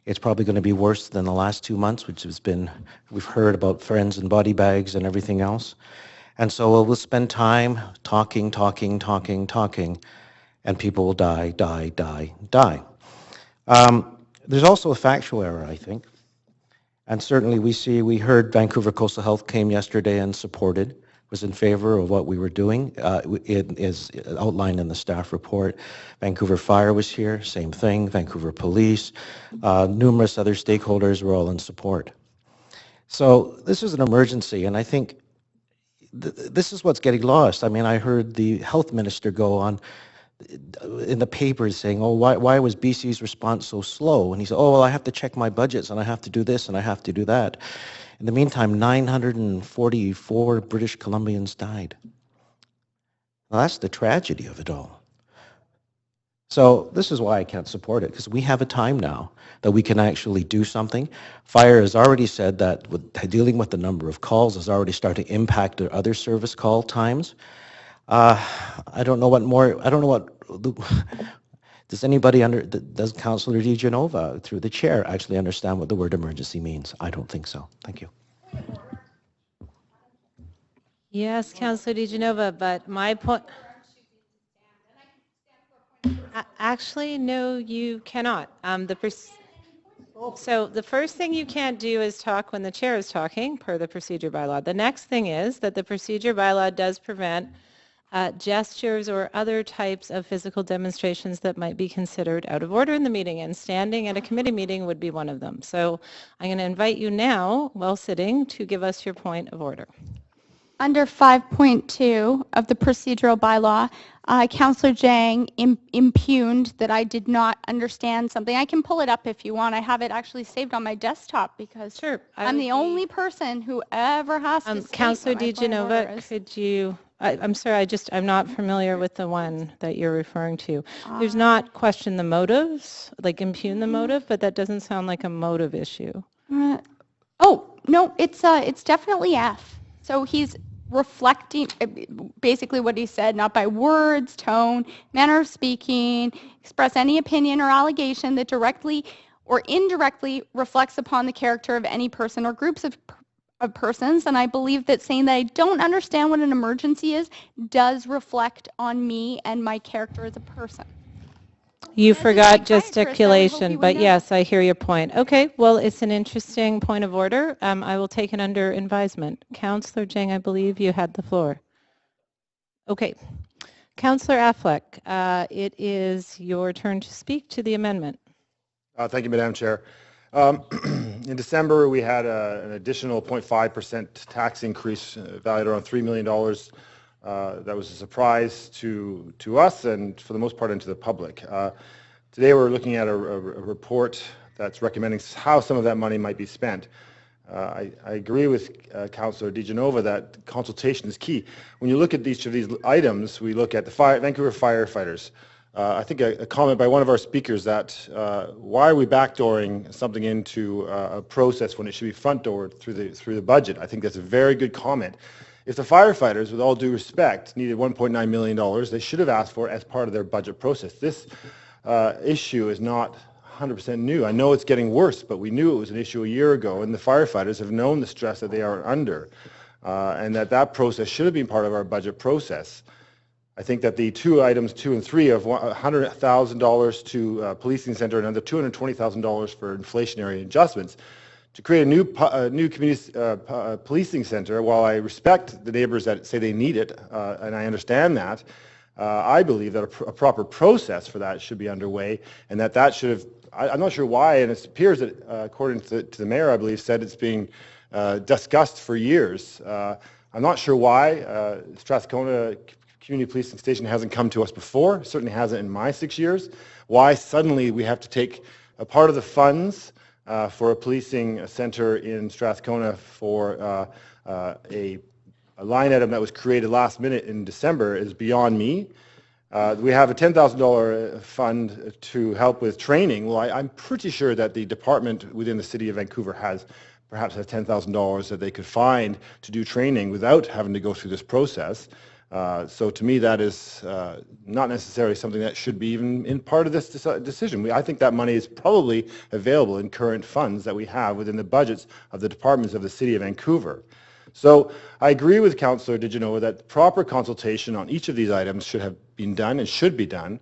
It's probably going to be worse than the last 2 months, which has been, we've heard about friends and body bags and everything else. And so we'll spend time talking, and people will die. There's also a factual error, I think. And certainly we heard Vancouver Coastal Health came yesterday and was in favor of what we were doing. It is outlined in the staff report. Vancouver Fire was here, same thing. Vancouver Police, numerous other stakeholders were all in support. So this is an emergency, and I think this is what's getting lost. I mean, I heard the health minister go on in the papers saying, oh, why was BC's response so slow? And he said, oh, well, I have to check my budgets, and I have to do this, and I have to do that. In the meantime, 944 British Columbians died. Well, that's the tragedy of it all. So this is why I can't support it, because we have a time now that we can actually do something. Fire has already said that dealing with the number of calls has already started to impact their other service call times. I don't know what more, I don't know what, does anybody does Councillor DiGenova, through the chair, actually understand what the word emergency means? I don't think so. Thank you. Yes, Councillor DiGenova, but my point... Actually, no, you cannot. So the first thing you can't do is talk when the chair is talking, per the procedure bylaw. The next thing is that the procedure bylaw does prevent gestures or other types of physical demonstrations that might be considered out of order in the meeting, and standing at a committee meeting would be one of them. So I'm going to invite you now, while sitting, to give us your point of order. Under 5.2 of the procedural bylaw, Councillor Jang impugned that I did not understand something. I can pull it up if you want. I have it actually saved on my desktop because I'm the only person who ever has to state Councillor what my point of order DeGenova, is. could you, I'm sorry, I'm not familiar with the one that you're referring to. There's not question the motives, like impugn the motive, but that doesn't sound like a motive issue. Oh, no, it's definitely F. So he's reflecting basically what he said, not by words, tone, manner of speaking, express any opinion or allegation that directly or indirectly reflects upon the character of any person or groups of persons. And I believe that saying that I don't understand what an emergency is does reflect on me and my character as a person. You forgot gesticulation, but yes, I hear your point. Okay, well, it's an interesting point of order. I will take it under advisement. Councillor Jang, I believe you had the floor. Okay. Councillor Affleck, it is your turn to speak to the amendment. Thank you, Madam Chair. In December, we had an additional 0.5% tax increase valued around $3 million. That was a surprise to us and for the most part into the public. Today we're looking at a report that's recommending how some of that money might be spent. I agree with Councillor DeGenova that consultation is key. When you look at each of these items, we look at the Vancouver firefighters. I think a comment by one of our speakers that why are we backdooring something into a process when it should be front-doored through the budget? I think that's a very good comment. If the firefighters, with all due respect, needed $1.9 million, they should have asked for it as part of their budget process. This issue is not 100% new. I know it's getting worse, but we knew it was an issue a year ago, and the firefighters have known the stress that they are under, and that process should have been part of our budget process. I think that the two items 2 and 3 of $100,000 to policing center and another $220,000 for inflationary adjustments to create a new community policing center. While I respect the neighbors that say they need it, and I understand that, I believe that a proper process for that should be underway, and that should have. I'm not sure why, and it appears that according to the mayor, I believe, said it's being discussed for years. I'm not sure why Strathcona Community Policing Station hasn't come to us before. Certainly hasn't in my 6 years. Why suddenly we have to take a part of the funds for a policing center in Strathcona for a line item that was created last minute in December is beyond me. We have a $10,000 fund to help with training. Well, I'm pretty sure that the department within the City of Vancouver perhaps has $10,000 that they could find to do training without having to go through this process. So to me, that is not necessarily something that should be even in part of this decision. I think that money is probably available in current funds that we have within the budgets of the departments of the City of Vancouver. So I agree with Councillor DeGenova that proper consultation on each of these items should have been done and should be done.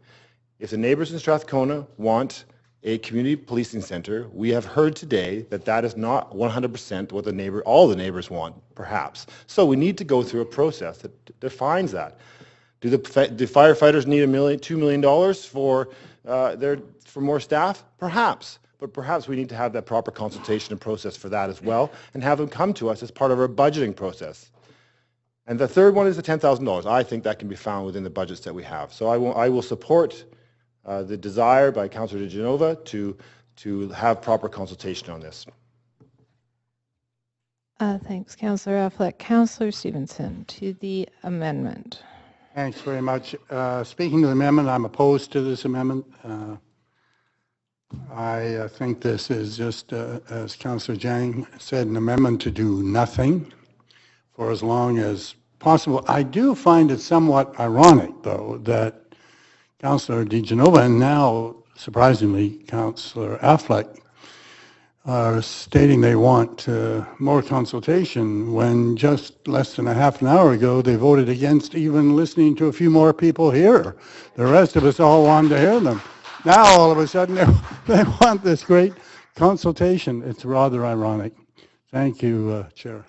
If the neighbors in Strathcona want a community policing center, we have heard today that that is not 100% what all the neighbors want, perhaps. So we need to go through a process that defines that. Do the firefighters need $2 million for more staff? Perhaps. But perhaps we need to have that proper consultation and process for that as well, and have them come to us as part of our budgeting process. And the third one is the $10,000. I think that can be found within the budgets that we have. So I will support the desire by Councillor DeGenova to have proper consultation on this. Thanks, Councillor Affleck. Councillor Stevenson, to the amendment. Thanks very much. Speaking of the amendment, I'm opposed to this amendment. I think this is just, as Councillor Jang said, an amendment to do nothing for as long as possible. I do find it somewhat ironic, though, that Councillor DeGenova and now, surprisingly, Councillor Affleck are stating they want more consultation when just less than a half an hour ago they voted against even listening to a few more people here. The rest of us all wanted to hear them. Now, all of a sudden, they want this great consultation, it's rather ironic. Thank you, Chair.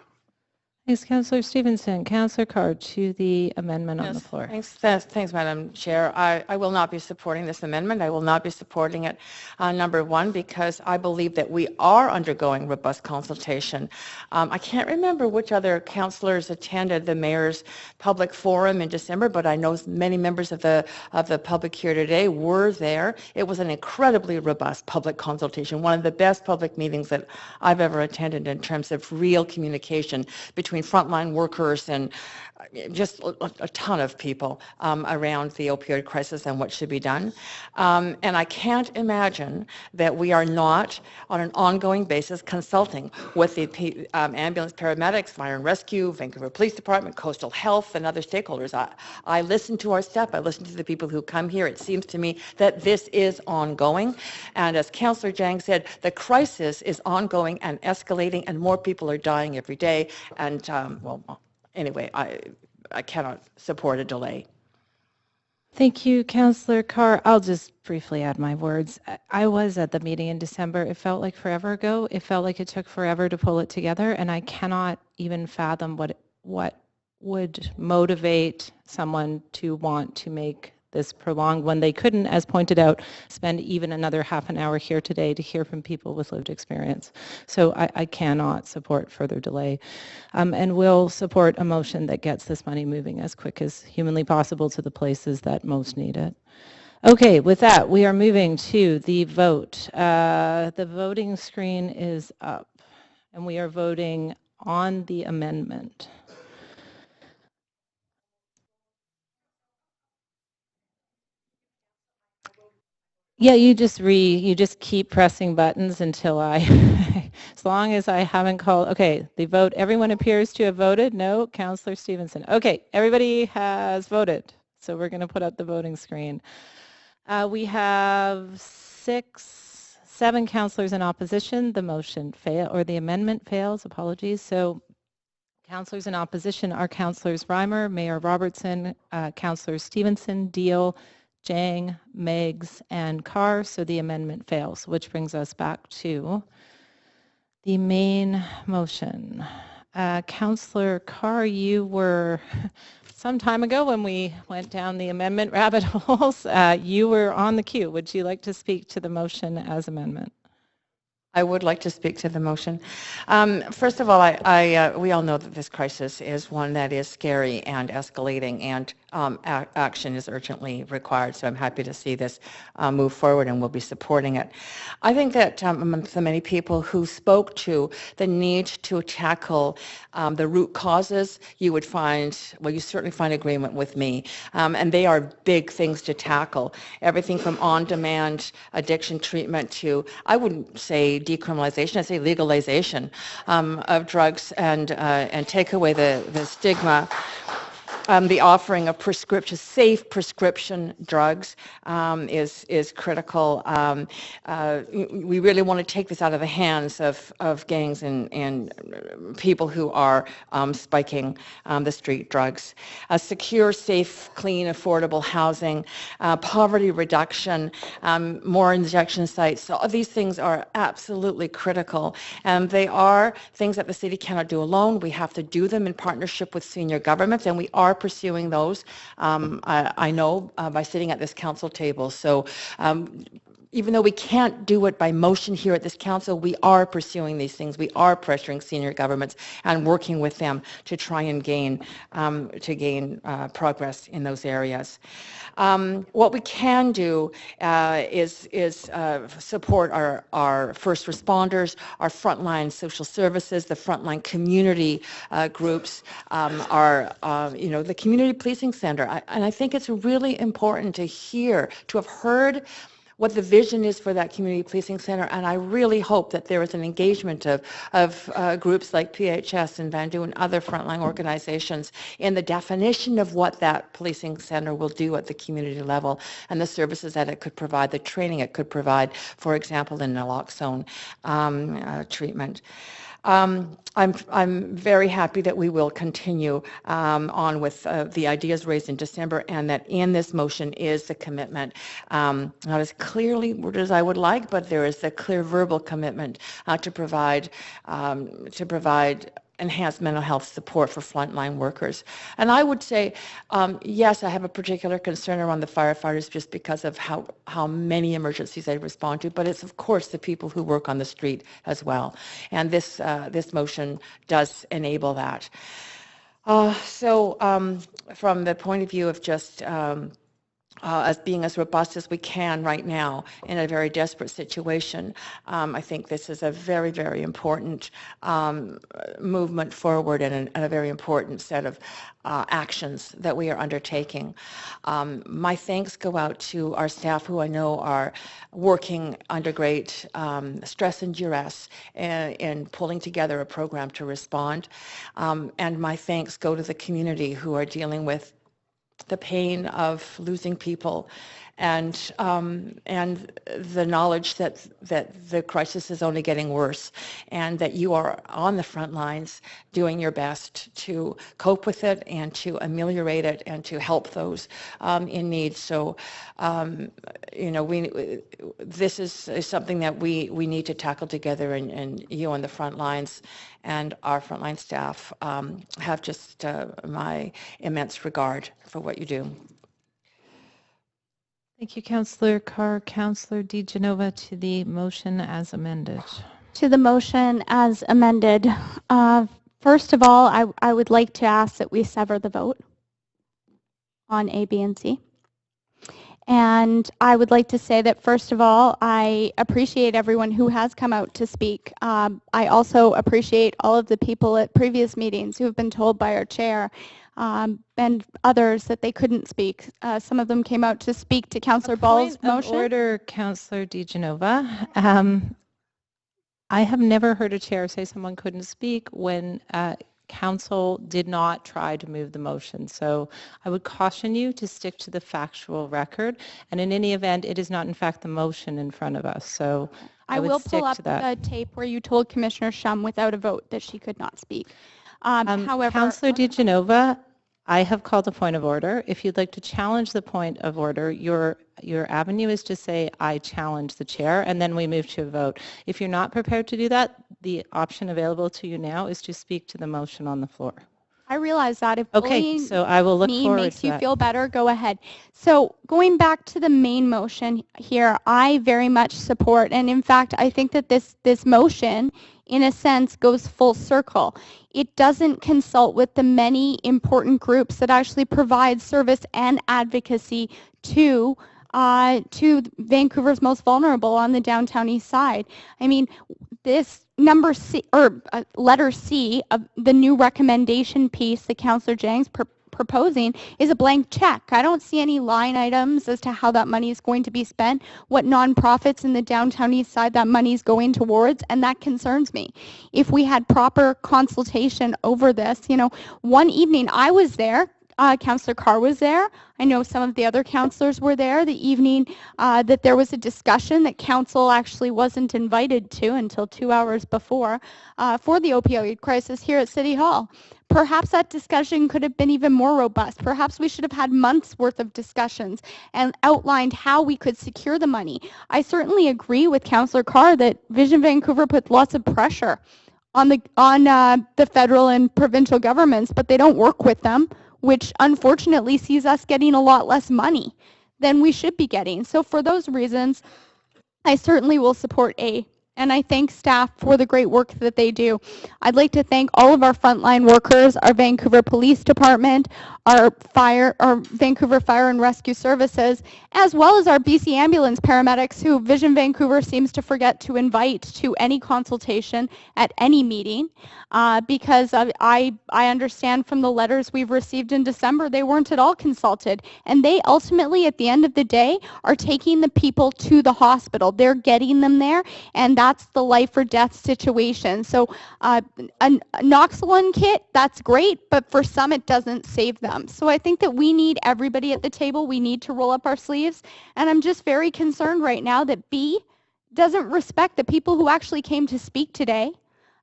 Thanks, Councillor Stevenson. Councillor Carr to the amendment on the floor. Thanks, Madam Chair. I will not be supporting this amendment. I will not be supporting it, number one, because I believe that we are undergoing robust consultation. I can't remember which other councillors attended the mayor's public forum in December, but I know many members of the public here today were there. It was an incredibly robust public consultation, one of the best public meetings that I've ever attended in terms of real communication between frontline workers and just a ton of people around the opioid crisis and what should be done. And I can't imagine that we are not, on an ongoing basis, consulting with the ambulance paramedics, fire and rescue, Vancouver Police Department, Coastal Health, and other stakeholders. I listen to our staff. I listen to the people who come here. It seems to me that this is ongoing. And as Councillor Jang said, the crisis is ongoing and escalating, and more people are dying every day. And anyway, I cannot support a delay. Thank you, Councillor Carr. I'll just briefly add my words. I was at the meeting in December. It felt like forever ago. It felt like it took forever to pull it together, and I cannot even fathom what would motivate someone to want to make this prolonged when they couldn't, as pointed out, spend even another half an hour here today to hear from people with lived experience. So I cannot support further delay, and will support a motion that gets this money moving as quick as humanly possible to the places that most need it. Okay, with that, we are moving to the vote. The voting screen is up, and we are voting on the amendment. Yeah, you just keep pressing buttons until as long as I haven't called. Okay, the vote, everyone appears to have voted. No, Councillor Stevenson. Okay, everybody has voted. So we're going to put up the voting screen. We have 7 councillors in opposition. The motion or the amendment fails, apologies. So councillors in opposition are Councillors Reimer, Mayor Robertson, Councillors Stevenson, Deal, Jang, Meggs, and Carr, so the amendment fails, which brings us back to the main motion. Councillor Carr, you were some time ago when we went down the amendment rabbit holes, you were on the queue. Would you like to speak to the motion as amendment? I would like to speak to the motion. First of all, we all know that this crisis is one that is scary and escalating, and action is urgently required. So I'm happy to see this move forward, and we'll be supporting it. I think that amongst the many people who spoke to the need to tackle the root causes, you would find, well, you certainly find agreement with me, and they are big things to tackle. Everything from on-demand addiction treatment to, I wouldn't say decriminalization, I say legalization of drugs, and take away the stigma. The offering of safe prescription drugs is critical. We really want to take this out of the hands of gangs and people who are spiking the street drugs. Secure, safe, clean, affordable housing, poverty reduction, more injection sites. So all these things are absolutely critical, and they are things that the city cannot do alone. We have to do them in partnership with senior governments, and we are pursuing those, I know, by sitting at this council table. So even though we can't do it by motion here at this council, we are pursuing these things. We are pressuring senior governments and working with them to try and gain progress in those areas. What we can do is support our first responders, our frontline social services, the frontline community groups, the community policing center. And I think it's really important to have heard what the vision is for that community policing center, and I really hope that there is an engagement of groups like PHS and Vandu and other frontline organizations in the definition of what that policing center will do at the community level and the services that it could provide, the training it could provide, for example, in naloxone treatment. I'm very happy that we will continue on with the ideas raised in December, and that in this motion is the commitment, not as clearly worded as I would like, but there is a clear verbal commitment to provide enhanced mental health support for frontline workers. And I would say, yes, I have a particular concern around the firefighters just because of how many emergencies they respond to, but it's of course the people who work on the street as well. And this motion does enable that. From the point of view of just as being as robust as we can right now in a very desperate situation, I think this is a very, very important movement forward and a very important set of actions that we are undertaking. My thanks go out to our staff who I know are working under great stress and duress in pulling together a program to respond. And my thanks go to the community who are dealing with the pain of losing people and the knowledge that the crisis is only getting worse, and that you are on the front lines doing your best to cope with it and to ameliorate it and to help those in need. So, this is something that we need to tackle together, and you on the front lines and our frontline staff have just my immense regard for what you do. Thank you, Councillor Carr. Councillor DiGenova, to the motion as amended. To the motion as amended, first of all, I would like to ask that we sever the vote on A, B, and C. And I would like to say that, first of all, I appreciate everyone who has come out to speak. I also appreciate all of the people at previous meetings who have been told by our chair and others that they couldn't speak. Some of them came out to speak to Councillor Ball's motion. Point of order, Councillor DiGenova. I have never heard a chair say someone couldn't speak when council did not try to move the motion. So I would caution you to stick to the factual record. And in any event, it is not in fact the motion in front of us. So I will pull up the tape where you told Commissioner Shum without a vote that she could not speak. However, Councillor DiGenova, I have called a point of order. If you'd like to challenge the point of order, your avenue is to say, I challenge the chair, and then we move to a vote. If you're not prepared to do that, the option available to you now is to speak to the motion on the floor. I realize that. If okay, so I will look forward makes to you that. feel better, go ahead. So going back to the main motion here, I very much support, and in fact, I think that this motion, in a sense, goes full circle. It doesn't consult with the many important groups that actually provide service and advocacy to Vancouver's most vulnerable on the downtown east side. I mean, this number C, or letter C of the new recommendation piece that Councillor Jang's proposing is a blank check. I don't see any line items as to how that money is going to be spent, what nonprofits in the downtown east side that money is going towards, and that concerns me. If we had proper consultation over this, one evening I was there, Councillor Carr was there. I know some of the other councillors were there the evening that there was a discussion that council actually wasn't invited to until 2 hours before for the opioid crisis here at City Hall. Perhaps that discussion could have been even more robust. Perhaps we should have had months worth of discussions and outlined how we could secure the money. I certainly agree with Councillor Carr that Vision Vancouver put lots of pressure on the federal and provincial governments, but they don't work with them, which unfortunately sees us getting a lot less money than we should be getting. So for those reasons, I certainly will support A. And I thank staff for the great work that they do. I'd like to thank all of our frontline workers, our Vancouver Police Department, our Vancouver Fire and Rescue Services, as well as our BC Ambulance paramedics who Vision Vancouver seems to forget to invite to any consultation at any meeting because I understand from the letters we've received in December, they weren't at all consulted. And they ultimately, at the end of the day, are taking the people to the hospital. They're getting them there, and that's the life or death situation. So a Noxalon kit, that's great, but for some it doesn't save them. So I think that we need everybody at the table. We need to roll up our sleeves. And I'm just very concerned right now that B doesn't respect the people who actually came to speak today.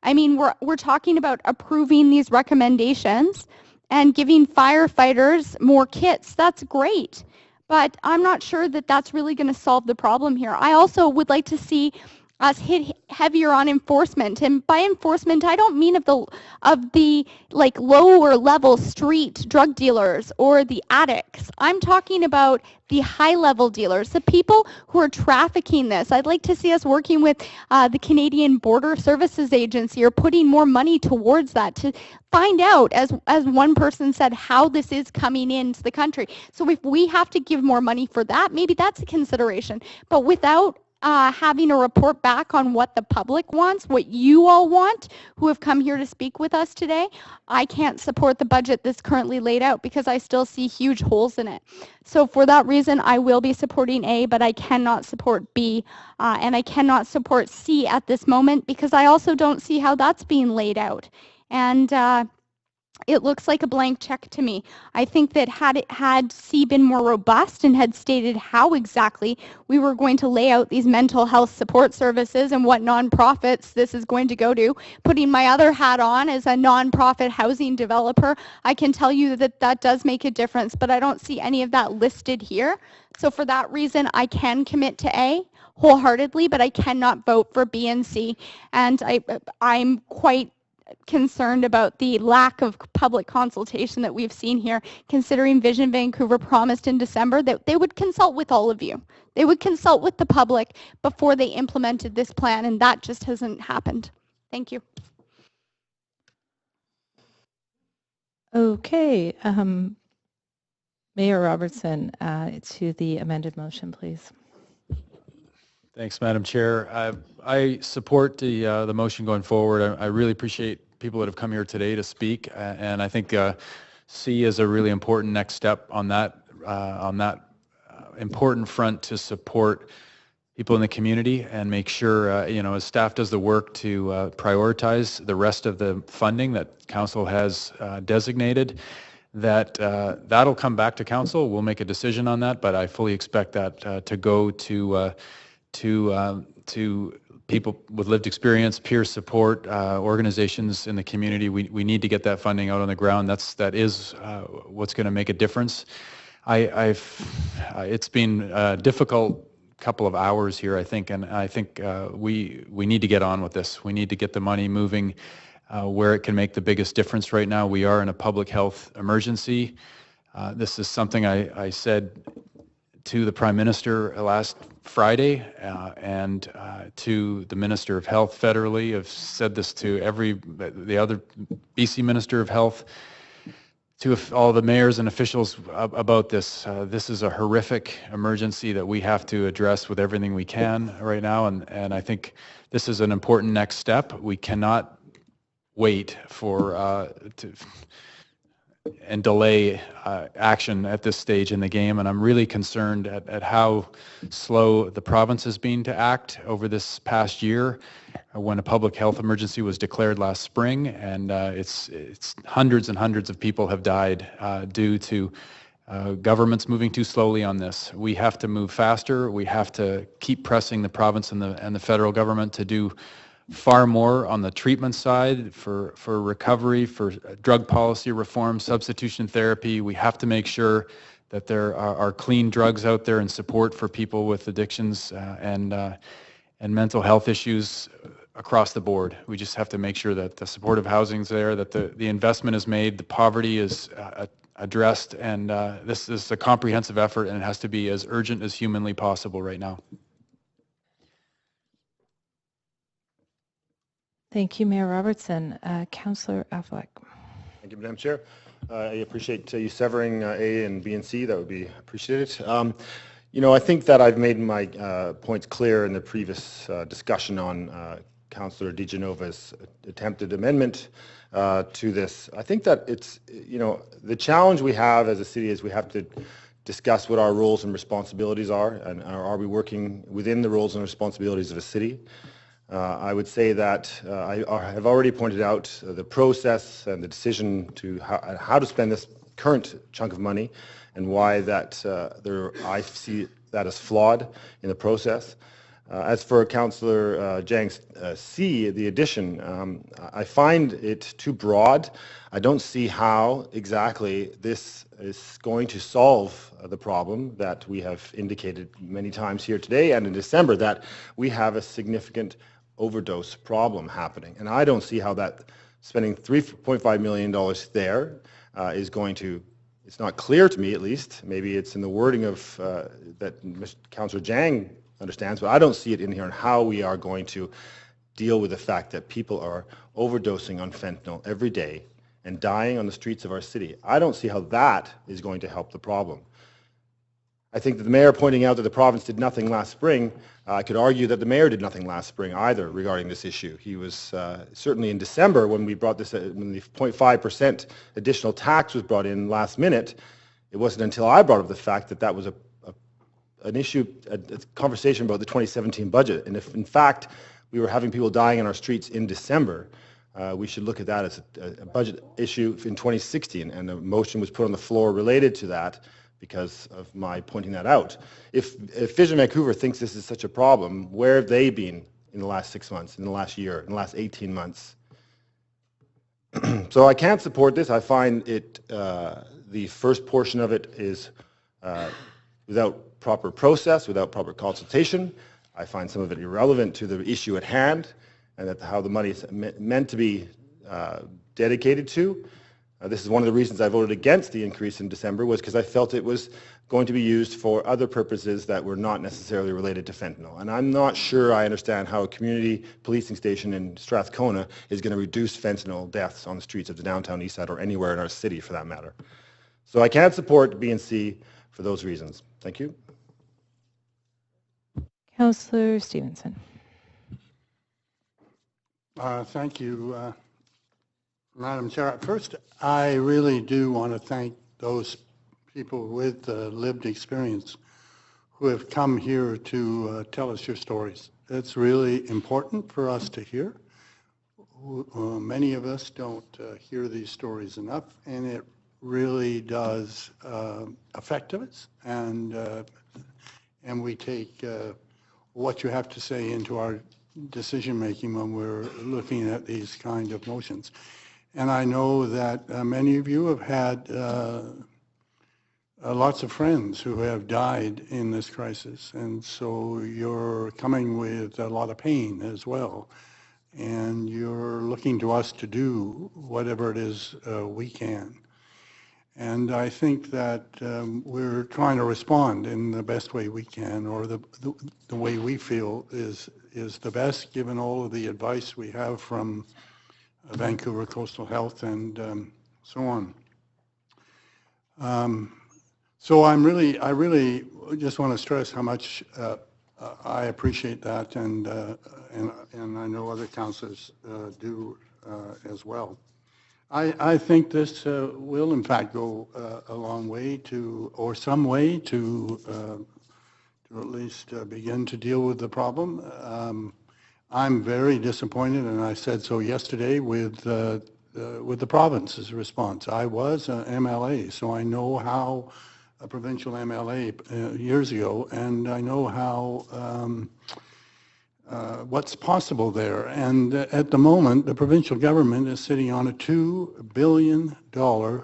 I mean, we're talking about approving these recommendations and giving firefighters more kits. That's great. But I'm not sure that that's really going to solve the problem here. I also would like to see us hit heavier on enforcement. And by enforcement, I don't mean of the like lower level street drug dealers or the addicts. I'm talking about the high level dealers, the people who are trafficking this. I'd like to see us working with the Canadian Border Services Agency or putting more money towards that to find out, as one person said, how this is coming into the country. So if we have to give more money for that, maybe that's a consideration. But without having a report back on what the public wants, what you all want, who have come here to speak with us today, I can't support the budget that's currently laid out because I still see huge holes in it. So for that reason, I will be supporting A, but I cannot support B, and I cannot support C at this moment because I also don't see how that's being laid out. And it looks like a blank check to me. I think that had C been more robust and had stated how exactly we were going to lay out these mental health support services and what nonprofits this is going to go to, putting my other hat on as a nonprofit housing developer, I can tell you that that does make a difference, but I don't see any of that listed here. So for that reason, I can commit to A wholeheartedly, but I cannot vote for B and C. And I'm quite concerned about the lack of public consultation that we've seen here, considering Vision Vancouver promised in December that they would consult with all of you. They would consult with the public before they implemented this plan, and that just hasn't happened. Thank you. Okay. Mayor Robertson, to the amended motion, please. Thanks, Madam Chair. I support the motion going forward. I really appreciate people that have come here today to speak, and I think C is a really important next step on that important front to support people in the community and make sure, as staff does the work to prioritize the rest of the funding that council has designated, that that'll come back to council. We'll make a decision on that, but I fully expect that to go to people with lived experience, peer support, organizations in the community. We need to get that funding out on the ground. That is what's going to make a difference. It's been a difficult couple of hours here, I think, and I think we need to get on with this. We need to get the money moving where it can make the biggest difference right now. We are in a public health emergency. This is something I said to the Prime Minister last Friday and to the Minister of Health federally. I've said this to the other BC Minister of Health, to all the mayors and officials about this. This is a horrific emergency that we have to address with everything we can right now, and I think this is an important next step. We cannot wait for and delay action at this stage in the game, and I'm really concerned at how slow the province has been to act over this past year when a public health emergency was declared last spring, and it's hundreds and hundreds of people have died due to governments moving too slowly on this. We have to move faster. We have to keep pressing the province and the federal government to do far more on the treatment side for recovery, for drug policy reform, substitution therapy. We have to make sure that there are clean drugs out there and support for people with addictions and mental health issues across the board. We just have to make sure that the supportive housing's there, that the investment is made, the poverty is addressed, and this is a comprehensive effort, and it has to be as urgent as humanly possible right now. Thank you, Mayor Robertson. Councillor Affleck. Thank you, Madam Chair. I appreciate you severing A and B and C. That would be appreciated. I think that I've made my points clear in the previous discussion on Councillor DiGenova's attempted amendment to this. I think that it's, the challenge we have as a city is we have to discuss what our roles and responsibilities are, and are we working within the roles and responsibilities of a city. I would say that I have already pointed out the process and the decision to how to spend this current chunk of money, and why that I see that as flawed in the process. As for Councillor Jang's C, the addition, I find it too broad. I don't see how exactly this is going to solve the problem that we have indicated many times here today and in December, that we have a significant overdose problem happening. And I don't see how that spending $3.5 million there is going to, it's not clear to me at least, maybe it's in the wording of that Councillor Jang understands, but I don't see it in here on how we are going to deal with the fact that people are overdosing on fentanyl every day and dying on the streets of our city. I don't see how that is going to help the problem. I think that the mayor pointing out that the province did nothing last spring, I could argue that the mayor did nothing last spring either regarding this issue. He was certainly in December when we brought this, when the 0.5% additional tax was brought in last minute, it wasn't until I brought up the fact that that was an issue, a conversation about the 2017 budget. And if in fact we were having people dying in our streets in December, we should look at that as a budget issue in 2016. And a motion was put on the floor related to that because of my pointing that out. If Vision Vancouver thinks this is such a problem, where have they been in the last 6 months, in the last year, in the last 18 months? So I can't support this. I find it, the first portion of it is without proper process, without proper consultation. I find some of it irrelevant to the issue at hand and that how the money is meant to be dedicated to. This is one of the reasons I voted against the increase in December, was because I felt it was going to be used for other purposes that were not necessarily related to fentanyl. And I'm not sure I understand how a community policing station in Strathcona is going to reduce fentanyl deaths on the streets of the downtown east side or anywhere in our city for that matter. So I can't support B and C for those reasons. Thank you. Councillor Stevenson. Thank you, Madam Chair. First, I really do want to thank those people with lived experience who have come here to tell us your stories. It's really important for us to hear. Many of us don't hear these stories enough, and it really does affect us, and we take what you have to say into our decision making when we're looking at these kind of motions. And I know that many of you have had lots of friends who have died in this crisis, and so you're coming with a lot of pain as well, and you're looking to us to do whatever it is we can. And I think that we're trying to respond in the best way we can, or the way we feel is the best, given all of the advice we have from Vancouver Coastal Health and so on. So I really just want to stress how much I appreciate that, and I know other councillors do as well. I think this will in fact go a long way to, or some way to at least begin to deal with the problem. I'm very disappointed, and I said so yesterday, with the province's response. I was an MLA, so I know how a provincial MLA years ago, and I know how what's possible there. And at the moment, the provincial government is sitting on a $2 billion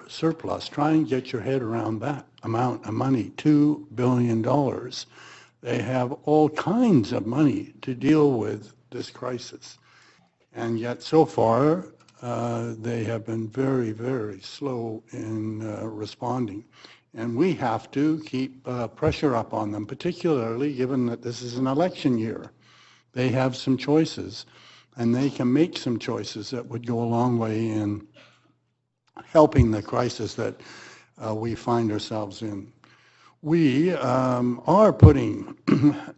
surplus. Try and get your head around that amount of money, $2 billion. They have all kinds of money to deal with this crisis. And yet so far, they have been very, very slow in responding. And we have to keep pressure up on them, particularly given that this is an election year. They have some choices, and they can make some choices that would go a long way in helping the crisis that we find ourselves in. We are putting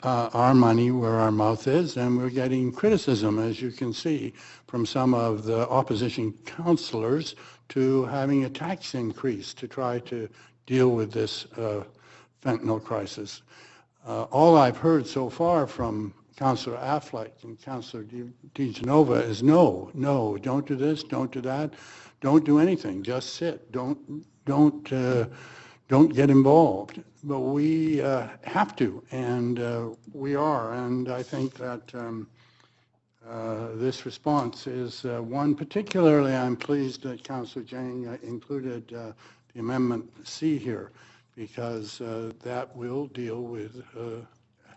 our money where our mouth is, and we're getting criticism, as you can see, from some of the opposition councillors to having a tax increase to try to deal with this fentanyl crisis. All I've heard so far from Councillor Affleck and Councillor DeGenova is no, don't do this, don't do that, don't do anything, just sit, don't don't get involved. But we have to, and we are. And I think that this response is one. Particularly, I'm pleased that Councillor Jang included the Amendment C here, because that will deal with,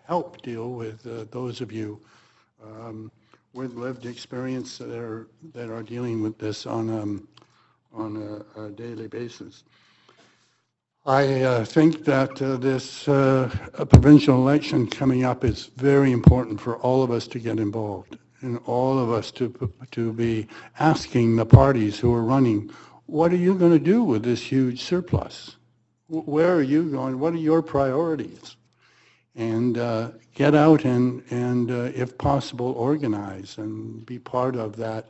help deal with those of you with lived experience that are dealing with this on a daily basis. I think that this provincial election coming up is very important for all of us to get involved, and all of us to be asking the parties who are running, what are you going to do with this huge surplus? Where are you going? What are your priorities? And get out and if possible, organize and be part of that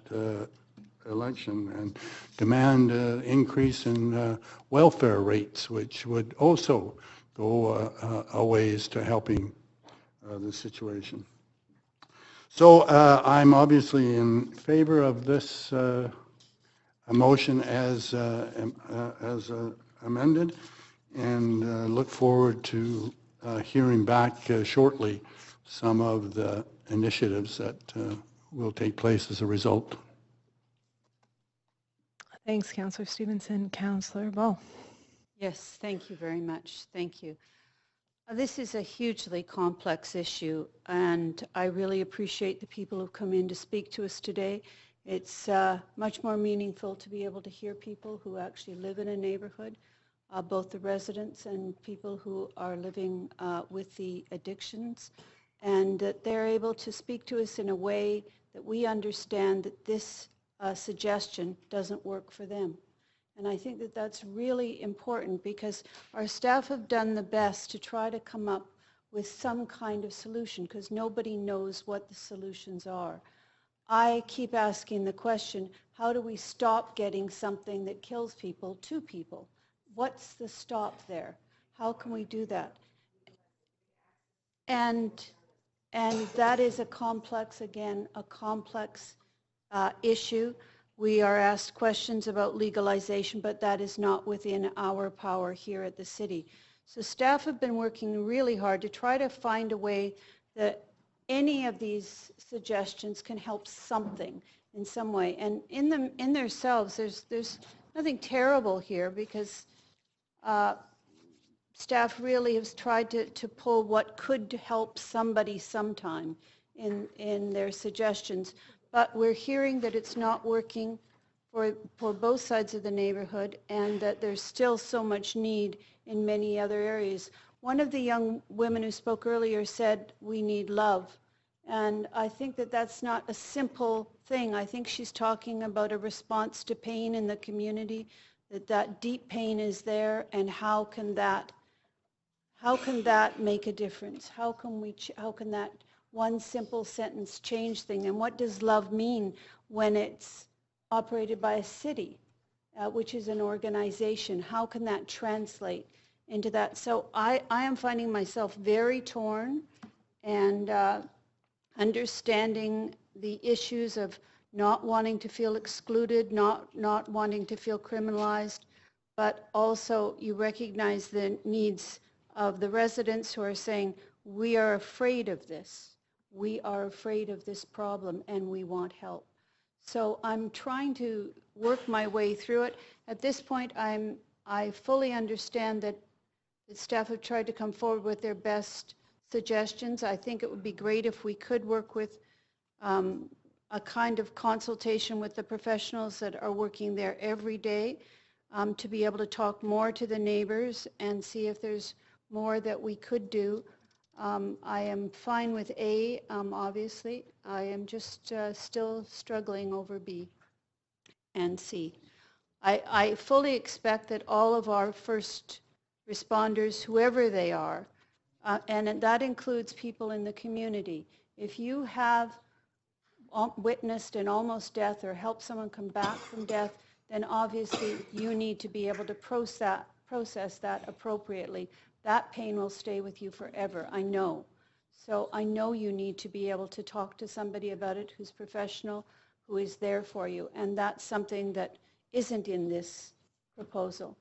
election, and demand increase in welfare rates, which would also go a ways to helping the situation. So I'm obviously in favor of this motion as amended, and look forward to hearing back shortly some of the initiatives that will take place as a result. Thanks, Councillor Stevenson. Councillor Ball. Yes, thank you very much. Thank you. This is a hugely complex issue, and I really appreciate the people who've come in to speak to us today. It's much more meaningful to be able to hear people who actually live in a neighborhood, both the residents and people who are living with the addictions, and that they're able to speak to us in a way that we understand that this suggestion doesn't work for them. And I think that that's really important, because our staff have done the best to try to come up with some kind of solution, because nobody knows what the solutions are. I keep asking the question, how do we stop getting something that kills people to people? What's the stop there? How can we do that? And that is a complex, again, a complex issue. We are asked questions about legalization, but that is not within our power here at the city. So staff have been working really hard to try to find a way that any of these suggestions can help something in some way. And in themselves, there's nothing terrible here, because staff really has tried to pull what could help somebody sometime in their suggestions. But we're hearing that it's not working for both sides of the neighborhood, and that there's still so much need in many other areas. One of the young women who spoke earlier said, we need love. And I think that that's not a simple thing. I think she's talking about a response to pain in the community, that deep pain is there, and how can that make a difference? How can that one simple sentence change things? And what does love mean when it's operated by a city, which is an organization? How can that translate into that? So I am finding myself very torn, and understanding the issues of not wanting to feel excluded, not wanting to feel criminalized, but also you recognize the needs of the residents who are saying, we are afraid of this. We are afraid of this problem, and we want help. So I'm trying to work my way through it. At this point, I fully understand that the staff have tried to come forward with their best suggestions. I think it would be great if we could work with a kind of consultation with the professionals that are working there every day, to be able to talk more to the neighbors and see if there's more that we could do. I am fine with A, obviously. I am just still struggling over B and C. I fully expect that all of our first responders, whoever they are, and that includes people in the community, if you have witnessed an almost death or helped someone come back from death, then obviously you need to be able to process that appropriately. That pain will stay with you forever, I know. So I know you need to be able to talk to somebody about it who's professional, who is there for you, and that's something that isn't in this proposal.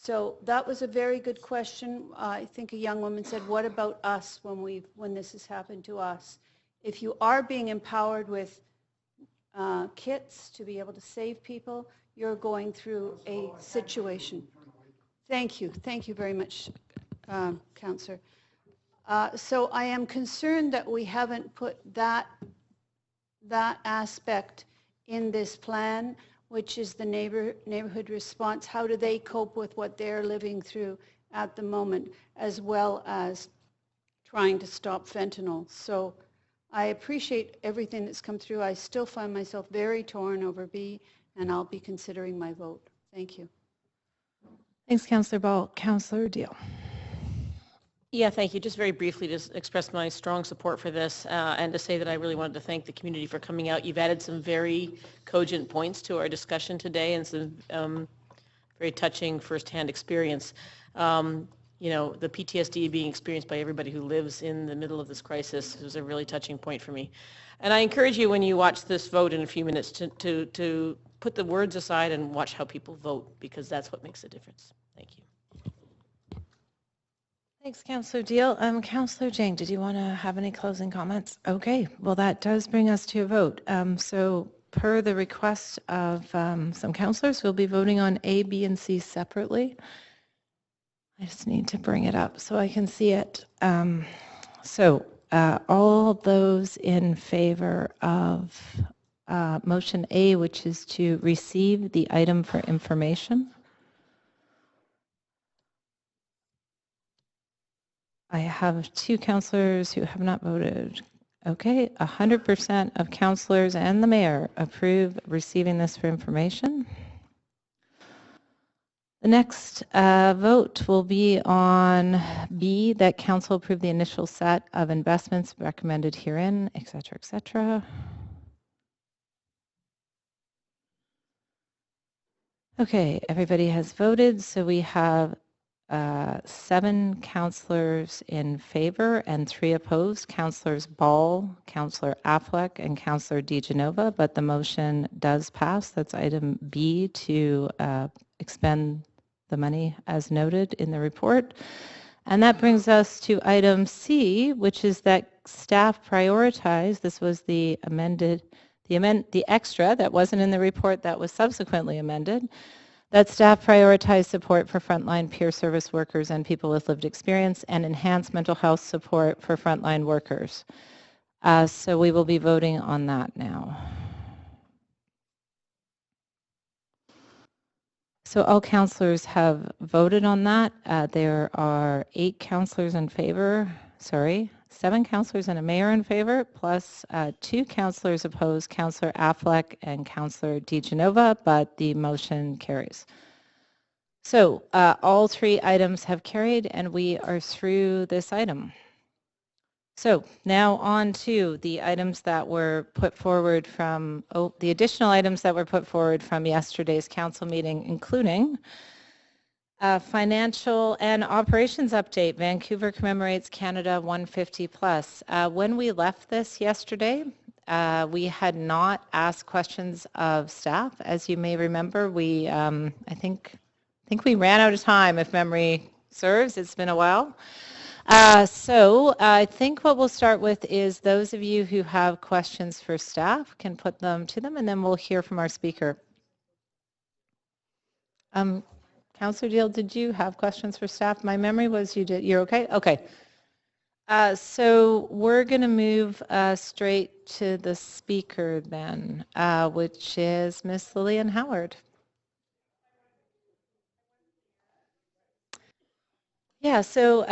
So that was a very good question. I think a young woman said, what about us when this has happened to us? If you are being empowered with kits to be able to save people, you're going through a situation. Thank you. Thank you very much, Councillor. So I am concerned that we haven't put that aspect in this plan, which is the neighborhood response. How do they cope with what they're living through at the moment, as well as trying to stop fentanyl? So I appreciate everything that's come through. I still find myself very torn over B, and I'll be considering my vote. Thank you. Thanks, Councillor Ball. Councillor Deal. Yeah, thank you. Just very briefly to express my strong support for this and to say that I really wanted to thank the community for coming out. You've added some very cogent points to our discussion today and some very touching firsthand experience. You know, the PTSD being experienced by everybody who lives in the middle of this crisis was a really touching point for me. And I encourage you, when you watch this vote in a few minutes, to put the words aside and watch how people vote, because that's what makes a difference. Thank you. Thanks, Councillor Deal. Councillor Jang, did you want to have any closing comments? Okay, well, that does bring us to a vote. So per the request of some councillors, we'll be voting on A, B, and C separately. I just need to bring it up so I can see it. All those in favor of motion A, which is to receive the item for information. I have 2 councillors who have not voted. Okay, 100% of councillors and the mayor approve receiving this for information. The next vote will be on B, that council approve the initial set of investments recommended herein, et cetera, et cetera. Okay, everybody has voted, so we have 7 councillors in favor and 3 opposed, Councillors Ball, Councillor Affleck, and Councillor DeGenova, but the motion does pass. That's item B, to expend the money as noted in the report. And that brings us to item C, which is that staff prioritize, this was the extra that wasn't in the report that was subsequently amended, that staff prioritize support for frontline peer service workers and people with lived experience and enhance mental health support for frontline workers. So we will be voting on that now. So all councillors have voted on that. There are 8 councillors in favor, 7 councillors and a mayor in favor, plus 2 councillors opposed, Councillor Affleck and Councillor DeGenova, but the motion carries. So all 3 items have carried and we are through this item. So now on to the items that were put forward from, the additional items that were put forward from yesterday's council meeting, including financial and operations update. Vancouver commemorates Canada 150 plus. When we left this yesterday, we had not asked questions of staff. As you may remember, we, I think we ran out of time, if memory serves. It's been a while. So I think what we'll start with is those of you who have questions for staff can put them to them, and then we'll hear from our speaker. Councillor Deal, did you have questions for staff? My memory was you did. You're okay? Okay. So we're going to move straight to the speaker then, which is Miss Lillian Howard. Yeah, so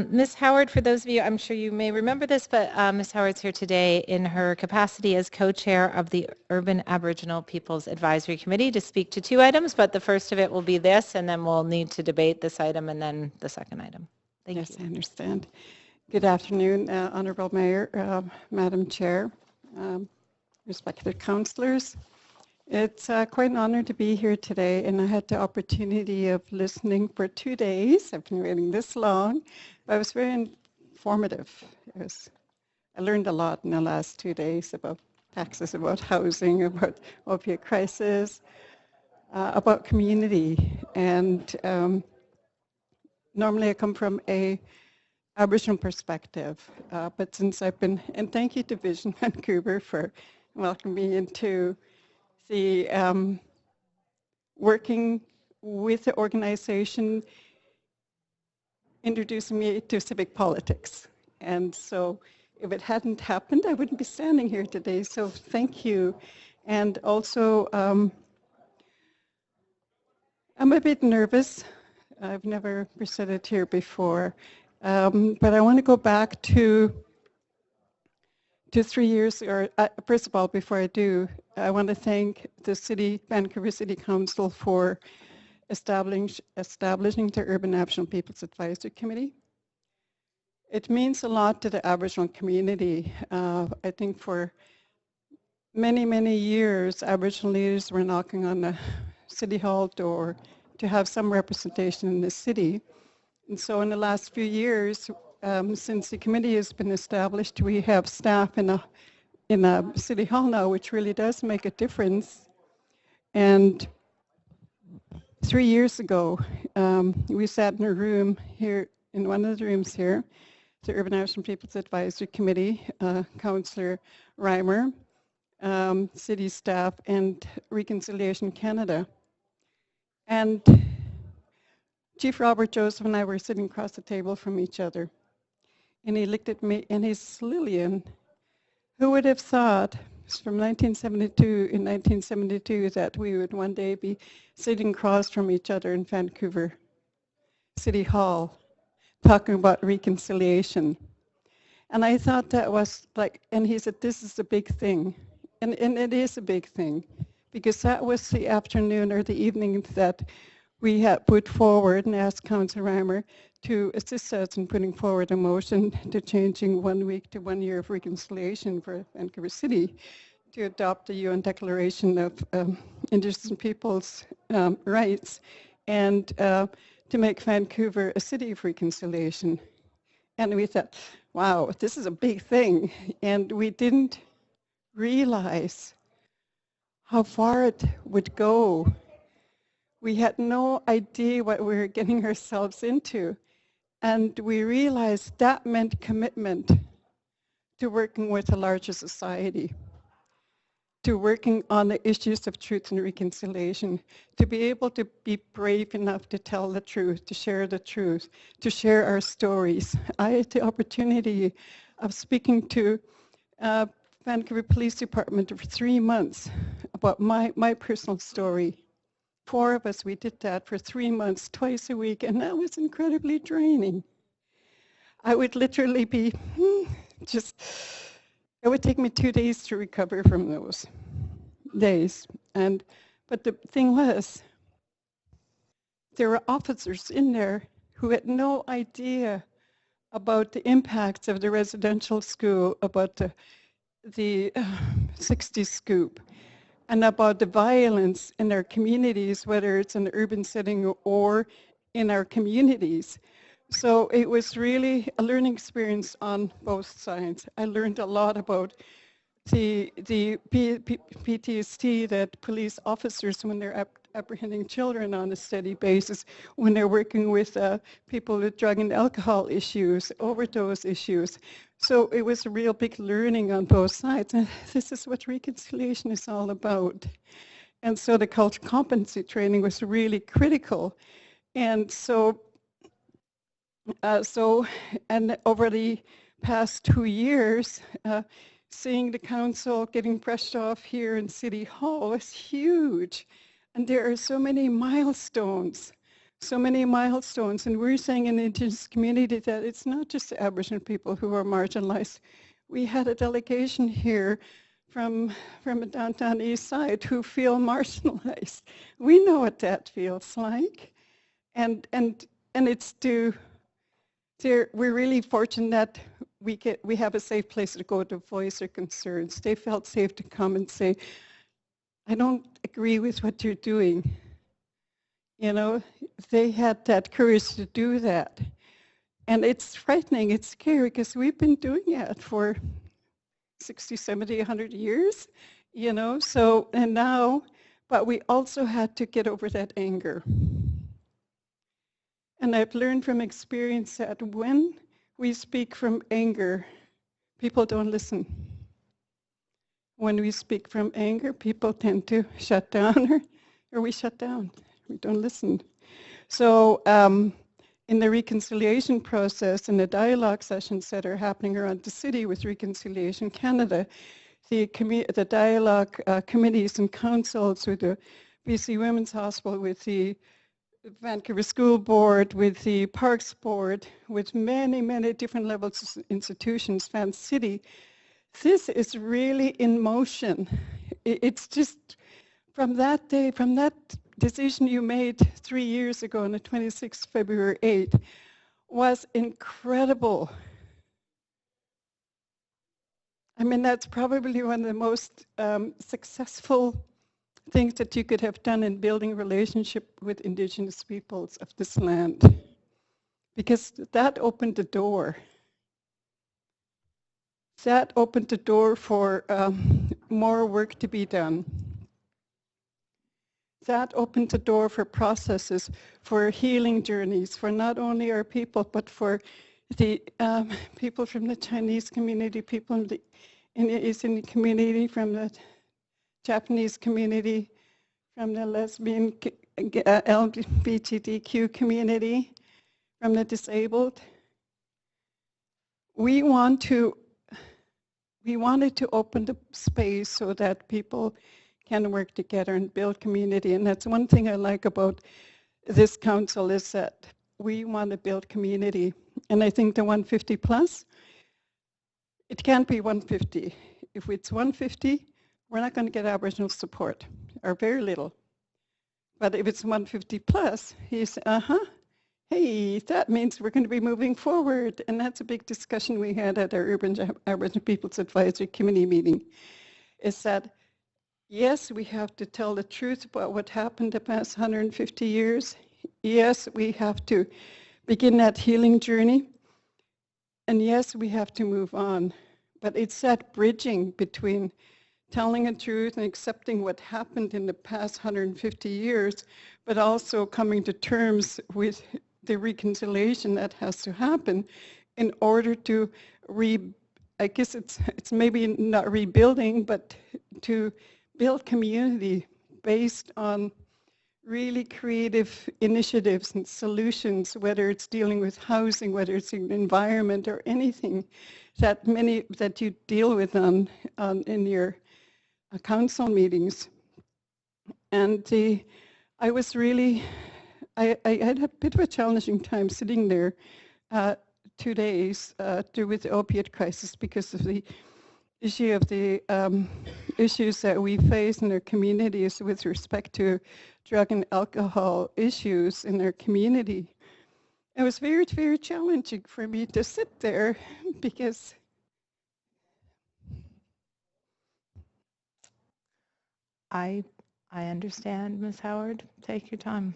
Ms. Howard, for those of you, I'm sure you may remember this, but Ms. Howard's here today in her capacity as co-chair of the Urban Aboriginal Peoples Advisory Committee to speak to 2 items, but the first of it will be this, and then we'll need to debate this item and then the second item. Thank you. Yes, I understand. Good afternoon, Honourable Mayor, Madam Chair, respected councillors. It's quite an honor to be here today, and I had the opportunity of listening for 2 days. I've been waiting this long. But it was very informative. I learned a lot in the last 2 days about taxes, about housing, about opioid crisis, about community. And normally I come from a Aboriginal perspective, but since I've been, and thank you to Vision Vancouver for welcoming me into the working with the organization, introducing me to civic politics. And so if it hadn't happened, I wouldn't be standing here today. So thank you. And also, I'm a bit nervous. I've never presented here before. But I want to go back to 3 years, or first of all, before I do, I want to thank the Vancouver City Council for establishing the Urban Aboriginal Peoples Advisory Committee. It means a lot to the Aboriginal community. I think for many, many years, Aboriginal leaders were knocking on the City Hall door to have some representation in the city. And so in the last few years, since the committee has been established, we have staff in a City Hall now, which really does make a difference. And 3 years ago, we sat in a room here, in one of the rooms here, the Urban Aboriginal Peoples Advisory Committee, Councillor Reimer, city staff, and Reconciliation Canada. And Chief Robert Joseph and I were sitting across the table from each other. And he looked at me and he says, Lillian, who would have thought from 1972 that we would one day be sitting across from each other in Vancouver City Hall talking about reconciliation. And I thought that was like, and he said, this is a big thing. And it is a big thing, because that was the afternoon or the evening that we had put forward and asked Councillor Reimer to assist us in putting forward a motion to changing 1 week to 1 year of reconciliation for Vancouver City to adopt the UN Declaration of Indigenous Peoples' Rights and to make Vancouver a city of reconciliation. And we thought, wow, this is a big thing. And we didn't realize how far it would go. We had no idea what we were getting ourselves into. And we realized that meant commitment to working with a larger society, to working on the issues of truth and reconciliation, to be able to be brave enough to tell the truth, to share our stories. I had the opportunity of speaking to Vancouver Police Department for 3 months about my personal story. 4 of us, we did that for 3 months, twice a week, and that was incredibly draining. I would literally be it would take me 2 days to recover from those days. But the thing was, there were officers in there who had no idea about the impacts of the residential school, about the 60s scoop, and about the violence in our communities, whether it's in an urban setting or in our communities. So it was really a learning experience on both sides. I learned a lot about the PTSD that police officers, when they're apprehending children on a steady basis, when they're working with people with drug and alcohol issues, overdose issues. So it was a real big learning on both sides. And this is what reconciliation is all about. And so the cultural competency training was really critical. And so, and over the past 2 years, seeing the council getting brushed off here in City Hall is huge. And there are so many milestones, and we're saying in the Indigenous community that it's not just the Aboriginal people who are marginalized. We had a delegation here from the downtown east side who feel marginalized. We know what that feels like. And it's we're really fortunate that we have a safe place to go to voice their concerns. They felt safe to come and say, I don't agree with what you're doing. You know, they had that courage to do that. And it's frightening, it's scary, because we've been doing it for 60, 70, 100 years, you know, so, and now, but we also had to get over that anger. And I've learned from experience that when we speak from anger, people don't listen. When we speak from anger, people tend to shut down, or we shut down. We don't listen. So in the reconciliation process and the dialogue sessions that are happening around the city with Reconciliation Canada, the dialogue committees and councils with the BC Women's Hospital, with the Vancouver School Board, with the Parks Board, with many, many different levels of institutions, Van City, this is really in motion. It's just from that day, from that decision you made 3 years ago on the 26th February 8th was incredible. I mean, that's probably one of the most successful things that you could have done in building a relationship with Indigenous peoples of this land, because that opened the door. That opened the door for more work to be done. That opened the door for processes, for healing journeys, for not only our people, but for the people from the Chinese community, people in the Asian community, from the Japanese community, from the lesbian LGBTQ community, from the disabled. We wanted to open the space so that people can work together and build community. And that's one thing I like about this council, is that we want to build community. And I think the 150 plus, it can't be 150. If it's 150, we're not going to get Aboriginal support, or very little. But if it's 150 plus, he's, hey, that means we're going to be moving forward. And that's a big discussion we had at our Aboriginal Peoples Advisory Committee meeting, is that, yes, we have to tell the truth about what happened the past 150 years. Yes, we have to begin that healing journey. And yes, we have to move on. But it's that bridging between telling the truth and accepting what happened in the past 150 years, but also coming to terms with the reconciliation that has to happen in order to I guess it's maybe not rebuilding, but to build community based on really creative initiatives and solutions, whether it's dealing with housing, whether it's the environment, or anything that you deal with in your council meetings. And I was really, I had a bit of a challenging time sitting there 2 days with the opioid crisis, because of the issue of the issues that we face in our communities with respect to drug and alcohol issues in our community. It was very, very challenging for me to sit there, because I understand, Ms. Howard. Take your time.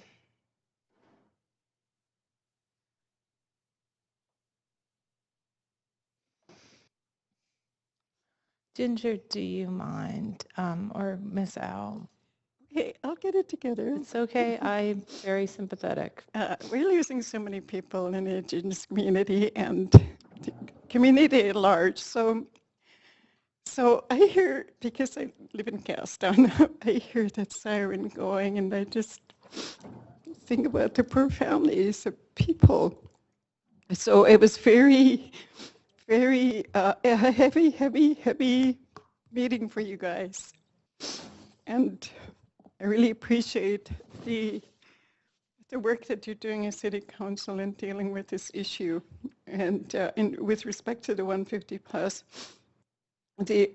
Ginger, do you mind, or Miss Al? Okay, I'll get it together. It's okay. I'm very sympathetic. We're losing so many people in the Indigenous community and the community at large. So I hear, because I live in Gastown, I hear that siren going, and I just think about the poor families of people. So it was very, very a heavy meeting for you guys. And I really appreciate the work that you're doing as City Council in dealing with this issue. And with respect to the 150 plus, the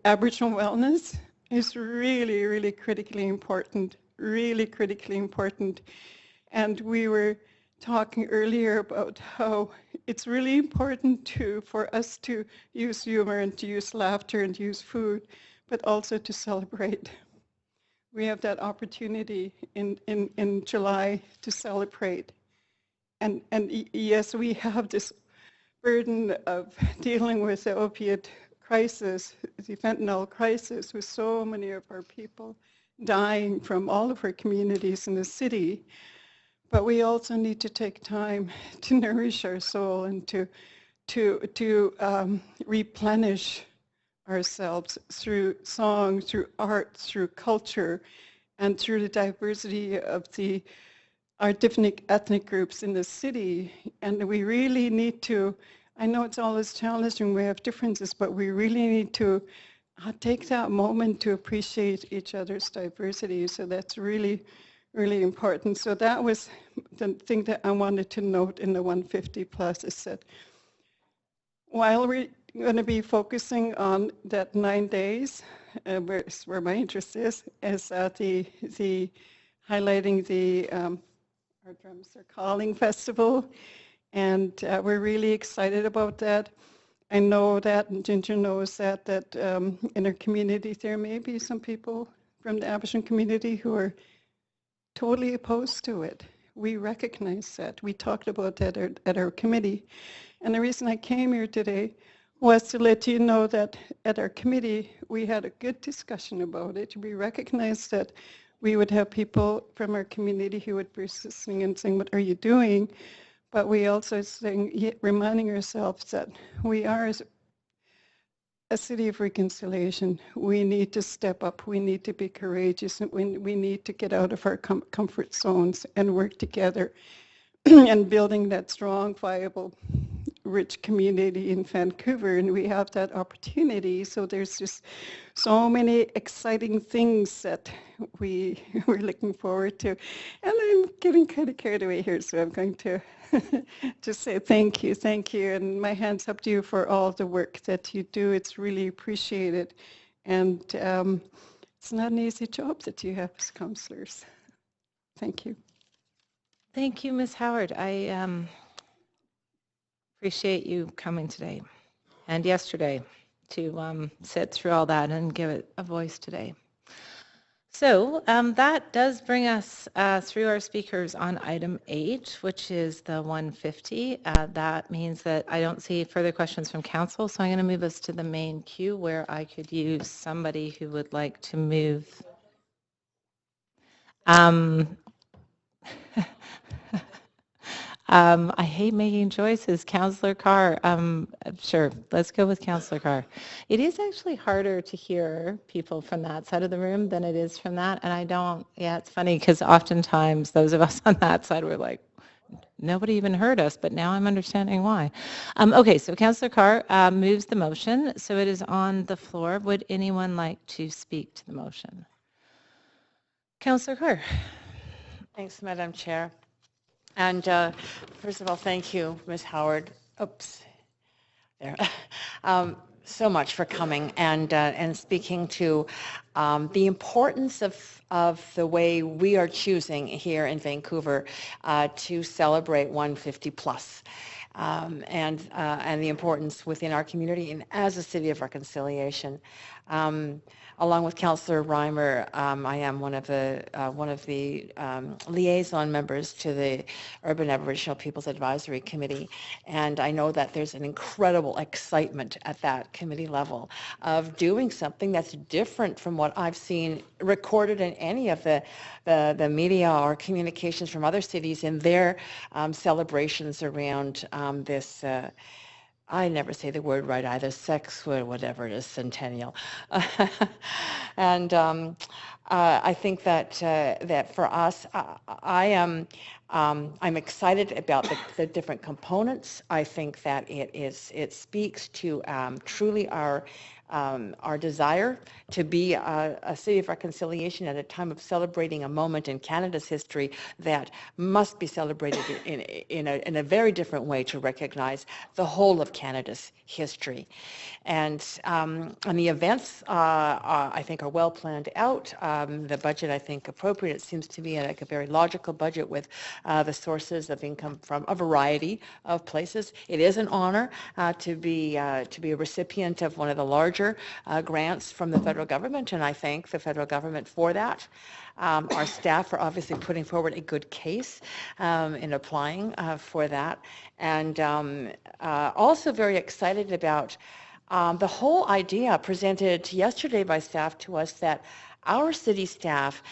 Aboriginal wellness is really, really critically important, And we were talking earlier about how it's really important for us to use humor and to use laughter and to use food, but also to celebrate. We have that opportunity in July to celebrate. And yes, we have this burden of dealing with the opiate crisis, the fentanyl crisis, with so many of our people dying from all of our communities in the city. but we also need to take time to nourish our soul and to replenish ourselves through song, through art, through culture, and through the diversity of our different ethnic groups in the city. And we really need to, I know it's always challenging, we have differences, but we really need to take that moment to appreciate each other's diversity. So that's really, really important. So that was the thing that I wanted to note in the 150 plus is that while we're going to be focusing on that 9 days, where my interest is the highlighting the Our Drums Are Calling Festival, and we're really excited about that. I know that, and Ginger knows that in our community there may be some people from the Aboriginal community who are totally opposed to it. We recognize that. We talked about that at our committee. And the reason I came here today was to let you know that at our committee, we had a good discussion about it. We recognized that we would have people from our community who would be listening and saying, what are you doing? But we also saying, reminding ourselves that we are a city of reconciliation. We need to step up. We need to be courageous. And we need to get out of our comfort zones and work together and building that strong, viable, rich community in Vancouver, and we have that opportunity. So there's just so many exciting things that we're looking forward to. And I'm getting kind of carried away here, so I'm going to just say thank you, and my hands up to you for all the work that you do. It's really appreciated, and it's not an easy job that you have as councillors. Thank you. Thank you, Ms. Howard. I appreciate you coming today and yesterday to sit through all that and give it a voice today. So that does bring us through our speakers on item 8, which is the 150. That means that I don't see further questions from council, so I'm going to move us to the main queue where I could use somebody who would like to move. I hate making choices. Councillor Carr, sure, let's go with Councillor Carr. It is actually harder to hear people from that side of the room than it is from that, and it's funny because oftentimes those of us on that side were like, nobody even heard us, but now I'm understanding why. Okay, so Councillor Carr moves the motion, so it is on the floor. Would anyone like to speak to the motion? Councillor Carr. Thanks, Madam Chair. And first of all, thank you, Ms. Howard. Oops, there. So much for coming and speaking to the importance of the way we are choosing here in Vancouver to celebrate 150 plus. And the importance within our community and as a city of reconciliation. Along with Councillor Reimer, I am one of the liaison members to the Urban Aboriginal Peoples Advisory Committee, and I know that there's an incredible excitement at that committee level of doing something that's different from what I've seen recorded in any of the media or communications from other cities in their celebrations around this. I never say the word right either, sex, whatever it is, centennial. And I think that for us, I'm excited about the different components. I think that it speaks to truly our desire to be a city of reconciliation at a time of celebrating a moment in Canada's history that must be celebrated in a very different way to recognize the whole of Canada's history. And the events, I think, are well planned out. The budget, I think, appropriate. It seems to be like a very logical budget with the sources of income from a variety of places. It is an honor to be a recipient of one of the larger grants from the federal government, and I thank the federal government for that. Our staff are obviously putting forward a good case in applying for that, and also very excited about the whole idea presented yesterday by staff to us that our city staff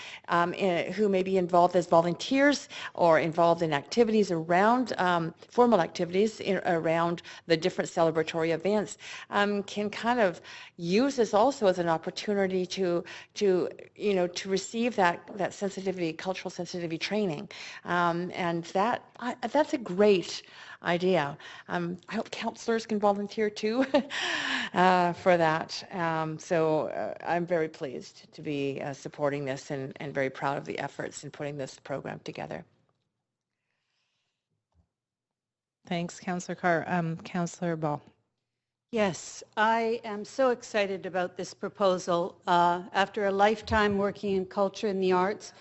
who may be involved as volunteers or involved in activities around formal activities around the different celebratory events can kind of use this also as an opportunity to receive that sensitivity, cultural sensitivity training, and that's a great idea. I hope counselors can volunteer too for that. So I'm very pleased to be supporting this and very proud of the efforts in putting this program together. Thanks, Councillor Carr. Councillor Ball. Yes, I am so excited about this proposal. After a lifetime working in culture and the arts,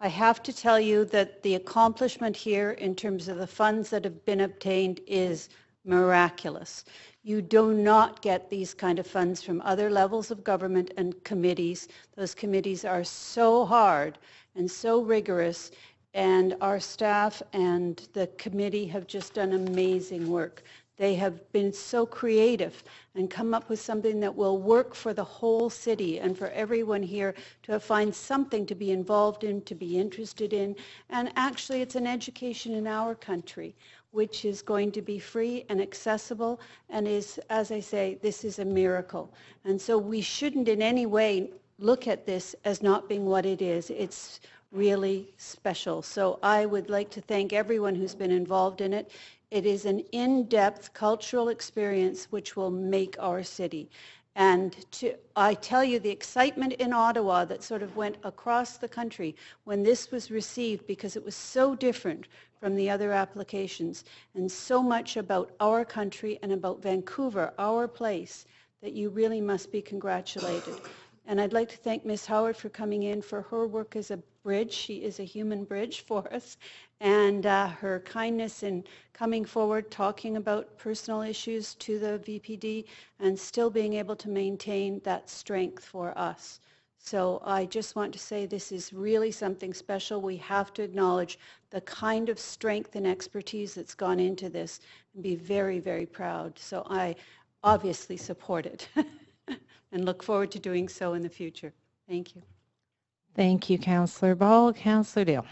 I have to tell you that the accomplishment here in terms of the funds that have been obtained is miraculous. You do not get these kind of funds from other levels of government and committees. Those committees are so hard and so rigorous, and our staff and the committee have just done amazing work. They have been so creative and come up with something that will work for the whole city and for everyone here to find something to be involved in, to be interested in. And actually, it's an education in our country, which is going to be free and accessible and is, as I say, this is a miracle. And so we shouldn't in any way look at this as not being what it is. It's really special. So I would like to thank everyone who's been involved in it. It is an in-depth cultural experience which will make our city. And I tell you, the excitement in Ottawa that sort of went across the country when this was received, because it was so different from the other applications and so much about our country and about Vancouver, our place, that you really must be congratulated. And I'd like to thank Ms. Howard for coming in for her work as a bridge. She is a human bridge for us. And her kindness in coming forward, talking about personal issues to the VPD, and still being able to maintain that strength for us. So I just want to say this is really something special. We have to acknowledge the kind of strength and expertise that's gone into this and be very, very proud. So I obviously support it and look forward to doing so in the future. Thank you. Thank you, Councillor Ball. Councillor Dale.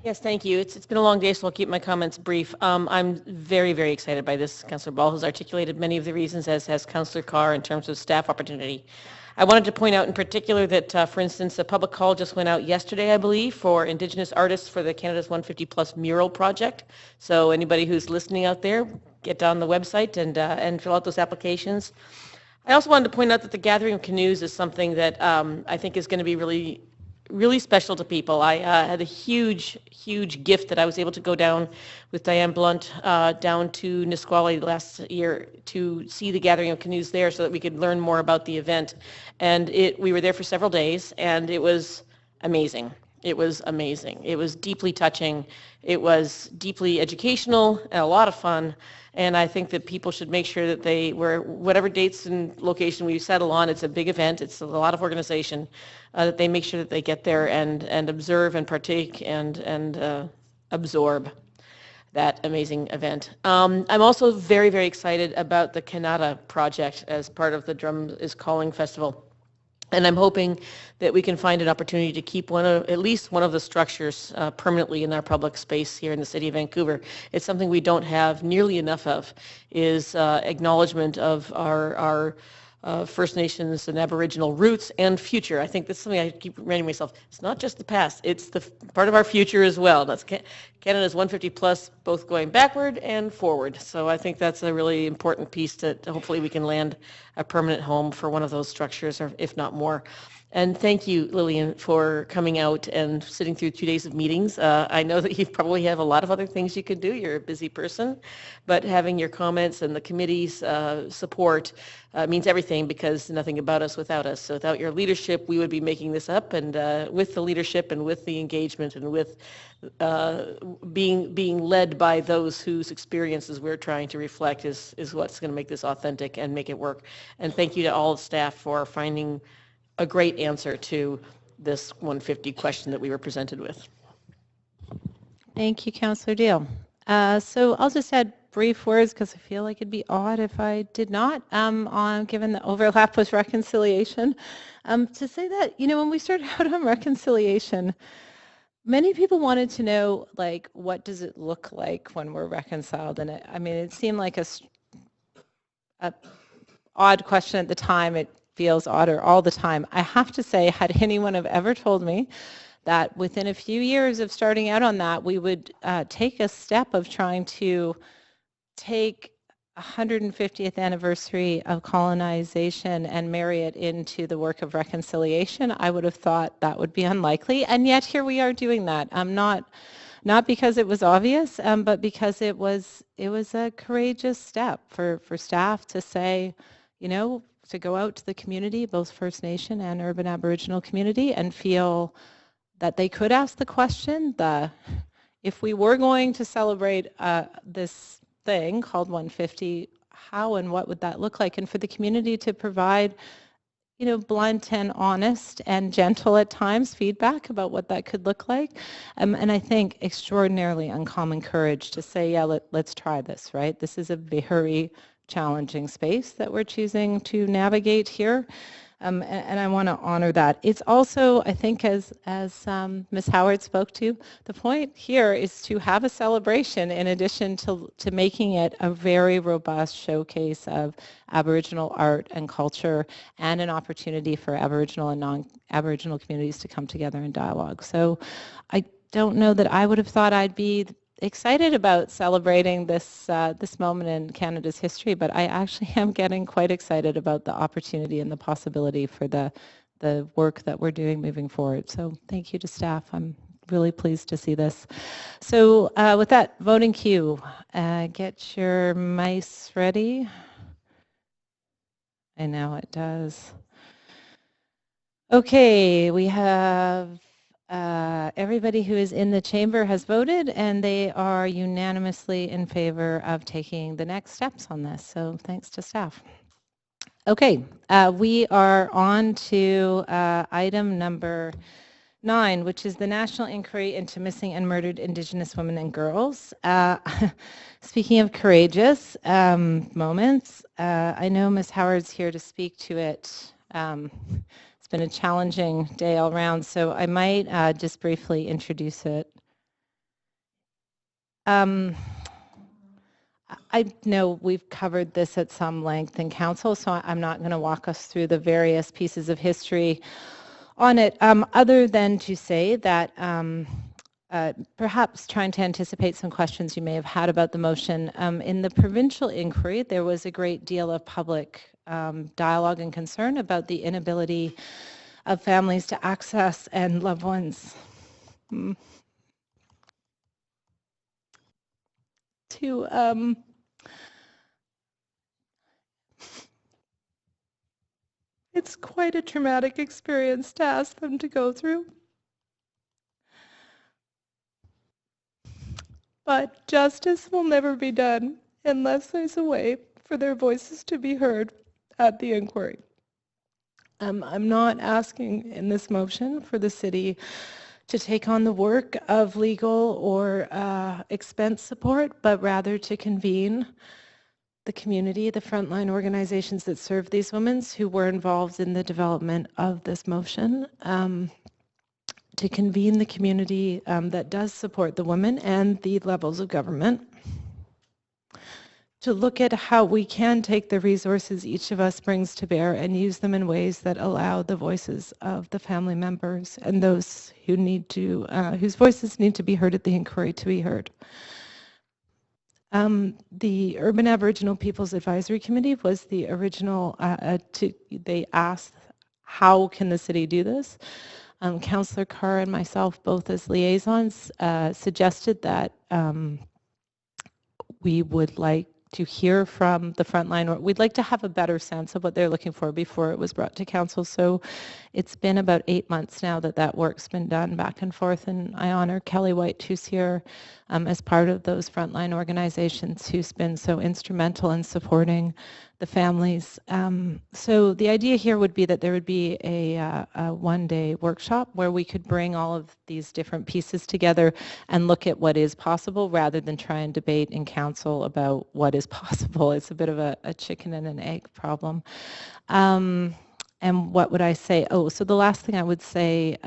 Yes, thank you. It's been a long day, so I'll keep my comments brief. I'm very, very excited by this. Councillor Ball has articulated many of the reasons, as has Councillor Carr, in terms of staff opportunity. I wanted to point out in particular that, for instance, a public call just went out yesterday, I believe, for Indigenous artists for the Canada's 150 Plus mural project. So anybody who's listening out there, get on the website and fill out those applications. I also wanted to point out that the gathering of canoes is something that I think is going to be really special to people. I had a huge gift that I was able to go down with Diane Blunt down to Nisqually last year to see the gathering of canoes there so that we could learn more about the event. And we were there for several days, and it was amazing. It was amazing. It was deeply touching. It was deeply educational and a lot of fun. And I think that people should make sure that they, whatever dates and location we settle on, it's a big event, it's a lot of organization, that they make sure that they get there and observe and partake and absorb that amazing event. I'm also very, very excited about the Canada project as part of the Drum is Calling Festival. And I'm hoping that we can find an opportunity to keep at least one of the structures permanently in our public space here in the city of Vancouver. It's something we don't have nearly enough of, is acknowledgement of our First Nations and Aboriginal roots and future. I think that's something I keep reminding myself. It's not just the past, it's the part of our future as well. That's Canada's 150 plus, both going backward and forward. So I think that's a really important piece to hopefully we can land a permanent home for one of those structures, or if not more. And thank you, Lillian, for coming out and sitting through 2 days of meetings. I know that you probably have a lot of other things you could do. You're a busy person, but having your comments and the committee's support means everything, because nothing about us without us. So without your leadership, we would be making this up. And with the leadership and with the engagement and with being led by those whose experiences we're trying to reflect is what's going to make this authentic and make it work. And thank you to all the staff for finding a great answer to this 150 question that we were presented with. Thank you, Councillor Dale. So I'll just add brief words because I feel like it'd be odd if I did not, given the overlap with reconciliation, to say that, when we started out on reconciliation, many people wanted to know, like, what does it look like when we're reconciled? And it seemed like a odd question at the time. It feels odder all the time. I have to say, had anyone have ever told me that within a few years of starting out on that, we would take a step of trying to take 150th anniversary of colonization and marry it into the work of reconciliation, I would have thought that would be unlikely. And yet here we are doing that. Not because it was obvious, but because it was a courageous step for staff to say, to go out to the community, both First Nation and urban Aboriginal community, and feel that they could ask the question, if we were going to celebrate this thing called 150, how and what would that look like? And for the community to provide, blunt and honest and gentle at times feedback about what that could look like. And I think extraordinarily uncommon courage to say, yeah, let's try this, right? This is a very challenging space that we're choosing to navigate here. And I want to honor that. It's also, I think, as Ms. Howard spoke to, the point here is to have a celebration in addition to making it a very robust showcase of Aboriginal art and culture and an opportunity for Aboriginal and non-Aboriginal communities to come together in dialogue. So I don't know that I would have thought I'd be excited about celebrating this moment in Canada's history, but I actually am getting quite excited about the opportunity and the possibility for the work that we're doing moving forward. So thank you to staff. I'm really pleased to see this. So with that, voting queue, get your mice ready. I know it does. Okay, we have everybody who is in the chamber has voted, and they are unanimously in favor of taking the next steps on this. So thanks to staff. Okay, we are on to item number 9, which is the National Inquiry into Missing and Murdered Indigenous Women and Girls. Speaking of courageous moments, I know Ms. Howard's here to speak to it. It's been a challenging day all around, so I might just briefly introduce it. I know we've covered this at some length in council, so I'm not going to walk us through the various pieces of history on it, other than to say that perhaps trying to anticipate some questions you may have had about the motion. In the provincial inquiry, there was a great deal of public dialogue and concern about the inability of families to access and loved ones to it's quite a traumatic experience to ask them to go through. But justice will never be done unless there's a way for their voices to be heard at the inquiry. I'm not asking in this motion for the city to take on the work of legal or expense support, but rather to convene the community, the frontline organizations that serve these women who were involved in the development of this motion, to convene the community that does support the women and the levels of government, to look at how we can take the resources each of us brings to bear and use them in ways that allow the voices of the family members and those who need to, whose voices need to be heard at the inquiry to be heard. The Urban Aboriginal Peoples Advisory Committee was the original, they asked, how can the city do this? Councillor Carr and myself, both as liaisons, suggested that we would like to hear from the frontline, or we'd like to have a better sense of what they're looking for before it was brought to council. So it's been about 8 months now that work's been done back and forth, and I honor Kelly White, who's here as part of those frontline organizations, who's been so instrumental in supporting the families. So the idea here would be that there would be a one-day workshop where we could bring all of these different pieces together and look at what is possible rather than try and debate in council about what is possible. It's a bit of a chicken and an egg problem. And what would I say? Oh, so the last thing I would say,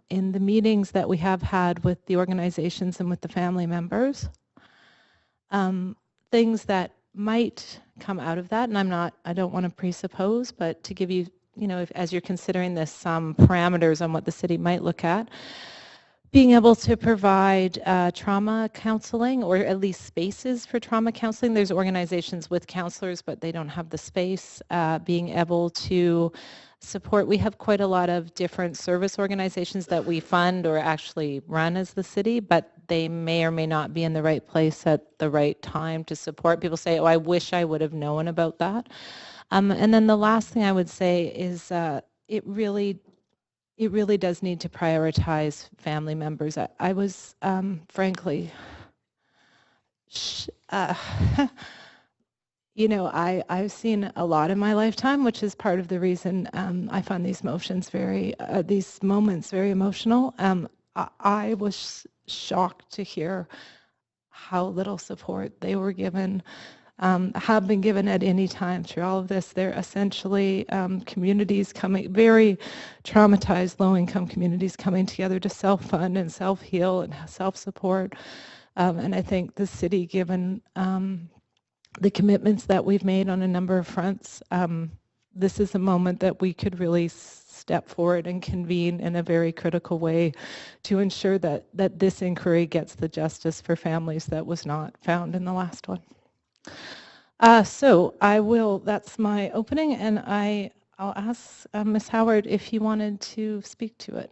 in the meetings that we have had with the organizations and with the family members, things that might come out of that, and I don't want to presuppose, but to give you, as you're considering this, some parameters on what the city might look at, being able to provide trauma counseling, or at least spaces for trauma counseling. There's organizations with counselors, but they don't have the space. Being able to support, we have quite a lot of different service organizations that we fund or actually run as the city, but they may or may not be in the right place at the right time to support. People say, oh, I wish I would have known about that. And then the last thing I would say is it really does need to prioritize family members. I was, frankly, I've seen a lot in my lifetime, which is part of the reason I find these these moments very emotional. I was shocked to hear how little support they were given, have been given at any time through all of this. They're essentially communities very traumatized, low-income communities coming together to self-fund and self-heal and self-support. And I think the city, given the commitments that we've made on a number of fronts, this is a moment that we could really step forward and convene in a very critical way to ensure that this inquiry gets the justice for families that was not found in the last one. So that's my opening, and I'll ask Ms. Howard if you wanted to speak to it.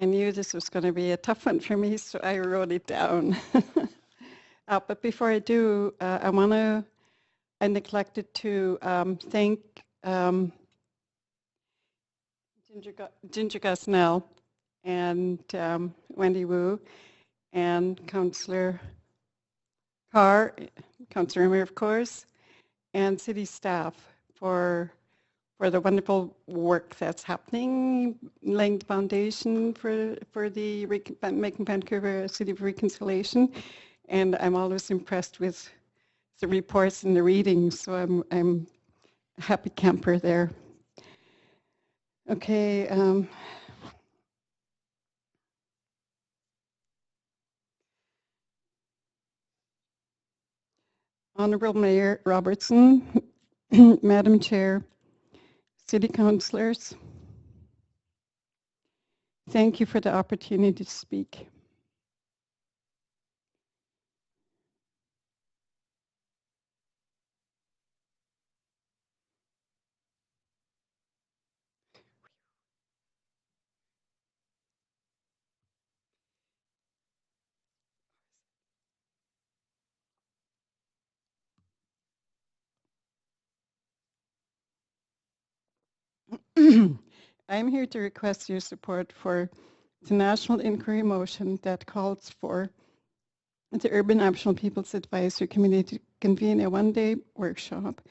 I knew this was going to be a tough one for me, so I wrote it down. But before I do, I neglected to thank Ginger Gosnell and Wendy Wu and Councillor Carr, Councillor Emmer, of course, and city staff for the wonderful work that's happening, laying the foundation for the making Vancouver a city of reconciliation. And I'm always impressed with the reports and the readings, so I'm a happy camper there. Okay. Honorable Mayor Robertson, Madam Chair, City Councillors, thank you for the opportunity to speak. I'm here to request your support for the national inquiry motion that calls for the Urban Aboriginal Peoples Advisory Committee to convene a one-day workshop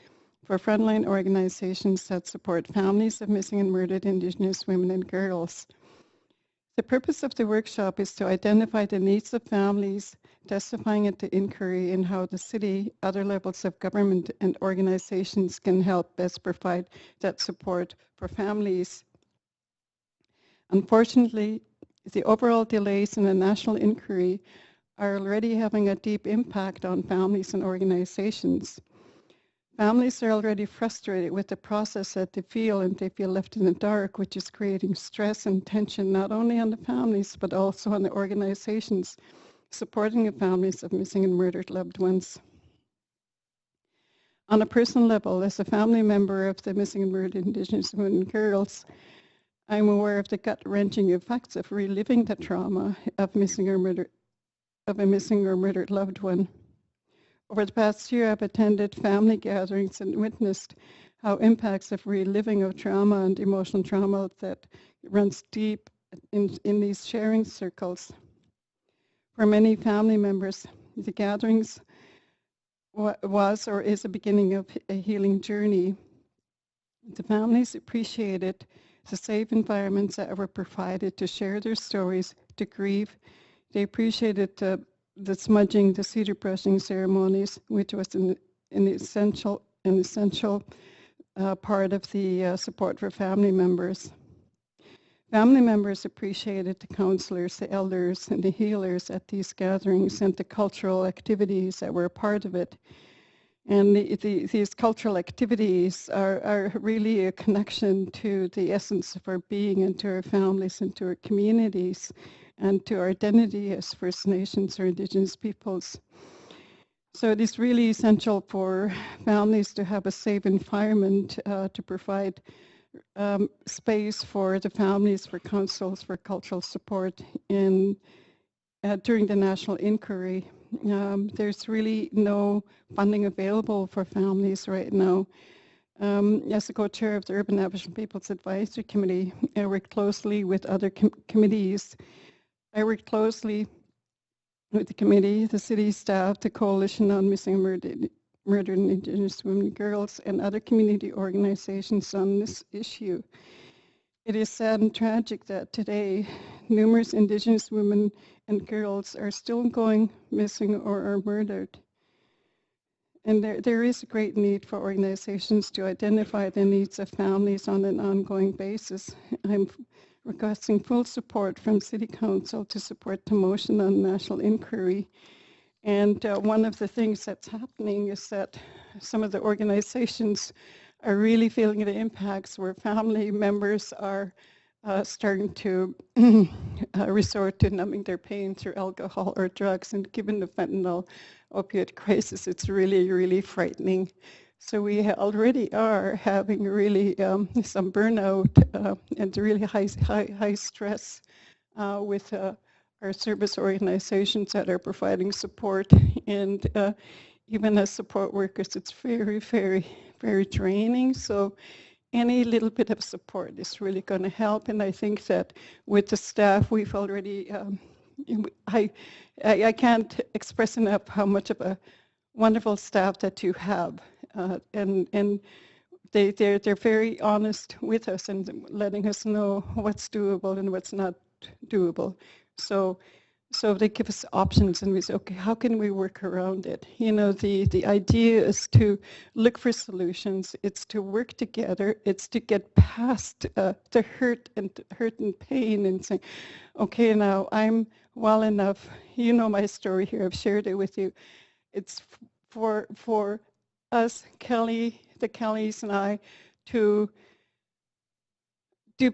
for frontline organizations that support families of missing and murdered Indigenous women and girls. The purpose of the workshop is to identify the needs of families testifying at the inquiry and how the city, other levels of government and organizations can help best provide that support for families. Unfortunately, the overall delays in the national inquiry are already having a deep impact on families and organizations. Families are already frustrated with the process that they feel, and they feel left in the dark, which is creating stress and tension not only on the families, but also on the organizations supporting the families of missing and murdered loved ones. On a personal level, as a family member of the missing and murdered Indigenous women and girls, I'm aware of the gut-wrenching effects of reliving the trauma of a missing or murdered loved one. Over the past year, I've attended family gatherings and witnessed how impacts of reliving of trauma and emotional trauma that runs deep in these sharing circles. For many family members, the gatherings was or is a beginning of a healing journey. The families appreciated the safe environments that were provided to share their stories, to grieve. They appreciated the smudging, the cedar brushing ceremonies, which was an essential part of the support for family members. Family members appreciated the counselors, the elders, and the healers at these gatherings and the cultural activities that were a part of it. And these cultural activities are really a connection to the essence of our being and to our families and to our communities and to our identity as First Nations or Indigenous peoples. So it is really essential for families to have a safe environment to provide space for the families, for councils, for cultural support during the national inquiry. There's really no funding available for families right now. As the co-chair of the Urban Aboriginal Peoples Advisory Committee, I work closely with other committees. I work closely with the committee, the city staff, the Coalition on Missing and Murdered Indigenous Women and Girls, and other community organizations on this issue. It is sad and tragic that today numerous Indigenous women and girls are still going missing or are murdered. And there is a great need for organizations to identify the needs of families on an ongoing basis. I'm requesting full support from City Council to support the motion on national inquiry. And one of the things that's happening is that some of the organizations are really feeling the impacts where family members are starting to resort to numbing their pain through alcohol or drugs. And given the fentanyl opioid crisis, it's really, really frightening. So we already are having really some burnout and really high stress with our service organizations that are providing support. And even as support workers, it's very, very, very draining. So any little bit of support is really going to help. And I think that with the staff, we've already, I can't express enough how much of a wonderful staff that you have. And they're very honest with us and letting us know what's doable and what's not doable. So they give us options and we say, okay, how can we work around it? You know, the idea is to look for solutions. It's to work together. It's to get past the hurt and pain and saying, okay, now I'm well enough. You know my story here. I've shared it with you. It's for us, Kelly, the Kellys and I, to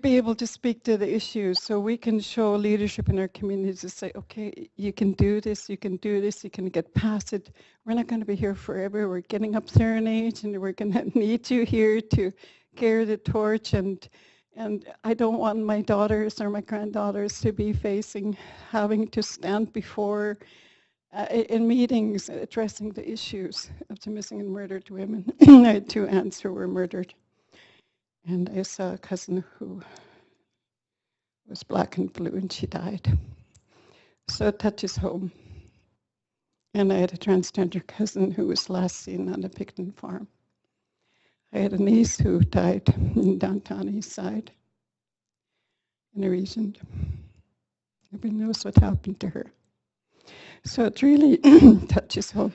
be able to speak to the issues so we can show leadership in our communities to say, okay, you can do this, you can do this, you can get past it. We're not going to be here forever. We're getting up there in age and we're going to need you here to carry the torch. And I don't want my daughters or my granddaughters to be having to stand before in meetings addressing the issues of the missing and murdered women. I had 2 aunts who were murdered. And I saw a cousin who was black and blue and she died. So it touches home. And I had a transgender cousin who was last seen on a Picton farm. I had a niece who died in downtown East Side in a region. Everybody knows what happened to her. So it really touches home.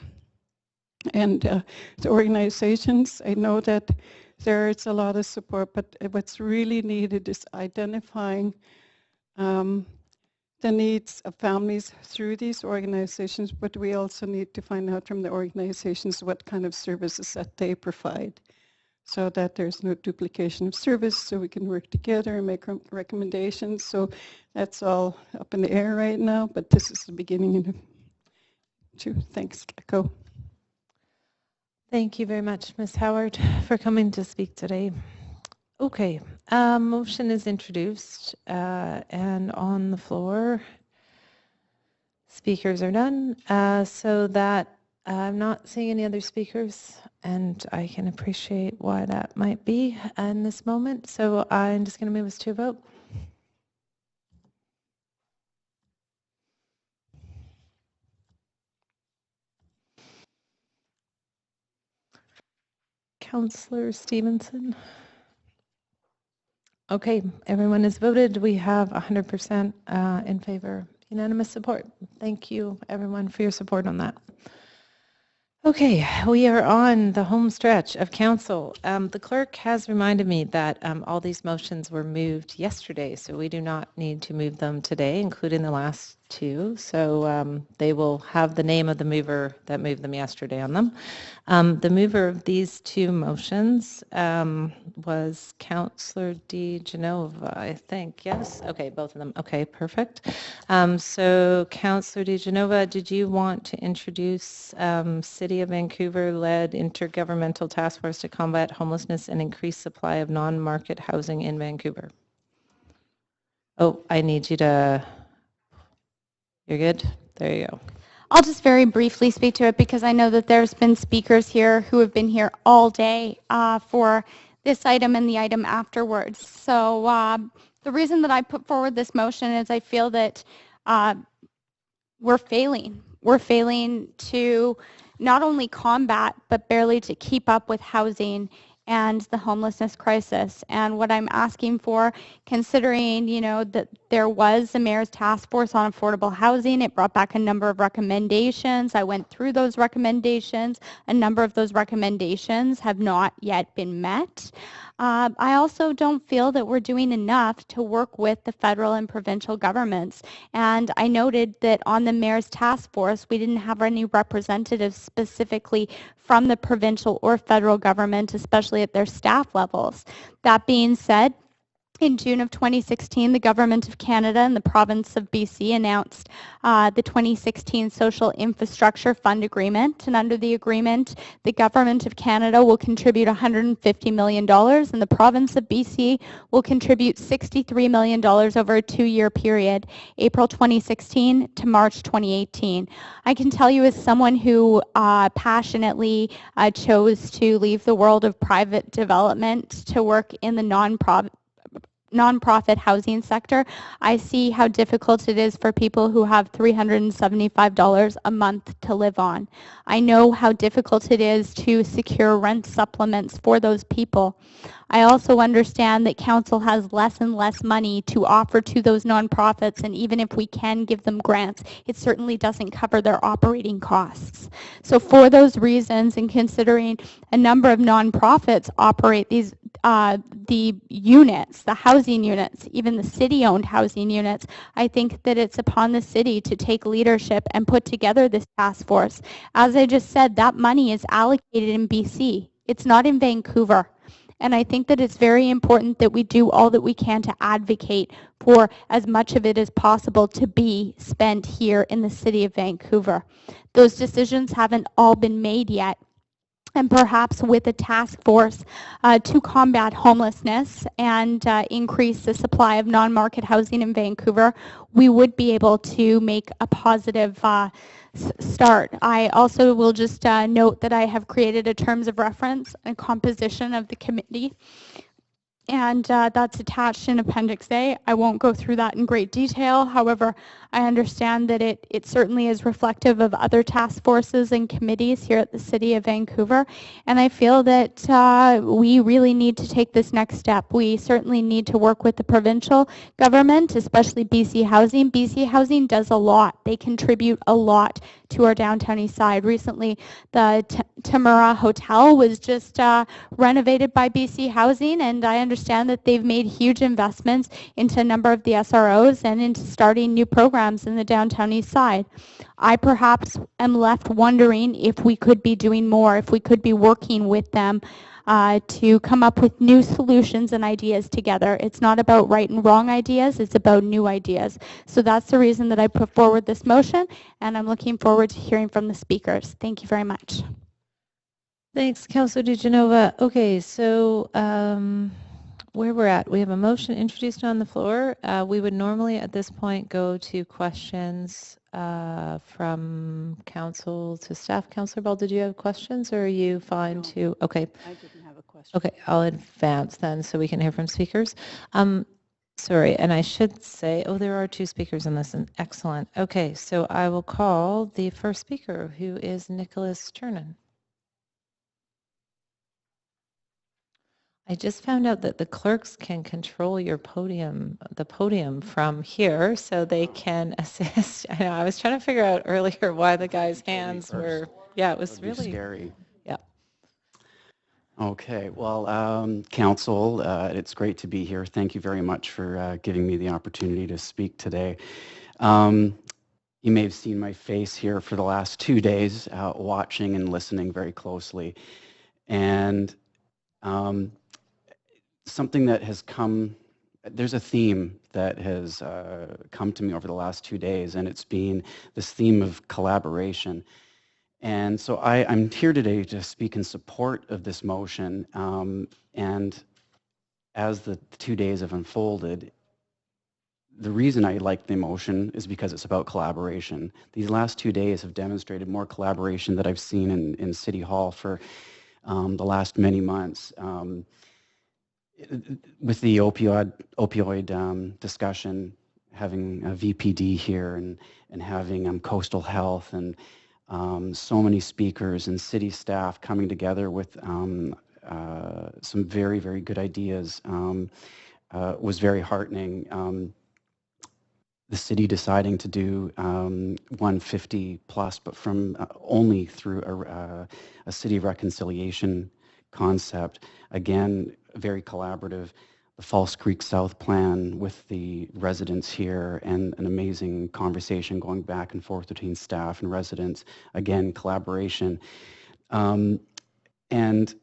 And the organizations, I know that there's a lot of support, but what's really needed is identifying the needs of families through these organizations, but we also need to find out from the organizations what kind of services that they provide so that there's no duplication of service, so we can work together and make recommendations. So that's all up in the air right now, but this is the beginning. Thanks, Echo. Thank you very much, Ms. Howard, for coming to speak today. Okay, motion is introduced and on the floor. Speakers are done. So that I'm not seeing any other speakers And I can appreciate why that might be in this moment. So I'm just going to move us to a vote. Councillor Stevenson. Okay, everyone has voted. We have 100% in favor. Unanimous support. Thank you, everyone, for your support on that. Okay, we are on the home stretch of council. The clerk has reminded me that all these motions were moved yesterday, so we do not need to move them today, including the last two. So they will have the name of the mover that moved them yesterday on them. The mover of these two motions was Councillor Di Genova, I think. Yes? Okay, both of them. Okay, perfect. So Councillor Di Genova, did you want to introduce City of Vancouver-led Intergovernmental Task Force to Combat Homelessness and Increase Supply of Non-Market Housing in Vancouver? Oh, I need you to... You're good? There you go. I'll just very briefly speak to it because I know that there's been speakers here who have been here all day for this item and the item afterwards. So the reason that I put forward this motion is I feel that we're failing. We're failing to not only combat, but barely to keep up with housing and the homelessness crisis. And what I'm asking for, considering, that there was a mayor's task force on affordable housing, it brought back a number of recommendations. I went through those recommendations. A number of those recommendations have not yet been met. I also don't feel that we're doing enough to work with the federal and provincial governments. And I noted that on the mayor's task force, we didn't have any representatives specifically from the provincial or federal government, especially at their staff levels. That being said, in June of 2016, the Government of Canada and the Province of BC announced the 2016 Social Infrastructure Fund Agreement. And under the agreement, the Government of Canada will contribute $150 million and the Province of BC will contribute $63 million over a 2-year period, April 2016 to March 2018. I can tell you, as someone who passionately chose to leave the world of private development to work in the nonprofit housing sector, I see how difficult it is for people who have $375 a month to live on. I know how difficult it is to secure rent supplements for those people. I also understand that council has less and less money to offer to those nonprofits, and even if we can give them grants, it certainly doesn't cover their operating costs. So for those reasons, and considering a number of nonprofits operate these the units, the housing units, even the city-owned housing units, I think that it's upon the city to take leadership and put together this task force. As I just said, that money is allocated in BC. It's not in Vancouver. And I think that it's very important that we do all that we can to advocate for as much of it as possible to be spent here in the city of Vancouver. Those decisions haven't all been made yet. And perhaps with a task force to combat homelessness and increase the supply of non-market housing in Vancouver, we would be able to make a positive start. I also will just note that I have created a terms of reference and composition of the committee, and that's attached in Appendix A. I won't go through that in great detail. However, I understand that it certainly is reflective of other task forces and committees here at the City of Vancouver, and I feel that we really need to take this next step. We certainly need to work with the provincial government, especially BC Housing. BC Housing does a lot. They contribute a lot to our downtown east side. Recently, the Tamura Hotel was just renovated by BC Housing, and I understand that they've made huge investments into a number of the SROs and into starting new programs in the downtown east side. I perhaps am left wondering if we could be doing more, if we could be working with them to come up with new solutions and ideas together. It's not about right and wrong ideas, it's about new ideas. So that's the reason that I put forward this motion, and I'm looking forward to hearing from the speakers. Thank you very much. Thanks, Councillor Di Genova. Okay, so where we're at, we have a motion introduced on the floor. We would normally at this point go to questions from council to staff. Councillor Bell, did you have questions or are you fine to? Okay. I didn't have a question. Okay, I'll advance then so we can hear from speakers. Sorry, and I should say, oh, there are 2 speakers in this, and excellent. Okay, so I will call the first speaker, who is Nicholas Chernin. I just found out that the clerks can control your the podium from here, so they can assist. I know, I was trying to figure out earlier why the guy's hands were, yeah, it was really scary. Yeah. Okay, well, council, it's great to be here. Thank you very much for giving me the opportunity to speak today. You may have seen my face here for the last 2 days, watching and listening very closely. And something that has come, there's a theme that has come to me over the last 2 days, and it's been this theme of collaboration. And so I'm here today to speak in support of this motion. And as the 2 days have unfolded, the reason I like the motion is because it's about collaboration. These last 2 days have demonstrated more collaboration that I've seen in City Hall for the last many months. With the opioid discussion, having a VPD here and having coastal health and so many speakers and city staff coming together with some very, very good ideas was very heartening. The city deciding to do 150 plus, but from only through a city reconciliation concept. Again, very collaborative. The False Creek South plan with the residents here and an amazing conversation going back and forth between staff and residents. Again, collaboration. And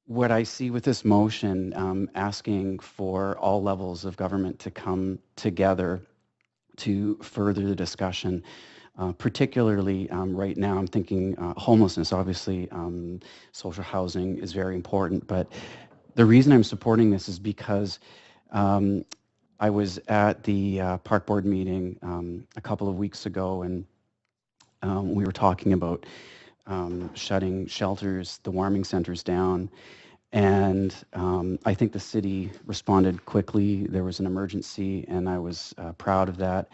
what I see with this motion, asking for all levels of government to come together to further the discussion, particularly right now, I'm thinking homelessness. Obviously, social housing is very important, but the reason I'm supporting this is because I was at the park board meeting a couple of weeks ago, and we were talking about shutting shelters, the warming centers down. And I think the city responded quickly. There was an emergency, and I was proud of that.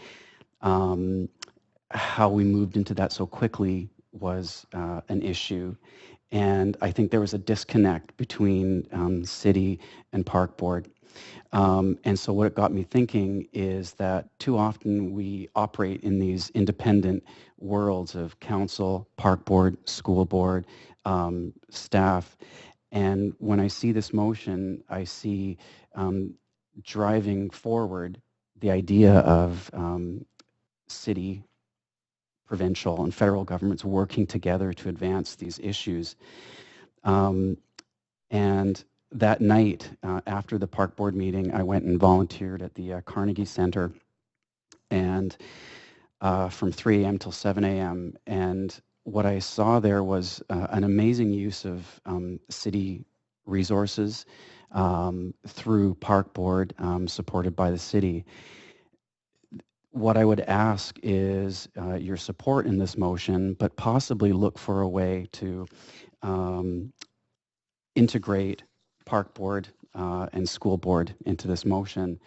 How we moved into that so quickly was an issue. And I think there was a disconnect between city and park board. And so what it got me thinking is that too often we operate in these independent worlds of council, park board, school board, staff. And when I see this motion, I see driving forward the idea of city, provincial, and federal governments working together to advance these issues. And that night, after the park board meeting, I went and volunteered at the Carnegie Center, and from 3 a.m. till 7 a.m. And what I saw there was an amazing use of city resources through park board, supported by the city. What I would ask is your support in this motion, but possibly look for a way to integrate park board and school board into this motion.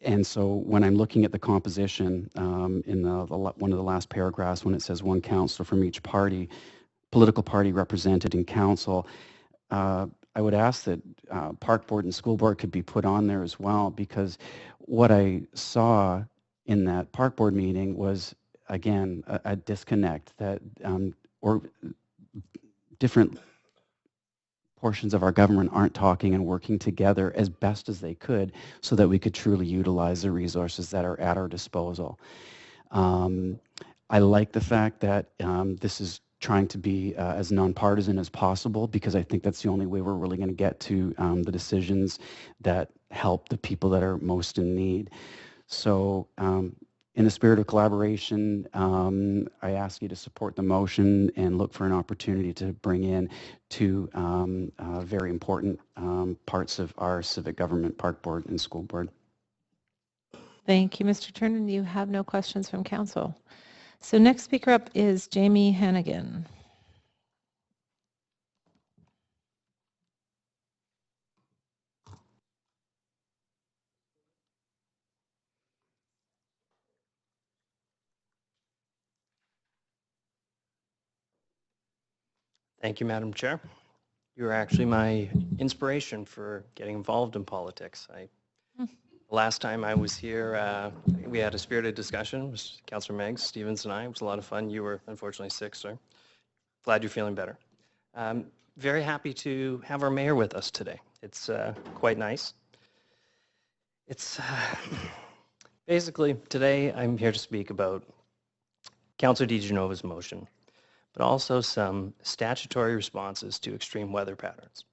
And so when I'm looking at the composition in one of the last paragraphs, when it says one councillor from each political party represented in council, I would ask that park board and school board could be put on there as well, because what I saw in that park board meeting was, again, a disconnect that, or different portions of our government aren't talking and working together as best as they could so that we could truly utilize the resources that are at our disposal. I like the fact that this is trying to be as nonpartisan as possible, because I think that's the only way we're really going to get to the decisions that help the people that are most in need. So in the spirit of collaboration, I ask you to support the motion and look for an opportunity to bring in two very important parts of our civic government, park board and school board. Thank you, Mr. Turner. You have no questions from council. So next speaker up is Jamie Hannigan. Thank you, Madam Chair. You were actually my inspiration for getting involved in politics. Last time I was here, we had a spirited discussion. It was Councillor Meggs, Stevens, and I. It was a lot of fun. You were unfortunately sick, sir. Glad you're feeling better. Very happy to have our mayor with us today. It's quite nice. It's basically, today I'm here to speak about Councillor DiGenova's motion, but also some statutory responses to extreme weather patterns,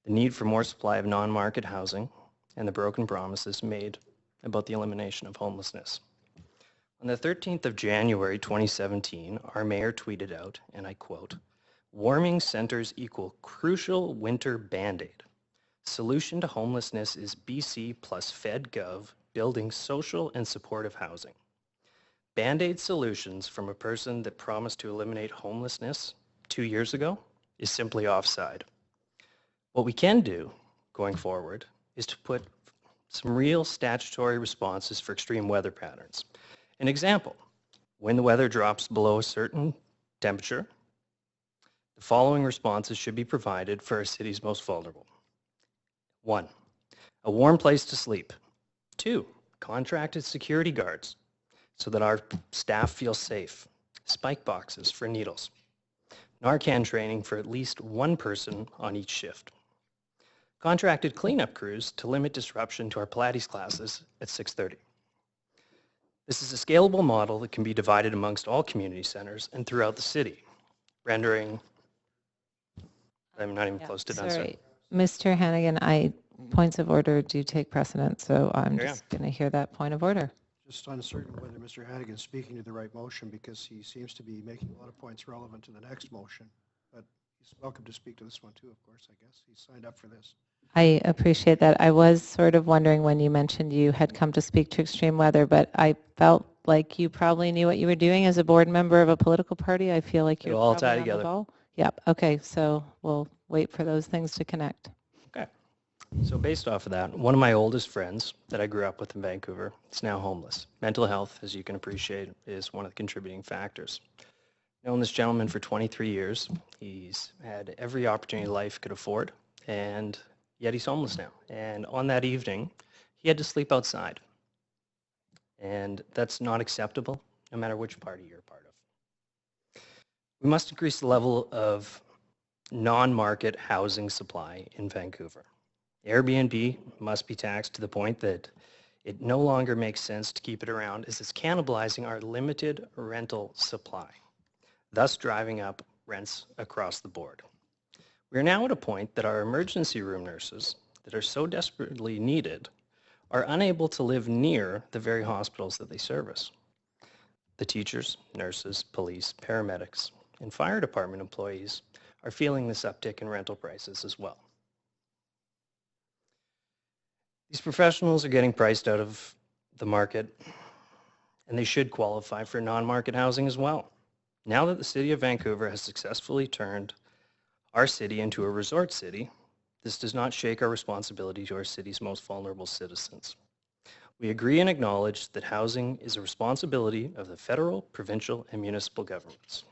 the need for more supply of non-market housing, and the broken promises made about the elimination of homelessness. On the 13th of January 2017, our mayor tweeted out, and I quote, "Warming centers equal crucial winter Band-Aid. Solution to homelessness is BC plus FedGov building social and supportive housing. Band-Aid solutions from a person that promised to eliminate homelessness 2 years ago is simply offside. What we can do going forward is to put some real statutory responses for extreme weather patterns. An example, when the weather drops below a certain temperature, the following responses should be provided for our city's most vulnerable. 1, a warm place to sleep. 2, contracted security guards so that our staff feel safe. Spike boxes for needles. Narcan training for at least one person on each shift. Contracted cleanup crews to limit disruption to our Pilates classes at 6:30. This is a scalable model that can be divided amongst all community centers and throughout the city, rendering, I'm not even close to done, sir. Sorry, Mr. Hannigan, points of order do take precedence, so I'm just going to hear that point of order. Just uncertain whether Mr. Hannigan's speaking to the right motion because he seems to be making a lot of points relevant to the next motion. But he's welcome to speak to this one too, of course, I guess. He's signed up for this. I appreciate that. I was sort of wondering when you mentioned you had come to speak to extreme weather, but I felt like you probably knew what you were doing as a board member of a political party. I feel like you're all probably tie on the together. ball. Yep. Okay. So we'll wait for those things to connect. Okay. So based off of that, one of my oldest friends that I grew up with in Vancouver is now homeless. Mental health, as you can appreciate, is one of the contributing factors. Known this gentleman for 23 years. He's had every opportunity life could afford, and yet he's homeless now. And on that evening, he had to sleep outside. And that's not acceptable, no matter which party you're a part of. We must increase the level of non-market housing supply in Vancouver. Airbnb must be taxed to the point that it no longer makes sense to keep it around as it's cannibalizing our limited rental supply, thus driving up rents across the board. We're now at a point that our emergency room nurses that are so desperately needed are unable to live near the very hospitals that they service. The teachers, nurses, police, paramedics, and fire department employees are feeling this uptick in rental prices as well. These professionals are getting priced out of the market, and they should qualify for non-market housing as well. Now that the city of Vancouver has successfully turned our city into a resort city, this does not shake our responsibility to our city's most vulnerable citizens. We agree and acknowledge that housing is a responsibility of the federal, provincial, and municipal governments.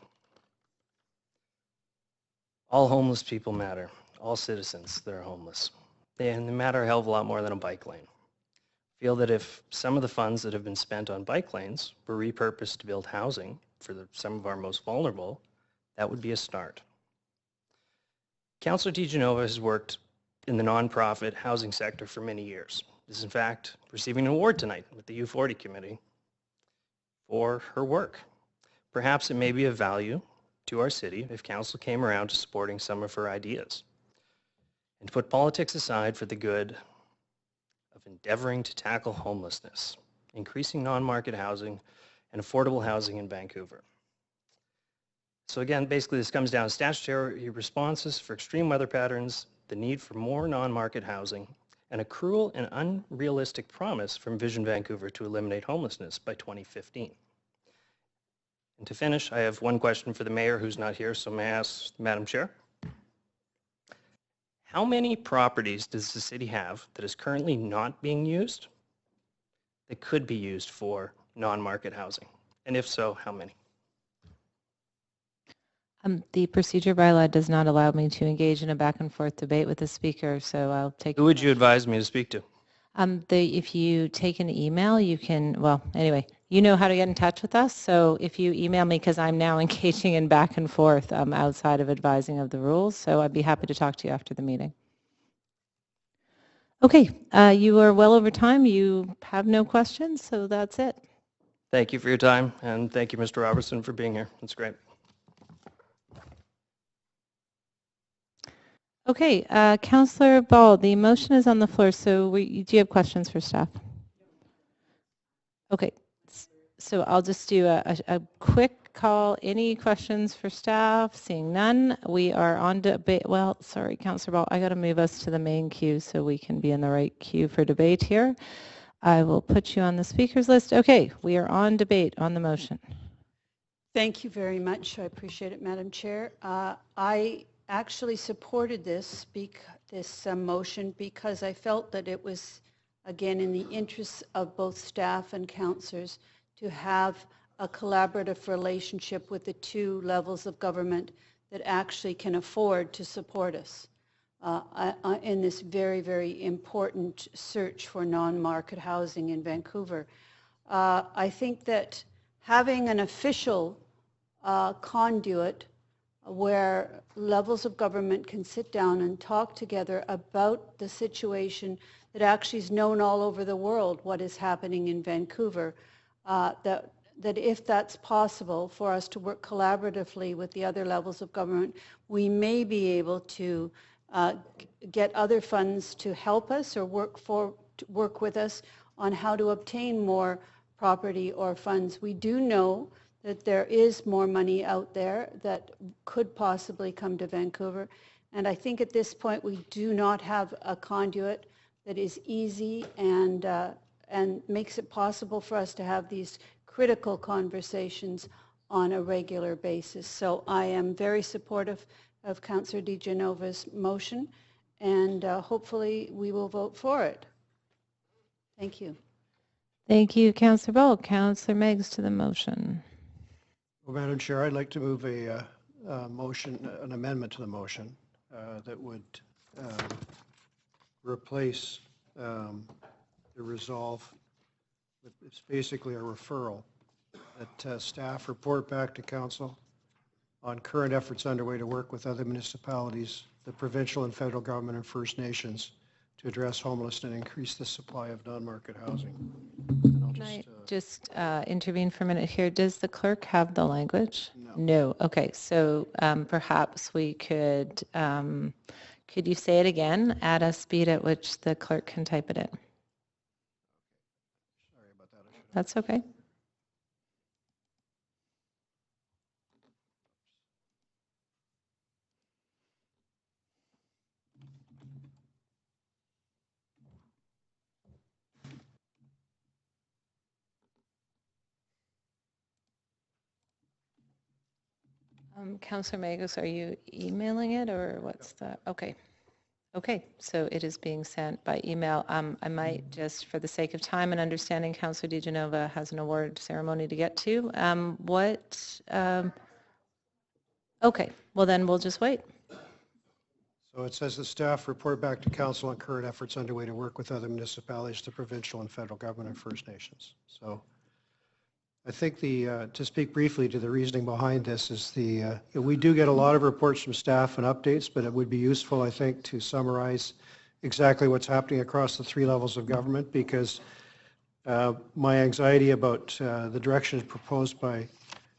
All homeless people matter, all citizens that are homeless. And they matter a hell of a lot more than a bike lane. I feel that if some of the funds that have been spent on bike lanes were repurposed to build housing for some of our most vulnerable, that would be a start. Councillor DiGenova has worked in the nonprofit housing sector for many years. Is in fact receiving an award tonight with the U40 committee for her work. Perhaps it may be of value to our city if council came around to supporting some of her ideas and to put politics aside for the good of endeavoring to tackle homelessness, increasing non-market housing and affordable housing in Vancouver. So again, basically this comes down to statutory responses for extreme weather patterns, the need for more non-market housing, and a cruel and unrealistic promise from Vision Vancouver to eliminate homelessness by 2015. And to finish, I have one question for the mayor who's not here, so may I ask Madam Chair? How many properties does the city have that is currently not being used that could be used for non-market housing? And if so, how many? The procedure bylaw does not allow me to engage in a back and forth debate with the speaker, so I'll take. Who would you advise me to speak to? If you take an email, you can, well, anyway, you know how to get in touch with us. So if you email me, because I'm now engaging in back and forth outside of advising of the rules, so I'd be happy to talk to you after the meeting. Okay, you are well over time. You have no questions, so that's it. Thank you for your time, and thank you, Mr. Robertson, for being here. That's great. Okay, Councillor Ball, the motion is on the floor, so do you have questions for staff? Okay, so I'll just do a quick call. Any questions for staff? Seeing none, we are on debate. Well, sorry, Councillor Ball, I got to move us to the main queue so we can be in the right queue for debate here. I will put you on the speakers list. Okay, we are on debate on the motion. Thank you very much. I appreciate it, Madam Chair. I actually supported this motion because I felt that it was, again, in the interests of both staff and councillors to have a collaborative relationship with the two levels of government that actually can afford to support us in this very, very important search for non-market housing in Vancouver. I think that having an official conduit where levels of government can sit down and talk together about the situation that actually is known all over the world, what is happening in Vancouver, that if that's possible for us to work collaboratively with the other levels of government, we may be able to get other funds to help us or work with us on how to obtain more property or funds. We do know that there is more money out there that could possibly come to Vancouver. And I think at this point we do not have a conduit that is easy and makes it possible for us to have these critical conversations on a regular basis. So I am very supportive of Councillor DiGenova's motion, and hopefully we will vote for it. Thank you. Thank you, Councillor Ball. Councillor Meigs to the motion. Well, Madam Chair, I'd like to move a motion, an amendment to the motion that would replace the resolve. It's basically a referral that staff report back to council on current efforts underway to work with other municipalities, the provincial and federal government and First Nations to address homelessness and increase the supply of non-market housing. Can I just intervene for a minute here? Does the clerk have the language? No. Okay, so perhaps we could you say it again at a speed at which the clerk can type it in? Sorry about that. That's okay. Councillor Meigs, are you emailing it or what's that? Okay. Okay, so it is being sent by email. I might just, for the sake of time and understanding, Councillor DiGenova has an award ceremony to get to. Okay, well then we'll just wait. So it says the staff report back to council on current efforts underway to work with other municipalities, the provincial and federal government and First Nations. So I think to speak briefly to the reasoning behind this is we do get a lot of reports from staff and updates, but it would be useful, I think, to summarize exactly what's happening across the three levels of government, because my anxiety about the direction proposed by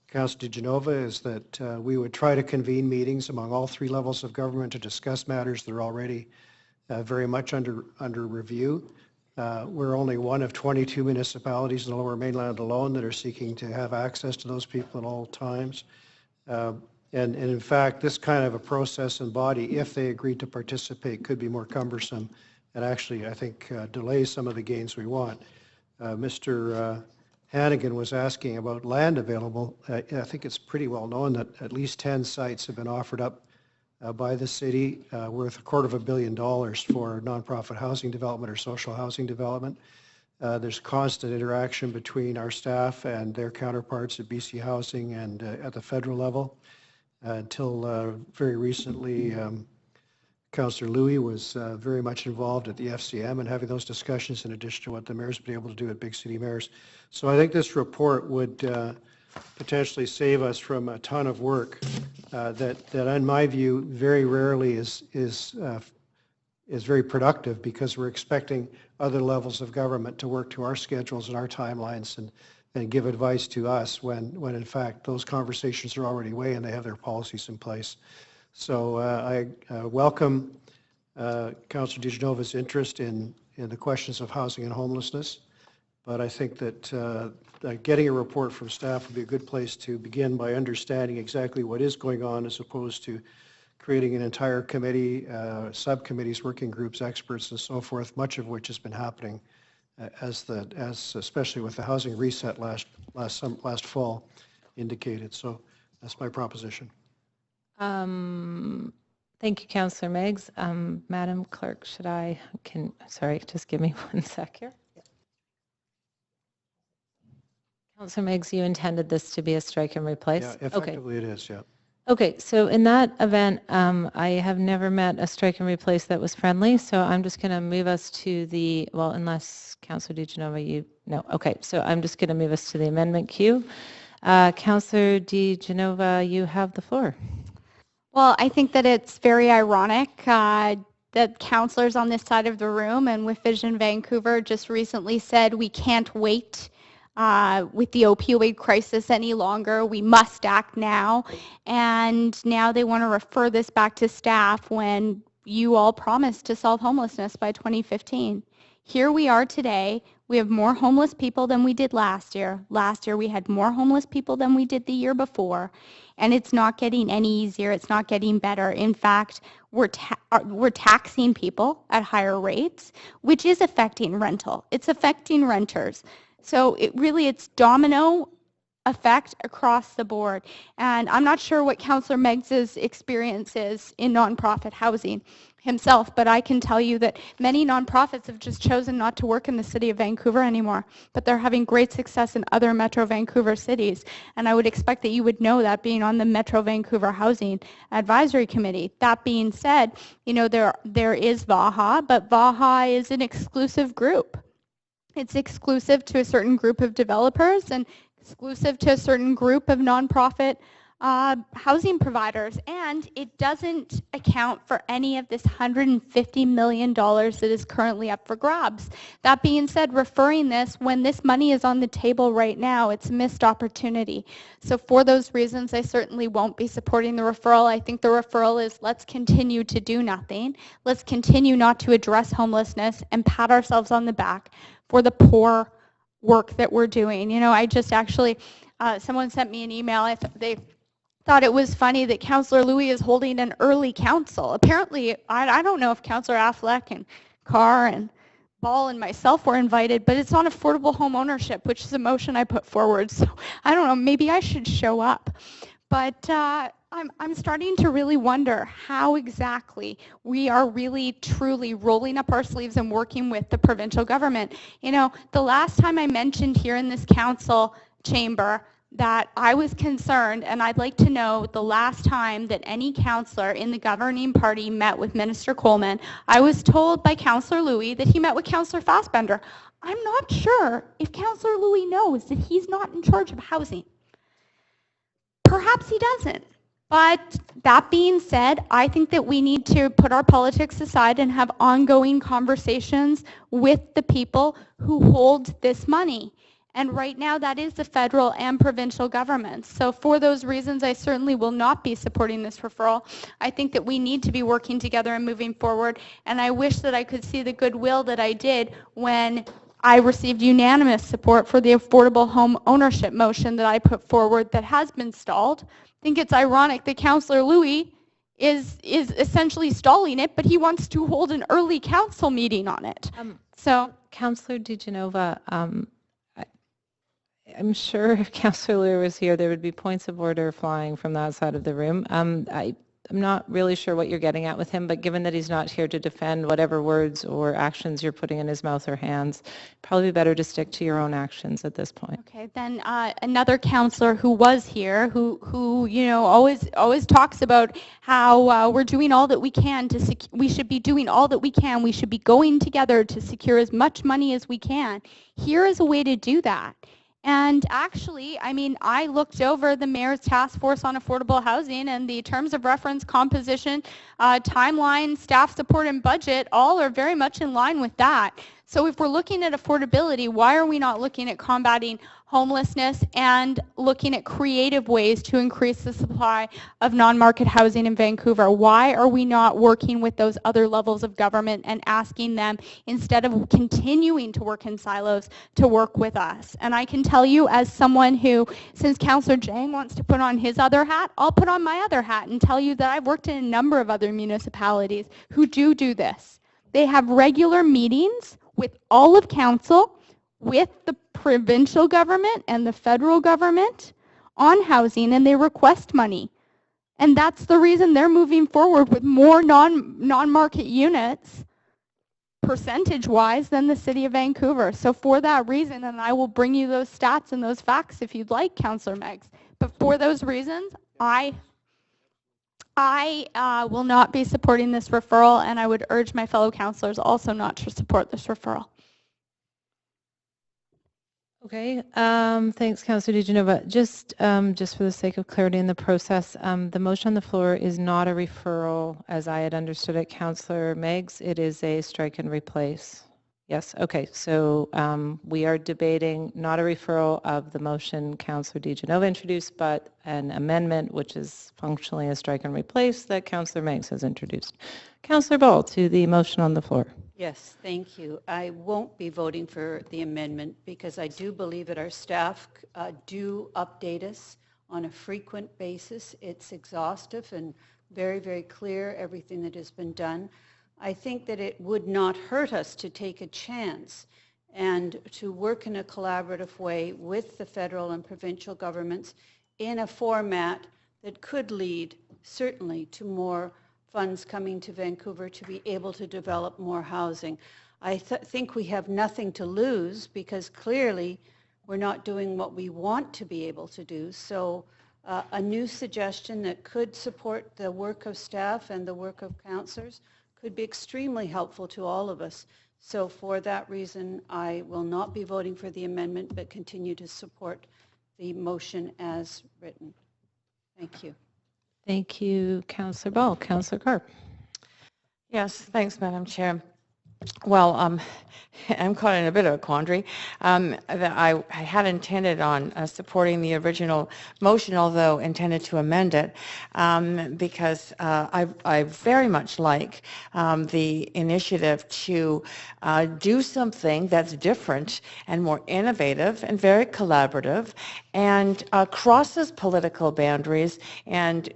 Councillor DiGenova is that we would try to convene meetings among all three levels of government to discuss matters that are already very much under review. We're only one of 22 municipalities in the Lower Mainland alone that are seeking to have access to those people at all times. And in fact, this kind of a process and body, if they agreed to participate, could be more cumbersome and actually, I think, delay some of the gains we want. Mr. Hannigan was asking about land available. I think it's pretty well known that at least 10 sites have been offered up by the city worth $250 million for nonprofit housing development or social housing development. There's constant interaction between our staff and their counterparts at BC Housing and at the federal level. Until very recently, Councillor Louis was very much involved at the FCM and having those discussions in addition to what the mayor's been able to do at Big City Mayors. So I think this report would potentially save us from a ton of work that in my view, very rarely is very productive because we're expecting other levels of government to work to our schedules and our timelines and give advice to us when in fact those conversations are already way and they have their policies in place. So I welcome Councillor DiGenova's interest in the questions of housing and homelessness, but I think that getting a report from staff would be a good place to begin by understanding exactly what is going on as opposed to creating an entire committee, subcommittees, working groups, experts, and so forth, much of which has been happening as especially with the housing reset last fall indicated. So that's my proposition. Thank you, Councillor Meigs. Madam Clerk, sorry, just give me 1 sec here. Councillor Meigs, you intended this to be a strike and replace? Yeah, effectively it is, yeah. Okay, so in that event, I have never met a strike and replace that was friendly, so I'm just going to move us to well, unless Councillor DiGenova, no, okay, so I'm just going to move us to the amendment queue. Councillor DiGenova, you have the floor. Well, I think that it's very ironic that councillors on this side of the room and with Vision Vancouver just recently said we can't wait with the opioid crisis any longer. We must act now. And now they want to refer this back to staff when you all promised to solve homelessness by 2015. Here we are today. We have more homeless people than we did last year. Last year we had more homeless people than we did the year before. And it's not getting any easier. It's not getting better. In fact, we're taxing people at higher rates, which is affecting rental. It's affecting renters. So it's domino effect across the board. And I'm not sure what Councillor Meigs' experience is in nonprofit housing himself, but I can tell you that many nonprofits have just chosen not to work in the city of Vancouver anymore, but they're having great success in other Metro Vancouver cities. And I would expect that you would know that being on the Metro Vancouver Housing Advisory Committee. That being said, there is VAHA, but VAHA is an exclusive group. It's exclusive to a certain group of developers and exclusive to a certain group of nonprofit housing providers, and it doesn't account for any of this $150 million that is currently up for grabs. That being said, referring this when this money is on the table right now, it's a missed opportunity. So for those reasons, I certainly won't be supporting the referral. I think the referral is let's continue to do nothing. Let's continue not to address homelessness and pat ourselves on the back for the poor work that we're doing. I just actually, someone sent me an email. They thought it was funny that Councillor Louis is holding an early council. Apparently, I don't know if Councillor Affleck and Carr and Ball and myself were invited, but it's on affordable home ownership, which is a motion I put forward. So I don't know, maybe I should show up. But I'm starting to really wonder how exactly we are really truly rolling up our sleeves and working with the provincial government. The last time I mentioned here in this council chamber that I was concerned, and I'd like to know the last time that any councillor in the governing party met with Minister Coleman. I was told by Councillor Louis that he met with Councillor Fassbender. I'm not sure if Councillor Louis knows that he's not in charge of housing. Perhaps he doesn't. But that being said, I think that we need to put our politics aside and have ongoing conversations with the people who hold this money. And right now, that is the federal and provincial governments. So for those reasons, I certainly will not be supporting this referral. I think that we need to be working together and moving forward. And I wish that I could see the goodwill that I did when I received unanimous support for the affordable home ownership motion that I put forward that has been stalled. I think it's ironic that Councillor Louis is essentially stalling it, but he wants to hold an early council meeting on it. So, Councillor DeGenova, I'm sure if Councillor Lear was here, there would be points of order flying from that side of the room. I'm not really sure what you're getting at with him, but given that he's not here to defend whatever words or actions you're putting in his mouth or hands, probably better to stick to your own actions at this point. okay, then another councillor who was here, who you know always talks about how we're doing all that we can to we should be doing all that we can. We should be going together to secure as much money as we can. Here is a way to do that. And actually, I mean, I looked over the Mayor's Task Force on Affordable Housing, and the terms of reference, composition, timeline, staff support, and budget all are very much in line with that. So if we're looking at affordability, why are we not looking at combating homelessness and looking at creative ways to increase the supply of non-market housing in Vancouver? Why are we not working with those other levels of government and asking them, instead of continuing to work in silos, to work with us? And I can tell you, as someone who, since Councillor Jang wants to put on his other hat, I'll put on my other hat and tell you that I've worked in a number of other municipalities who do this. They have regular meetings with all of council, with the provincial government and the federal government on housing, and they request money. And that's the reason they're moving forward with more non-market units percentage-wise than the City of Vancouver. So for that reason, and I will bring you those stats and those facts if you'd like, Councillor Meggs, but for those reasons, I will not be supporting this referral, and I would urge my fellow councillors also not to support this referral. Okay, thanks, Councillor DeGenova. Just for the sake of clarity in the process, the motion on the floor is not a referral, as I had understood it, Councillor Meggs. It is a strike and replace. Yes, okay, so we are debating not a referral of the motion Councillor DeGenova introduced, but an amendment, which is functionally a strike and replace, that Councillor Meggs has introduced. Councillor Ball, to the motion on the floor. Yes, thank you. I won't be voting for the amendment because I do believe that our staff do update us on a frequent basis. It's exhaustive and very, very clear, everything that has been done. I think that it would not hurt us to take a chance and to work in a collaborative way with the federal and provincial governments in a format that could lead certainly to more funds coming to Vancouver to be able to develop more housing. I think we have nothing to lose because clearly we're not doing what we want to be able to do. So a new suggestion that could support the work of staff and the work of councillors could be extremely helpful to all of us. So for that reason, I will not be voting for the amendment, but continue to support the motion as written. Thank you. Thank you, Councillor Ball. Councillor Carp. Yes, thanks, Madam Chair. Well, I'm caught in a bit of a quandary. I had intended on supporting the original motion, although intended to amend it, because I very much like the initiative to do something that's different and more innovative and very collaborative and crosses political boundaries and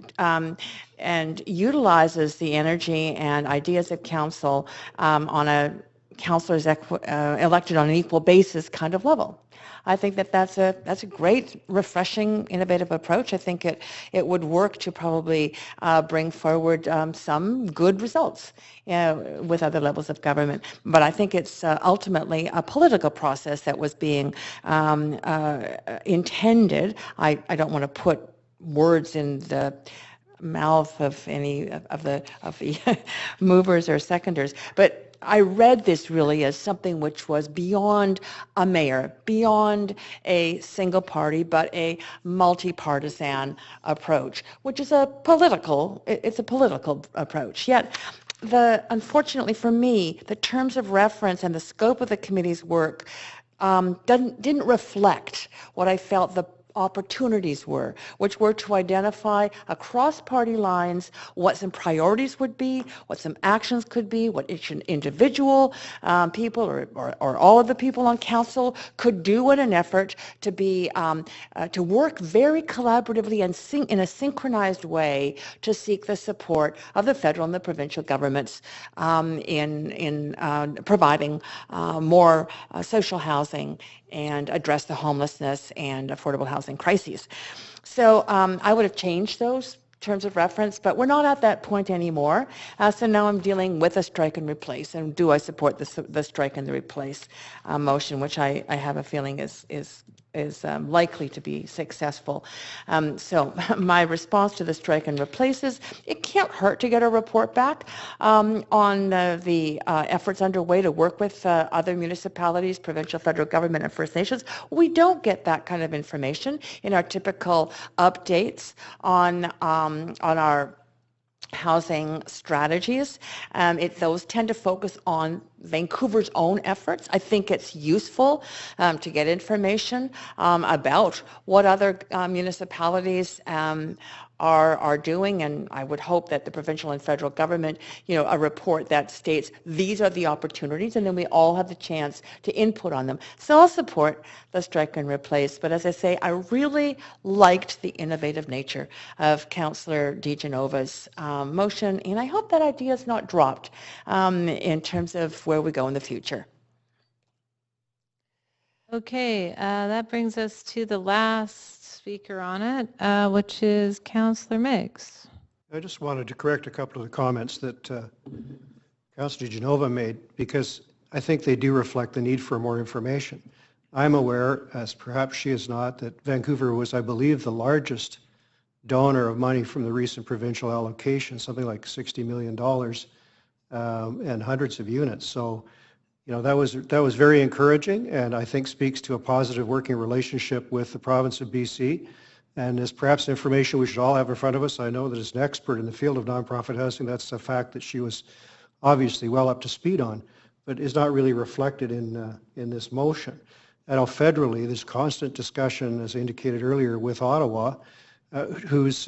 utilizes the energy and ideas of council on a councillors elected on an equal basis kind of level. I think that that's a great, refreshing, innovative approach. I think it would work to probably bring forward some good results with other levels of government. But I think it's ultimately a political process that was being intended. I don't want to put words in the mouth of any of the movers or seconders, but I read this really as something which was beyond a mayor, beyond a single party, but a multi-partisan approach, which is it's a political approach. Yet, unfortunately for me, the terms of reference and the scope of the committee's work didn't reflect what I felt opportunities were, which were to identify across party lines what some priorities would be, what some actions could be, what each individual people or all of the people on council could do in an effort to be to work very collaboratively and in a synchronized way to seek the support of the federal and the provincial governments in providing more social housing and address the homelessness and affordable housing crises. So I would have changed those terms of reference, but we're not at that point anymore. So now I'm dealing with a strike and replace. And do I support the strike and the replace motion, which I have a feeling is likely to be successful. So my response to the strike and replace is it can't hurt to get a report back on the efforts underway to work with other municipalities, provincial, federal government, and First Nations. We don't get that kind of information in our typical updates on our housing strategies. Those tend to focus on Vancouver's own efforts. I think it's useful to get information about what other municipalities are doing, and I would hope that the provincial and federal government, a report that states these are the opportunities, and then we all have the chance to input on them. So I'll support the strike and replace, but as I say, I really liked the innovative nature of Councillor DiGenova's motion, and I hope that idea is not dropped in terms of where we go in the future. Okay, that brings us to the last speaker on it, which is Councillor Meigs. I just wanted to correct a couple of the comments that Councillor DiGenova made, because I think they do reflect the need for more information. I'm aware, as perhaps she is not, that Vancouver was, I believe, the largest donor of money from the recent provincial allocation, something like $60 million and hundreds of units. So, that was very encouraging, and I think speaks to a positive working relationship with the province of BC, and is perhaps information we should all have in front of us. I know that as an expert in the field of nonprofit housing, that's a fact that she was obviously well up to speed on, but is not really reflected in this motion. I know federally, there's constant discussion, as I indicated earlier, with Ottawa, whose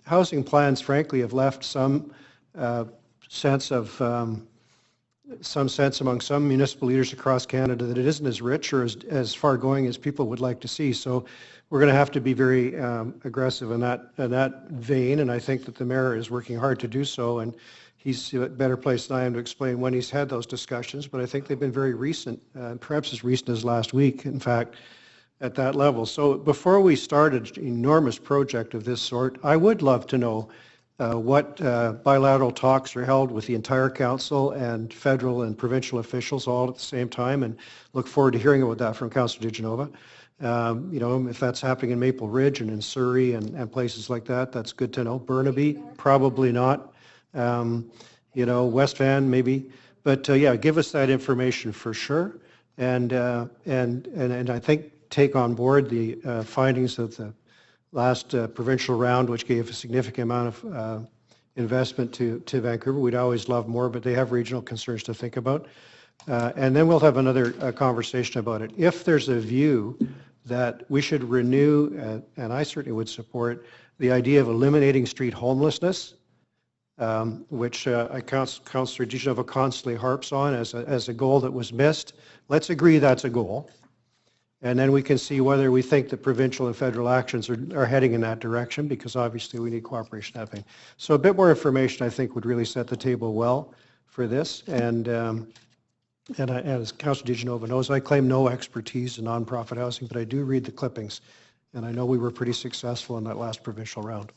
housing plans, frankly, have left some sense among some municipal leaders across Canada that it isn't as rich or as far going as people would like to see. So we're going to have to be very aggressive in that vein, and I think that the mayor is working hard to do so, and he's a better place than I am to explain when he's had those discussions, but I think they've been very recent, perhaps as recent as last week, in fact, at that level. So before we start an enormous project of this sort, I would love to know what bilateral talks are held with the entire council and federal and provincial officials all at the same time, and look forward to hearing about that from Councillor DiGenova. If that's happening in Maple Ridge and in Surrey and places like that, that's good to know. Burnaby, probably not. West Van, maybe. But yeah, give us that information for sure. And I think take on board the findings of the last provincial round, which gave a significant amount of investment to Vancouver. We'd always love more, but they have regional concerns to think about. And then we'll have another conversation about it. If there's a view that we should renew, and I certainly would support, the idea of eliminating street homelessness, which Councillor DiGenova constantly harps on as a goal that was missed. Let's agree that's a goal. And then we can see whether we think that provincial and federal actions are heading in that direction, because obviously we need cooperation happening. So a bit more information, I think, would really set the table well for this. And as Councillor DiGenova knows, I claim no expertise in nonprofit housing, but I do read the clippings. And I know we were pretty successful in that last provincial round.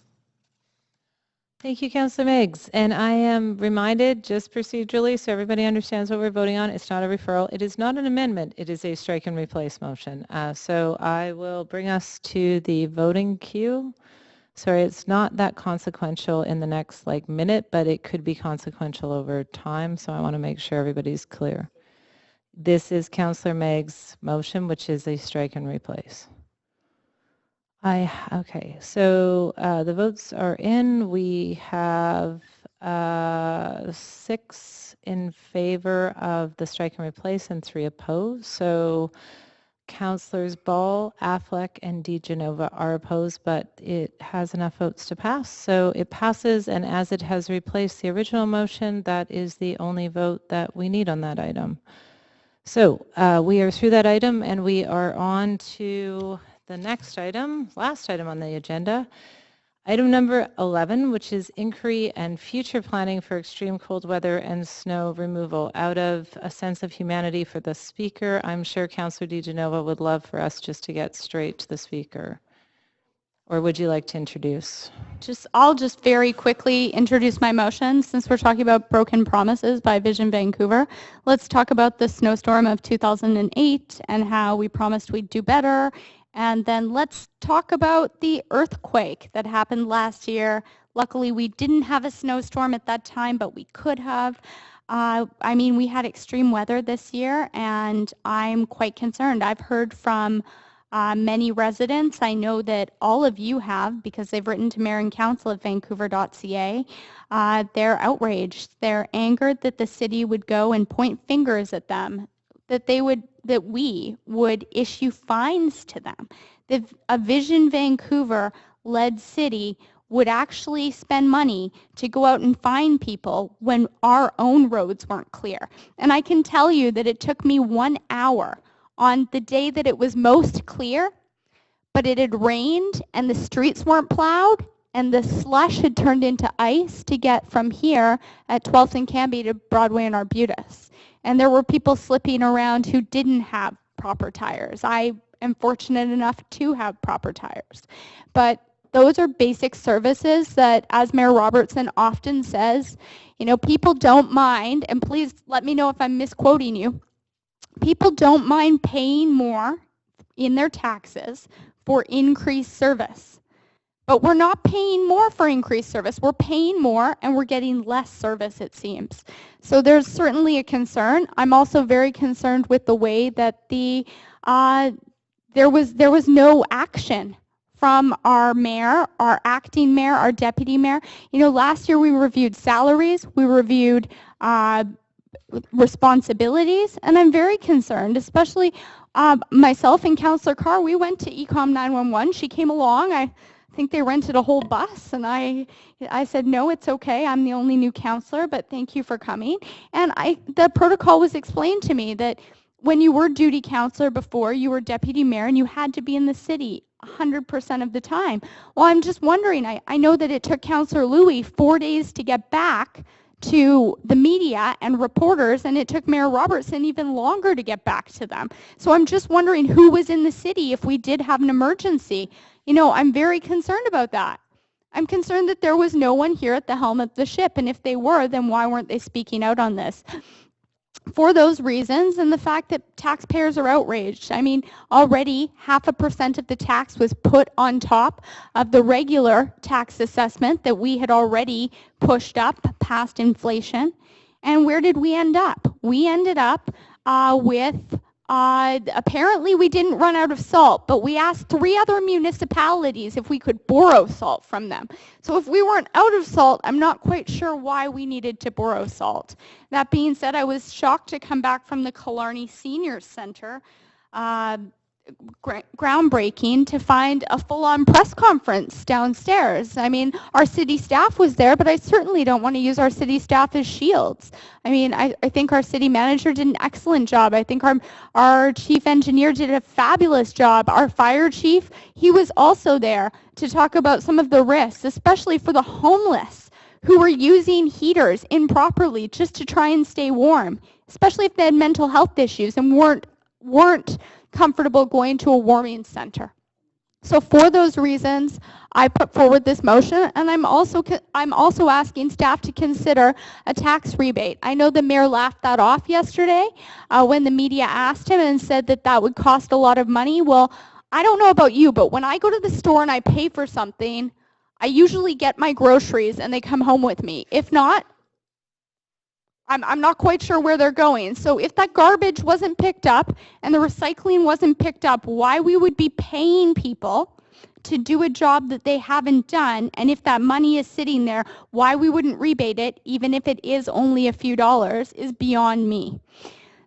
Thank you, Councillor Meigs. And I am reminded, just procedurally, so everybody understands what we're voting on, it's not a referral. It is not an amendment. It is a strike and replace motion. So I will bring us to the voting queue. Sorry, it's not that consequential in the next minute, but it could be consequential over time. So I want to make sure everybody's clear. This is Councillor Meigs' motion, which is a strike and replace. Okay, so the votes are in. We have 6 in favor of the strike and replace and 3 opposed. So Councillors Ball, Affleck, and DeGenova are opposed, but it has enough votes to pass. So it passes, and as it has replaced the original motion, that is the only vote that we need on that item. So we are through that item, and we are on to the next item, last item on the agenda. Item number 11, which is inquiry and future planning for extreme cold weather and snow removal. Out of a sense of humanity for the speaker, I'm sure Councillor DeGenova would love for us just to get straight to the speaker. Or would you like to introduce? I'll just very quickly introduce my motion since we're talking about broken promises by Vision Vancouver. Let's talk about the snowstorm of 2008 and how we promised we'd do better. And then let's talk about the earthquake that happened last year. Luckily, we didn't have a snowstorm at that time, but we could have. I mean, we had extreme weather this year, and I'm quite concerned. I've heard from many residents. I know that all of you have, because they've written to Mayor and Council at Vancouver.ca. They're outraged. They're angered that the city would go and point fingers at them, that we would issue fines to them. That a Vision Vancouver-led city would actually spend money to go out and fine people when our own roads weren't clear. And I can tell you that it took me 1 hour on the day that it was most clear, but it had rained and the streets weren't plowed and the slush had turned into ice to get from here at 12th and Cambie to Broadway and Arbutus. And there were people slipping around who didn't have proper tires. I am fortunate enough to have proper tires. But those are basic services that, as Mayor Robertson often says, you know, people don't mind, and please let me know if I'm misquoting you, people don't mind paying more in their taxes for increased service. But we're not paying more for increased service. We're paying more and we're getting less service, it seems. So there's certainly a concern. I'm also very concerned with the way that there was no action from our mayor, our acting mayor, our deputy mayor. You know, last year we reviewed salaries, we reviewed responsibilities, and I'm very concerned, especially myself and Councillor Carr. We went to Ecom 911. She came along. I think they rented a whole bus, and I said, no, it's okay. I'm the only new councillor, but thank you for coming. And the protocol was explained to me that when you were duty councillor before, you were deputy mayor, and you had to be in the city 100% of the time. Well, I'm just wondering, I know that it took Councillor Louie 4 days to get back to the media and reporters, and it took Mayor Robertson even longer to get back to them. So I'm just wondering who was in the city if we did have an emergency. You know, I'm very concerned about that. I'm concerned that there was no one here at the helm of the ship, and if they were, then why weren't they speaking out on this? For those reasons, and the fact that taxpayers are outraged. I mean, already 0.5% of the tax was put on top of the regular tax assessment that we had already pushed up past inflation. And where did we end up? We ended up with apparently we didn't run out of salt, but we asked 3 other municipalities if we could borrow salt from them. So if we weren't out of salt, I'm not quite sure why we needed to borrow salt. That being said, I was shocked to come back from the Killarney Senior Center groundbreaking to find a full-on press conference downstairs. I mean, our city staff was there, but I certainly don't want to use our city staff as shields. I mean, I think our city manager did an excellent job. I think our chief engineer did a fabulous job. Our fire chief, he was also there to talk about some of the risks, especially for the homeless who were using heaters improperly just to try and stay warm, especially if they had mental health issues and weren't comfortable going to a warming center. So for those reasons, I put forward this motion, and I'm also asking staff to consider a tax rebate. I know the mayor laughed that off yesterday when the media asked him and said that that would cost a lot of money. Well, I don't know about you, but when I go to the store and I pay for something, I usually get my groceries and they come home with me. If not, I'm not quite sure where they're going. So if that garbage wasn't picked up and the recycling wasn't picked up, why we would be paying people to do a job that they haven't done, and if that money is sitting there, why we wouldn't rebate it, even if it is only a few dollars, is beyond me.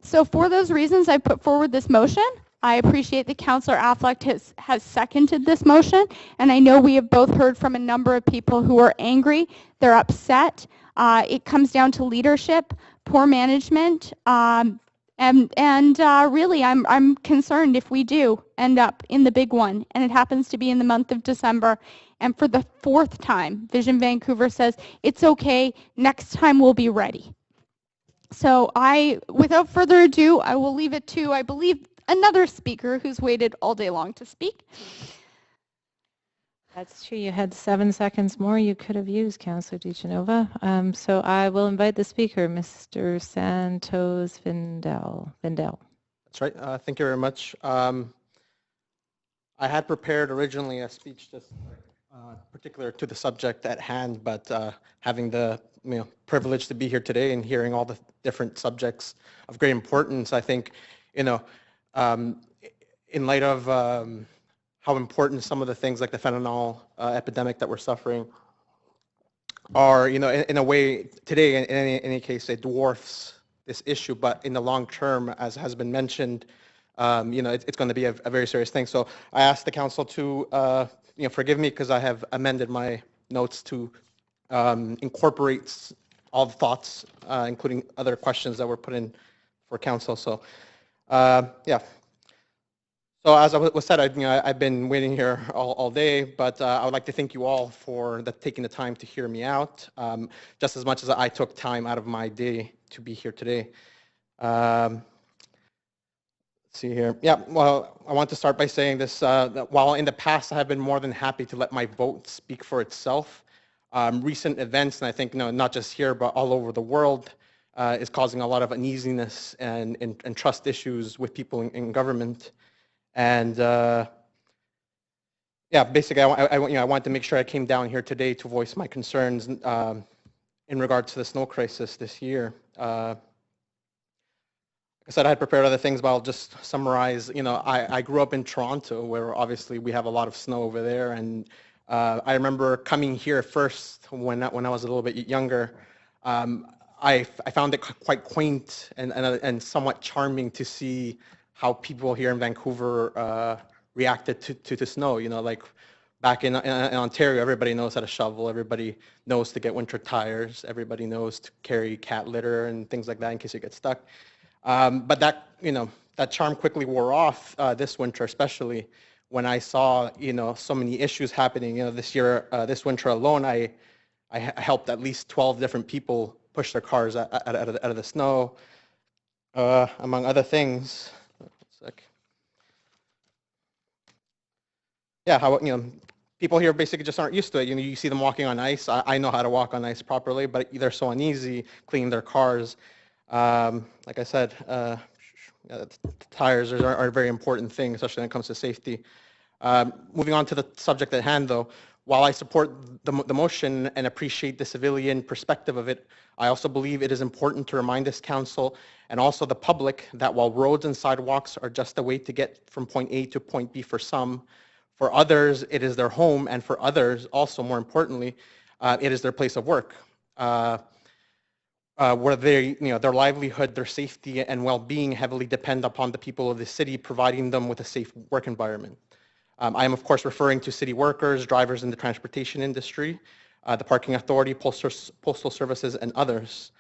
So for those reasons, I put forward this motion, I appreciate that Councillor Affleck has seconded this motion, and I know we have both heard from a number of people who are angry, they're upset. It comes down to leadership, poor management, and really I'm concerned if we do end up in the big one, and it happens to be in the month of December, and for the 4th time, Vision Vancouver says, it's okay, next time we'll be ready. So without further ado, I will leave it to, I believe, another speaker who's waited all day long to speak. That's true. You had 7 seconds more you could have used, Councillor DeGenova. So I will invite the speaker, Mr. Santos Vindel. That's right. Thank you very much. I had prepared originally a speech just particular to the subject at hand, but having the privilege to be here today and hearing all the different subjects of great importance, I think, in light of how important some of the things like the fentanyl epidemic that we're suffering are, in a way today, in any case, it dwarfs this issue, but in the long term, as has been mentioned, it's going to be a very serious thing. So I asked the council to, forgive me because I have amended my notes to incorporate all the thoughts, including other questions that were put in for council. So, yeah. So as I was said, I've been waiting here all day, but I would like to thank you all for taking the time to hear me out, just as much as I took time out of my day to be here today. Let's see here. Yeah, well, I want to start by saying this, that while in the past I have been more than happy to let my vote speak for itself, recent events, and I think not just here, but all over the world, is causing a lot of uneasiness and trust issues with people in government. And yeah, basically, I wanted to make sure I came down here today to voice my concerns in regard to the snow crisis this year. Like I said, I had prepared other things, but I'll just summarize. I grew up in Toronto, where obviously we have a lot of snow over there, and I remember coming here first when I was a little bit younger. I found it quite quaint and somewhat charming to see how people here in Vancouver reacted to the snow. Like back in Ontario, everybody knows how to shovel, everybody knows to get winter tires, everybody knows to carry cat litter and things like that in case you get stuck. But that charm quickly wore off this winter, especially when I saw so many issues happening. This year, this winter alone, I helped at least 12 different people push their cars out of the snow, among other things. Yeah, how people here basically just aren't used to it. You see them walking on ice. I know how to walk on ice properly, but they're so uneasy cleaning their cars. Like I said, tires are a very important thing, especially when it comes to safety. Moving on to the subject at hand, though, while I support the motion and appreciate the civilian perspective of it, I also believe it is important to remind this council and also the public that while roads and sidewalks are just a way to get from point A to point B for some, for others it is their home, and for others, also more importantly, it is their place of work. Where their livelihood, their safety, and well-being heavily depend upon the people of the city providing them with a safe work environment. I am, of course, referring to city workers, drivers in the transportation industry, the parking authority, postal services, and others.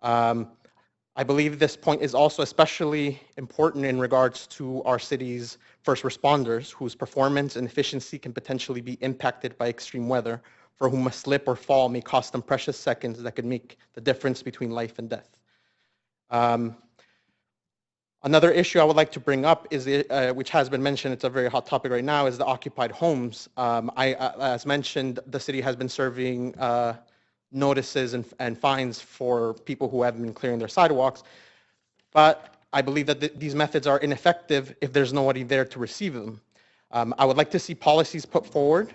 I believe this point is also especially important in regards to our city's first responders, whose performance and efficiency can potentially be impacted by extreme weather, for whom a slip or fall may cost them precious seconds that could make the difference between life and death. Another issue I would like to bring up is, which has been mentioned, it's a very hot topic right now, is the occupied homes. As mentioned, the city has been serving notices and fines for people who haven't been clearing their sidewalks, but I believe that these methods are ineffective if there's nobody there to receive them. I would like to see policies put forward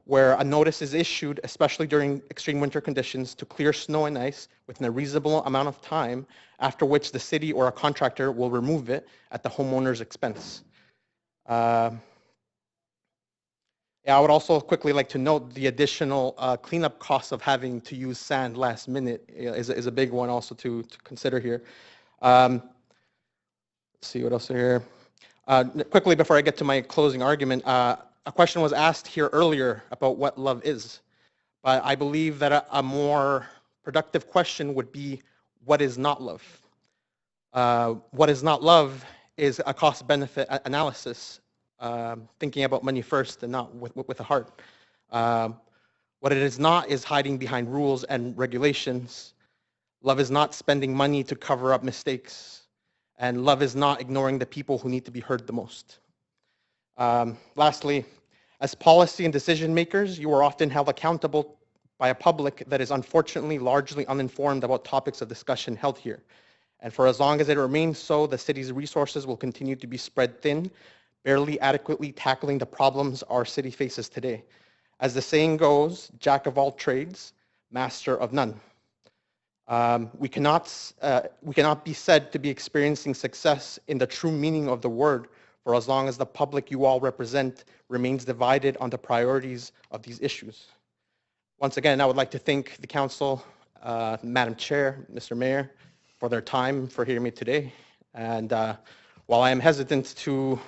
where a notice is issued, especially during extreme winter conditions, to clear snow and ice within a reasonable amount of time, after which the city or a contractor will remove it at the homeowner's expense. Yeah, I would also quickly like to note the additional cleanup costs of having to use sand last minute is a big one also to consider here. Let's see what else here. Quickly, before I get to my closing argument, a question was asked here earlier about what love is. But I believe that a more productive question would be, what is not love? What is not love is a cost-benefit analysis, thinking about money first and not with a heart. What it is not is hiding behind rules and regulations. Love is not spending money to cover up mistakes. And love is not ignoring the people who need to be heard the most. Lastly, as policy and decision makers, you are often held accountable by a public that is unfortunately largely uninformed about topics of discussion held here. And for as long as it remains so, the city's resources will continue to be spread thin, barely adequately tackling the problems our city faces today. As the saying goes, jack of all trades, master of none. We cannot be said to be experiencing success in the true meaning of the word for as long as the public you all represent remains divided on the priorities of these issues. Once again, I would like to thank the council, Madam Chair, Mr. Mayor, for their time, for hearing me today. And while I am hesitant to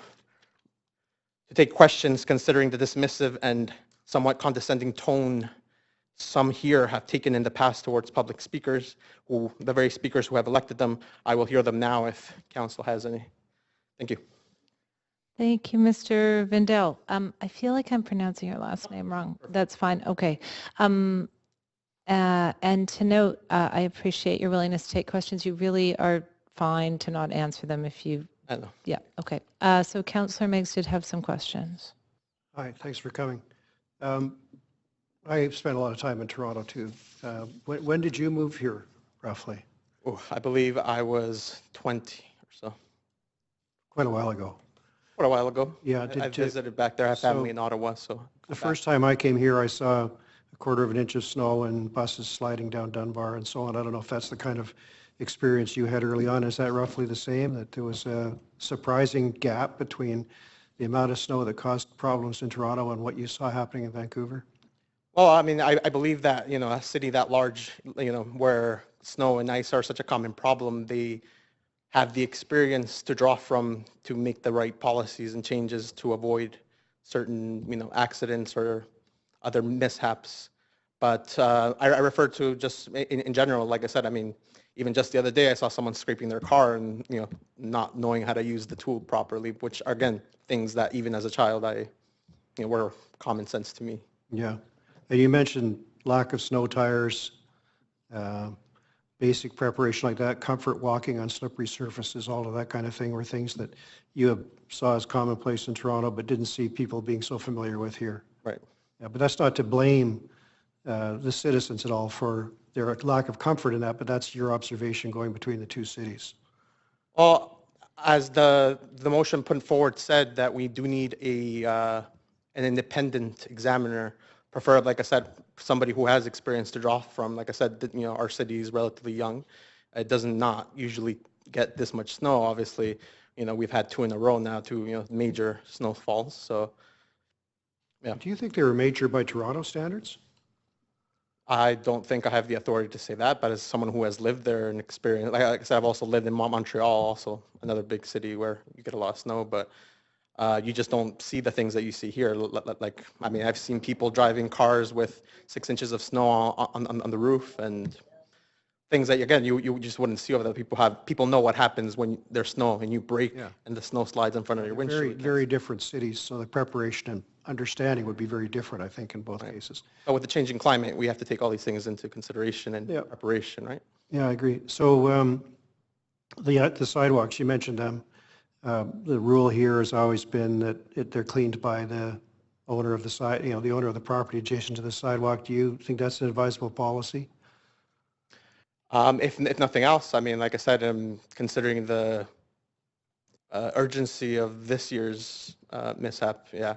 take questions considering the dismissive and somewhat condescending tone some here have taken in the past towards public speakers, the very speakers who have elected them, I will hear them now if council has any. Thank you. Thank you, Mr. Vindel. I feel like I'm pronouncing your last name wrong. That's fine. Okay. And to note, I appreciate your willingness to take questions. You really are fine to not answer them if you... I know. Yeah, okay. So Councillor Meigs did have some questions. Hi, thanks for coming. I spent a lot of time in Toronto too. When did you move here, roughly? Oh, I believe I was 20 or so. Quite a while ago. Quite a while ago. Yeah. I visited back there. I have family in Ottawa, so. The first time I came here, I saw a quarter of an inch of snow and buses sliding down Dunbar and so on. I don't know if that's the kind of experience you had early on. Is that roughly the same, that there was a surprising gap between the amount of snow that caused problems in Toronto and what you saw happening in Vancouver? Well, I mean, I believe that, you know, a city that large, you know, where snow and ice are such a common problem, they have the experience to draw from to make the right policies and changes to avoid certain, you know, accidents or other mishaps. But I refer to just in general, like I said, I mean, even just the other day, I saw someone scraping their car and, you know, not knowing how to use the tool properly, which are, again, things that even as a child, were common sense to me. Yeah. And you mentioned lack of snow tires, basic preparation like that, comfort walking on slippery surfaces, all of that kind of thing were things that you saw as commonplace in Toronto but didn't see people being so familiar with here. Right. Yeah, but that's not to blame the citizens at all for their lack of comfort in that, but that's your observation going between the two cities. Well, as the motion put forward said, that we do need an independent examiner, preferred, like I said, somebody who has experience to draw from. Like I said, you know, our city is relatively young. It does not usually get this much snow. Obviously, you know, we've had 2 in a row now, 2, you know, major snowfalls. So, yeah. Do you think they were major by Toronto standards? I don't think I have the authority to say that, but as someone who has lived there and experienced, like I said, I've also lived in Montreal, also another big city where you get a lot of snow, but you just don't see the things that you see here. Like, I mean, I've seen people driving cars with 6 inches of snow on the roof and things that, again, you just wouldn't see over there. People know what happens when there's snow and you brake and the snow slides in front of your windshield. Very, very different cities, so the preparation and understanding would be very different, I think, in both cases. But with the changing climate, we have to take all these things into consideration and preparation, right? Yeah, I agree. So the sidewalks, you mentioned them. The rule here has always been that they're cleaned by the owner of the the owner of the property adjacent to the sidewalk. Do you think that's an advisable policy? If nothing else, I mean, like I said, considering the urgency of this year's mishap, yeah,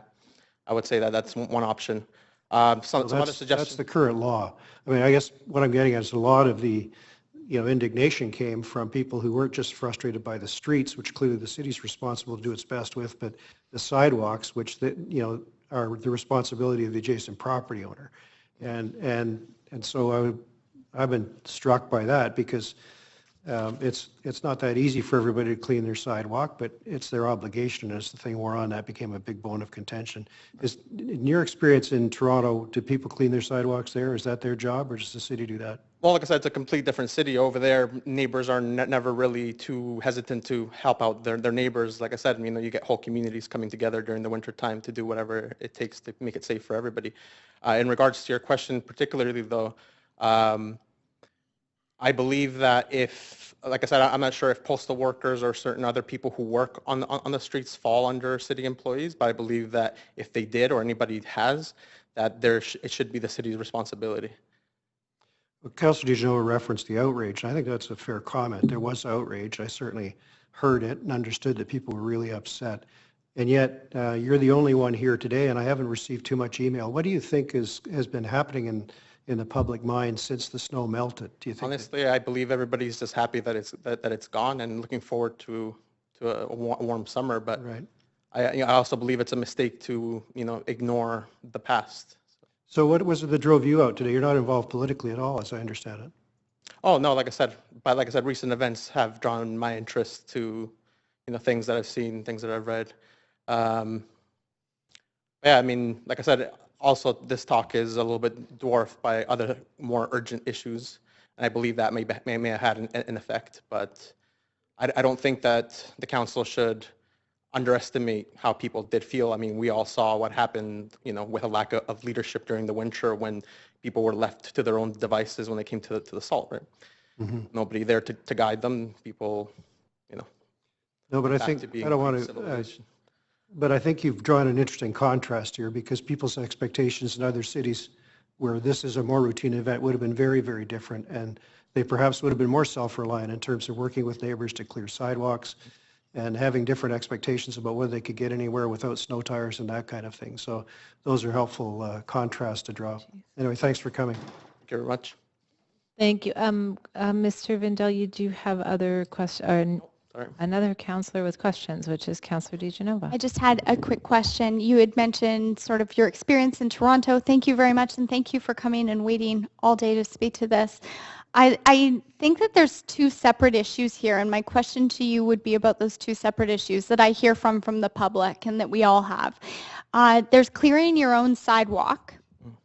I would say that that's one option. Some other suggestions. That's the current law. I mean, I guess what I'm getting at is a lot of the indignation came from people who weren't just frustrated by the streets, which clearly the city's responsible to do its best with, but the sidewalks, which are the responsibility of the adjacent property owner. And so I've been struck by that because It's not that easy for everybody to clean their sidewalk, but it's their obligation. As the thing wore on, that became a big bone of contention. In your experience in Toronto, do people clean their sidewalks there? Is that their job, or does the city do that? Well, like I said, it's a complete different city. Over there, neighbors are never really too hesitant to help out their neighbors. Like I said, you know, you get whole communities coming together during the winter time to do whatever it takes to make it safe for everybody. In regards to your question particularly, though, I believe that if, like I said, I'm not sure if postal workers or certain other people who work on the streets fall under city employees, but I believe that if they did or anybody has, that it should be the city's responsibility. Well, Councillor DeGenova referenced the outrage. I think that's a fair comment. There was outrage. I certainly heard it and understood that people were really upset. And yet, you're the only one here today, and I haven't received too much email. What do you think has been happening in the public mind since the snow melted? Do you think? Honestly, I believe everybody's just happy that it's gone and looking forward to a warm summer. But right. I also believe it's a mistake to ignore the past. So what was it that drove you out today? You're not involved politically at all, as I understand it. Oh no, like I said, recent events have drawn my interest to things that I've seen, things that I've read. Yeah, I mean, like I said, also this talk is a little bit dwarfed by other more urgent issues, and I believe that may have had an effect. But I don't think that the council should underestimate how people did feel. I mean, we all saw what happened, with a lack of leadership during the winter when people were left to their own devices when they came to the salt, right? Mm-hmm. Nobody there to guide them. People, No, but I think I don't want to. But I think you've drawn an interesting contrast here, because people's expectations in other cities where this is a more routine event would have been very, very different, and they perhaps would have been more self-reliant in terms of working with neighbors to clear sidewalks and having different expectations about whether they could get anywhere without snow tires and that kind of thing. So those are helpful contrasts to draw. Anyway, thanks for coming. Thank you very much. Thank you. Mr. Vindel, you do have other questions. Another councillor with questions, which is Councillor DeGenova. I just had a quick question. You had mentioned sort of your experience in Toronto. Thank you very much, and thank you for coming and waiting all day to speak to this. I think that there's two separate issues here, and my question to you would be about those two separate issues that I hear from the public and that we all have. There's clearing your own sidewalk,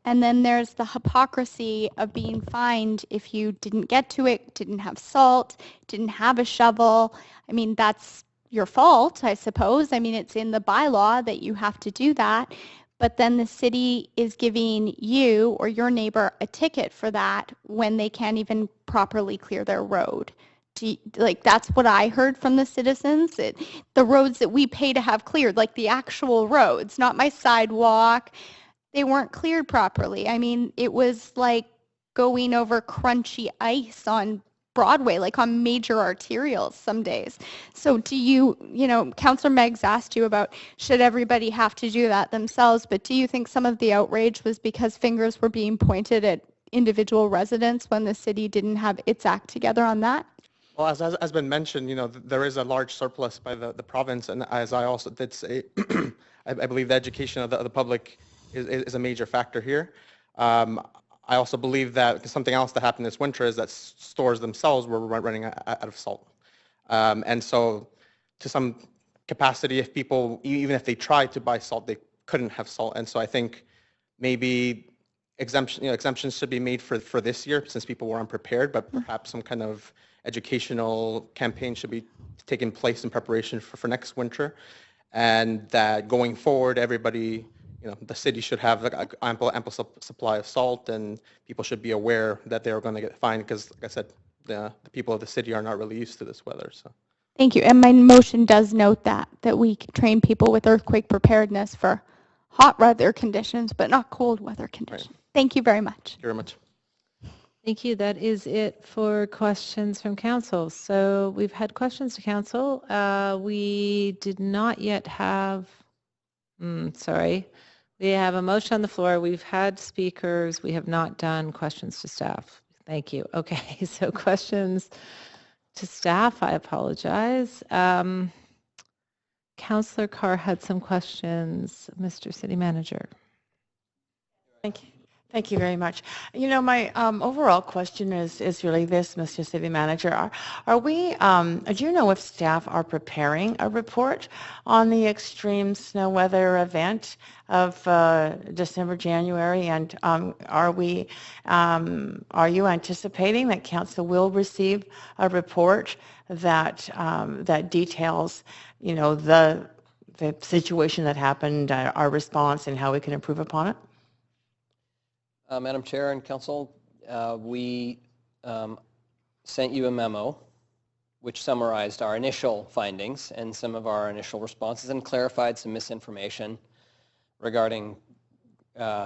and then there's the hypocrisy of being fined if you didn't get to it, didn't have salt, didn't have a shovel. I mean, that's your fault, I suppose. I mean, it's in the bylaw that you have to do that. But then the city is giving you or your neighbor a ticket for that when they can't even properly clear their road. That's what I heard from the citizens. The roads that we pay to have cleared, like the actual roads, not my sidewalk, they weren't cleared properly. I mean, it was like going over crunchy ice on Broadway, like on major arterials some days. So do you, Councillor Meggs asked you about should everybody have to do that themselves, but do you think some of the outrage was because fingers were being pointed at individual residents when the city didn't have its act together on that? Well, as has been mentioned, there is a large surplus by the province, and as I also did say, I believe the education of the public is a major factor here. I also believe that something else that happened this winter is that stores themselves were running out of salt. And so to some capacity, if people, even if they tried to buy salt, they couldn't have salt. And so I think maybe exemptions should be made for this year since people were unprepared, but perhaps some kind of educational campaign should be taking place in preparation for next winter. And that going forward, everybody, the city should have an ample supply of salt, and people should be aware that they're going to get fined because, like I said, the people of the city are not really used to this weather. So. Thank you. And my motion does note that we train people with earthquake preparedness for hot weather conditions, but not cold weather conditions. Right. Thank you very much. Thank you very much. Thank you. That is it for questions from council. So we've had questions to council. We did not yet have, we have a motion on the floor. We've had speakers. We have not done questions to staff. Thank you. Okay, so questions to staff, I apologize. Councillor Carr had some questions. Mr. City Manager. Thank you very much. You know, my overall question is really this, Mr. City Manager. Are we, do you know if staff are preparing a report on the extreme snow weather event of December, January? And are you anticipating that council will receive a report that, that details, you know, the situation that happened, our response, and how we can improve upon it? Madam Chair and Council, we sent you a memo which summarized our initial findings and some of our initial responses and clarified some misinformation regarding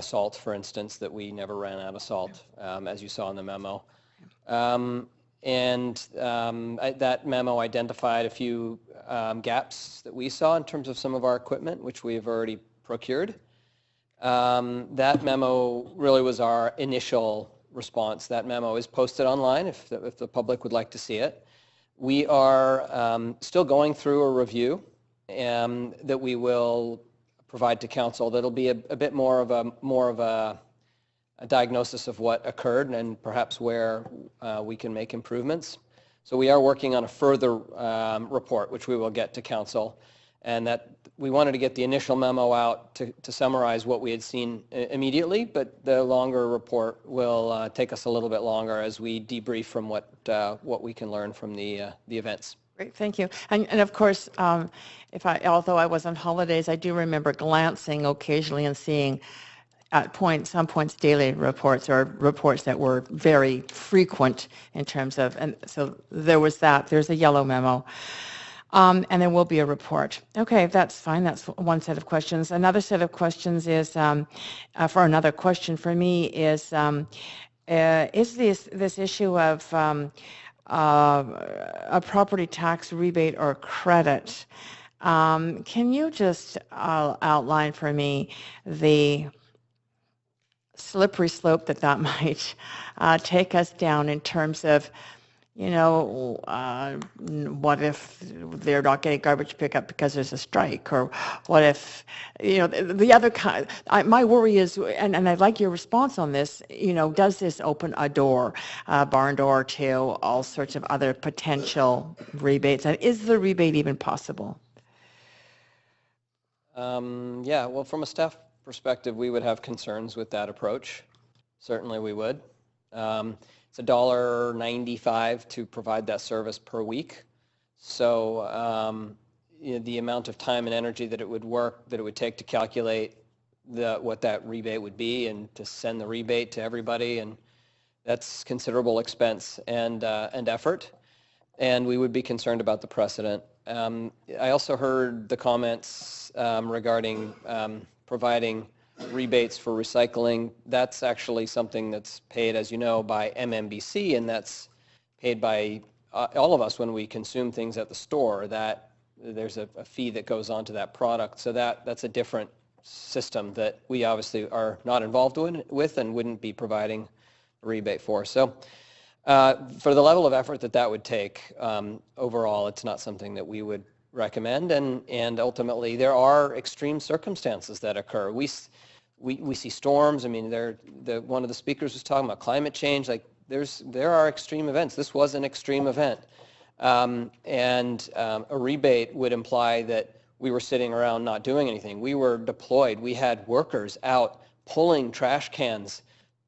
salt, for instance, that we never ran out of salt, as you saw in the memo. That memo identified a few gaps that we saw in terms of some of our equipment, which we have already procured. That memo really was our initial response. That memo is posted online if the public would like to see it. We are still going through a review that we will provide to council. That'll be a bit more of a diagnosis of what occurred and perhaps where we can make improvements. So we are working on a further report, which we will get to council, and that we wanted to get the initial memo out to summarize what we had seen immediately, but the longer report will take us a little bit longer as we debrief from what we can learn from the events. Great, thank you. And of course, although I was on holidays, I do remember glancing occasionally and seeing at some points daily reports or reports that were very frequent in terms of, and so there was that. There's a yellow memo. And there will be a report. Okay, that's fine. That's one set of questions. Another set of questions is, for another question for me is this issue of a property tax rebate or credit. Can you just outline for me the slippery slope that might take us down in terms of, you know, what if they're not getting garbage pickup because there's a strike? Or what if, you know, the other kind, my worry is, and I'd like your response on this, you know, does this open a door, barn door to all sorts of other potential rebates? And is the rebate even possible? Yeah, well, from a staff perspective, we would have concerns with that approach. Certainly we would. It's $1.95 to provide that service per week. So you know, the amount of time and energy that it would take to calculate what that rebate would be and to send the rebate to everybody, and that's considerable expense and effort. And we would be concerned about the precedent. I also heard the comments regarding providing rebates for recycling. That's actually something that's paid, as you know, by MMBC, and that's paid by all of us when we consume things at the store. That there's a fee that goes on to that product. So that's a different system that we obviously are not involved with and wouldn't be providing a rebate for. So for the level of effort that would take, overall, it's not something that we would recommend. And ultimately, there are extreme circumstances that occur. We see storms. I mean, one of the speakers was talking about climate change. Like there are extreme events. This was an extreme event. And a rebate would imply that we were sitting around not doing anything. We were deployed. We had workers out pulling trash cans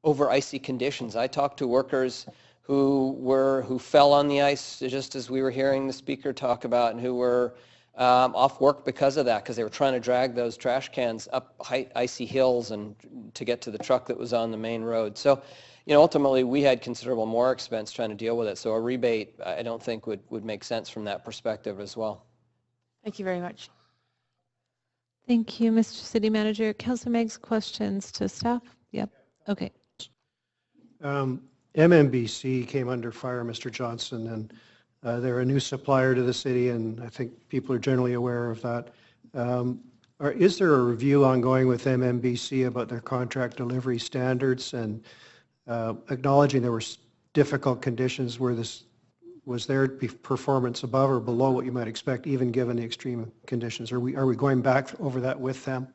over icy conditions. I talked to workers who fell on the ice just as we were hearing the speaker talk about, and who were off work because of that, because they were trying to drag those trash cans up icy hills and to get to the truck that was on the main road. So, you know, ultimately we had considerable more expense trying to deal with it. So a rebate, I don't think would make sense from that perspective as well. Thank you very much. Thank you, Mr. City Manager. Councilor Meggs, questions to staff? Yep. Okay. MMBC came under fire, Mr. Johnson, and they're a new supplier to the city, and I think people are generally aware of that. Is there a review ongoing with MMBC about their contract delivery standards, and acknowledging there were difficult conditions where was their performance above or below what you might expect, even given the extreme conditions? Are we going back over that with them?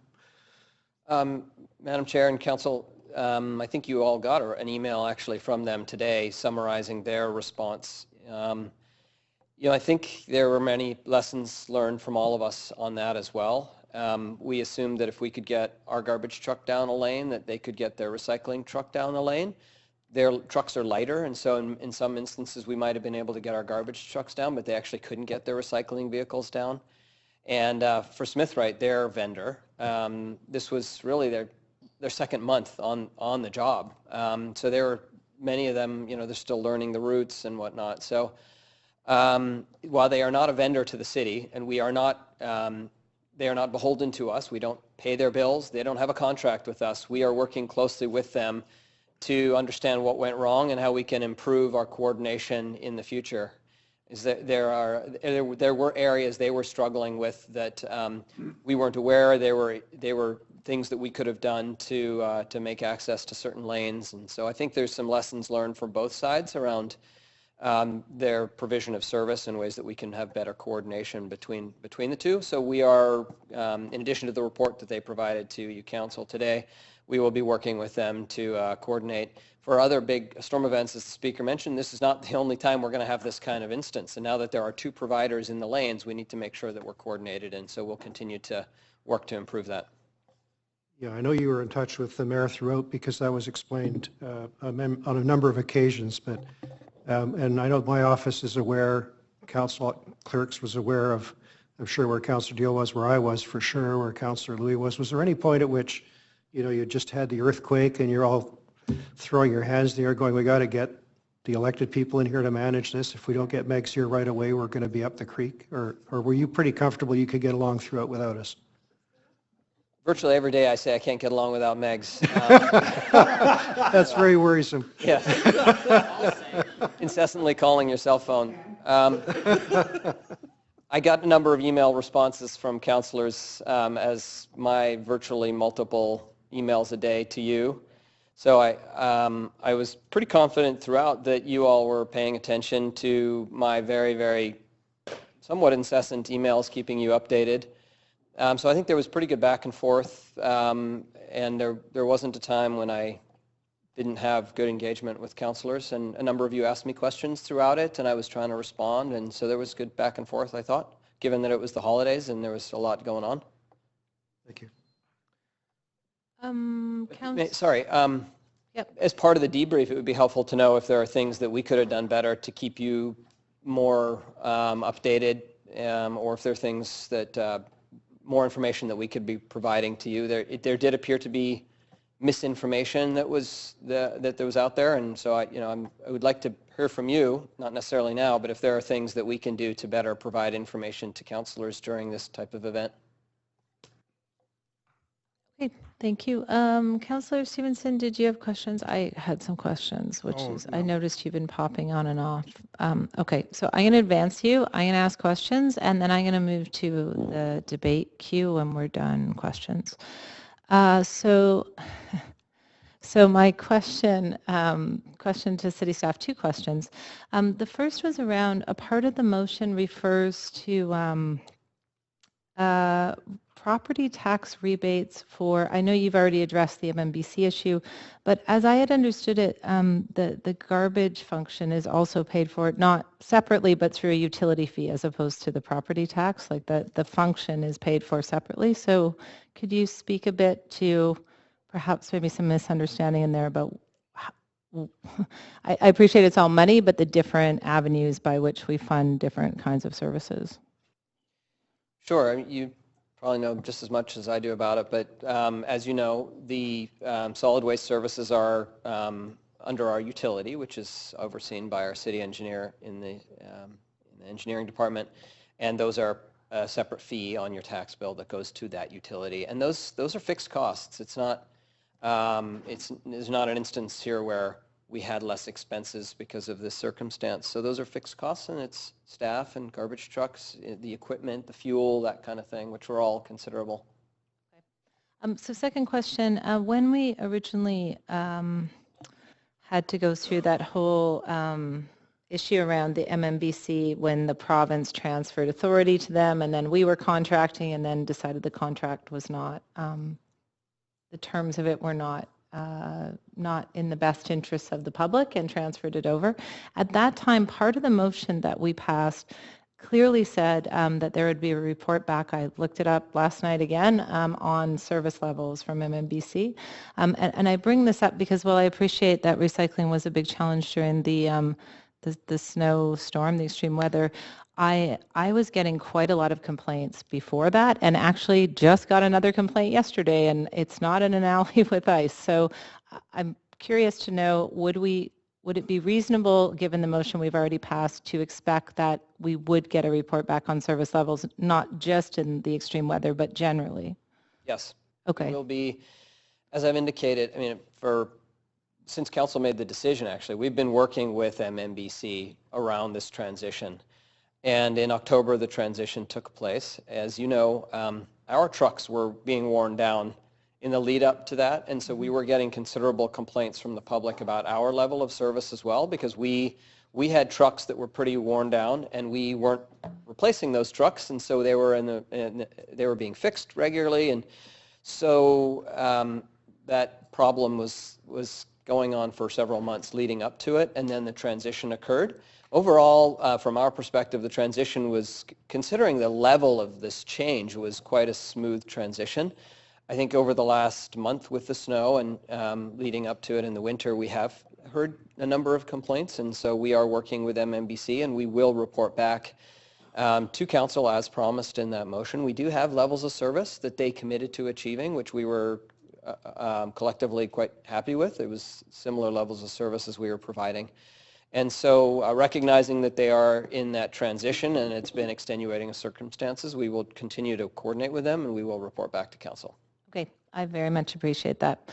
Madam Chair and Council, I think you all got an email actually from them today summarizing their response. I think there were many lessons learned from all of us on that as well. We assumed that if we could get our garbage truck down a lane, that they could get their recycling truck down a lane. Their trucks are lighter, and so in some instances we might have been able to get our garbage trucks down, but they actually couldn't get their recycling vehicles down. And for Smithright, their vendor, this was really their second month on the job. So there were many of them, they're still learning the routes and whatnot. So while they are not a vendor to the city, and they are not beholden to us, we don't pay their bills, they don't have a contract with us, we are working closely with them to understand what went wrong and how we can improve our coordination in the future. Is that there were areas they were struggling with that we weren't aware. There were things that we could have done to make access to certain lanes, and so I think there's some lessons learned from both sides around their provision of service and ways that we can have better coordination between the two. So we are, in addition to the report that they provided to you council today, we will be working with them to coordinate. For other big storm events, as the speaker mentioned, this is not the only time we're going to have this kind of instance. And now that there are two providers in the lanes, we need to make sure that we're coordinated. And so we'll continue to work to improve that. Yeah, I know you were in touch with the mayor throughout because that was explained on a number of occasions. But and I know my office is aware, council clerks was aware of, I'm sure where Councillor Deal was, where I was for sure, where Councillor Louis was. Was there any point at which, you just had the earthquake and you're all throwing your hands in the air going, we got to get the elected people in here to manage this. If we don't get Megs here right away, we're going to be up the creek? Or were you pretty comfortable you could get along through it without us? Virtually every day I say I can't get along without Megs. That's very worrisome. Yeah. Incessantly calling your cell phone. I got a number of email responses from councillors as my virtually multiple emails a day to you. So I was pretty confident throughout that you all were paying attention to my very, very somewhat incessant emails keeping you updated. So I think there was pretty good back and forth, and there wasn't a time when I didn't have good engagement with councillors, and a number of you asked me questions throughout it, and I was trying to respond, and so there was good back and forth, I thought, given that it was the holidays and there was a lot going on. Thank you. Sorry. Yep. As part of the debrief, it would be helpful to know if there are things that we could have done better to keep you more updated, or if there are things that more information that we could be providing to you. There did appear to be misinformation that was out there, and so I would like to hear from you, not necessarily now, but if there are things that we can do to better provide information to councillors during this type of event. Okay, thank you. Councillor Stevenson, did you have questions? I had some questions, which I noticed you've been popping on and off. Okay, so I'm going to advance you. I'm going to ask questions, and then I'm going to move to the debate queue when we're done questions. So my question to city staff, two questions. The first was around a part of the motion refers to property tax rebates for, I know you've already addressed the MMBC issue, but as I had understood it, the garbage function is also paid for, not separately, but through a utility fee as opposed to the property tax, like the function is paid for separately. So could you speak a bit to perhaps maybe some misunderstanding in there about, I appreciate it's all money, but the different avenues by which we fund different kinds of services? Sure. You probably know just as much as I do about it, but as you know, the solid waste services are under our utility, which is overseen by our city engineer in the engineering department, and those are a separate fee on your tax bill that goes to that utility, and those are fixed costs. It's not there's not an instance here where we had less expenses because of this circumstance. So those are fixed costs, and it's staff and garbage trucks, the equipment, the fuel, that kind of thing, which were all considerable. Okay. So second question, when we originally had to go through that whole issue around the MMBC when the province transferred authority to them, and then we were contracting and then decided the contract was not, the terms of it were not not in the best interests of the public and transferred it over. At that time, part of the motion that we passed clearly said that there would be a report back. I looked it up last night again on service levels from MMBC. And I bring this up because while I appreciate that recycling was a big challenge during the snowstorm, the extreme weather, I was getting quite a lot of complaints before that, and actually just got another complaint yesterday, and it's not in an alley with ice. So I'm curious to know, would it be reasonable, given the motion we've already passed, to expect that we would get a report back on service levels, not just in the extreme weather, but generally? Yes. Okay. It will be, as I've indicated, I mean, since council made the decision, actually, we've been working with MMBC around this transition. And in October, the transition took place. As you know, our trucks were being worn down in the lead up to that. And so we were getting considerable complaints from the public about our level of service as well, because we had trucks that were pretty worn down and we weren't replacing those trucks. And so they were being fixed regularly. And so that problem was going on for several months leading up to it. And then the transition occurred. Overall, from our perspective, the transition was, considering the level of this change, was quite a smooth transition. I think over the last month with the snow and leading up to it in the winter, we have heard a number of complaints, and so we are working with MMBC, and we will report back to council as promised in that motion. We do have levels of service that they committed to achieving, which we were collectively quite happy with. It was similar levels of service as we were providing. And so recognizing that they are in that transition and it's been extenuating circumstances, we will continue to coordinate with them and we will report back to council. Okay, I very much appreciate that.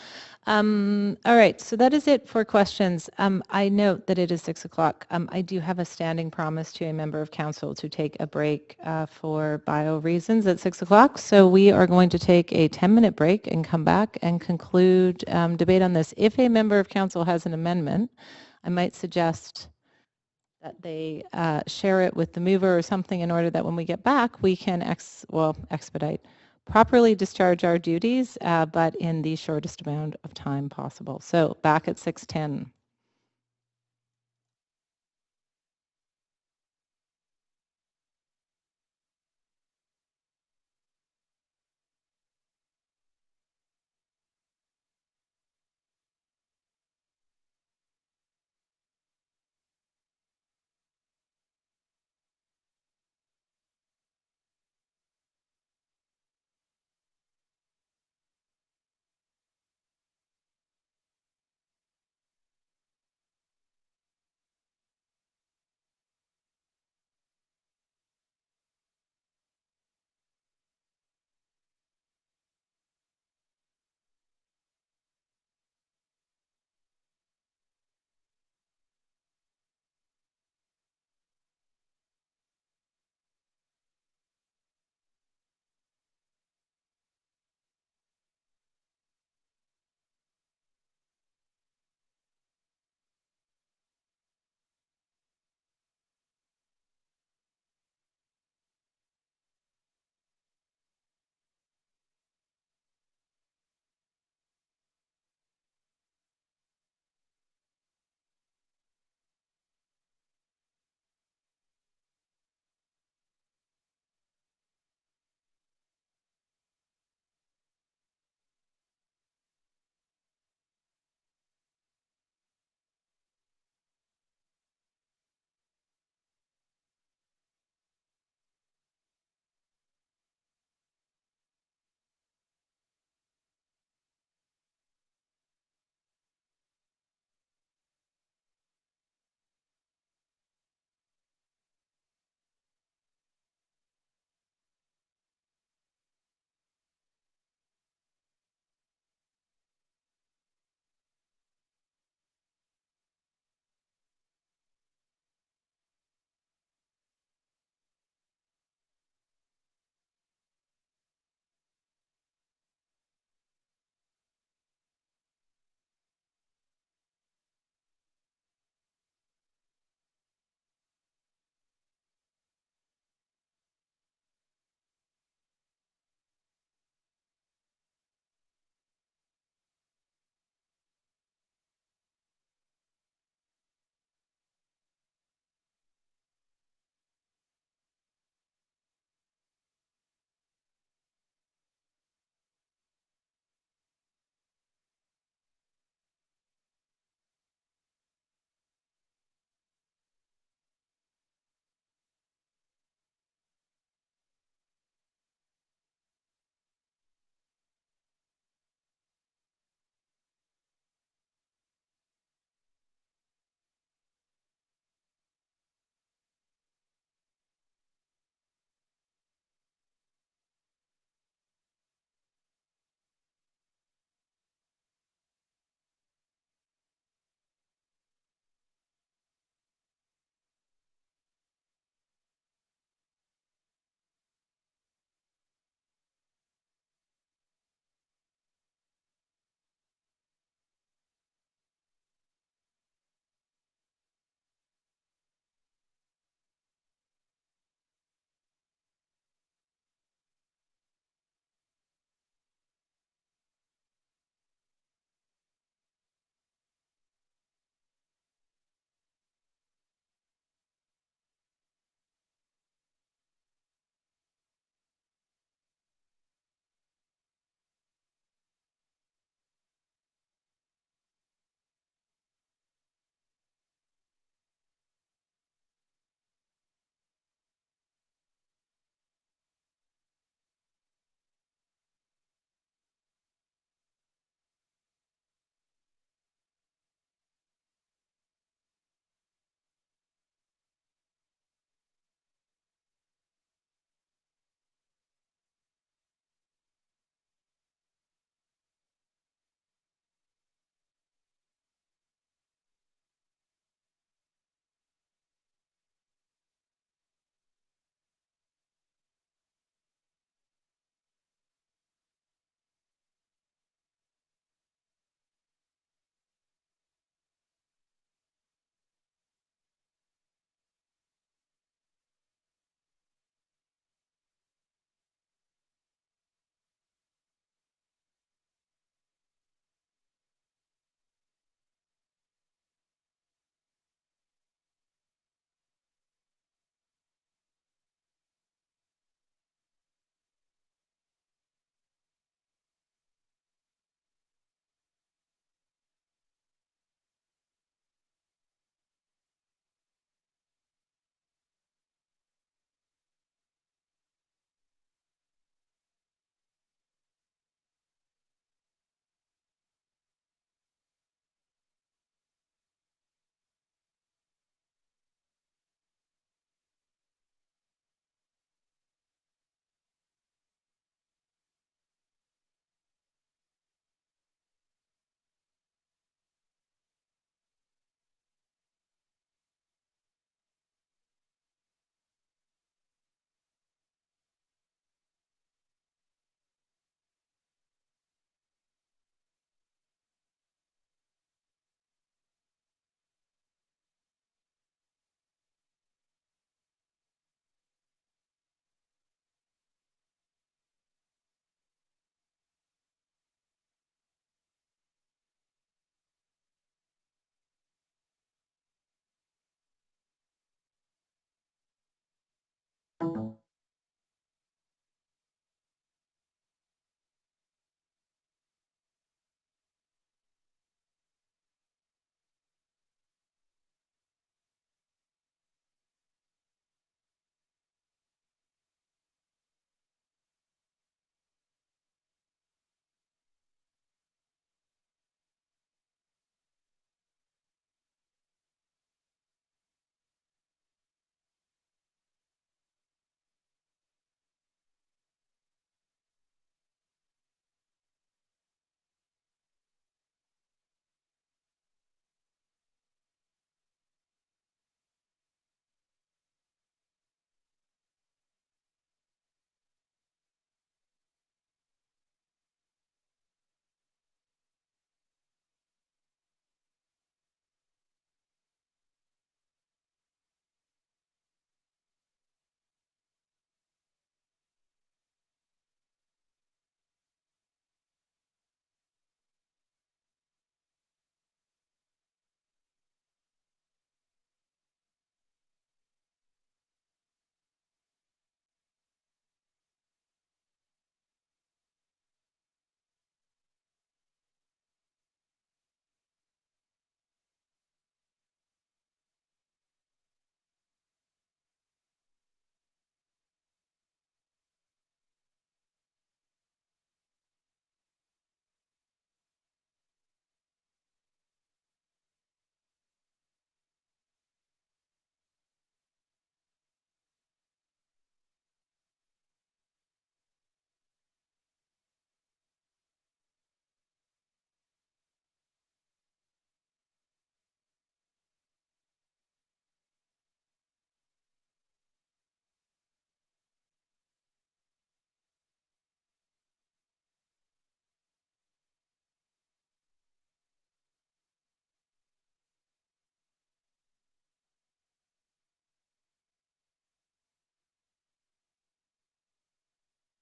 All right, so that is it for questions. I note that it is 6 o'clock. I do have a standing promise to a member of council to take a break for bio reasons at 6 o'clock. So we are going to take a 10-minute break and come back and conclude debate on this. If a member of council has an amendment, I might suggest that they share it with the mover or something in order that when we get back, we can expedite, properly discharge our duties, but in the shortest amount of time possible. So back at 6:10.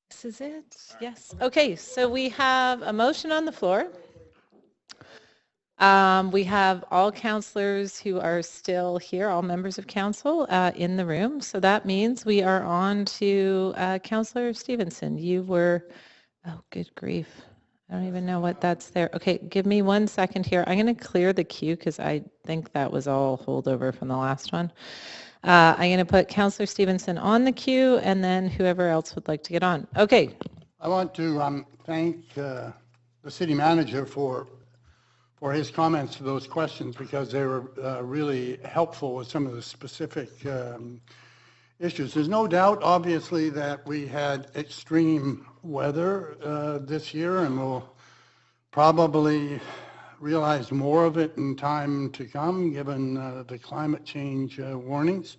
This is it. Yes. Okay, so we have a motion on the floor. We have all counselors who are still here, all members of council in the room. So that means we are on to Councillor Stevenson. You were, oh, good grief. I don't even know what that's there. Okay, give me 1 second here. I'm going to clear the queue because I think that was all holdover from the last one. I'm going to put Councillor Stevenson on the queue and then whoever else would like to get on. Okay. I want to thank the city manager for his comments to those questions because they were really helpful with some of the specific issues. There's no doubt, obviously, that we had extreme weather this year, and we'll probably realize more of it in time to come, given the climate change warnings.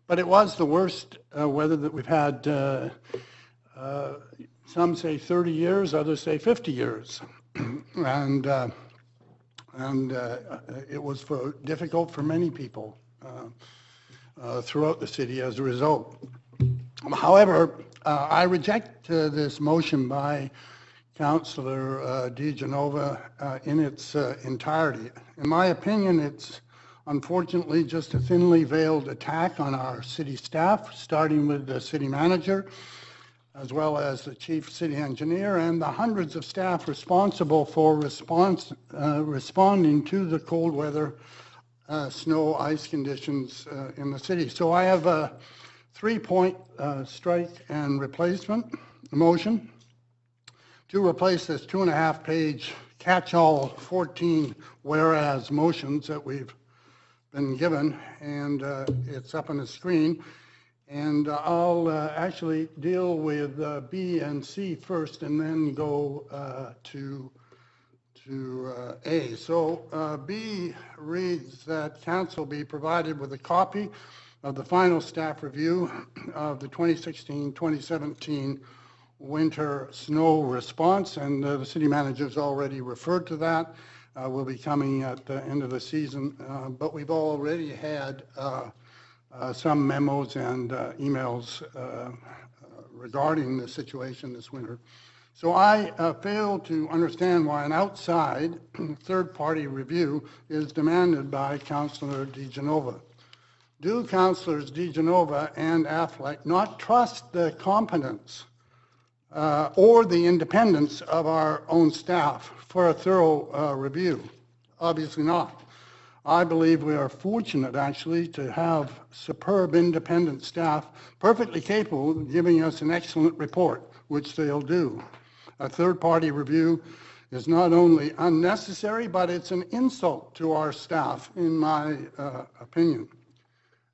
But it was the worst weather that we've had, some say 30 years, others say 50 years. And it was difficult for many people throughout the city as a result. However, I reject this motion by Councillor DiGenova in its entirety. In my opinion, it's unfortunately just a thinly veiled attack on our city staff, starting with the city manager, as well as the chief city engineer and the hundreds of staff responsible for responding to the cold weather, snow, ice conditions in the city. So I have a 3-point strike and replacement motion to replace this 2.5-page catch-all 14 whereas motions that we've been given, and it's up on the screen. And I'll actually deal with B and C first and then go to A. So B reads that council be provided with a copy of the final staff review of the 2016-2017 winter snow response, and the city manager's already referred to that. Will be coming at the end of the season, but we've already had some memos and emails regarding the situation this winter. So I fail to understand why an outside third-party review is demanded by Councillor DiGenova. do Councillors DeGenova and Affleck not trust the competence or the independence of our own staff for a thorough review? Obviously not. I believe we are fortunate, actually, to have superb independent staff perfectly capable of giving us an excellent report, which they'll do. A third-party review is not only unnecessary, but it's an insult to our staff, in my opinion.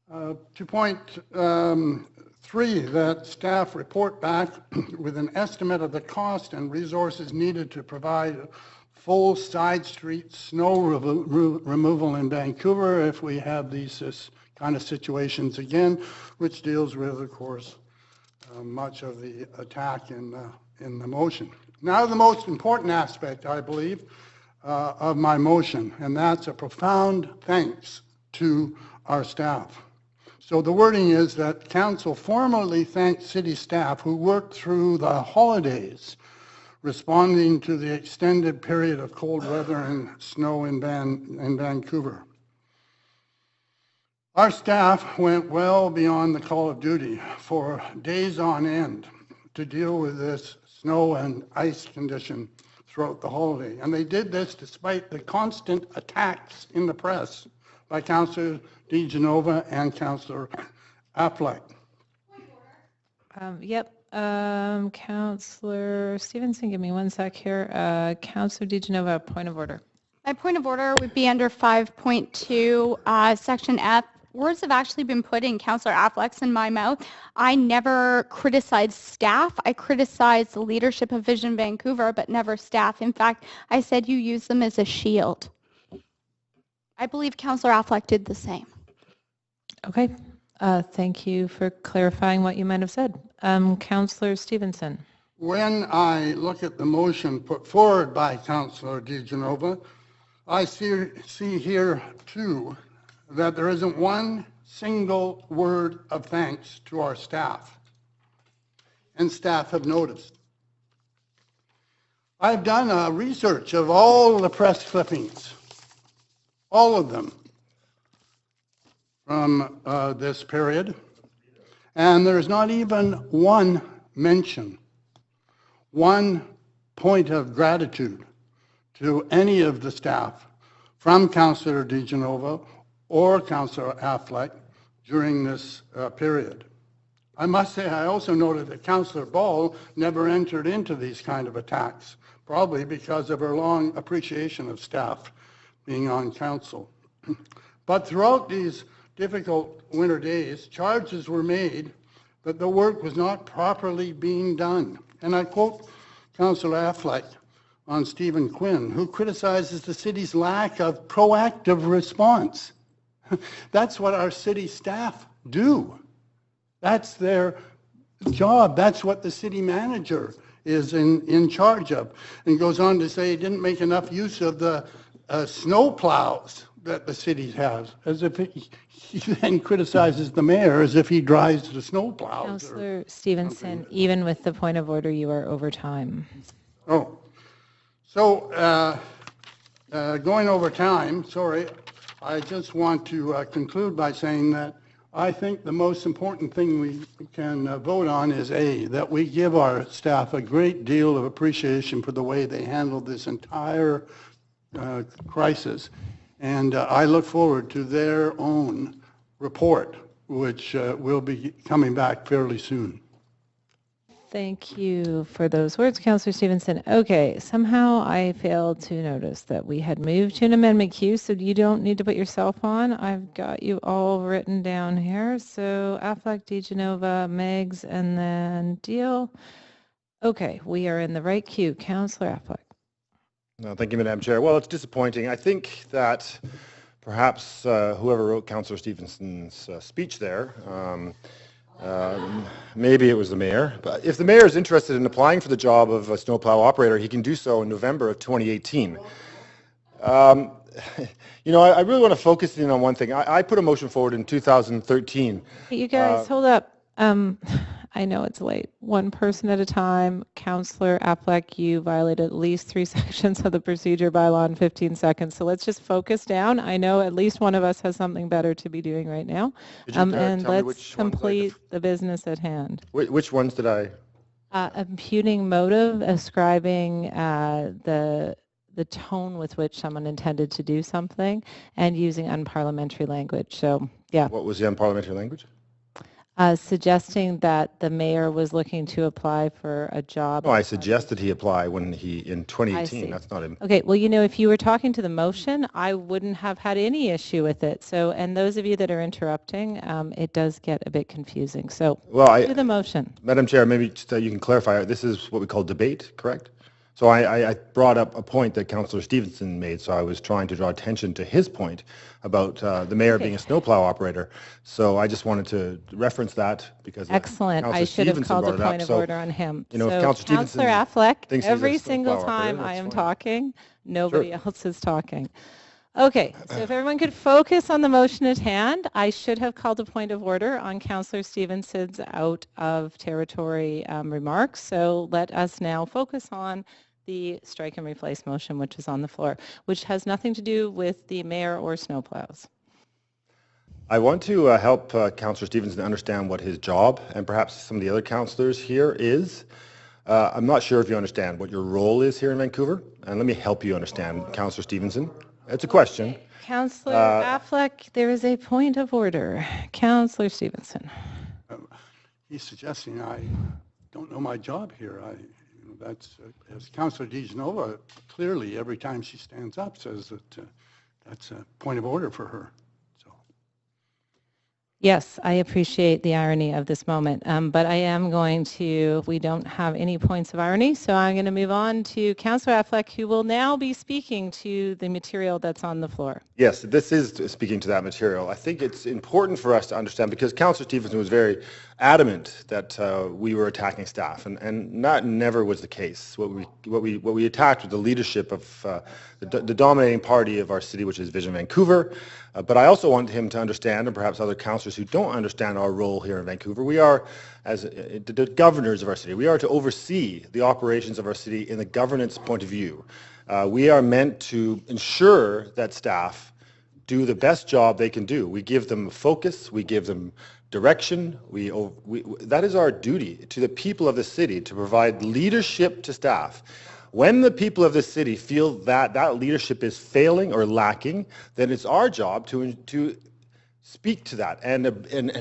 To point 3, that staff report back with an estimate of the cost and resources needed to provide full side street snow removal in Vancouver if we have these kind of situations again, which deals with, of course, much of the attack in the motion. Now the most important aspect, I believe, of my motion, and that's a profound thanks to our staff. So the wording is that Council formally thanks city staff who worked through the holidays responding to the extended period of cold weather and snow in Vancouver. Our staff went well beyond the call of duty for days on end to deal with this snow and ice condition throughout the holiday. And they did this despite the constant attacks in the press by Councillor DeGenova and Councillor Affleck. Councillor Stevenson, give me one sec here. Councillor DeGenova, point of order. My point of order would be under 5.2, Section F. Words have actually been put in Councillor Affleck's in my mouth. I never criticized staff. I criticized the leadership of Vision Vancouver, but never staff. In fact, I said you use them as a shield. I believe Councillor Affleck did the same. Okay. Thank you for clarifying what you might have said. Councillor Stevenson. When I look at the motion put forward by Councillor DeGenova, I see here too that there isn't one single word of thanks to our staff, and staff have noticed. I've done a research of all the press clippings, all of them, from this period, and there's not even one mention, one point of gratitude to any of the staff from Councillor DeGenova or Councillor Affleck during this period. I must say I also noted that Councillor Ball never entered into these kind of attacks, probably because of her long appreciation of staff being on council. But throughout these difficult winter days, charges were made that the work was not properly being done. And I quote Councillor Affleck on Stephen Quinn, who criticizes the city's lack of proactive response. That's what our city staff do. That's their job. That's what the city manager is in charge of. And goes on to say he didn't make enough use of the snow plows that the city has, as if he then criticizes the mayor as if he drives the snow plows. Councillor Stevenson, even with the point of order, you are over time. Oh, so going over time, sorry, I just want to conclude by saying that I think the most important thing we can vote on is A, that we give our staff a great deal of appreciation for the way they handled this entire crisis. And I look forward to their own report, which will be coming back fairly soon. Thank you for those words, Councillor Stevenson. Okay, somehow I failed to notice that we had moved to an amendment queue, so you don't need to put yourself on. I've got you all written down here. So Affleck, DeGenova, Meggs, and then Deal. Okay, we are in the right queue. Councillor Affleck. No, thank you, Madam Chair. Well, it's disappointing. I think that perhaps whoever wrote Councillor Stevenson's speech there, maybe it was the mayor, but if the mayor is interested in applying for the job of a snowplow operator, he can do so in November of 2018. You know, I really want to focus in on one thing. I put a motion forward in 2013. You guys, hold up. I know it's late. One person at a time. Councillor Affleck, you violated at least 3 sections of the procedure bylaw in 15 seconds. So let's just focus down. I know at least one of us has something better to be doing right now. Could you And tell me let's which ones complete the business at hand. Which ones did I? Imputing motive, ascribing the tone with which someone intended to do something, and using unparliamentary language. So, yeah. What was the unparliamentary language? Suggesting that the mayor was looking to apply for a job. No, I suggested he apply when in 2018. That's not him. Okay, well, you know, if you were talking to the motion, I wouldn't have had any issue with it. So, and those of you that are interrupting, it does get a bit confusing. So, to the motion. Madam Chair, maybe just, you can clarify. This is what we call debate, correct? So I brought up a point that Councillor Stevenson made, so I was trying to draw attention to his point about the mayor being a snowplow operator. So I just wanted to reference that because excellent. I should have called a point of order on him. You know, so if Councillor Affleck, every single time I am talking, nobody else is talking. Okay, so if everyone could focus on the motion at hand, I should have called a point of order on Councillor Stevenson's out of territory remarks. So let us now focus on the strike and replace motion, which is on the floor, which has nothing to do with the mayor or snowplows. I want to help Councillor Stevenson understand what his job and perhaps some of the other councillors here is. I'm not sure if you understand what your role is here in Vancouver, and let me help you understand, Councillor Stevenson. It's a question. Councillor Affleck, there is a point of order. Councillor Stevenson. He's suggesting I don't know my job here. That's as Councillor DeGenova clearly every time she stands up says that that's a point of order for her. Yes, I appreciate the irony of this moment, but I am going to, we don't have any points of irony, so I'm going to move on to Councillor Affleck, who will now be speaking to the material that's on the floor. Yes, this is speaking to that material. I think it's important for us to understand because Councillor Stevenson was very adamant that we were attacking staff, and that never was the case. What we attacked was the leadership of the dominating party of our city, which is Vision Vancouver. But I also want him to understand, and perhaps other councillors who don't understand our role here in Vancouver, we are, as the governors of our city, we are to oversee the operations of our city in the governance point of view. We are meant to ensure that staff do the best job they can do. We give them focus, we give them direction. That is our duty to the people of the city, to provide leadership to staff. When the people of the city feel that that leadership is failing or lacking, then it's our job to speak to that and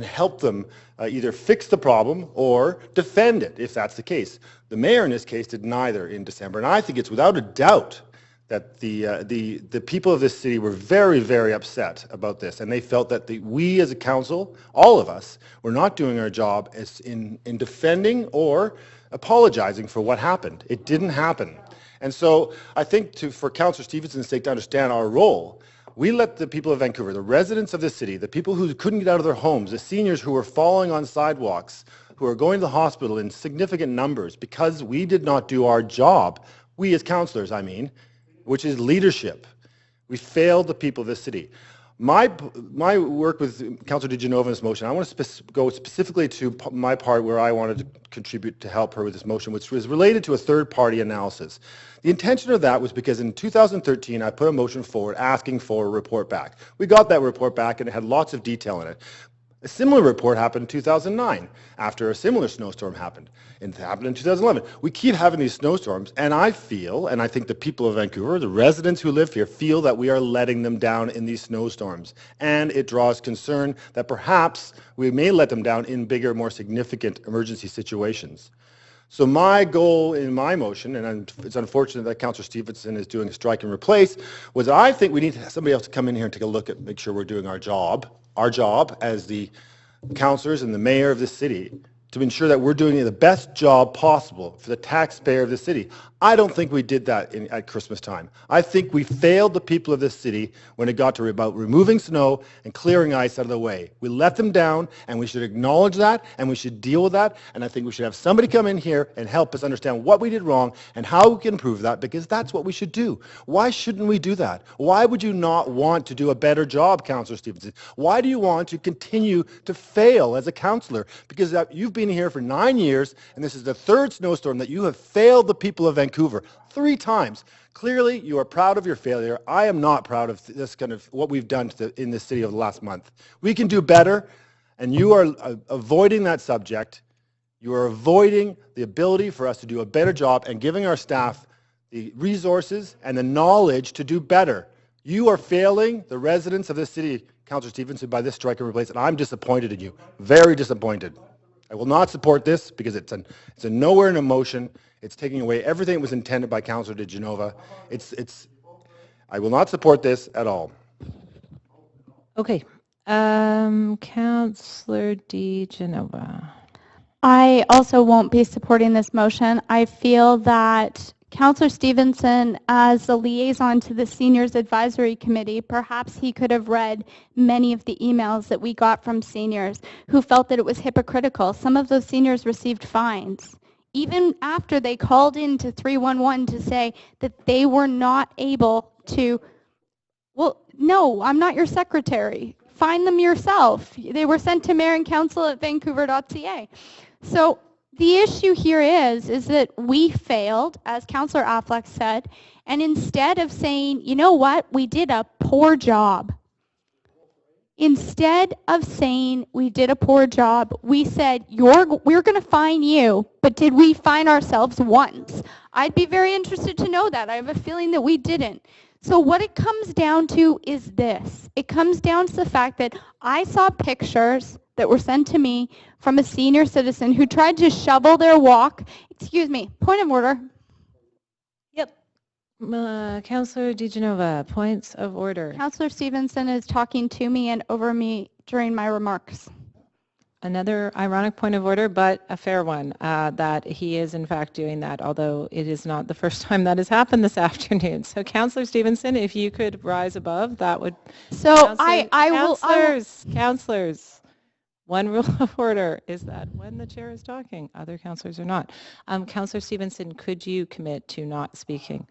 help them either fix the problem or defend it, if that's the case. The mayor in this case did neither in December, and I think it's without a doubt that the people of this city were very, very upset about this, and they felt that we as a council, all of us, were not doing our job as in defending or apologizing for what happened. It didn't happen. And so I think for Councillor Stevenson's sake to understand our role, we let the people of Vancouver, the residents of the city, the people who couldn't get out of their homes, the seniors who were falling on sidewalks, who are going to the hospital in significant numbers because we did not do our job, we as councillors, I mean, which is leadership. We failed the people of this city. My work with Councillor DeGenova in this motion, I want to go specifically to my part where I wanted to contribute to help her with this motion, which was related to a third-party analysis. The intention of that was because in 2013, I put a motion forward asking for a report back. We got that report back, and it had lots of detail in it. A similar report happened in 2009 after a similar snowstorm happened. It happened in 2011. We keep having these snowstorms, and I feel, and I think the people of Vancouver, the residents who live here, feel that we are letting them down in these snowstorms. And it draws concern that perhaps we may let them down in bigger, more significant emergency situations. So my goal in my motion, and it's unfortunate that Councillor Stevenson is doing a strike and replace, was I think we need somebody else to come in here and take a look at, make sure we're doing our job as the councillors and the mayor of the city, to ensure that we're doing the best job possible for the taxpayer of the city. I don't think we did that at Christmas time. I think we failed the people of this city when it got to about removing snow and clearing ice out of the way. We let them down, and we should acknowledge that, and we should deal with that, and I think we should have somebody come in here and help us understand what we did wrong and how we can improve that, because that's what we should do. Why shouldn't we do that? Why would you not want to do a better job, Councillor Stevenson? Why do you want to continue to fail as a councillor? Because you've been here for 9 years, and this is the third snowstorm that you have failed the people of Vancouver 3 times. Clearly, you are proud of your failure. I am not proud of this kind of what we've done in this city over the last month. We can do better, and you are avoiding that subject. You are avoiding the ability for us to do a better job and giving our staff the resources and the knowledge to do better. You are failing the residents of this city, Councillor Stevenson, by this strike and replace, and I'm disappointed in you. Very disappointed. I will not support this because it's a nowhere in emotion. It's taking away everything that was intended by Councillor De Genova. I will not support this at all. Okay. Councillor De Genova. I also won't be supporting this motion. I feel that Councillor Stevenson, as the liaison to the Seniors Advisory Committee, perhaps he could have read many of the emails that we got from seniors who felt that it was hypocritical. Some of those seniors received fines, even after they called in to 311 to say that they were not able to, well, no, I'm not your secretary. Find them yourself. They were sent to mayorandcouncil@vancouver.ca. So the issue here is that we failed, as Councillor Affleck said, and instead of saying, you know what, we did a poor job. Instead of saying we did a poor job, we said, we're going to fine you, but did we fine ourselves once? I'd be very interested to know that. I have a feeling that we didn't. So what it comes down to is this. It comes down to the fact that I saw pictures that were sent to me from a senior citizen who tried to shovel their walk. Excuse me, point of order. Yep. Councillor De Genova, points of order. Councillor Stevenson is talking to me and over me during my remarks. Another ironic point of order, but a fair one, that he is in fact doing that, although it is not the first time that has happened this afternoon. So Councillor Stevenson, if you could rise above, that would... So Councillors, one rule of order is that when the chair is talking, other councillors are not. Councillor Stevenson, could you commit to not speaking?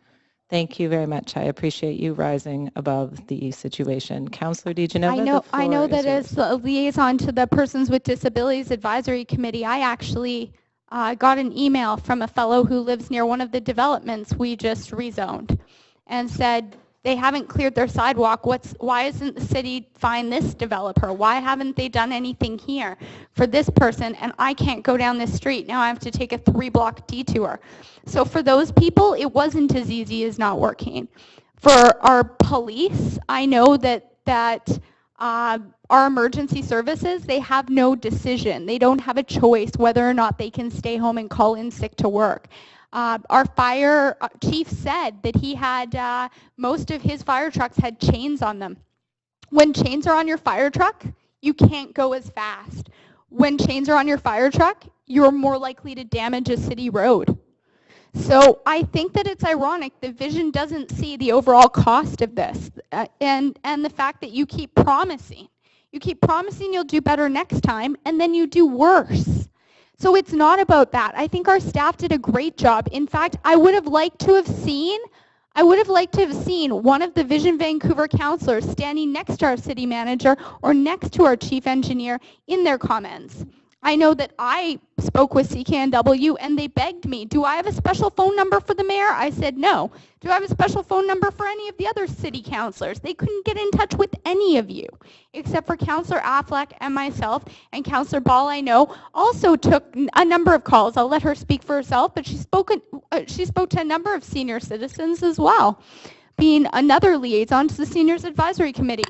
Thank you very much. I appreciate you rising above the situation. Councillor De Genova, I know that as a liaison to the Persons with Disabilities Advisory Committee, I actually got an email from a fellow who lives near one of the developments we just rezoned and said, they haven't cleared their sidewalk. Why isn't the city fine this developer? Why haven't they done anything here for this person? And I can't go down this street. Now I have to take a 3-block detour. So for those people, it wasn't as easy as not working. For our police, I know that our emergency services, they have no decision. They don't have a choice whether or not they can stay home and call in sick to work. Our fire chief said that he had, most of his fire trucks had chains on them. When chains are on your fire truck, you can't go as fast. When chains are on your fire truck, you're more likely to damage a city road. So I think that it's ironic the vision doesn't see the overall cost of this and the fact that you keep promising. You keep promising you'll do better next time, and then you do worse. So it's not about that. I think our staff did a great job. In fact, I would have liked to have seen one of the Vision Vancouver councillors standing next to our city manager or next to our chief engineer in their comments. I know that I spoke with CKNW and they begged me, do I have a special phone number for the mayor? I said no. Do I have a special phone number for any of the other city councillors? They couldn't get in touch with any of you, except for Councillor Affleck and myself, and Councillor Ball, I know, also took a number of calls. I'll let her speak for herself, but she spoke to a number of senior citizens as well, being another liaison to the Seniors Advisory Committee.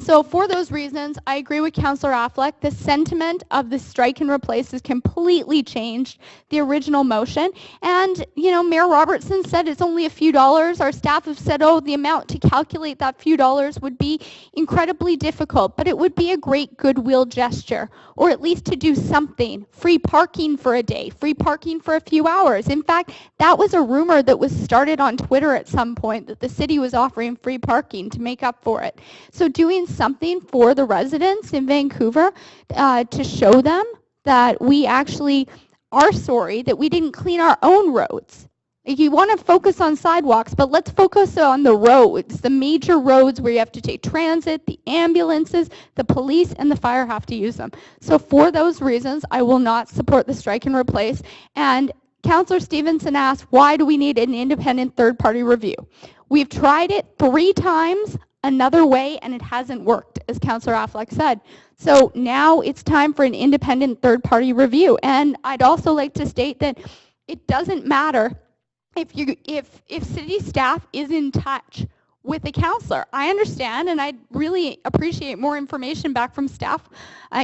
So for those reasons, I agree with Councillor Affleck. The sentiment of the strike and replace has completely changed the original motion. And, you know, Mayor Robertson said it's only a few dollars. Our staff have said, oh, the amount to calculate that few dollars would be incredibly difficult, but it would be a great goodwill gesture, or at least to do something. Free parking for a day, free parking for a few hours. In fact, that was a rumor that was started on Twitter at some point, that the city was offering free parking to make up for it. So doing something for the residents in Vancouver to show them that we actually are sorry that we didn't clean our own roads. Like, you want to focus on sidewalks, but let's focus on the roads, the major roads where you have to take transit, the ambulances, the police, and the fire have to use them. So for those reasons, I will not support the strike and replace. And Councillor Stevenson asked, why do we need an independent third-party review? We've tried it 3 times another way, and it hasn't worked, as Councillor Affleck said. So now it's time for an independent third-party review. And I'd also like to state that it doesn't matter if city staff is in touch with a councillor. I understand, and I'd really appreciate more information back from staff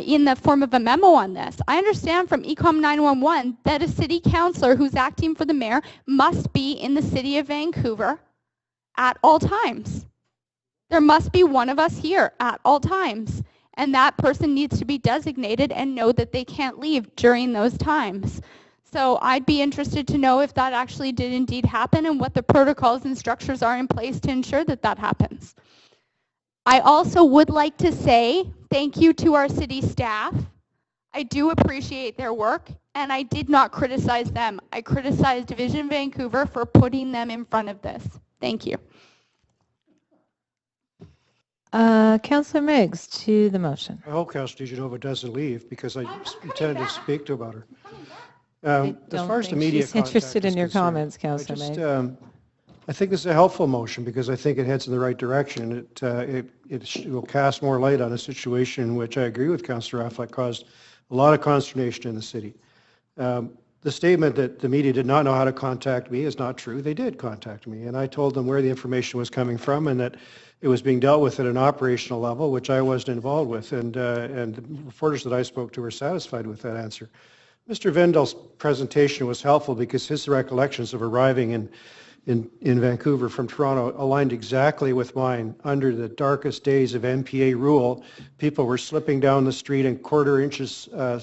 in the form of a memo on this. I understand from Ecom 911 that a city councillor who's acting for the mayor must be in the city of Vancouver at all times. There must be one of us here at all times, and that person needs to be designated and know that they can't leave during those times. So I'd be interested to know if that actually did indeed happen and what the protocols and structures are in place to ensure that that happens. I also would like to say thank you to our city staff. I do appreciate their work, and I did not criticize them. I criticized Vision Vancouver for putting them in front of this. Thank you. Councillor Meigs, to the motion. I hope Councillor DeGenova doesn't leave because I intended to speak to about her. As far as the media she's interested in your comments, Councillor Meigs. I think this is a helpful motion because I think it heads in the right direction. It will cast more light on a situation which I agree with Councillor Affleck caused a lot of consternation in the city. The statement that the media did not know how to contact me is not true. They did contact me, and I told them where the information was coming from and that it was being dealt with at an operational level, which I wasn't involved with, and the reporters that I spoke to were satisfied with that answer. Mr. Vendel's presentation was helpful because his recollections of arriving in Vancouver from Toronto aligned exactly with mine. Under the darkest days of NPA rule, people were slipping down the street in quarter-inch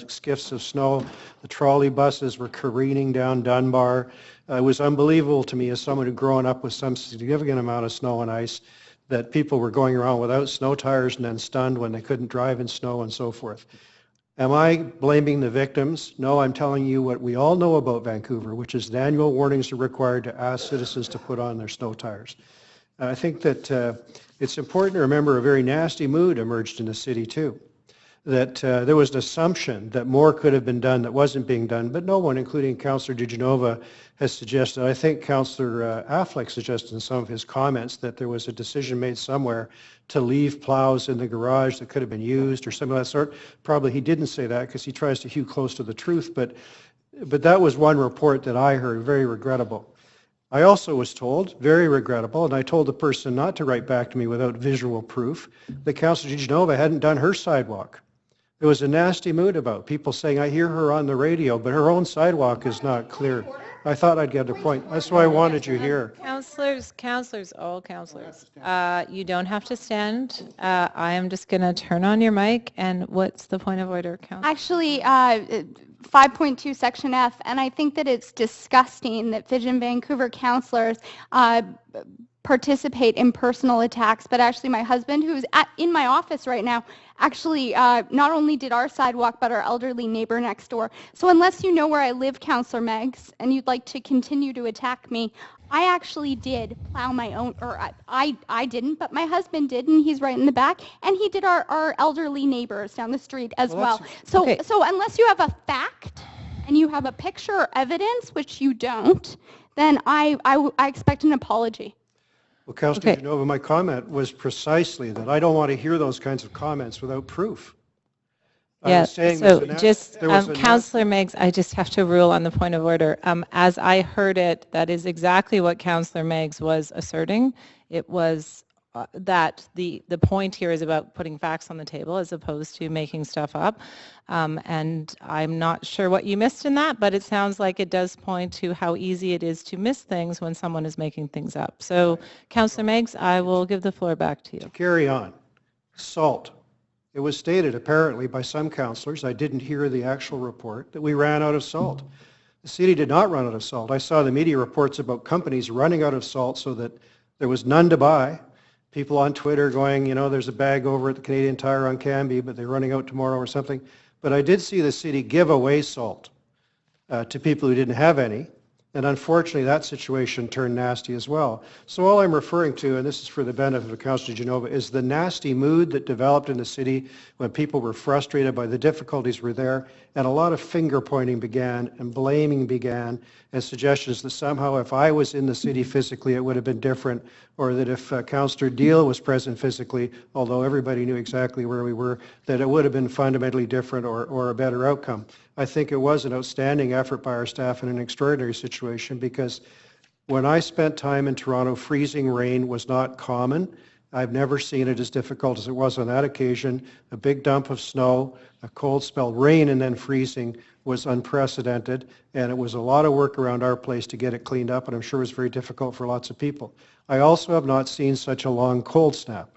skiffs of snow. The trolley buses were careening down Dunbar. It was unbelievable to me as someone who'd grown up with some significant amount of snow and ice that people were going around without snow tires and then stunned when they couldn't drive in snow and so forth. Am I blaming the victims? No, I'm telling you what we all know about Vancouver, which is that annual warnings are required to ask citizens to put on their snow tires. I think that it's important to remember a very nasty mood emerged in the city too. That there was an assumption that more could have been done that wasn't being done, but no one, including Councillor DeGenova, has suggested, I think Councillor Affleck suggested in some of his comments that there was a decision made somewhere to leave plows in the garage that could have been used or something of that sort. Probably he didn't say that because he tries to hew close to the truth, but that was one report that I heard, very regrettable. I also was told, very regrettable, and I told the person not to write back to me without visual proof, that Councillor DeGenova hadn't done her sidewalk. There was a nasty mood about people saying, I hear her on the radio, but her own sidewalk is not clear. I thought I'd get a point. That's why I wanted you here. Councillors, all councillors. You don't have to stand. I am just going to turn on your mic. And what's the point of order, Councillor? Actually, 5.2 Section F, and I think that it's disgusting that Vision Vancouver councillors participate in personal attacks, but actually my husband, who's in my office right now, actually not only did our sidewalk, but our elderly neighbor next door. So unless you know where I live, Councillor Meigs, and you'd like to continue to attack me, I actually did plow my own, or I didn't, but my husband did, and he's right in the back, and he did our elderly neighbors down the street as well. So, okay. So unless you have a fact, and you have a picture or evidence, which you don't, then I expect an apology. Well, Councillor DeGenova, my comment was precisely that I don't want to hear those kinds of comments without proof. Yeah, so just, Councillor Meigs, I just have to rule on the point of order. As I heard it, that is exactly what Councillor Meigs was asserting. It was that the point here is about putting facts on the table as opposed to making stuff up. And I'm not sure what you missed in that, but it sounds like it does point to how easy it is to miss things when someone is making things up. So, Councillor Meigs, I will give the floor back to you. Carry on. Salt. It was stated apparently by some councillors, I didn't hear the actual report, that we ran out of salt. The city did not run out of salt. I saw the media reports about companies running out of salt so that there was none to buy. People on Twitter going, you know, there's a bag over at the Canadian Tire on Canby, but they're running out tomorrow or something. But I did see the city give away salt to people who didn't have any. And unfortunately, that situation turned nasty as well. So all I'm referring to, and this is for the benefit of Councillor Genova, is the nasty mood that developed in the city when people were frustrated by the difficulties were there, and a lot of finger pointing began, and blaming began, and suggestions that somehow if I was in the city physically, it would have been different, or that if Councillor Deal was present physically, although everybody knew exactly where we were, that it would have been fundamentally different or a better outcome. I think it was an outstanding effort by our staff in an extraordinary situation, because when I spent time in Toronto, freezing rain was not common. I've never seen it as difficult as it was on that occasion. A big dump of snow, a cold spell, rain, and then freezing was unprecedented, and it was a lot of work around our place to get it cleaned up, and I'm sure it was very difficult for lots of people. I also have not seen such a long cold snap.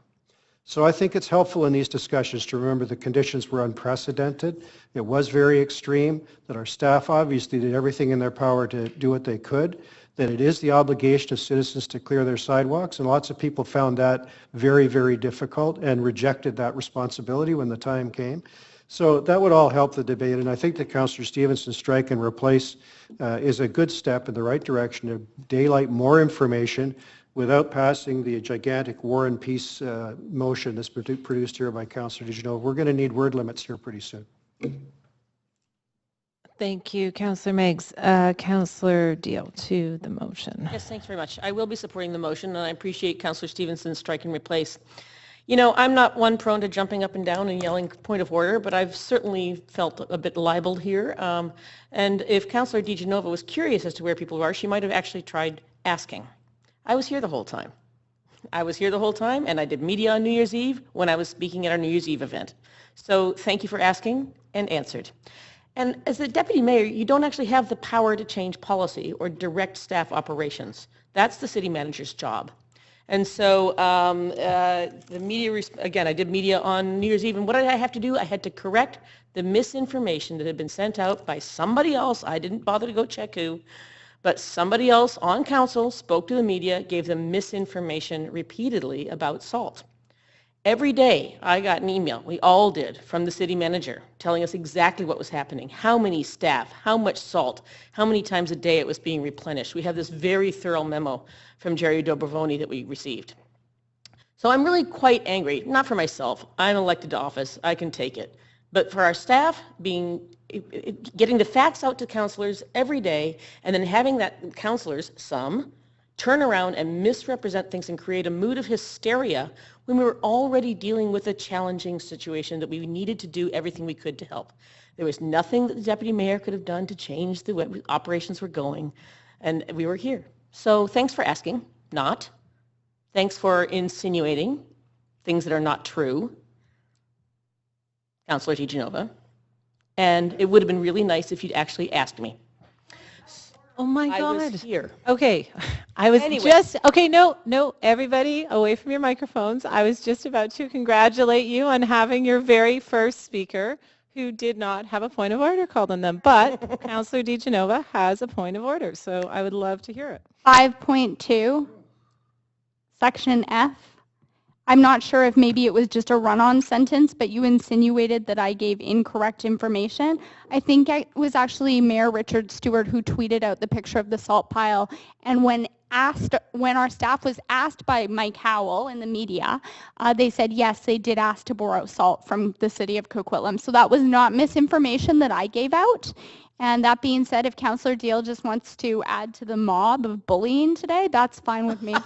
So I think it's helpful in these discussions to remember the conditions were unprecedented. It was very extreme, that our staff obviously did everything in their power to do what they could, that it is the obligation of citizens to clear their sidewalks, and lots of people found that very, very difficult and rejected that responsibility when the time came. So that would all help the debate, and I think that Councillor Stevenson's strike and replace is a good step in the right direction to daylight more information without passing the gigantic War and Peace motion that's produced here by Councillor DeGenova. We're going to need word limits here pretty soon. Thank you, Councillor Meigs. Councillor Deal to the motion. Yes, thanks very much. I will be supporting the motion, and I appreciate Councillor Stevenson's strike and replace. You know, I'm not one prone to jumping up and down and yelling point of order, but I've certainly felt a bit libeled here. And if Councillor DeGenova was curious as to where people are, she might have actually tried asking. I was here the whole time. I was here the whole time, and I did media on New Year's Eve when I was speaking at our New Year's Eve event. So thank you for asking and answered. And as the deputy mayor, you don't actually have the power to change policy or direct staff operations. That's the city manager's job. And so the media, again, I did media on New Year's Eve, and what did I have to do? I had to correct the misinformation that had been sent out by somebody else. I didn't bother to go check who. But somebody else on council spoke to the media, gave them misinformation repeatedly about salt. Every day I got an email, we all did, from the city manager telling us exactly what was happening, how many staff, how much salt, how many times a day it was being replenished. We have this very thorough memo from Jerry Dobrevoni that we received. So I'm really quite angry, not for myself. I'm elected to office, I can take it. But for our staff, getting the facts out to councillors every day, and then having that councillors, some, turn around and misrepresent things and create a mood of hysteria when we were already dealing with a challenging situation that we needed to do everything we could to help. There was nothing that the deputy mayor could have done to change the way operations were going, and we were here. So thanks for asking, not. Thanks for insinuating things that are not true, Councillor DeGenova. And it would have been really nice if you'd actually asked me. Oh my God. I was here. Okay. I was Anyway. okay, no, everybody away from your microphones. I was just about to congratulate you on having your very first speaker who did not have a point of order called on them. But Councillor DeGenova has a point of order, so I would love to hear it. 5.2, Section F. I'm not sure if maybe it was just a run-on sentence, but you insinuated that I gave incorrect information. I think it was actually Mayor Richard Stewart who tweeted out the picture of the salt pile. And when our staff was asked by Mike Howell in the media, they said, yes, they did ask to borrow salt from the city of Coquitlam. So that was not misinformation that I gave out. And that being said, if Councillor Deal just wants to add to the mob of bullying today, that's fine with me.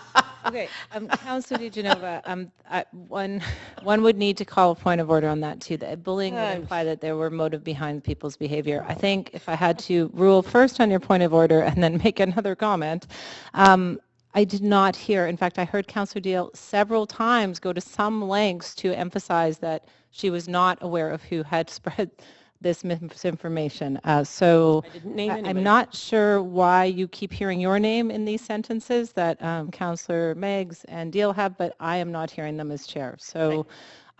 Okay, Councillor DeGenova, one would need to call a point of order on that too. That bullying would imply that there were motive behind people's behavior. I think if I had to rule first on your point of order and then make another comment, I did not hear. In fact, I heard Councillor Deal several times go to some lengths to emphasize that she was not aware of who had spread this misinformation. So I didn't name anybody. I'm not sure why you keep hearing your name in these sentences that Councillor Meggs and Deal have, but I am not hearing them as chair. So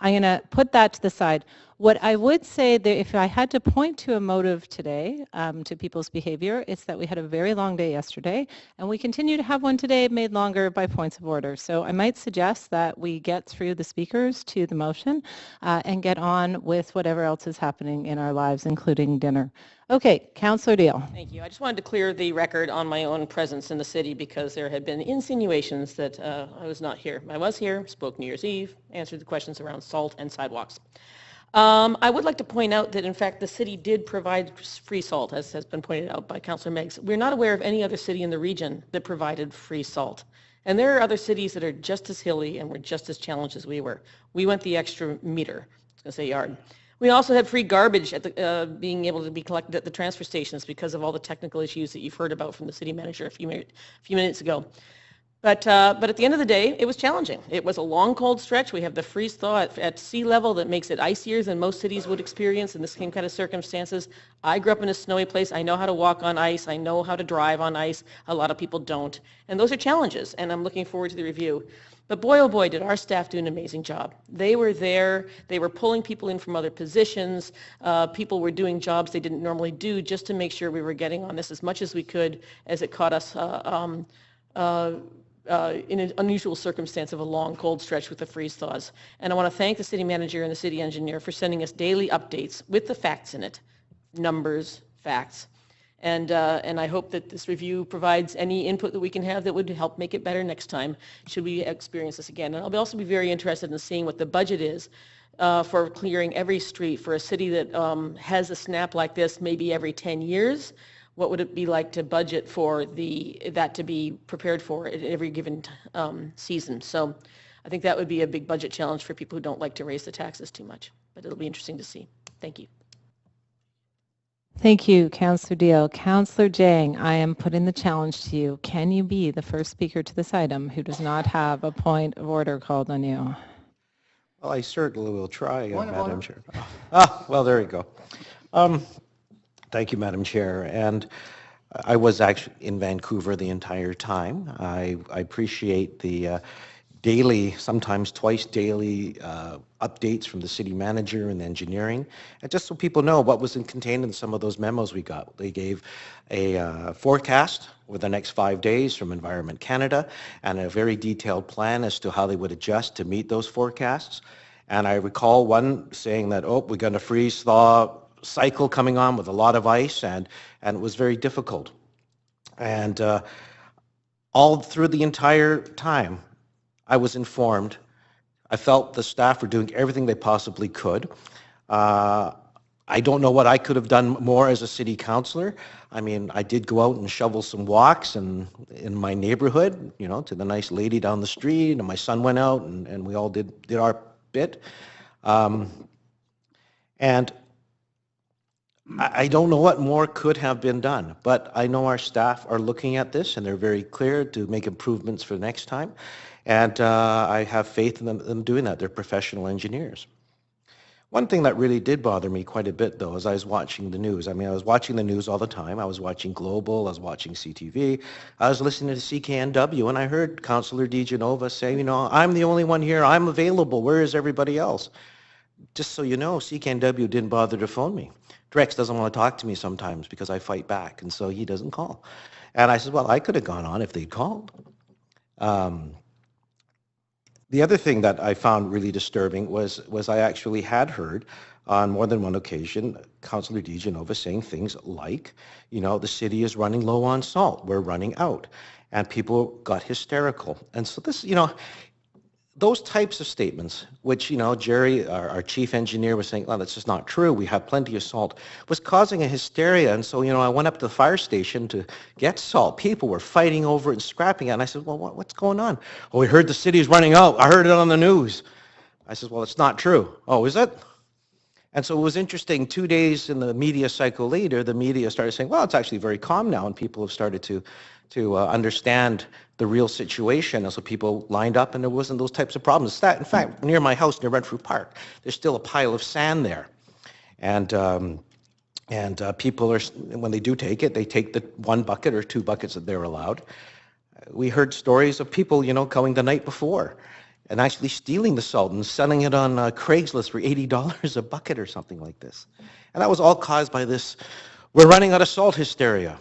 I'm going to put that to the side. What I would say that if I had to point to a motive today to people's behavior, it's that we had a very long day yesterday, and we continue to have one today made longer by points of order. So I might suggest that we get through the speakers to the motion and get on with whatever else is happening in our lives, including dinner. Okay, Councillor Deal. Thank you. I just wanted to clear the record on my own presence in the city because there had been insinuations that I was not here. I was here, spoke New Year's Eve, answered the questions around salt and sidewalks. I would like to point out that, in fact, the city did provide free salt, as has been pointed out by Councillor Meggs. We're not aware of any other city in the region that provided free salt. And there are other cities that are just as hilly and were just as challenged as we were. We went the extra meter, I was going to say yard. We also had free garbage at the, being able to be collected at the transfer stations because of all the technical issues that you've heard about from the city manager a few minutes ago. But at the end of the day, it was challenging. It was a long, cold stretch. We have the freeze thaw at sea level that makes it icier than most cities would experience in the same kind of circumstances. I grew up in a snowy place. I know how to walk on ice. I know how to drive on ice. A lot of people don't. And those are challenges, and I'm looking forward to the review. But boy, oh boy, did our staff do an amazing job. They were there. They were pulling people in from other positions. People were doing jobs they didn't normally do just to make sure we were getting on this as much as we could as it caught us in an unusual circumstance of a long, cold stretch with the freeze thaws. And I want to thank the city manager and the city engineer for sending us daily updates with the facts in it, numbers, facts. And I hope that this review provides any input that we can have that would help make it better next time, should we experience this again. And I'll also be very interested in seeing what the budget is for clearing every street for a city that has a snap like this maybe every 10 years. What would it be like to budget for that to be prepared for at every given season? So I think that would be a big budget challenge for people who don't like to raise the taxes too much. But it'll be interesting to see. Thank you. Thank you, Councillor Deal. Councillor Jang, I am putting the challenge to you. Can you be the first speaker to this item who does not have a point of order called on you? Well, I certainly will try, Madam Chair. Well, there you go. Thank you, Madam Chair. And I was actually in Vancouver the entire time. I appreciate the daily, sometimes twice daily updates from the city manager and engineering. And just so people know what was contained in some of those memos we got. They gave a forecast over the next 5 days from Environment Canada and a very detailed plan as to how they would adjust to meet those forecasts. And I recall one saying that, oh, we're going to freeze thaw cycle coming on with a lot of ice, and it was very difficult. And all through the entire time, I was informed. I felt the staff were doing everything they possibly could. I don't know what I could have done more as a city councillor. I mean, I did go out and shovel some walks in my neighborhood, you know, to the nice lady down the street, and my son went out, and we all did our bit. And I don't know what more could have been done, but I know our staff are looking at this and they're very clear to make improvements for next time. And I have faith in them doing that. They're professional engineers. One thing that really did bother me quite a bit, though, as I was watching the news. I mean, I was watching the news all the time. I was watching Global. I was watching CTV. I was listening to CKNW, and I heard Councillor DeGenova say, you know, I'm the only one here. I'm available. Where is everybody else? Just so you know, CKNW didn't bother to phone me. Drex doesn't want to talk to me sometimes because I fight back, and so he doesn't call. And I said, well, I could have gone on if they'd called. The other thing that I found really disturbing was I actually had heard on more than one occasion Councillor DeGenova saying things like, you know, the city is running low on salt, we're running out. And people got hysterical. And so this, you know, those types of statements, which, you know, Jerry, our chief engineer, was saying, well, that's just not true. We have plenty of salt, was causing a hysteria. And so, you know, I went up to the fire station to get salt. People were fighting over it and scrapping it. And I said, well, what's going on? Oh, we heard the city's running out. I heard it on the news. I said, well, it's not true. Oh, is it? And so it was interesting. 2 days in the media cycle later, the media started saying, well, it's actually very calm now. And people have started to understand the real situation. And so people lined up and there wasn't those types of problems. In fact, near my house, near Renfrew Park, there's still a pile of sand there. And people are, when they do take it, they take the 1 bucket or 2 buckets that they're allowed. We heard stories of people, coming the night before and actually stealing the salt and selling it on Craigslist for $80 a bucket or something like this. And that was all caused by this, we're running out of salt hysteria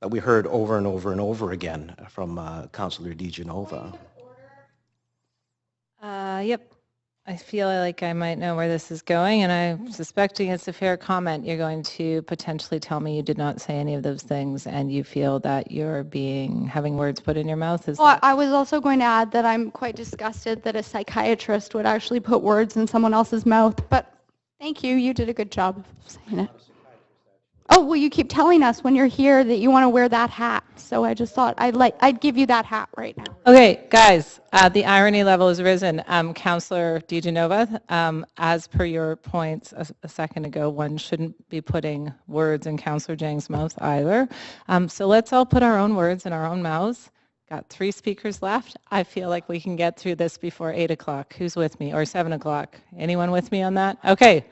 that we heard over and over and over again from Councillor DiGenova. Yep. I feel like I might know where this is going, and I'm suspecting it's a fair comment. You're going to potentially tell me you did not say any of those things, and you feel that you're having words put in your mouth. Well, I was also going to add that I'm quite disgusted that a psychiatrist would actually put words in someone else's mouth, but thank you. You did a good job of saying it. Oh, well, you keep telling us when you're here that you want to wear that hat. So I just thought I'd give you that hat right now. Okay, guys, the irony level has risen. Councillor DiGenova, as per your points a second ago, one shouldn't be putting words in Councillor Jang's mouth either. So let's all put our own words in our own mouths. Got 3 speakers left. I feel like we can get through this before 8 o'clock. Who's with me? Or 7 o'clock? Anyone with me on that? Okay,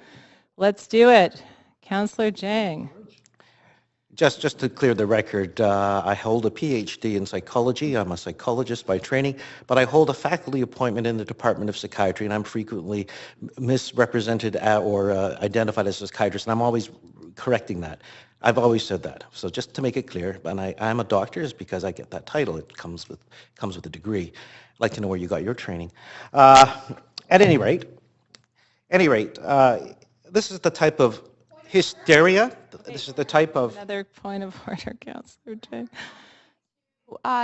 let's do it. Councillor Jang. Just to clear the record, I hold a PhD in psychology. I'm a psychologist by training, but I hold a faculty appointment in the Department of Psychiatry, and I'm frequently misrepresented or identified as a psychiatrist, and I'm always correcting that. I've always said that. So just to make it clear, and I'm a doctor is because I get that title. It comes with a degree. I'd like to know where you got your training. At any rate, this is the type of hysteria. This is the type of... Another point of order, Councillor Jang.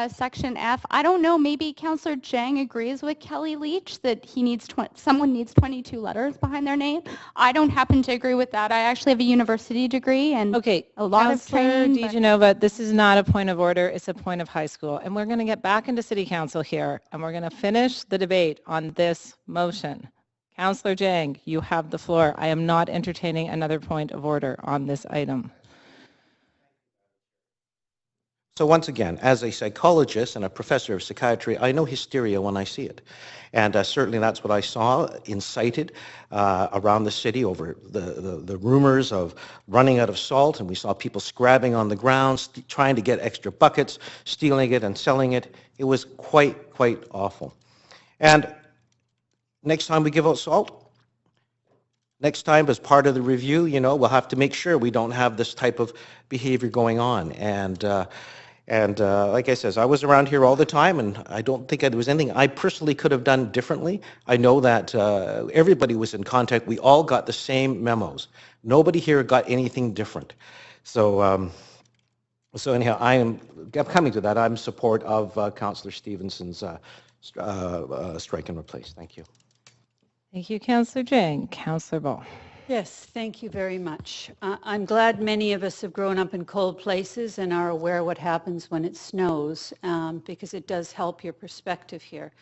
Section F. I don't know, maybe Councillor Jang agrees with Kelly Leach that someone needs 22 letters behind their name. I don't happen to agree with that. I actually have a university degree and a lot of training. Councillor DiGenova, this is not a point of order, it's a point of high school. And we're going to get back into City Council here, and we're going to finish the debate on this motion. Councillor Jang, you have the floor. I am not entertaining another point of order on this item. So once again, as a psychologist and a professor of psychiatry, I know hysteria when I see it. And certainly that's what I saw incited around the city over the rumors of running out of salt, and we saw people scrabbing on the ground, trying to get extra buckets, stealing it and selling it. It was quite awful. And next time we give out salt, next time as part of the review, we'll have to make sure we don't have this type of behavior going on. And like I said, I was around here all the time, and I don't think there was anything I personally could have done differently. I know that everybody was in contact. We all got the same memos. Nobody here got anything different. So anyhow, I'm coming to that. I'm in support of Councillor Stevenson's strike and replace. Thank you. Thank you, Councillor Jang. Councillor Ball. Yes, thank you very much. I'm glad many of us have grown up in cold places and are aware what happens when it snows, because it does help your perspective here.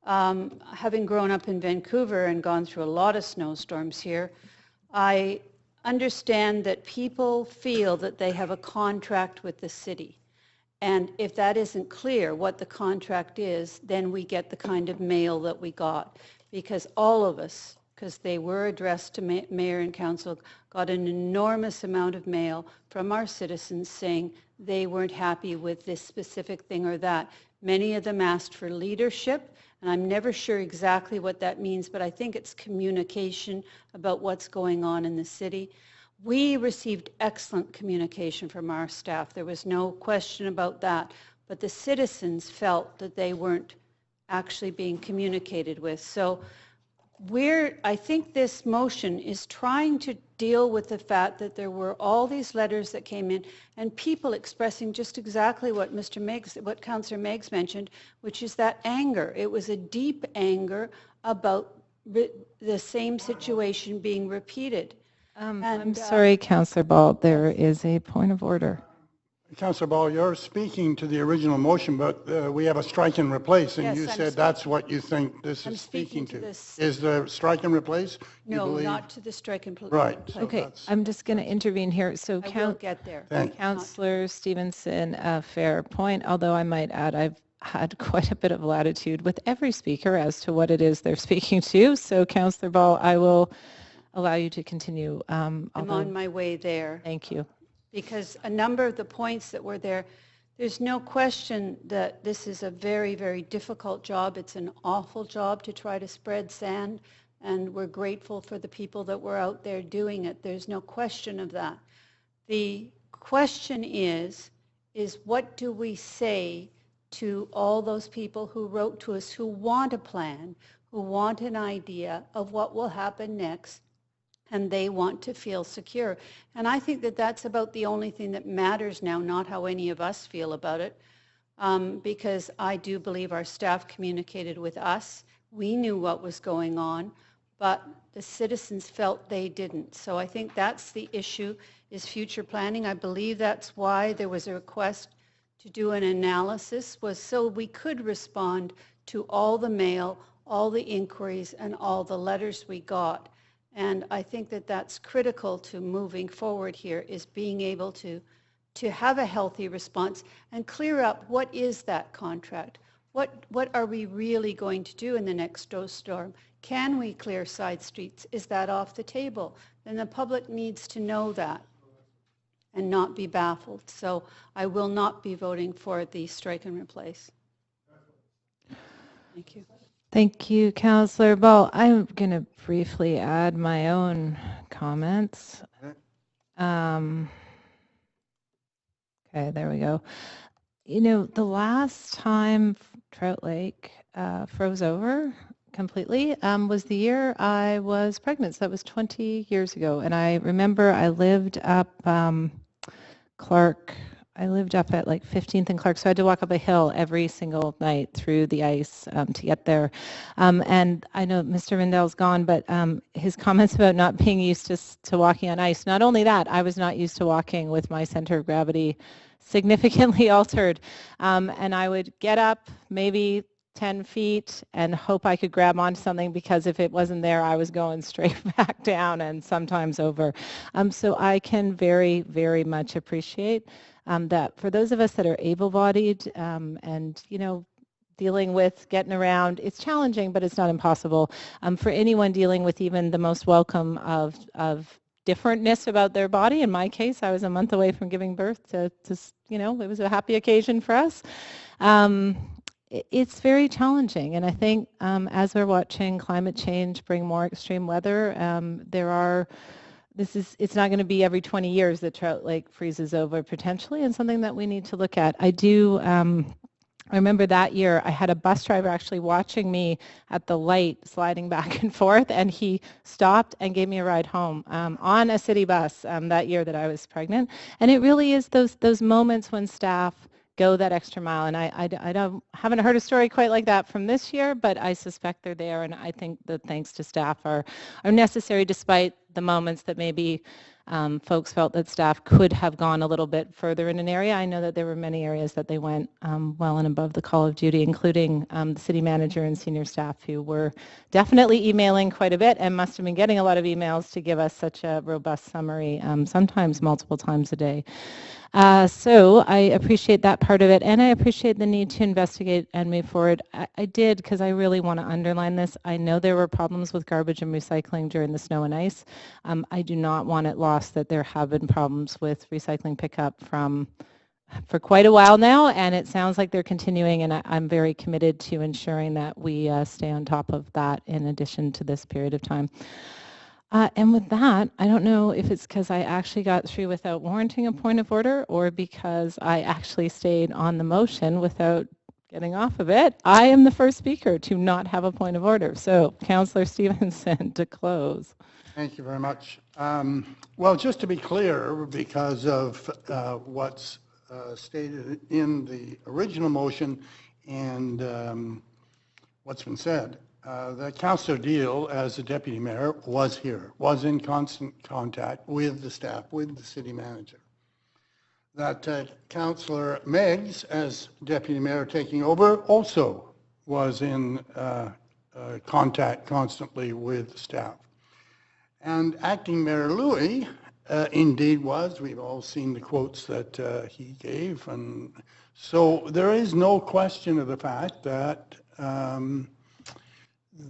Having grown up in Vancouver and gone through a lot of snowstorms here, I understand that people feel that they have a contract with the city. And if that isn't clear what the contract is, then we get the kind of mail that we got. Because all of us, because they were addressed to mayor and council, got an enormous amount of mail from our citizens saying they weren't happy with this specific thing or that. Many of them asked for leadership, and I'm never sure exactly what that means, but I think it's communication about what's going on in the city. We received excellent communication from our staff. There was no question about that, but the citizens felt that they weren't actually being communicated with. So I think this motion is trying to deal with the fact that there were all these letters that came in and people expressing just exactly what what Councillor Meigs mentioned, which is that anger. It was a deep anger about the same situation being repeated. I'm sorry, Councillor Ball, there is a point of order. Councillor Ball, you're speaking to the original motion, but we have a strike and replace, and Yes, you I'm said that's what you think this is speaking to. Is the strike and replace? No, not to the strike and replace. Right. Okay, I'm just going to intervene here. I will get there. Councillor Stevenson, a fair point, although I might add I've had quite a bit of latitude with every speaker as to what it is they're speaking to. So Councillor Ball, I will allow you to continue. I'm on my way there. Thank you. Because a number of the points that were there, there's no question that this is a very, very difficult job. It's an awful job to try to spread sand, and we're grateful for the people that were out there doing it. There's no question of that. The question is what do we say to all those people who wrote to us who want a plan, who want an idea of what will happen next, and they want to feel secure. And I think that that's about the only thing that matters now, not how any of us feel about it, because I do believe our staff communicated with us. We knew what was going on, but the citizens felt they didn't. So I think that's the issue, is future planning. I believe that's why there was a request to do an analysis, was so we could respond to all the mail, all the inquiries, and all the letters we got. And I think that that's critical to moving forward here, is being able to have a healthy response and clear up what is that contract. What are we really going to do in the next storm? Can we clear side streets? Is that off the table? Then the public needs to know that and not be baffled. So I will not be voting for the strike and replace. Thank you. Thank you, Councillor Ball. I'm going to briefly add my own comments. Okay, there we go. You know, the last time Trout Lake froze over completely was the year I was pregnant. So that was 20 years ago. And I remember I lived up Clark. I lived up at like 15th and Clark, so I had to walk up a hill every single night through the ice to get there. And I know Mr. Rendell's gone, but his comments about not being used to walking on ice, not only that, I was not used to walking with my center of gravity significantly altered. And I would get up maybe 10 feet and hope I could grab onto something, because if it wasn't there, I was going straight back down and sometimes over. So I can very, very much appreciate that for those of us that are able-bodied and, you know, dealing with getting around, it's challenging, but it's not impossible. For anyone dealing with even the most welcome of differentness about their body, in my case, I was a month away from giving birth to you know, it was a happy occasion for us. It's very challenging, and I think as we're watching climate change bring more extreme weather, it's not going to be every 20 years that Trout Lake freezes over potentially, and something that we need to look at. I do, I remember that year I had a bus driver actually watching me at the light sliding back and forth, and he stopped and gave me a ride home on a city bus that year that I was pregnant. And it really is those moments when staff go that extra mile, and I haven't heard a story quite like that from this year, but I suspect they're there, and I think the thanks to staff are necessary, despite the moments that maybe folks felt that staff could have gone a little bit further in an area. I know that there were many areas that they went well and above the call of duty, including the city manager and senior staff, who were definitely emailing quite a bit and must have been getting a lot of emails to give us such a robust summary, sometimes multiple times a day. So I appreciate that part of it, and I appreciate the need to investigate and move forward. I did, because I really want to underline this. I know there were problems with garbage and recycling during the snow and ice. I do not want it lost that there have been problems with recycling pickup for quite a while now, and it sounds like they're continuing, and I'm very committed to ensuring that we stay on top of that in addition to this period of time. And with that, I don't know if it's because I actually got through without warranting a point of order, or because I actually stayed on the motion without getting off of it. I am the first speaker to not have a point of order. So, Councillor Stevenson, to close. Thank you very much. Well, just to be clear, because of what's stated in the original motion and what's been said, that Councillor Deal, as the Deputy Mayor, was here, was in constant contact with the staff, with the City Manager. That Councillor Meggs, as Deputy Mayor taking over, also was in contact constantly with the staff. And Acting Mayor Louis indeed was. We've all seen the quotes that he gave, and So there is no question of the fact that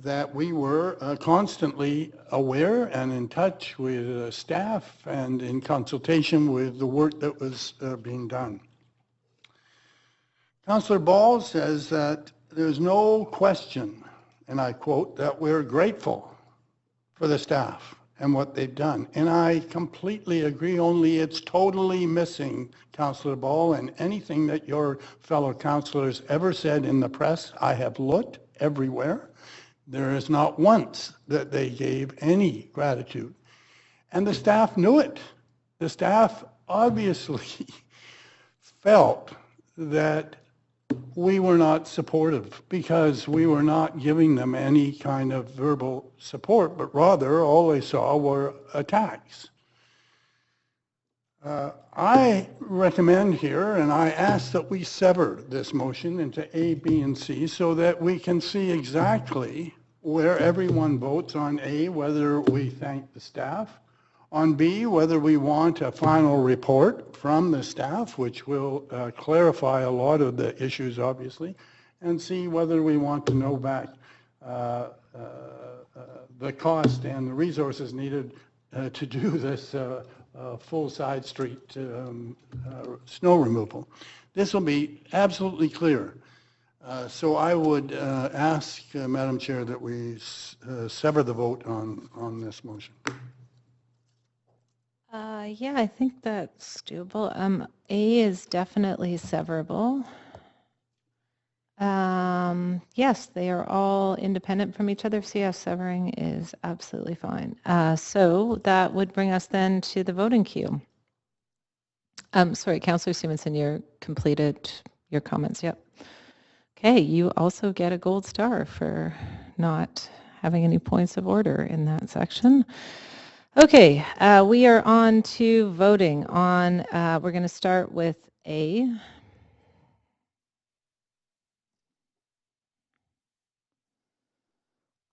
that we were constantly aware and in touch with staff and in consultation with the work that was being done. Councillor Ball says that there's no question, and I quote, that we're grateful for the staff and what they've done. And I completely agree, only it's totally missing, Councillor Ball, and anything that your fellow councillors ever said in the press. I have looked everywhere. There is not once that they gave any gratitude. And the staff knew it. The staff obviously felt that we were not supportive because we were not giving them any kind of verbal support, but rather all they saw were attacks. I recommend here, and I ask that we sever this motion into A, B, and C so that we can see exactly where everyone votes on A, whether we thank the staff, on B, whether we want a final report from the staff, which will clarify a lot of the issues, obviously, and C, whether we want to know back the cost and the resources needed to do this full side street snow removal. This will be absolutely clear. So I would ask, Madam Chair, that we sever the vote on this motion. Yeah, I think that's doable. A is definitely severable. Yes, they are all independent from each other, so yes, severing is absolutely fine. So that would bring us then to the voting queue. Sorry, Councillor Stevenson, you completed your comments, yep. Okay, you also get a gold star for not having any points of order in that section. Okay, we are on to voting on, we're going to start with A.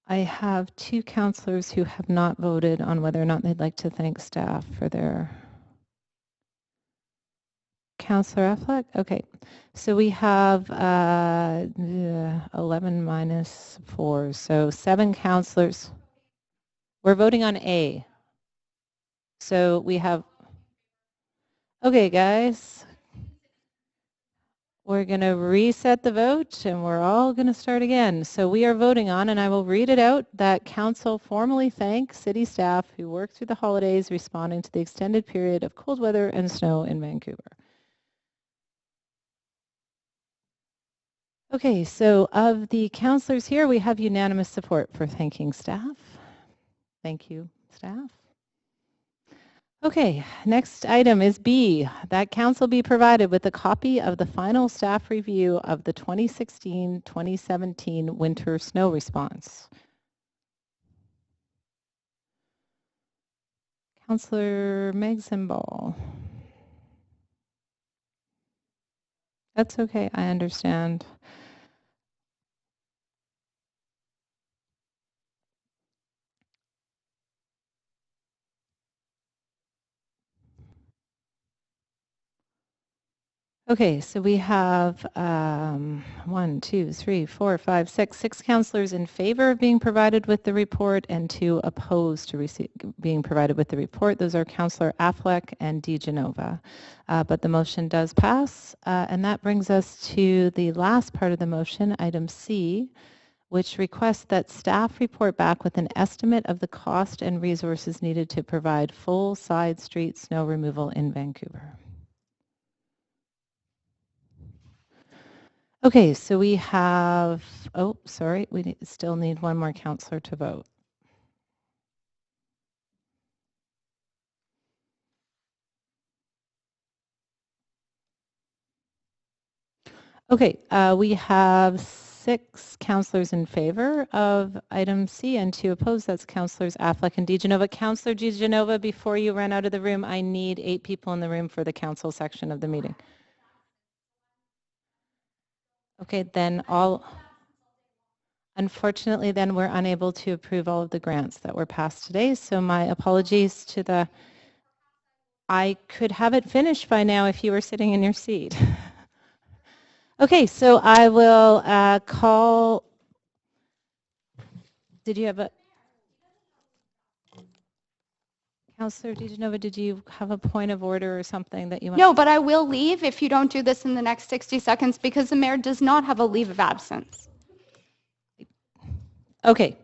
I have two councillors who have not voted on whether or not they'd like to thank staff for their... Councillor Affleck? Okay, so we have 11 minus 4, so 7 councillors. We're voting on A. So we have... Okay, guys. We're going to reset the vote and we're all going to start again. So we are voting on, and I will read it out, that council formally thanks city staff who worked through the holidays responding to the extended period of cold weather and snow in Vancouver. Okay, so of the councillors here, we have unanimous support for thanking staff. Thank you, staff. Okay, next item is B, that council be provided with a copy of the final staff review of the 2016-2017 winter snow response. Councillor Megson-Ball. That's okay, I understand. Okay, so we have 1, 2, 3, 4, 5, 6 councillors in favor of being provided with the report and 2 opposed to being provided with the report. Those are Councillor Affleck and DeGenova. But the motion does pass, and that brings us to the last part of the motion, item C, which requests that staff report back with an estimate of the cost and resources needed to provide full side street snow removal in Vancouver. Okay, so we have, oh, sorry, we still need one more councillor to vote. Okay, we have 6 councillors in favor of item C and 2 opposed. That's Councillors Affleck and DeGenova. Councillor DeGenova, before you run out of the room, I need 8 people in the room for the council section of the meeting. Okay, then unfortunately, then we're unable to approve all of the grants that were passed today. So my apologies to the, I could have it finished by now if you were sitting in your seat. Okay, so I will call, did you have a, Councillor DiGenova, did you have a point of order or something that you want? No, but I will leave if you don't do this in the next 60 seconds because the mayor does not have a leave of absence. Okay,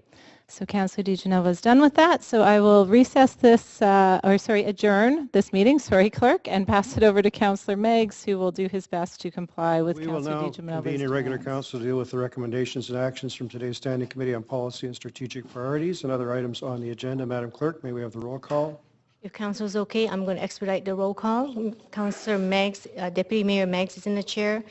so Councillor DiGenova is done with that, so I will recess this, adjourn this meeting, clerk, and pass it over to Councillor Meggs, who will do his best to comply with We will Councillor now DiGenova's convene a regular demands. council to deal with the recommendations and actions from today's Standing Committee on Policy and Strategic Priorities and other items on the agenda. Madam Clerk, may we have the roll call? If council is okay, I'm going to expedite the roll call. Councillor Meggs, Deputy Mayor Meggs is in the chair.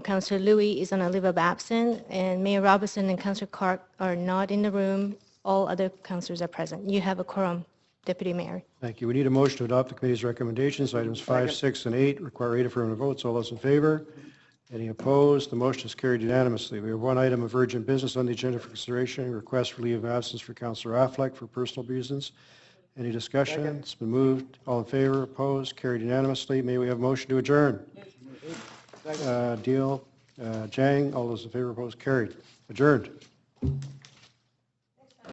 Councillor Louis is on a leave of absence, and Mayor Robinson and Councillor Clark are not in the room. All other councillors are present. You have a quorum, Deputy Mayor. Thank you. We need a motion to adopt the committee's recommendations. Items 5, 6, and 8 require 8 affirmative votes. All those in favor? Any opposed? The motion is carried unanimously. We have one item of urgent business on the agenda for consideration, a request for leave of absence for Councillor Affleck for personal reasons. Any discussion? It's been moved. All in favor? Opposed? Carried unanimously. May we have a motion to adjourn? Deal. Jang. All those in favor? Opposed? Carried. Adjourned.